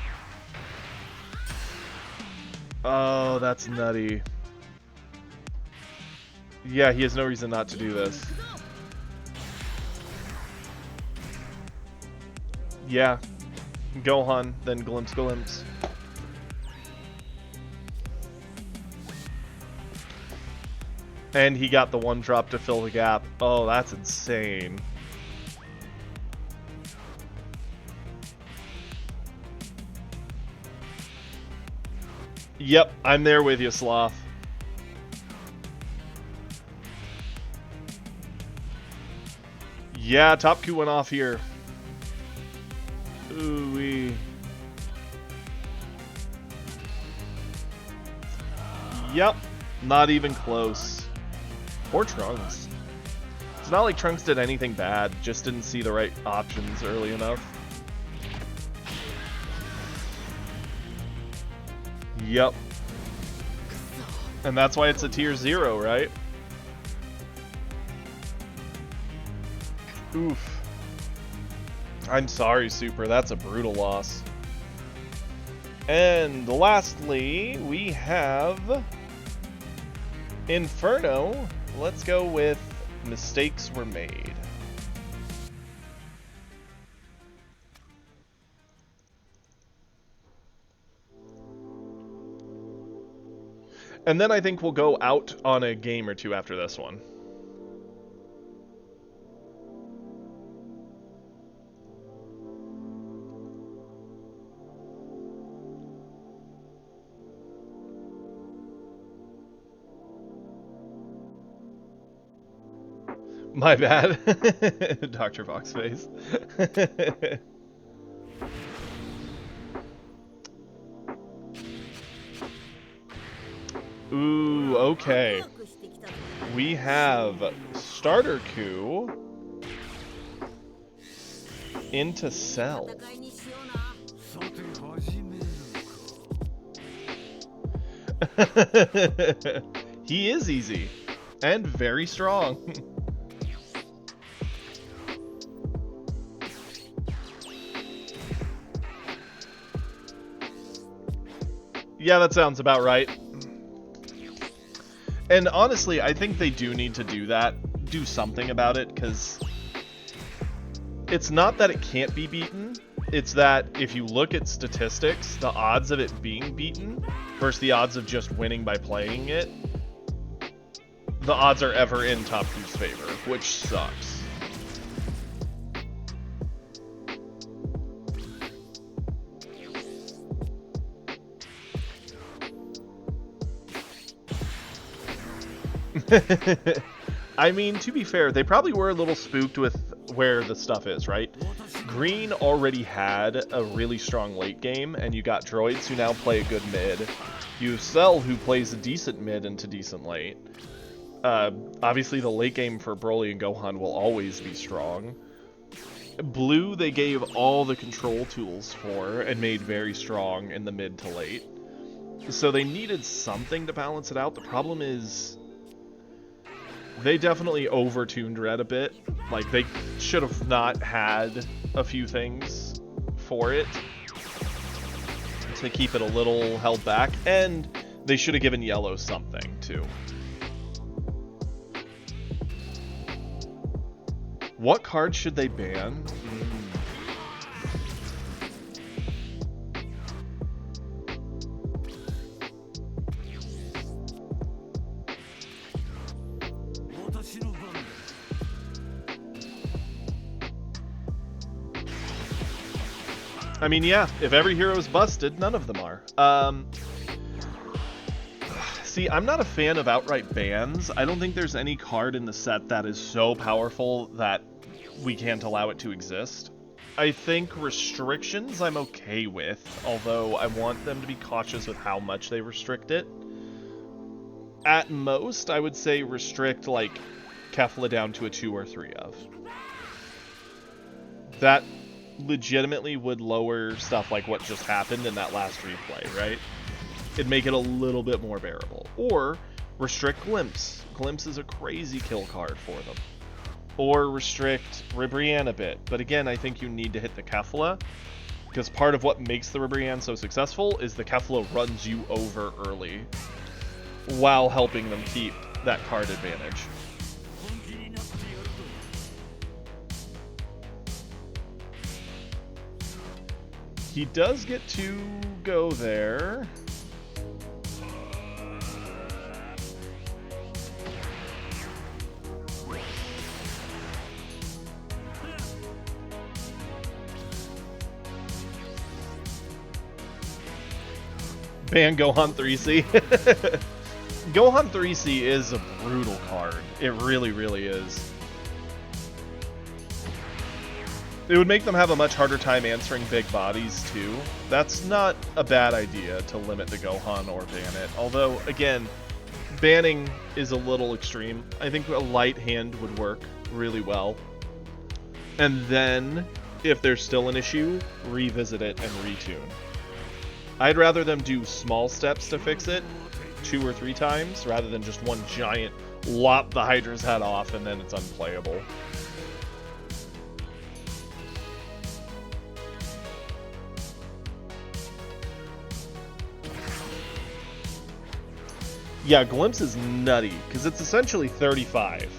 Oh, that's nutty. Yeah, he has no reason not to do this. Yeah. Gohan, then glimpse, glimpse. And he got the one drop to fill the gap. Oh, that's insane. Yep, I'm there with you, Sloth. Yeah, top Q went off here. Ooh-wee. Yep, not even close. Poor Trunks. It's not like Trunks did anything bad, just didn't see the right options early enough. Yep. And that's why it's a tier 0, right? Oof. I'm sorry, Super. That's a brutal loss. And lastly, we have Inferno. Let's go with Mistakes Were Made. And then I think we'll go out on a game or two after this one. My bad. Dr. Foxface. Ooh, okay. We have Starter Coup into Cell. He is easy and very strong. Yeah, that sounds about right. And honestly, I think they do need to do that. Do something about it, because it's not that it can't be beaten. It's that if you look at statistics, the odds of it being beaten versus the odds of just winning by playing it, the odds are ever in Top Q's favor, which sucks. I mean, to be fair, they probably were a little spooked with where the stuff is, right? Green already had a really strong late game, and you got Droids who now play a good mid. You have Cell who plays a decent mid into decent late. Obviously, the late game for Broly and Gohan will always be strong. Blue, they gave all the control tools for and made very strong in the mid to late. So they needed something to balance it out. The problem is they definitely over-tuned Red a bit. Like, they should have not had a few things for it to keep it a little held back. And they should have given Yellow something, too. What card should they ban? I mean, yeah, if every hero is busted, none of them are. See, I'm not a fan of outright bans. I don't think there's any card in the set that is so powerful that we can't allow it to exist. I think restrictions I'm okay with, although I want them to be cautious with how much they restrict it. At most, I would say restrict, like, Kefla down to a 2 or 3 of. That legitimately would lower stuff like what just happened in that last replay, right? It'd make it a little bit more bearable. Or restrict Glimpse. Glimpse is a crazy kill card for them. Or restrict Ribrianne a bit. But again, I think you need to hit the Kefla, because part of what makes the Ribrianne so successful is the Kefla runs you over early while helping them keep that card advantage. He does get to go there. Ban Gohan 3C. Gohan 3C is a brutal card. It really, really is. It would make them have a much harder time answering big bodies, too. That's not a bad idea to limit the Gohan or ban it. Although, again, banning is a little extreme. I think a light hand would work really well. And then, if there's still an issue, revisit it and retune. I'd rather them do small steps to fix it 2 or 3 times rather than just one giant lop the Hydra's head off and then it's unplayable. Yeah, Glimpse is nutty because it's essentially 35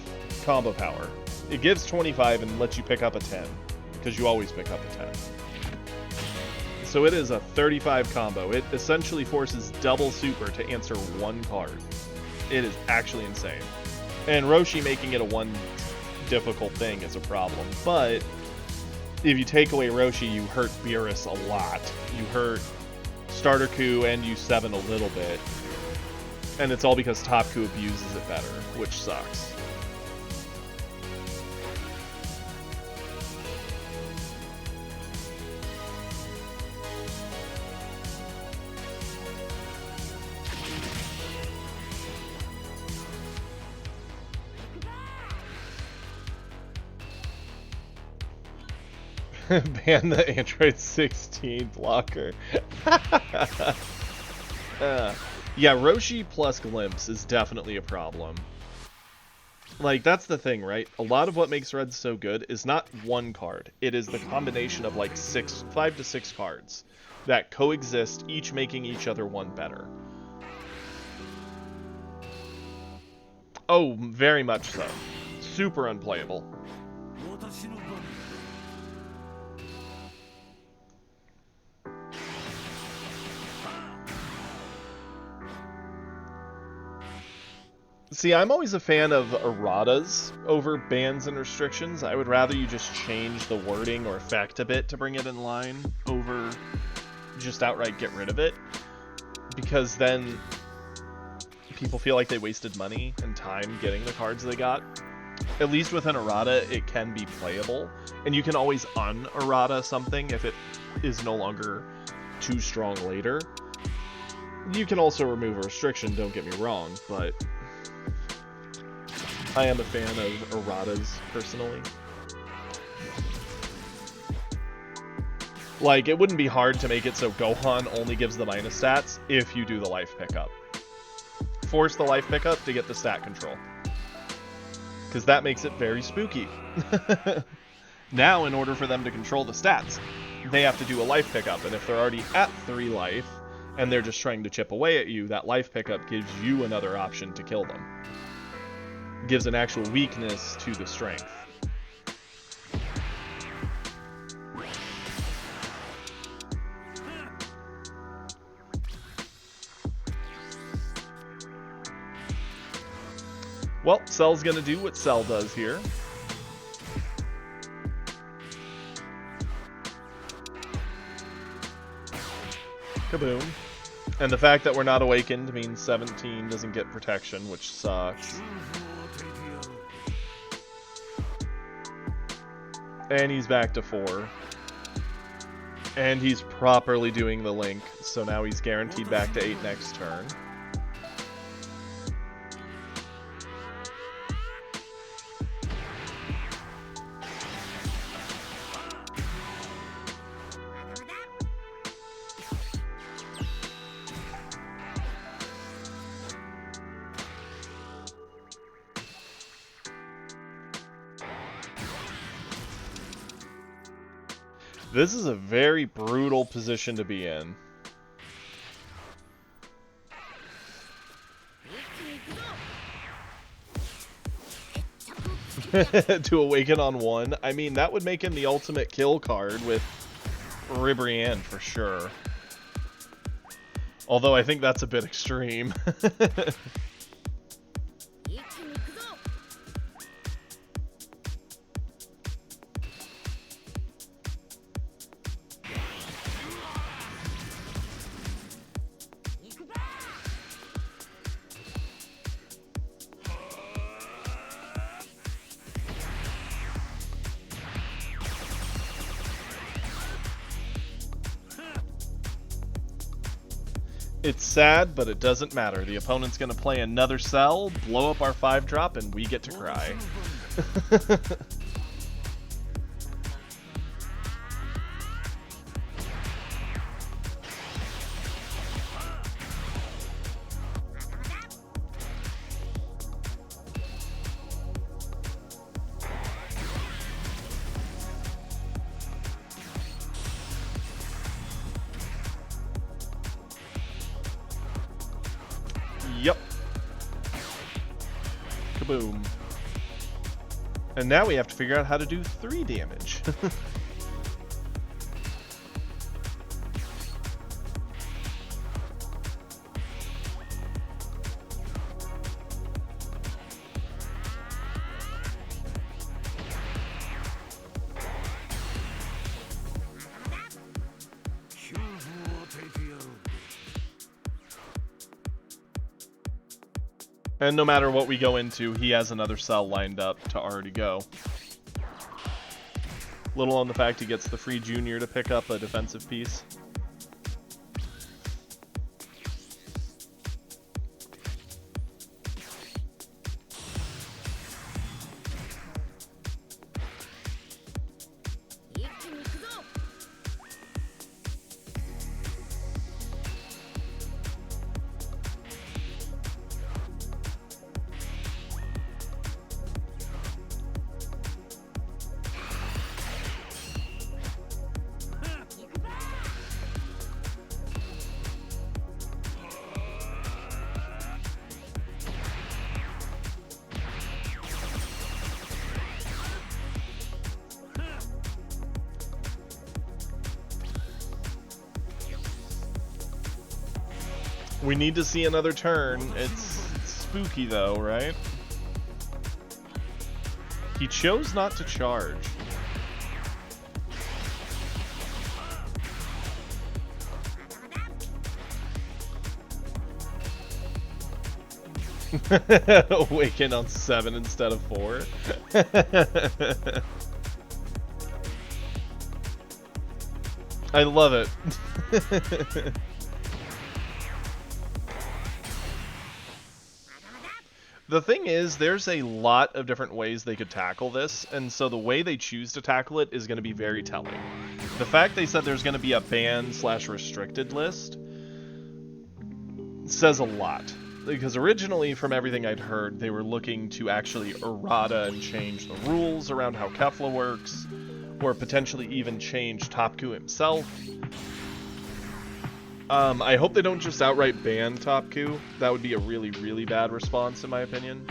combo power. It gives 25 and lets you pick up a 10 because you always pick up a 10. So it is a 35 combo. It essentially forces double super to answer 1 card. It is actually insane. And Roshi making it a 1 difficult thing is a problem. But if you take away Roshi, you hurt Beerus a lot. You hurt Starter Ku and U7 a little bit. And it's all because Top Ku abuses it better, which sucks. Ban the Android 16 blocker. Yeah, Roshi plus Glimpse is definitely a problem. Like, that's the thing, right? A lot of what makes Red so good is not 1 card. It is the combination of like 5 to 6 cards that coexist, each making each other 1 better. Oh, very much so. Super unplayable. See, I'm always a fan of erratas over bans and restrictions. I would rather you just change the wording or effect a bit to bring it in line over just outright get rid of it. Because then people feel like they wasted money and time getting the cards they got. At least with an errata, it can be playable. And you can always un-errata something if it is no longer too strong later. You can also remove a restriction, don't get me wrong, but I am a fan of erratas, personally. Like, it wouldn't be hard to make it so Gohan only gives the minus stats if you do the life pickup. Force the life pickup to get the stat control. Because that makes it very spooky. Now, in order for them to control the stats, they have to do a life pickup, and if they're already at 3 life, and they're just trying to chip away at you, that life pickup gives you another option to kill them. Gives an actual weakness to the strength. Well, Cell's gonna do what Cell does here. Kaboom. And the fact that we're not awakened means 17 doesn't get protection, which sucks. And he's back to 4. And he's properly doing the link, so now he's guaranteed back to 8 next turn. This is a very brutal position to be in. To awaken on 1. I mean, that would make him the ultimate kill card with Ribrianne for sure. Although I think that's a bit extreme. It's sad, but it doesn't matter. The opponent's going to play another cell, blow up our 5-drop, and we get to cry. Yep. Kaboom. And now we have to figure out how to do 3 damage. And no matter what we go into, he has another cell lined up to already go. Little on the fact he gets the free junior to pick up a defensive piece. We need to see another turn. It's spooky though, right? He chose not to charge. Awaken on 7 instead of 4. I love it. The thing is, there's a lot of different ways they could tackle this, and so the way they choose to tackle it is going to be very telling. The fact they said there's going to be a ban/restricted list says a lot. Because originally, from everything I'd heard, they were looking to actually errata and change the rules around how Kefla works, or potentially even change Topku himself. I hope they don't just outright ban Topku. That would be a really, really bad response, in my opinion.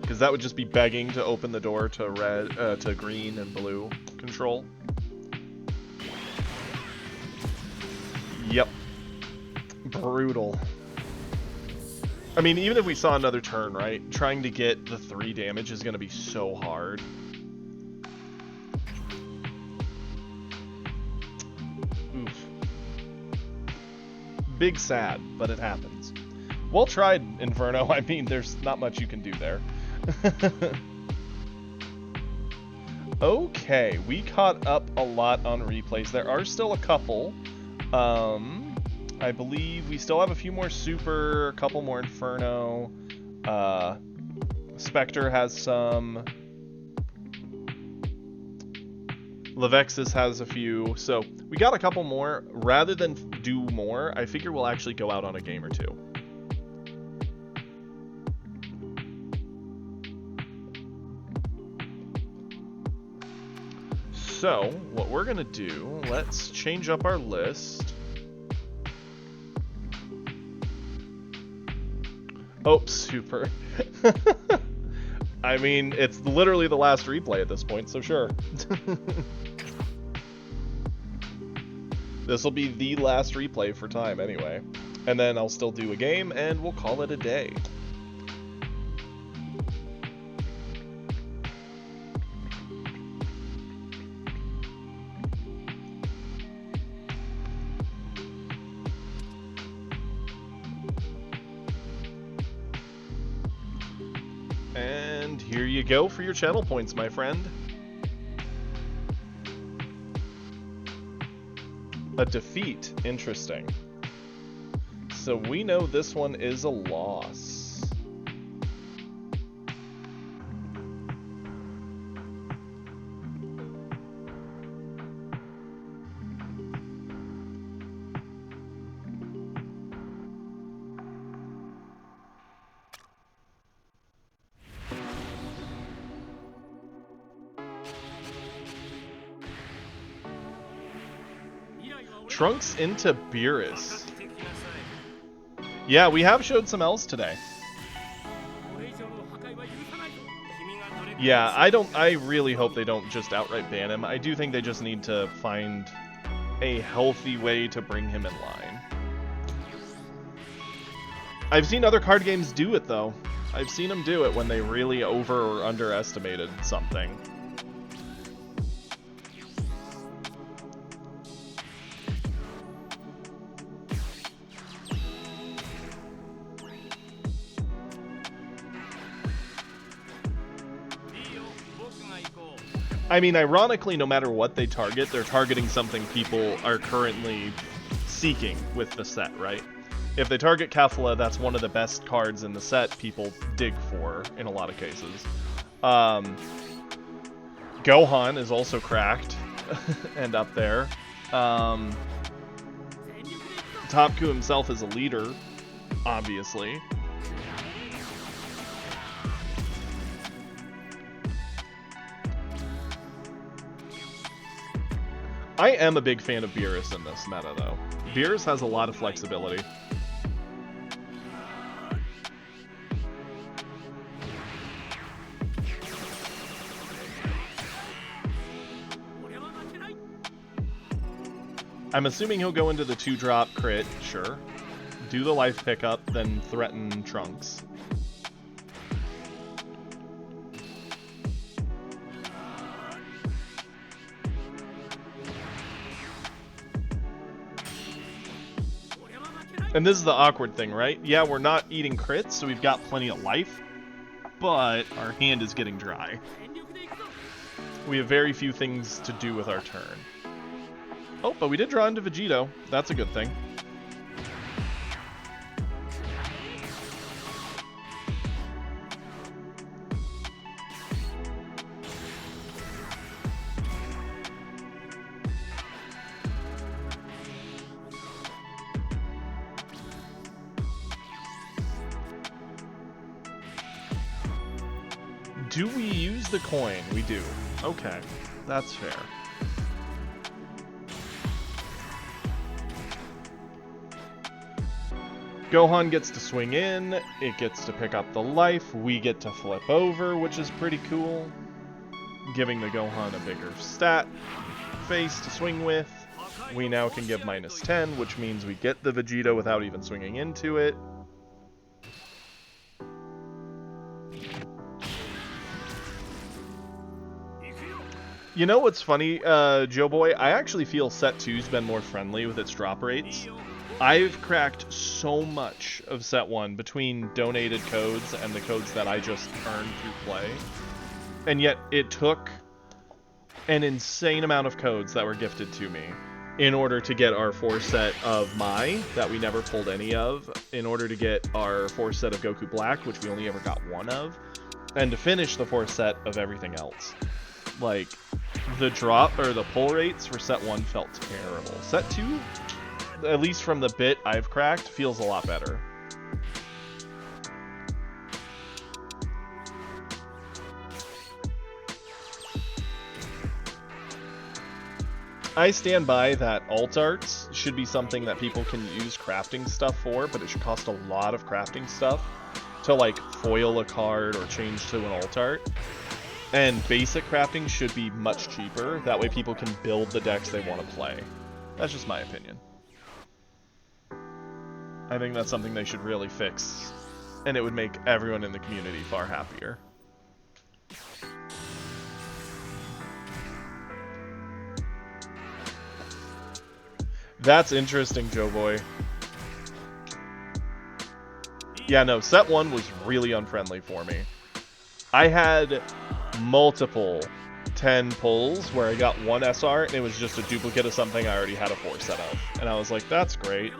Because that would just be begging to open the door to to green and blue control. Yep. Brutal. I mean, even if we saw another turn, right? Trying to get the 3 damage is going to be so hard. Oof. Big sad, but it happens. Well tried, Inferno. I mean, there's not much you can do there. Okay, we caught up a lot on replays. There are still a couple. I believe we still have a few more Super, a couple more Inferno. Spectre has some. Levexis has a few. So we got a couple more. Rather than do more, I figure we'll actually go out on a game or two. So, what we're gonna do, let's change up our list. Oh, Super. I mean, it's literally the last replay at this point, so sure. This will be the last replay for time anyway. And then I'll still do a game, and we'll call it a day. And here you go for your channel points, my friend. A defeat. Interesting. So we know this one is a loss. Trunks into Beerus. Yeah, we have showed some else today. Yeah, I really hope they don't just outright ban him. I do think they just need to find a healthy way to bring him in line. I've seen other card games do it, though. I've seen them do it when they really over or underestimated something. I mean, ironically, no matter what they target, they're targeting something people are currently seeking with the set, right? If they target Kefla, that's one of the best cards in the set people dig for in a lot of cases. Gohan is also cracked and up there. Topku himself is a leader, obviously. I am a big fan of Beerus in this meta, though. Beerus has a lot of flexibility. I'm assuming he'll go into the 2-drop crit, sure. Do the life pickup, then threaten Trunks. And this is the awkward thing, right? Yeah, we're not eating crits, so we've got plenty of life, but our hand is getting dry. We have very few things to do with our turn. Oh, but we did draw into Vegito. That's a good thing. Do we use the coin? We do. Okay, that's fair. Gohan gets to swing in, it gets to pick up the life, we get to flip over, which is pretty cool. Giving the Gohan a bigger stat face to swing with. We now can give -10, which means we get the Vegito without even swinging into it. You know what's funny, Joe Boy? I actually feel Set 2's been more friendly with its drop rates. I've cracked so much of Set 1 between donated codes and the codes that I just earned through play. And yet it took an insane amount of codes that were gifted to me in order to get our 4 set of Mai that we never pulled any of, in order to get our 4 set of Goku Black, which we only ever got 1 of, and to finish the 4 set of everything else. Like, the drop or the pull rates for set 1 felt terrible. Set 2, at least from the bit I've cracked, feels a lot better. I stand by that alt arts should be something that people can use crafting stuff for, but it should cost a lot of crafting stuff to like foil a card or change to an alt art. And basic crafting should be much cheaper, that way people can build the decks they want to play. That's just my opinion. I think that's something they should really fix, and it would make everyone in the community far happier. That's interesting, Joe Boy. Yeah, no, set 1 was really unfriendly for me. I had multiple 10 pulls where I got 1 SR and it was just a duplicate of something I already had a 4 set of. And I was like, that's great.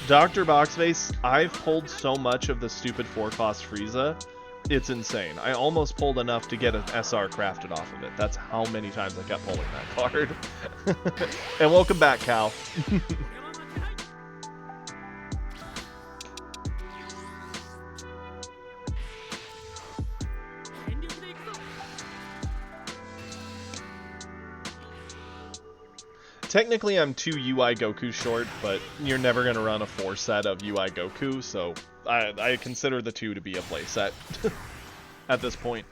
Dr. Boxface, I've pulled so much of the stupid 4-cost Frieza, it's insane. I almost pulled enough to get an SR crafted off of it. That's how many times I kept pulling that card. And welcome back, Cal. Technically, I'm 2 UI Goku short, but you're never going to run a 4 set of UI Goku, so I consider the 2 to be a play set at this point.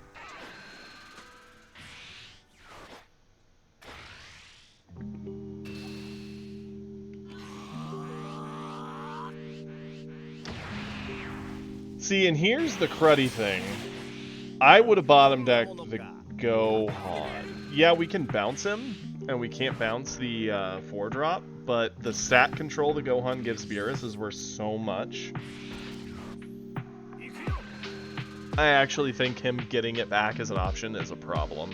See, and here's the cruddy thing. I would have bottom decked the Gohan. Yeah, we can bounce him, and we can't bounce the 4-drop, but the stat control the Gohan gives Beerus is worth so much. I actually think him getting it back as an option is a problem.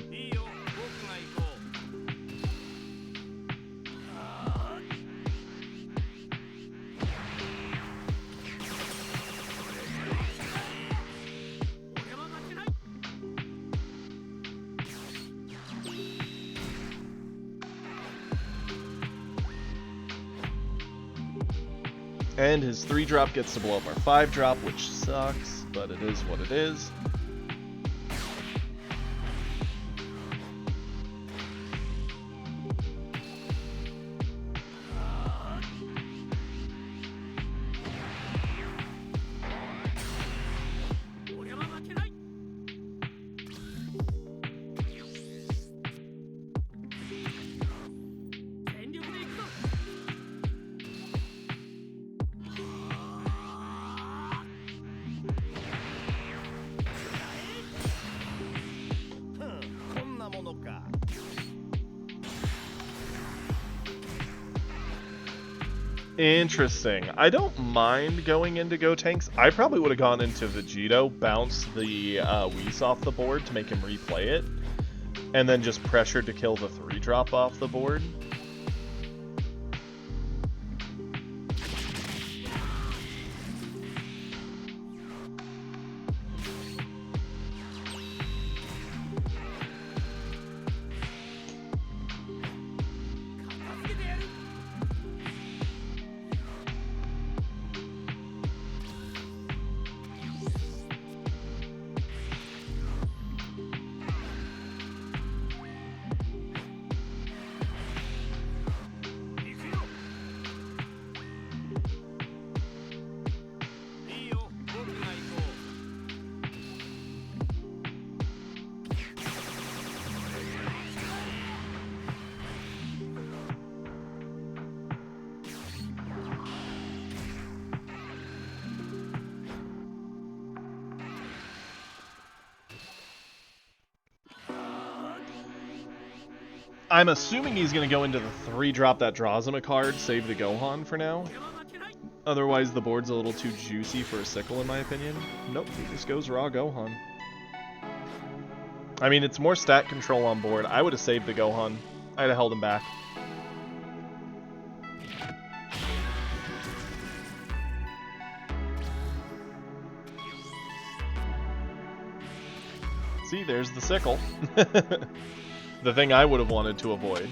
And his 3-drop gets to blow up our 5-drop, which sucks, but it is what it is. Interesting. I don't mind going into Gotenks. I probably would have gone into Vegito, bounced the Whis off the board to make him replay it, and then just pressured to kill the 3-drop off the board. I'm assuming he's going to go into the 3-drop that draws him a card, save the Gohan for now. Otherwise, the board's a little too juicy for a Sickle, in my opinion. Nope, he just goes raw Gohan. I mean, it's more stat control on board. I would have saved the Gohan. I'd have held him back. See, there's the Sickle. The thing I would have wanted to avoid.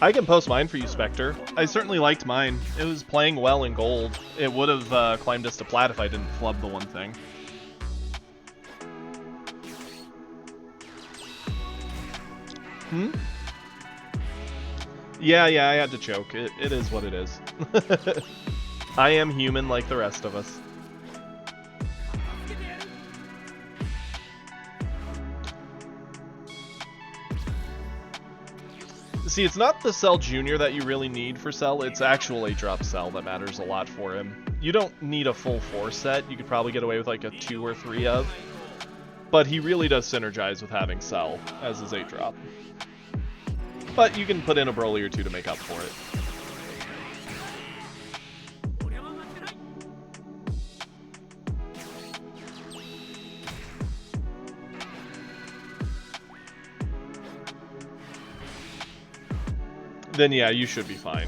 I can post mine for you, Spectre. I certainly liked mine. It was playing well in gold. It would have climbed us to plat if I didn't flub the one thing. Hmm? Yeah, I had to choke. It is what it is. I am human like the rest of us. See, it's not the Cell Jr. that you really need for Cell, it's actual 8-drop Cell that matters a lot for him. You don't need a full 4 set, you could probably get away with like a 2 or 3 of. But he really does synergize with having Cell as his 8-drop. But you can put in a Broly or 2 to make up for it. Then yeah, you should be fine.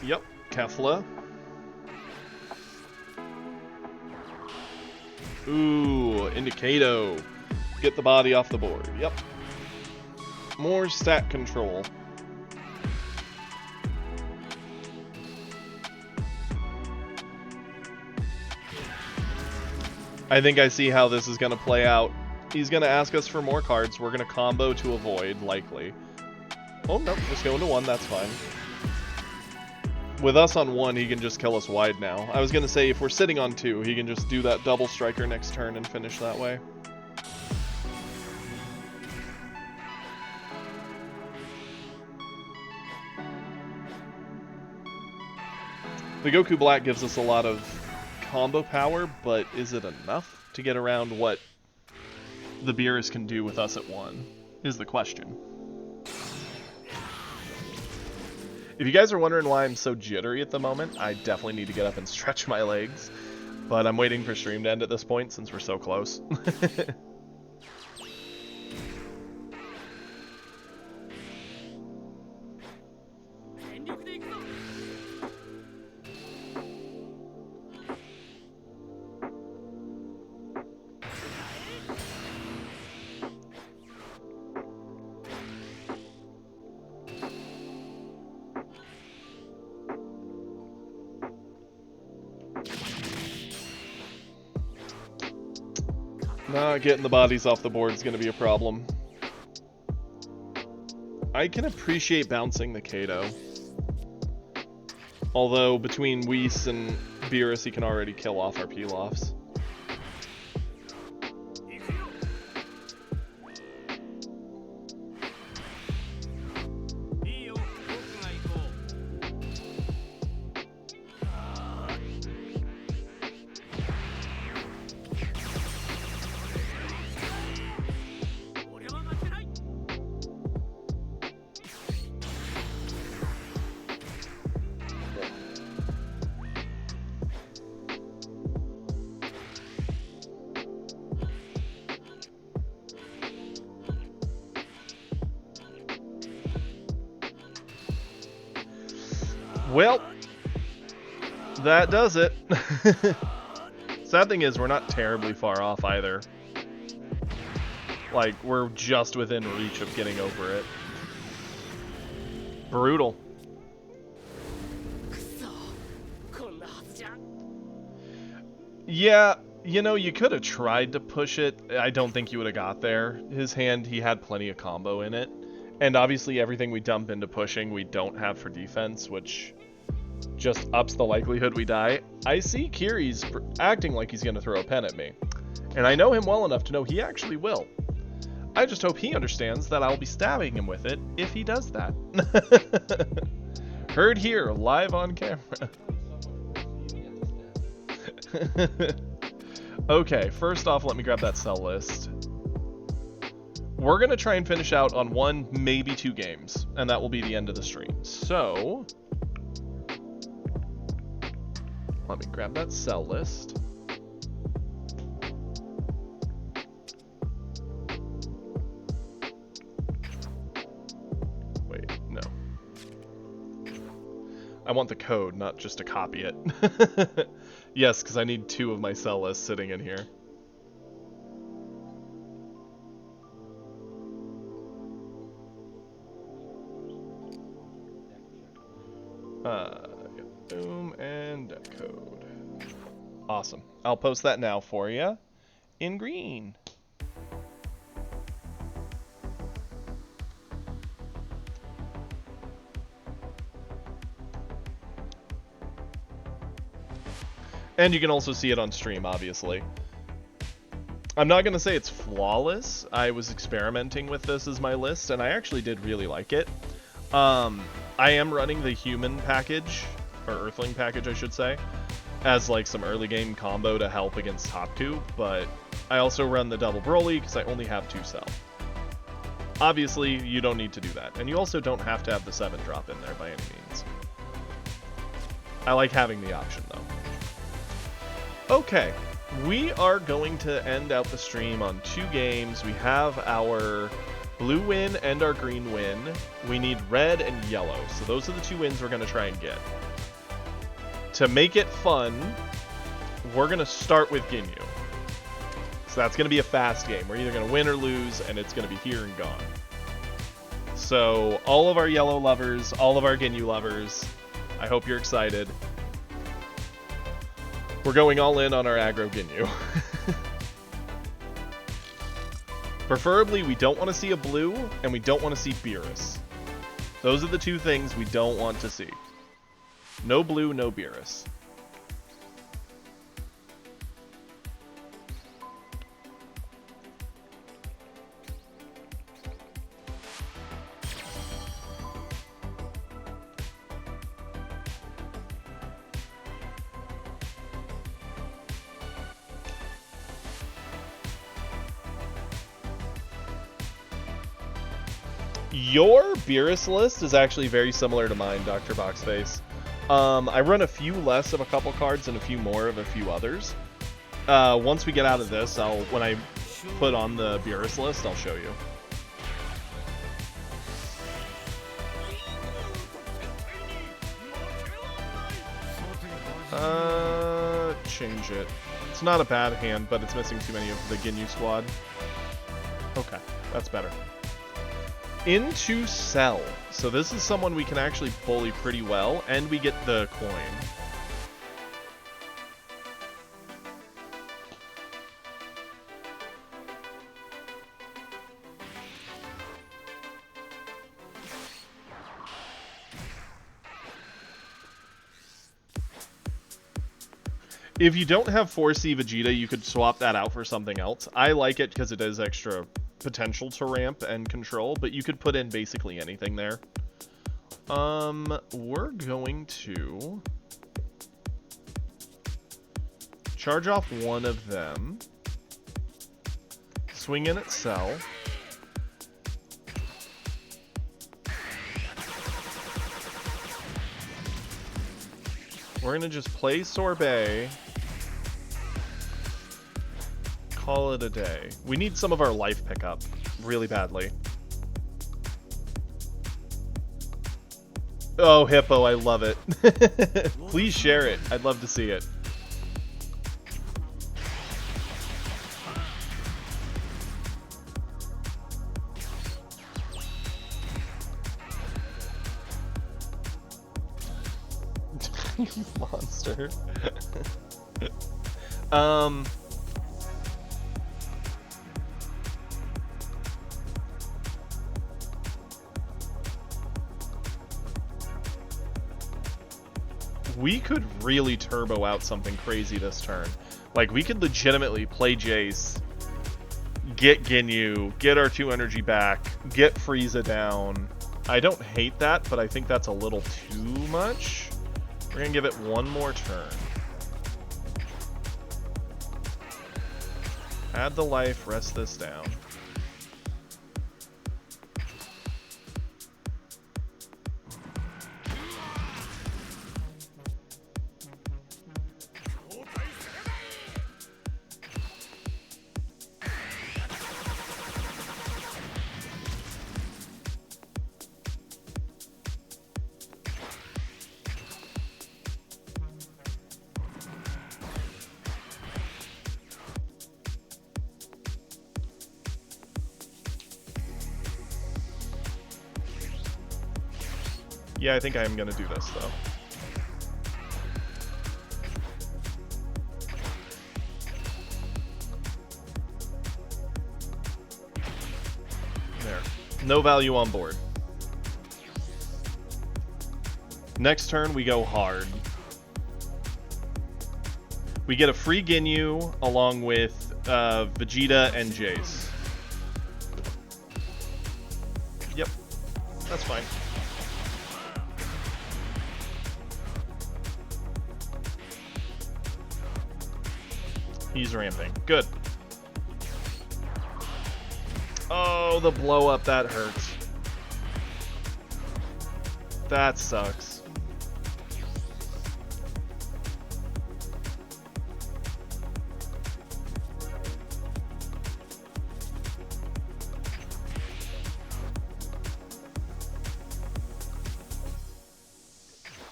Yep, Kefla. Ooh, Indicato. Get the body off the board. Yep. More stat control. I think I see how this is going to play out. He's going to ask us for more cards. We're going to combo to avoid, likely. Oh, no, just go into 1. That's fine. With us on 1, he can just kill us wide now. I was going to say, if we're sitting on 2, he can just do that double striker next turn and finish that way. The Goku Black gives us a lot of combo power, but is it enough to get around what the Beerus can do with us at 1, is the question. If you guys are wondering why I'm so jittery at the moment, I definitely need to get up and stretch my legs, but I'm waiting for stream to end at this point since we're so close. Not getting the bodies off the board is going to be a problem. I can appreciate bouncing the Kato. Although, between Whis and Beerus, he can already kill off our Pilafs. Well, that does it. Sad thing is, we're not terribly far off either. Like, we're just within reach of getting over it. Brutal. Yeah, you know, you could have tried to push it. I don't think you would have got there. His hand, he had plenty of combo in it. And obviously everything we dump into pushing, we don't have for defense, which Just ups the likelihood we die. I see Kiri's acting like he's going to throw a pen at me. And I know him well enough to know he actually will. I just hope he understands that I'll be stabbing him with it if he does that. Heard here, live on camera. Okay, first off, let me grab that cell list. We're going to try and finish out on 1, maybe 2 games, and that will be the end of the stream. So, let me grab that cell list. Wait, no. I want the code, not just to copy it. Yes, because I need 2 of my cell lists sitting in here. Boom and code. Awesome. I'll post that now for you in green. And you can also see it on stream, obviously. I'm not going to say it's flawless. I was experimenting with this as my list, and I actually did really like it. I am running the human package, or Earthling package, I should say, as like some early game combo to help against Topku, but I also run the double Broly because I only have 2 cell. Obviously, you don't need to do that, and you also don't have to have the 7 drop in there by any means. I like having the option, though. Okay, we are going to end out the stream on 2 games. We have our blue win and our green win. We need red and yellow, so those are the 2 wins we're going to try and get. To make it fun, we're going to start with Ginyu. So that's going to be a fast game. We're either going to win or lose, and it's going to be here and gone. So all of our yellow lovers, all of our Ginyu lovers, I hope you're excited. We're going all in on our aggro Ginyu. Preferably, we don't want to see a blue, and we don't want to see Beerus. Those are the 2 things we don't want to see. No blue, no Beerus. Your Beerus list is actually very similar to mine, Dr. Boxface. I run a few less of a couple cards and a few more of a few others. Once we get out of this, when I put on the Beerus list, I'll show you. Change it. It's not a bad hand, but it's missing too many of the Ginyu squad. Okay, that's better. Into Cell. So this is someone we can actually bully pretty well, and we get the coin. If you don't have 4C Vegeta, you could swap that out for something else. I like it because it is extra potential to ramp and control, but you could put in basically anything there. We're going to charge off one of them, swing in at Cell, we're gonna just play Sorbet, call it a day. We need some of our life pickup really badly. Oh, Hippo, I love it. Please share it. I'd love to see it. You monster. we could really turbo out something crazy this turn. Like, we could legitimately play Jace, get Ginyu, get our 2 energy back, get Frieza down. I don't hate that, but I think that's a little too much. We're gonna give it one more turn. Add the life, rest this down. Yeah, I think I am going to do this, though. There. No value on board. Next turn, we go hard. We get a free Ginyu along with Vegeta and Jace. Yep, that's fine. He's ramping. Good. Oh, the blow up, that hurts. That sucks.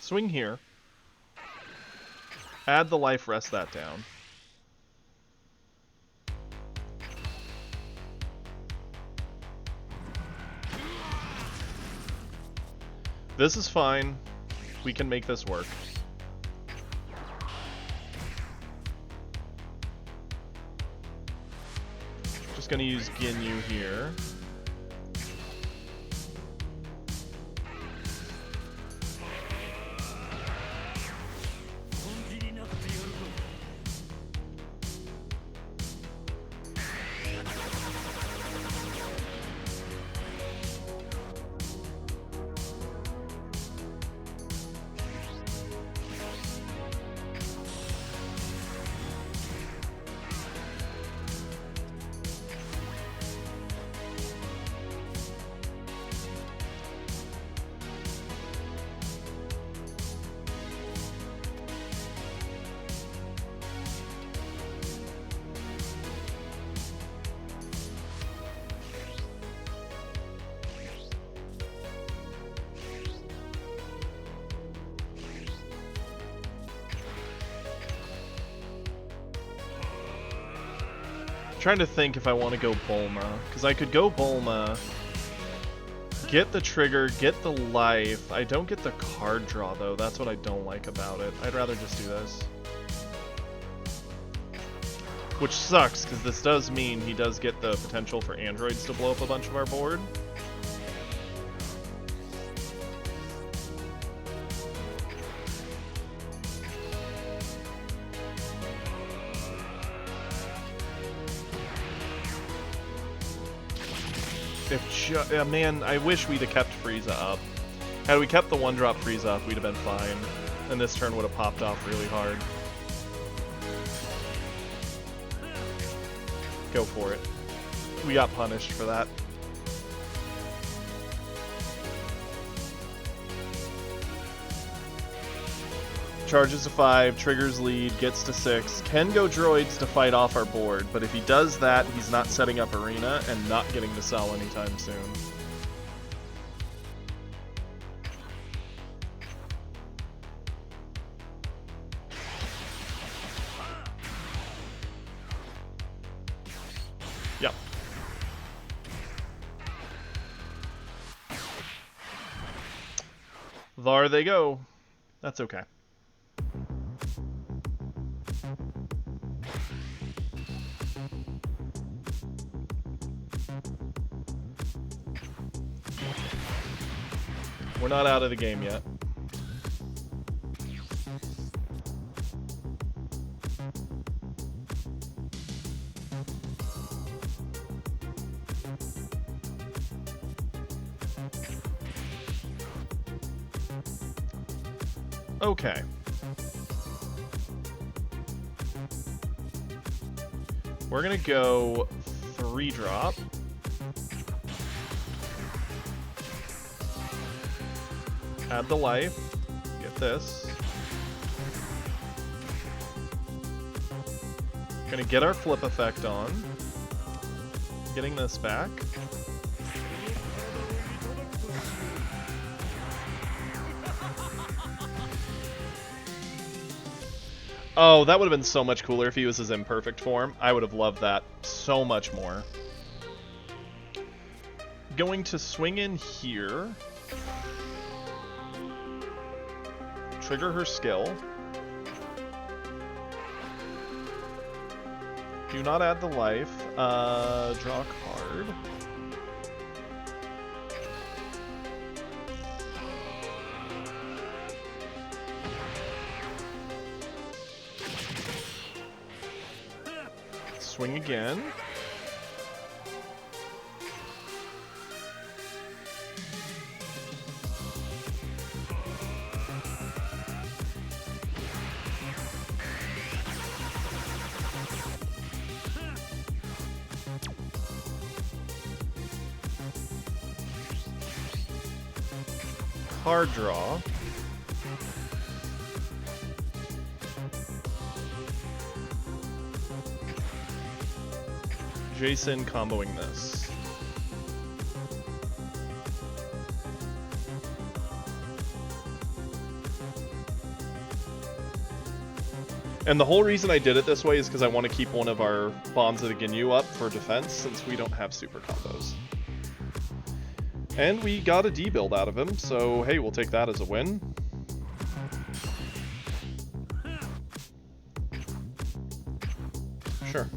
Swing here. Add the life, rest that down. This is fine. We can make this work. Just gonna use Ginyu here. Trying to think if I want to go Bulma, because I could go Bulma, get the trigger, get the life. I don't get the card draw though. That's what I don't like about it. I'd rather just do this. Which sucks, because this does mean he does get the potential for androids to blow up a bunch of our board. Man, I wish we'd have kept Frieza up. Had we kept the 1-drop Frieza up, we'd have been fine. And this turn would have popped off really hard. Go for it. We got punished for that. Charges to 5, triggers lead, gets to 6. Can go droids to fight off our board, but if he does that, he's not setting up arena and not getting to sell anytime soon. Yep. There they go. That's okay. We're not out of the game yet. Okay. We're gonna go 3-drop. Add the life. Get this. Gonna get our flip effect on. Getting this back. Oh, that would have been so much cooler if he was his imperfect form. I would have loved that so much more. Going to swing in here. Trigger her skill. Do not add the life. Draw a card. Swing again. Card draw. Jason comboing this. And the whole reason I did it this way is because I want to keep one of our Bonds of the Ginyu up for defense, since we don't have super combos. And we got a D build out of him, so hey, we'll take that as a win. Sure.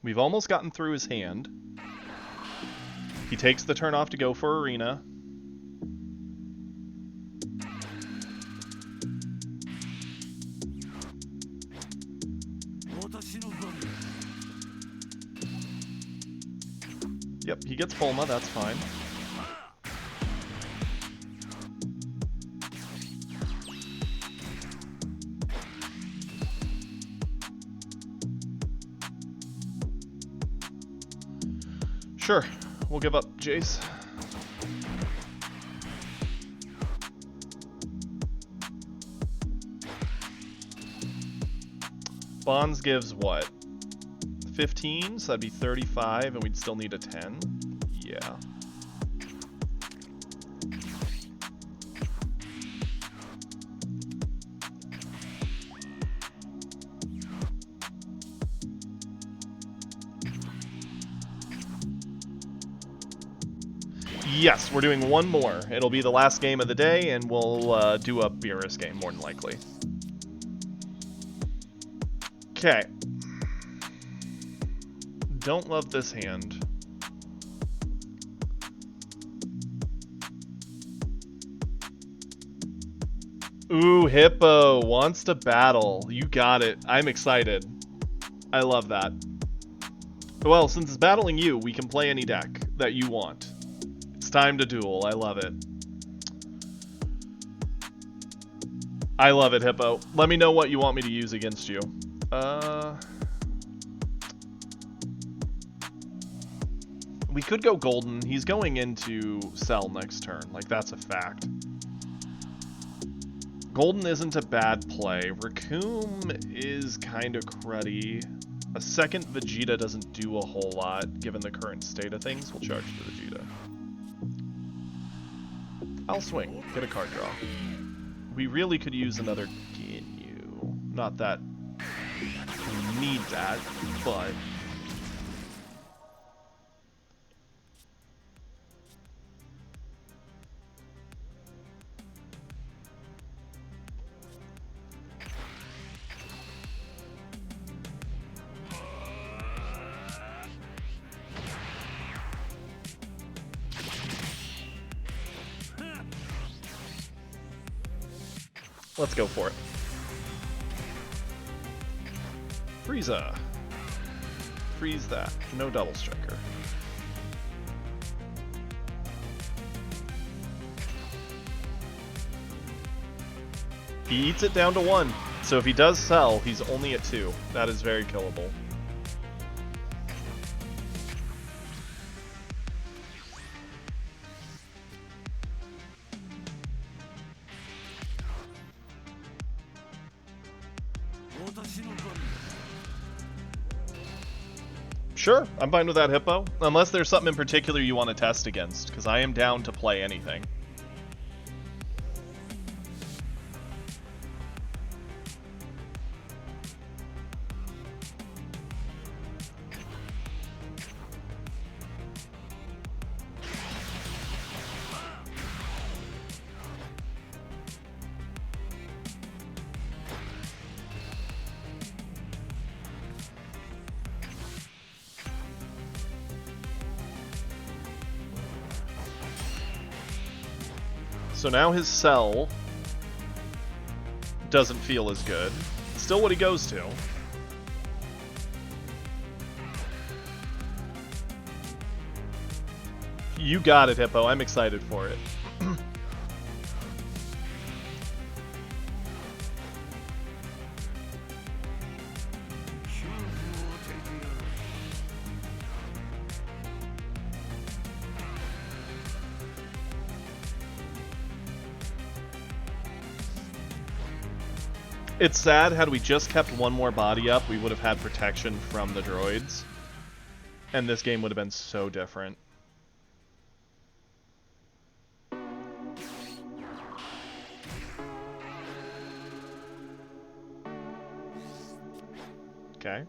We've almost gotten through his hand. He takes the turn off to go for Arena. Yep, he gets Bulma, that's fine. Sure, we'll give up Jace. Bonds gives what? 15, so that'd be 35, and we'd still need a 10. Yeah. Yes, we're doing one more. It'll be the last game of the day, and we'll do a Beerus game, more than likely. Okay. Don't love this hand. Ooh, Hippo wants to battle. You got it. I'm excited. I love that. Well, since it's battling you, we can play any deck that you want. It's time to duel. I love it. I love it, Hippo. Let me know what you want me to use against you. We could go Golden. He's going into Cell next turn. Like, that's a fact. Golden isn't a bad play. Raccoon is kind of cruddy. A second Vegeta doesn't do a whole lot, given the current state of things. We'll charge to Vegeta. I'll swing. Get a card draw. We really could use another Ginyu. Not that we need that, but... Let's go for it. Frieza. freeze that. No double striker. He eats it down to 1. So if he does sell, he's only at 2. That is very killable. Sure, I'm fine with that, Hippo. Unless there's something in particular you want to test against, because I am down to play anything. So now his cell doesn't feel as good. Still what he goes to. You got it, Hippo. I'm excited for it. It's sad, had we just kept one more body up, we would have had protection from the droids. And this game would have been so different. Okay.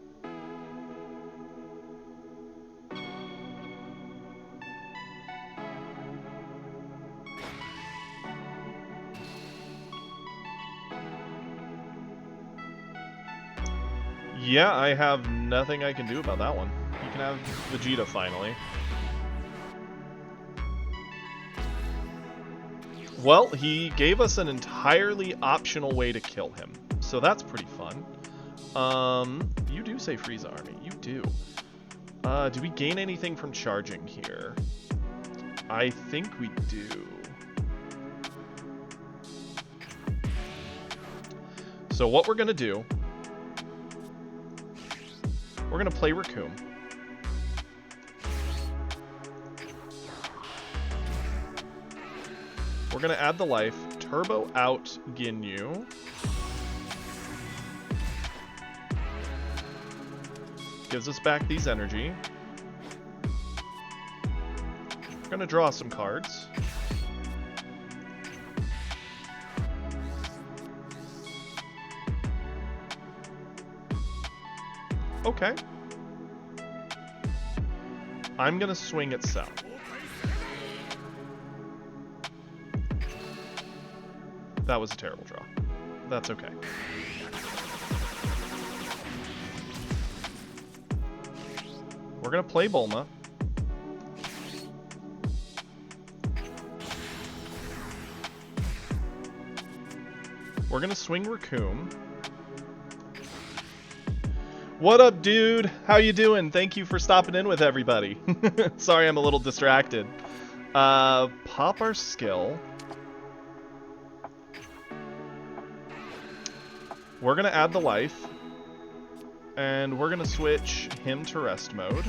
Yeah, I have nothing I can do about that one. You can have Vegeta finally. Well, he gave us an entirely optional way to kill him, so that's pretty fun. You do say Frieza Army. You do. Do we gain anything from charging here? I think we do. So what we're gonna do, we're gonna play Recoome. We're gonna add the life, turbo out Ginyu. Gives us back these energy. We're gonna draw some cards. Okay. I'm gonna swing at Cell. That was a terrible draw. That's okay. We're gonna play Bulma. We're gonna swing Recoome. What up, dude? How you doing? Thank you for stopping in with everybody. Sorry, I'm a little distracted. Pop our skill. We're gonna add the life. And we're gonna switch him to rest mode.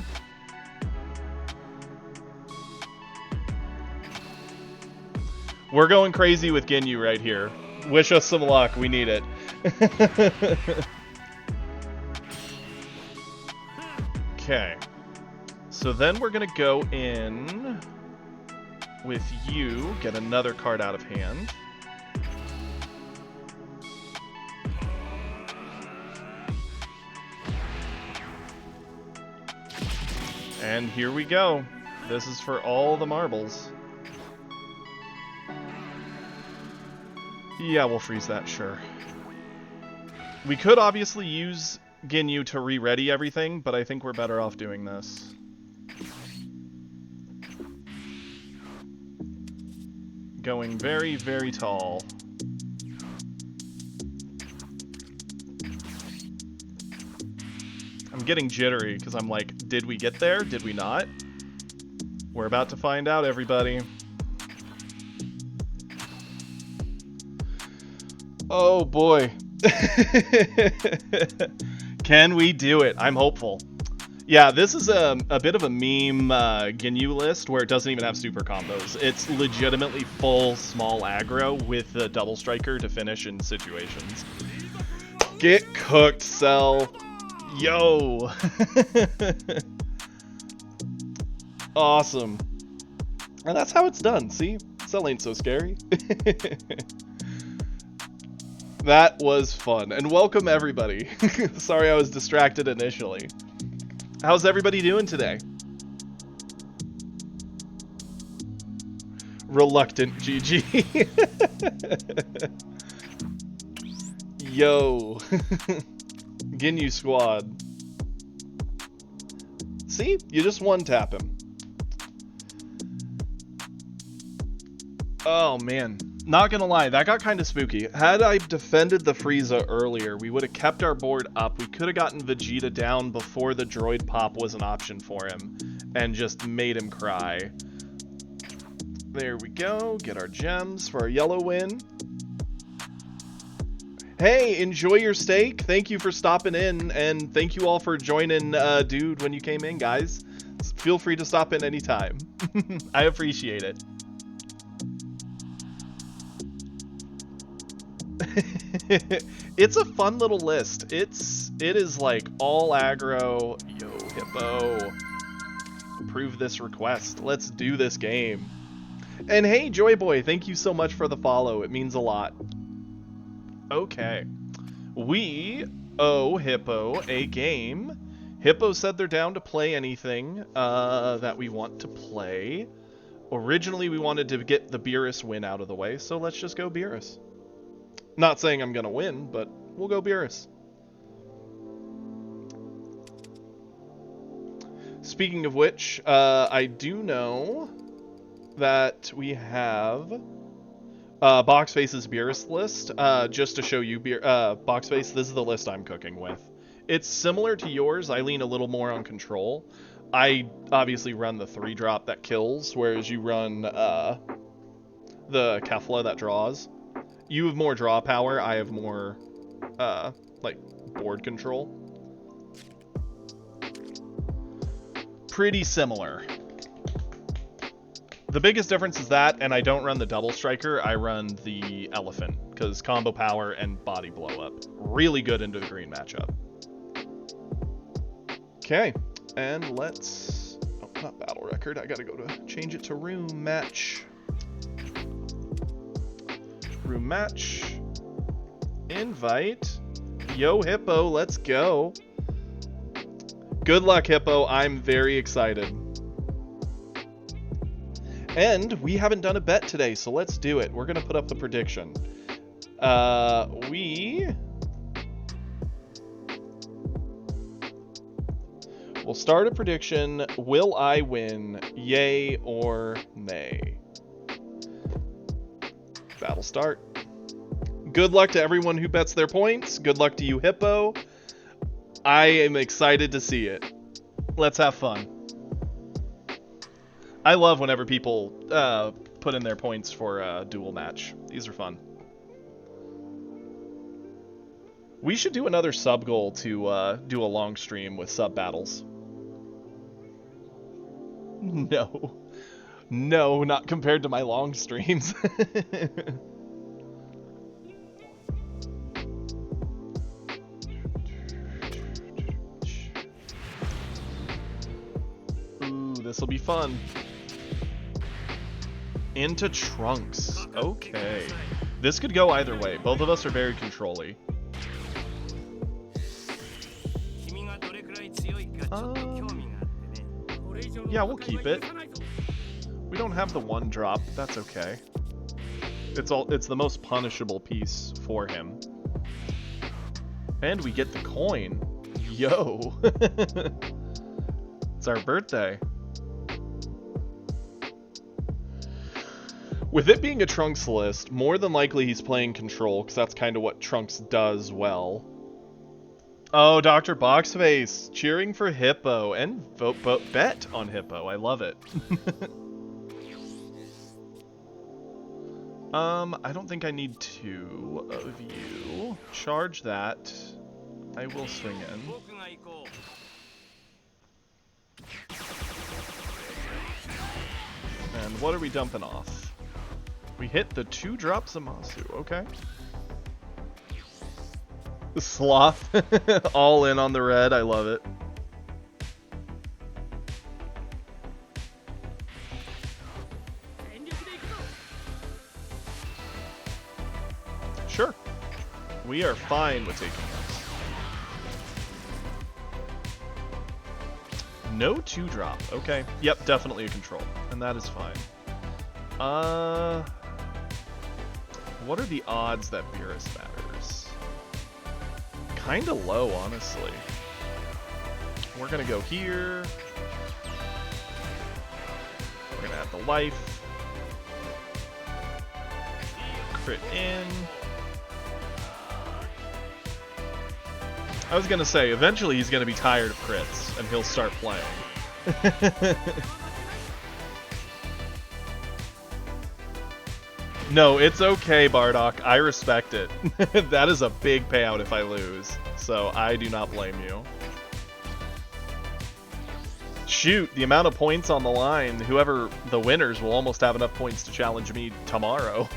We're going crazy with Ginyu right here. Wish us some luck, we need it. Okay. So then we're gonna go in with you, get another card out of hand. And here we go. This is for all the marbles. Yeah, we'll freeze that, sure. We could obviously use Ginyu to re-ready everything, but I think we're better off doing this. Going very, very tall. I'm getting jittery because I'm like, did we get there? Did we not? We're about to find out, everybody. Oh boy. Can we do it? I'm hopeful. Yeah, this is a bit of a meme Ginyu list where it doesn't even have super combos. It's legitimately full small aggro with the double striker to finish in situations. Get cooked, Cell. Yo. Awesome. And that's how it's done, see? Cell ain't so scary. That was fun. And welcome everybody. Sorry I was distracted initially. How's everybody doing today? Reluctant GG. Yo. Ginyu squad. See? You just one-tap him. Oh, man. Not gonna lie, that got kind of spooky. Had I defended the Frieza earlier, we would have kept our board up. We could have gotten Vegeta down before the droid pop was an option for him, and just made him cry. There we go. Get our gems for our yellow win. Hey, enjoy your steak. Thank you for stopping in, and thank you all for joining Dude when you came in, guys. Feel free to stop in anytime. I appreciate it. It's a fun little list. It is like all aggro. Yo, Hippo. Approve this request. Let's do this game. And hey, Joy Boy, thank you so much for the follow. It means a lot. Okay. We owe Hippo a game. Hippo said they're down to play anything that we want to play. Originally, we wanted to get the Beerus win out of the way, so let's just go Beerus. Not saying I'm gonna win, but we'll go Beerus. Speaking of which, I do know that we have Boxface's Beerus list. Just to show you, Boxface, this is the list I'm cooking with. It's similar to yours. I lean a little more on control. I obviously run the 3-drop that kills, whereas you run the Kefla that draws. You have more draw power, I have more, like, board control. Pretty similar. The biggest difference is that, and I don't run the double striker, I run the elephant, because combo power and body blow up. Really good into the green matchup. Okay, and let's... Oh, not battle record, I gotta go to change it to room match. Room match. Invite. Yo, Hippo, let's go. Good luck, Hippo. I'm very excited. And we haven't done a bet today, so let's do it. We're going to put up the prediction. We'll start a prediction. Will I win? Yay or nay? Battle start. Good luck to everyone who bets their points. Good luck to you, Hippo. I am excited to see it. Let's have fun. I love whenever people put in their points for a duel match. These are fun. We should do another sub goal to do a long stream with sub battles. No. No, not compared to my long streams. Ooh, this'll be fun. Into Trunks. Okay. This could go either way. Both of us are very control-y. Yeah, we'll keep it. We don't have the 1-drop, but that's okay. It's the most punishable piece for him. And we get the coin. Yo. It's our birthday. With it being a Trunks list, more than likely he's playing control, because that's kind of what Trunks does well. Oh, Dr. Boxface cheering for Hippo and bet on Hippo. I love it. I don't think I need two of you. Charge that. I will swing in. And what are we dumping off? We hit the 2-drop Zamasu, okay. The Sloth, all in on the red, I love it. Sure. We are fine with taking this. No 2-drop. Okay. Yep, definitely a control. And that is fine. What are the odds that Beerus matters? Kinda low, honestly. We're gonna go here. We're gonna add the life. Crit in. I was gonna say, eventually he's gonna be tired of crits, and he'll start playing. No, it's okay, Bardock. I respect it. That is a big payout if I lose, so I do not blame you. Shoot, the amount of points on the line, whoever the winners will almost have enough points to challenge me tomorrow.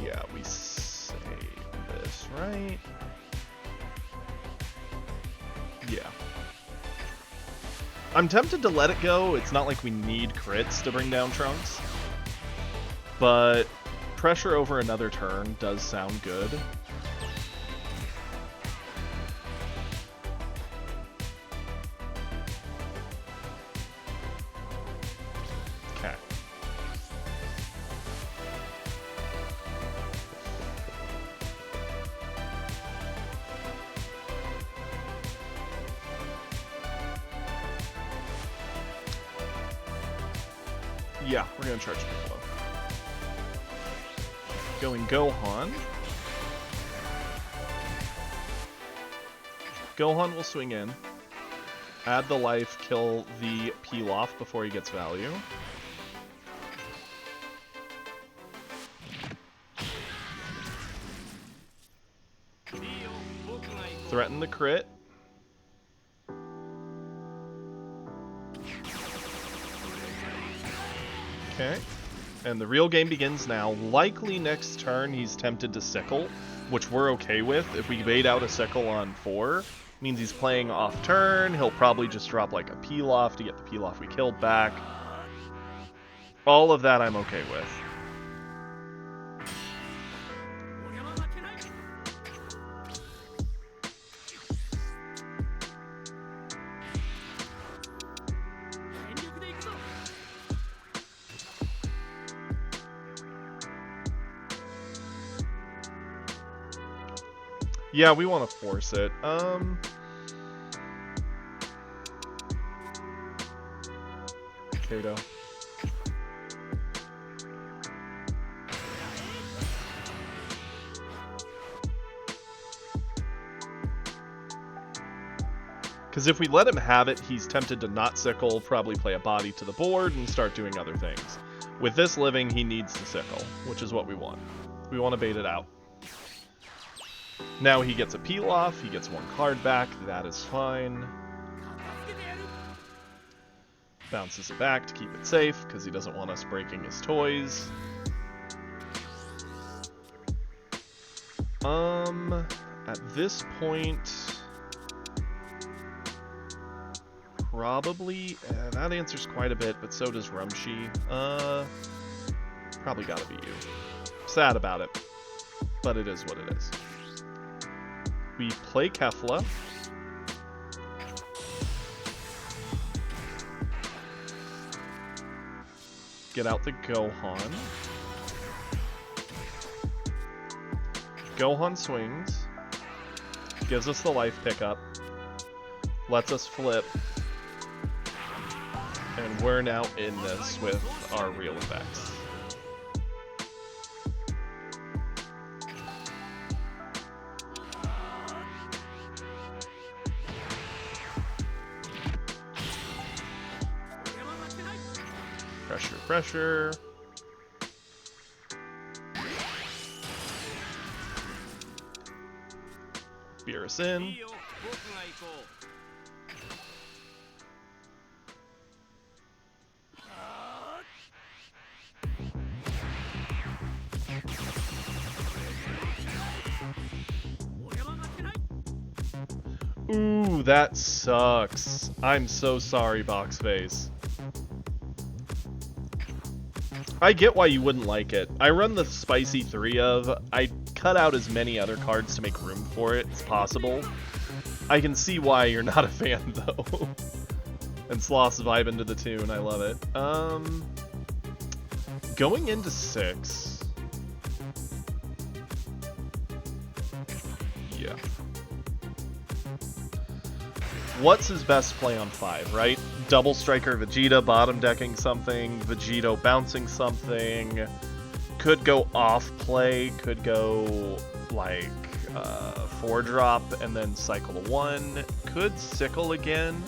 Yeah, we save this, right? Yeah. I'm tempted to let it go. It's not like we need crits to bring down Trunks. But pressure over another turn does sound good. Okay. Yeah, we're gonna charge Piccolo. Going Gohan. Gohan will swing in. Add the life, kill the Pilaf before he gets value. Threaten the crit. Okay. And the real game begins now. Likely next turn he's tempted to sickle, which we're okay with. If we bait out a sickle on 4, means he's playing off turn. He'll probably just drop like a Pilaf to get the Pilaf we killed back. All of that I'm okay with. Yeah, we want to force it. Kato. Because if we let him have it, he's tempted to not sickle, probably play a body to the board, and start doing other things. With this living, he needs to sickle, which is what we want. We want to bait it out. Now he gets a Pilaf, he gets 1 card back, that is fine. Bounces it back to keep it safe, because he doesn't want us breaking his toys. At this point... Probably... that answers quite a bit, but so does Rumshi. Probably gotta be you. Sad about it, but it is what it is. We play Kefla. Get out the Gohan. Gohan swings. Gives us the life pickup. lets us flip, and we're now in this with our real effects. Pressure, pressure. Beerus in. Ooh, that sucks. I'm so sorry, Boxface. I get why you wouldn't like it. I run the spicy 3 of. I cut out as many other cards to make room for it as possible. I can see why you're not a fan, though. And Sloth's vibe into the tune. I love it. Going into 6. Yeah. What's his best play on 5, right? Double Striker Vegeta bottom decking something, Vegito bouncing something, could go off play, could go like 4-drop and then cycle to 1, could sickle again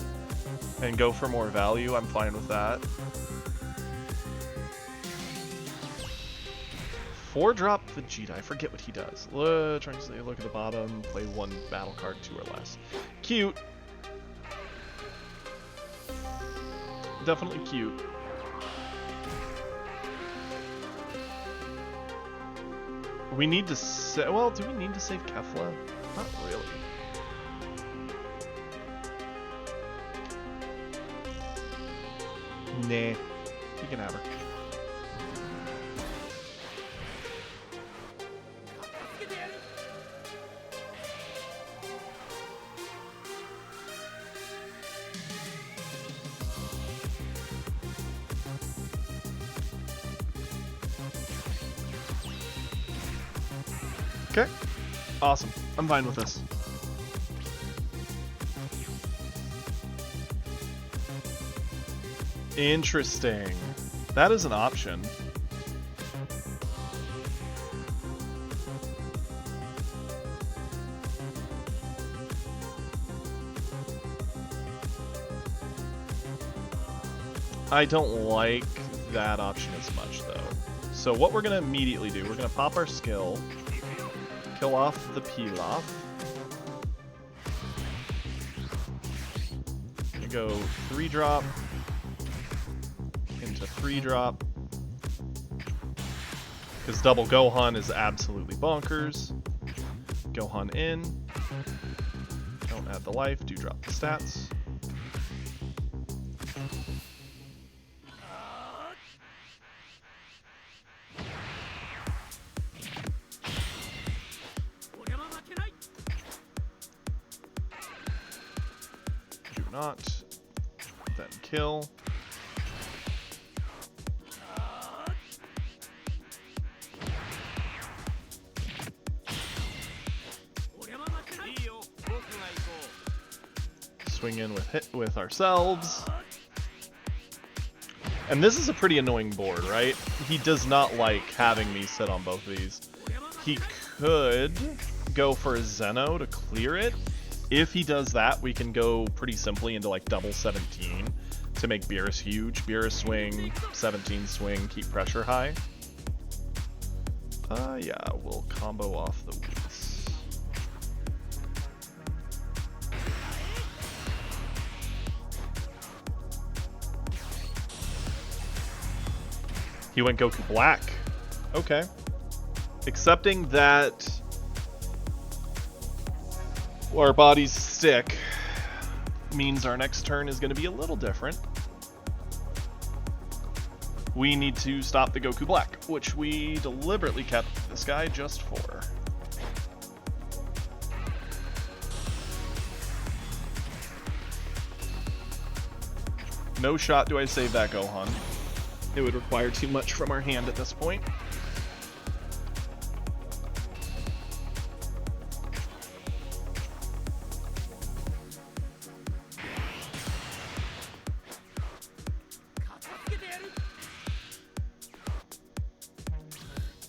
and go for more value. I'm fine with that. 4-drop Vegeta, I forget what he does. Trying to say, look at the bottom, play 1 battle card, 2 or less. Cute. Definitely cute. We need to well, do we need to save Kefla? Not really. Nah. You can have her. Okay. Awesome. I'm fine with this. Interesting. That is an option. I don't like that option as much, though. So what we're going to immediately do, we're going to pop our skill, kill off the Pilaf. Go 3-drop into 3-drop. Because double Gohan is absolutely bonkers. Gohan in. Don't add the life, do drop the stats. Do not. Then kill. Swing in with ourselves. And this is a pretty annoying board, right? He does not like having me sit on both of these. He could go for a Zeno to clear it. If he does that, we can go pretty simply into like double 17 to make Beerus huge. Beerus swing, 17 swing, keep pressure high. Yeah, we'll combo off the Whis. He went Goku Black. Okay. Accepting that our bodies stick means our next turn is going to be a little different. We need to stop the Goku Black, which we deliberately kept this guy just for. No shot do I save that Gohan. It would require too much from our hand at this point.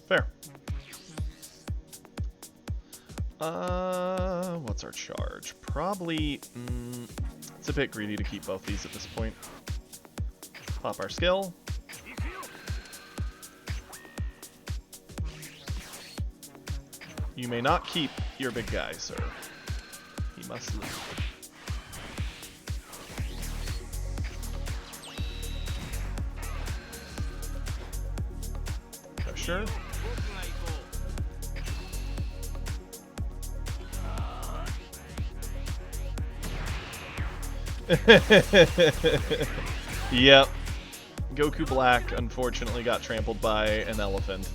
Fair. What's our charge? Probably, it's a bit greedy to keep both these at this point. Pop our skill. You may not keep your big guy, sir. He must leave. Sure. Yep. Goku Black unfortunately got trampled by an elephant.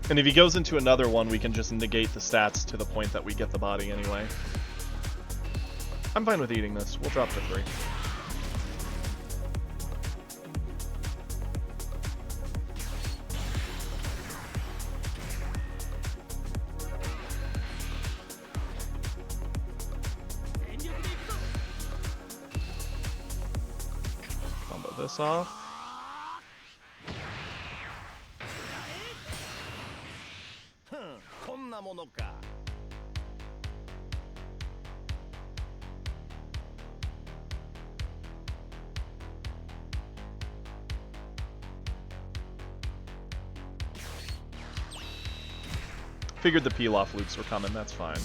And if he goes into another one, we can just negate the stats to the point that we get the body anyway. I'm fine with eating this. We'll drop to 3. Combo this off. Figured the peel-off loops were coming, that's fine.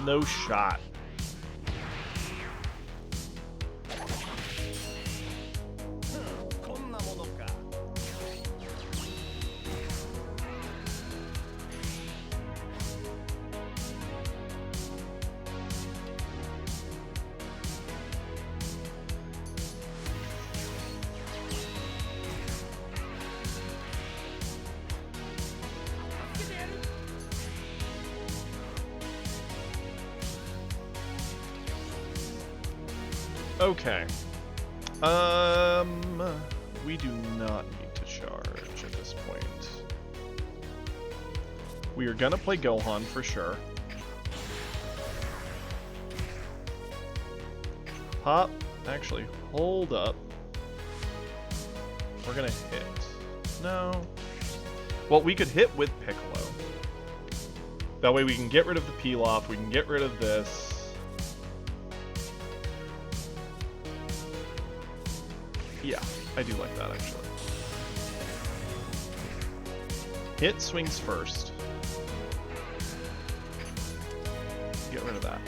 No shot. Okay. We do not need to charge at this point. We are gonna play Gohan for sure. Pop. Actually, hold up. We're gonna hit. No. Well, we could hit with Piccolo. That way we can get rid of the peel-off, we can get rid of this. Yeah, I do like that, actually. Hit swings first. Get rid of that.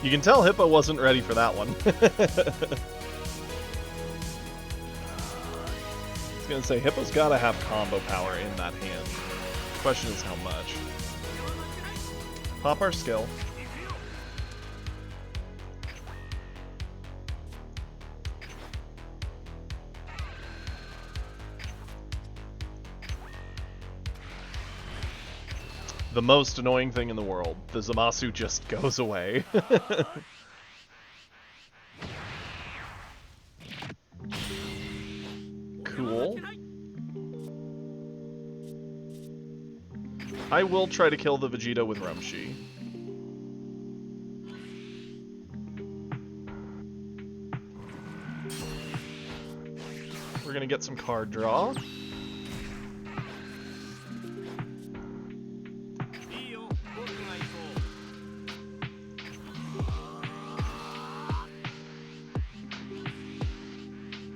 You can tell Hippo wasn't ready for that one. I was gonna say, Hippo's gotta have combo power in that hand. The question is how much. Pop our skill. The most annoying thing in the world. The Zamasu just goes away. Cool. I will try to kill the Vegeta with Rumshi. We're gonna get some card draw.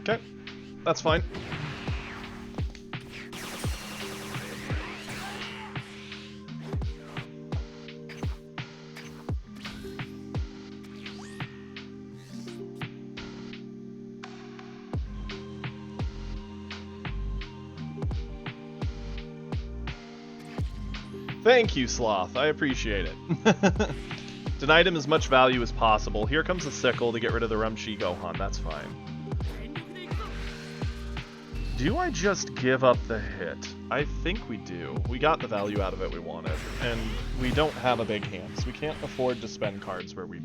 Okay, that's fine. Thank you, Sloth. I appreciate it. Denied him as much value as possible. Here comes a sickle to get rid of the Rumshi Gohan. That's fine. Do I just give up the hit? I think we do. We got the value out of it we wanted. And we don't have a big hand, so we can't afford to spend cards where we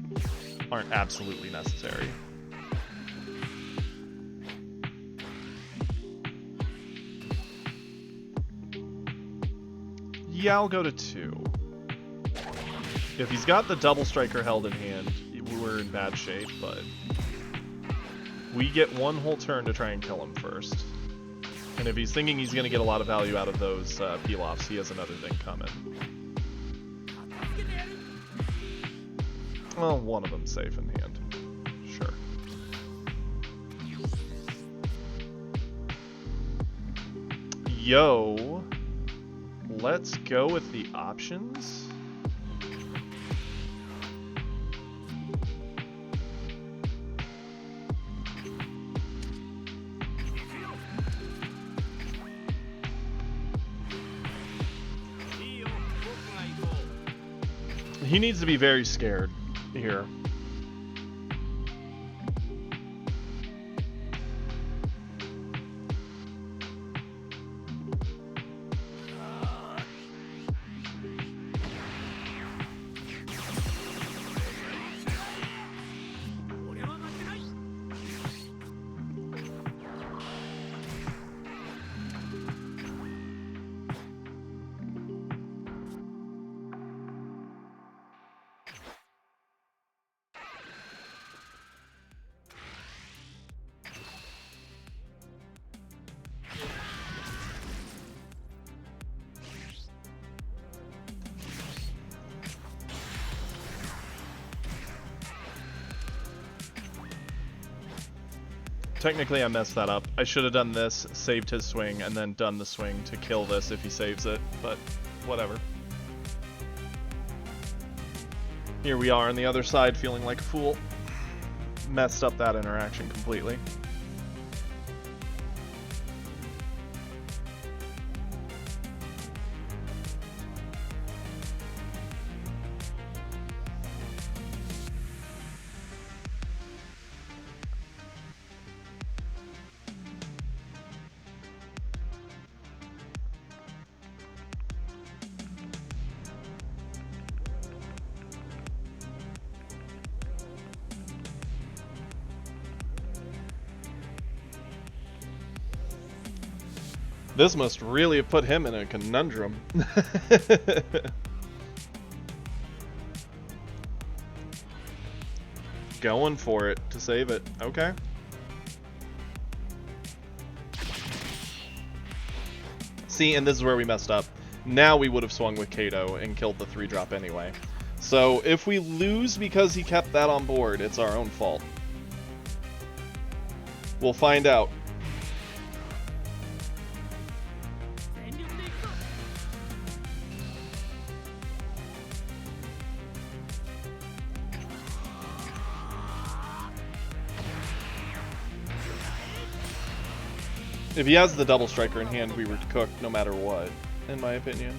aren't absolutely necessary. Yeah, I'll go to 2. If he's got the double striker held in hand, we're in bad shape, but we get one whole turn to try and kill him first. And if he's thinking he's going to get a lot of value out of those peel-offs, he has another thing coming. Well, one of them's safe in hand. Sure. Yo, let's go with the options. He needs to be very scared here. Technically, I messed that up. I should have done this, saved his swing, and then done the swing to kill this if he saves it, but whatever. Here we are on the other side feeling like a fool. Messed up that interaction completely. This must really have put him in a conundrum. Going for it to save it. Okay. See, and this is where we messed up. Now we would have swung with Kato and killed the 3-drop anyway. So if we lose because he kept that on board, it's our own fault. We'll find out. If he has the double striker in hand, we were cooked no matter what, in my opinion.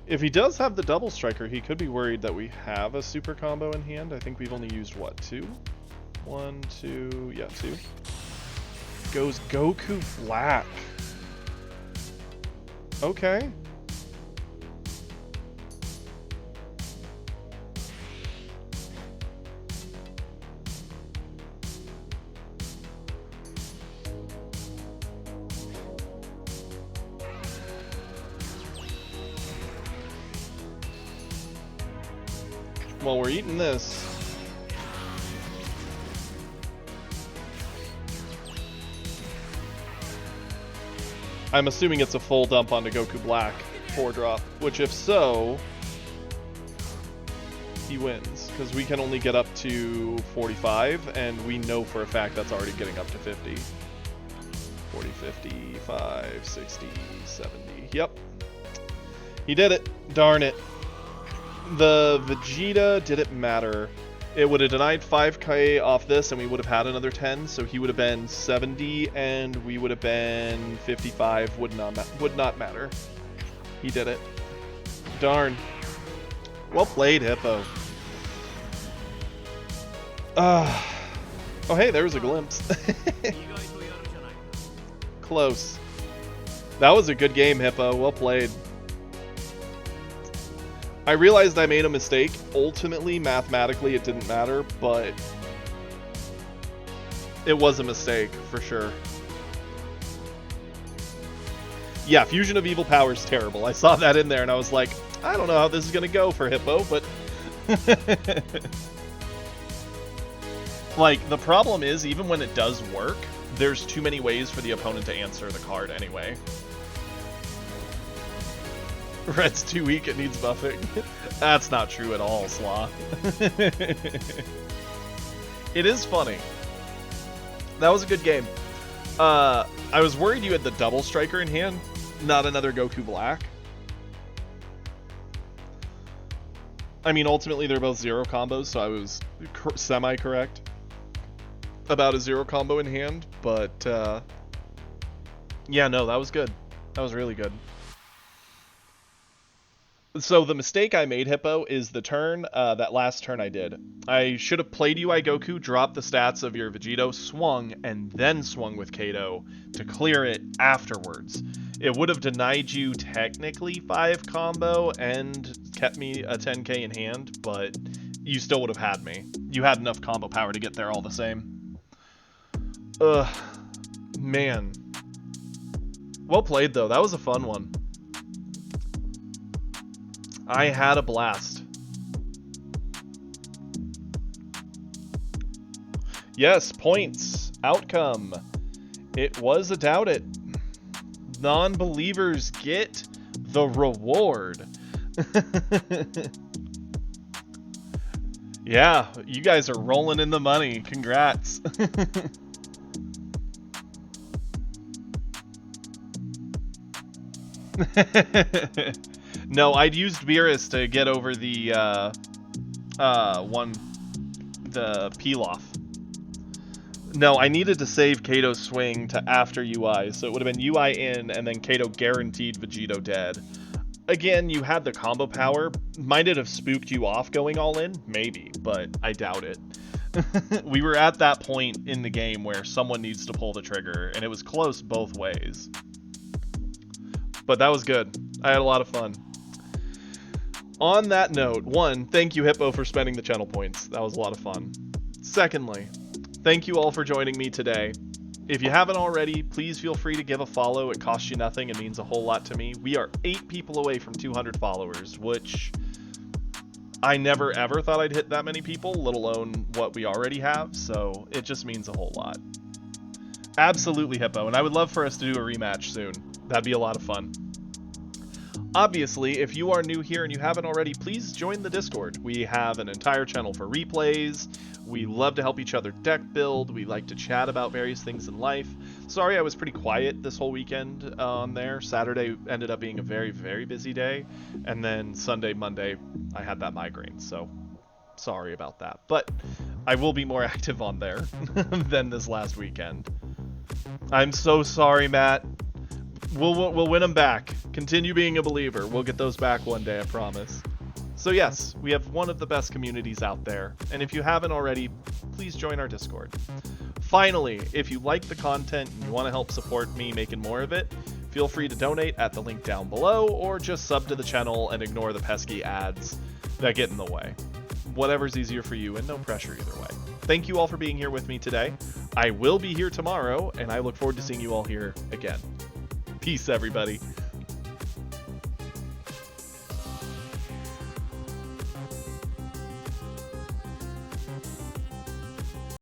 If he does have the double striker, he could be worried that we have a super combo in hand. I think we've only used, what, 2? 1, 2, yeah, 2. Goes Goku Black. Okay. While we're eating this, I'm assuming it's a full dump onto Goku Black. 4-drop, which if so, he wins, because we can only get up to 45, and we know for a fact that's already getting up to 50. 40, 55, 60, 70. Yep. He did it. Darn it. The Vegeta didn't matter. It would have denied 5k off this, and we would have had another 10, so he would have been 70, and we would have been 55. Would not matter. He did it. Darn. Well played, Hippo. Oh, hey, there's a glimpse. Close. That was a good game, Hippo. Well played. I realized I made a mistake. Ultimately, mathematically, it didn't matter, but it was a mistake, for sure. Yeah, Fusion of Evil Power is terrible. I saw that in there, and I was like, I don't know how this is going to go for Hippo, but... Like, the problem is, even when it does work, there's too many ways for the opponent to answer the card anyway. Red's too weak, it needs buffing. That's not true at all, Slaw. It is funny. That was a good game. I was worried you had the double striker in hand, not another Goku Black. I mean, ultimately they're both 0 combos, so I was semi-correct about a 0 combo in hand, but yeah, no, that was good. That was really good. So the mistake I made, Hippo, is the turn, that last turn I did. I should have played UI Goku, dropped the stats of your Vegito, swung, and then swung with Kato to clear it afterwards. It would have denied you technically 5 combo and kept me a 10k in hand, but you still would have had me. You had enough combo power to get there all the same. Ugh. Man. Well played, though. That was a fun one. I had a blast. Yes, points. Outcome. It was a doubt it. Non-believers get the reward. Yeah, you guys are rolling in the money. Congrats. No, I'd used Beerus to get over the Pilaf. No, I needed to save Kato's swing to after UI, so it would have been UI in, and then Kato guaranteed Vegito dead. Again, you had the combo power. Might it have spooked you off going all in? Maybe, but I doubt it. We were at that point in the game where someone needs to pull the trigger, and it was close both ways. But that was good. I had a lot of fun. On that note, one, thank you, Hippo, for spending the channel points. That was a lot of fun. Secondly, thank you all for joining me today. If you haven't already, please feel free to give a follow. It costs you nothing. It means a whole lot to me. We are 8 people away from 200 followers, which I never ever thought I'd hit that many people, let alone what we already have, so it just means a whole lot. Absolutely, Hippo, and I would love for us to do a rematch soon. That'd be a lot of fun. Obviously, if you are new here and you haven't already, please join the Discord. We have an entire channel for replays. We love to help each other deck build. We like to chat about various things in life. Sorry I was pretty quiet this whole weekend on there. Saturday ended up being a very, very busy day. And then Sunday, Monday, I had that migraine. So sorry about that. But I will be more active on there than this last weekend. I'm so sorry, Matt. We'll win them back. Continue being a believer. We'll get those back one day, I promise. So yes, we have one of the best communities out there. And if you haven't already, please join our Discord. Finally, if you like the content and you want to help support me making more of it, feel free to donate at the link down below, or just sub to the channel and ignore the pesky ads that get in the way. Whatever's easier for you, and no pressure either way. Thank you all for being here with me today. I will be here tomorrow, and I look forward to seeing you all here again. Peace, everybody.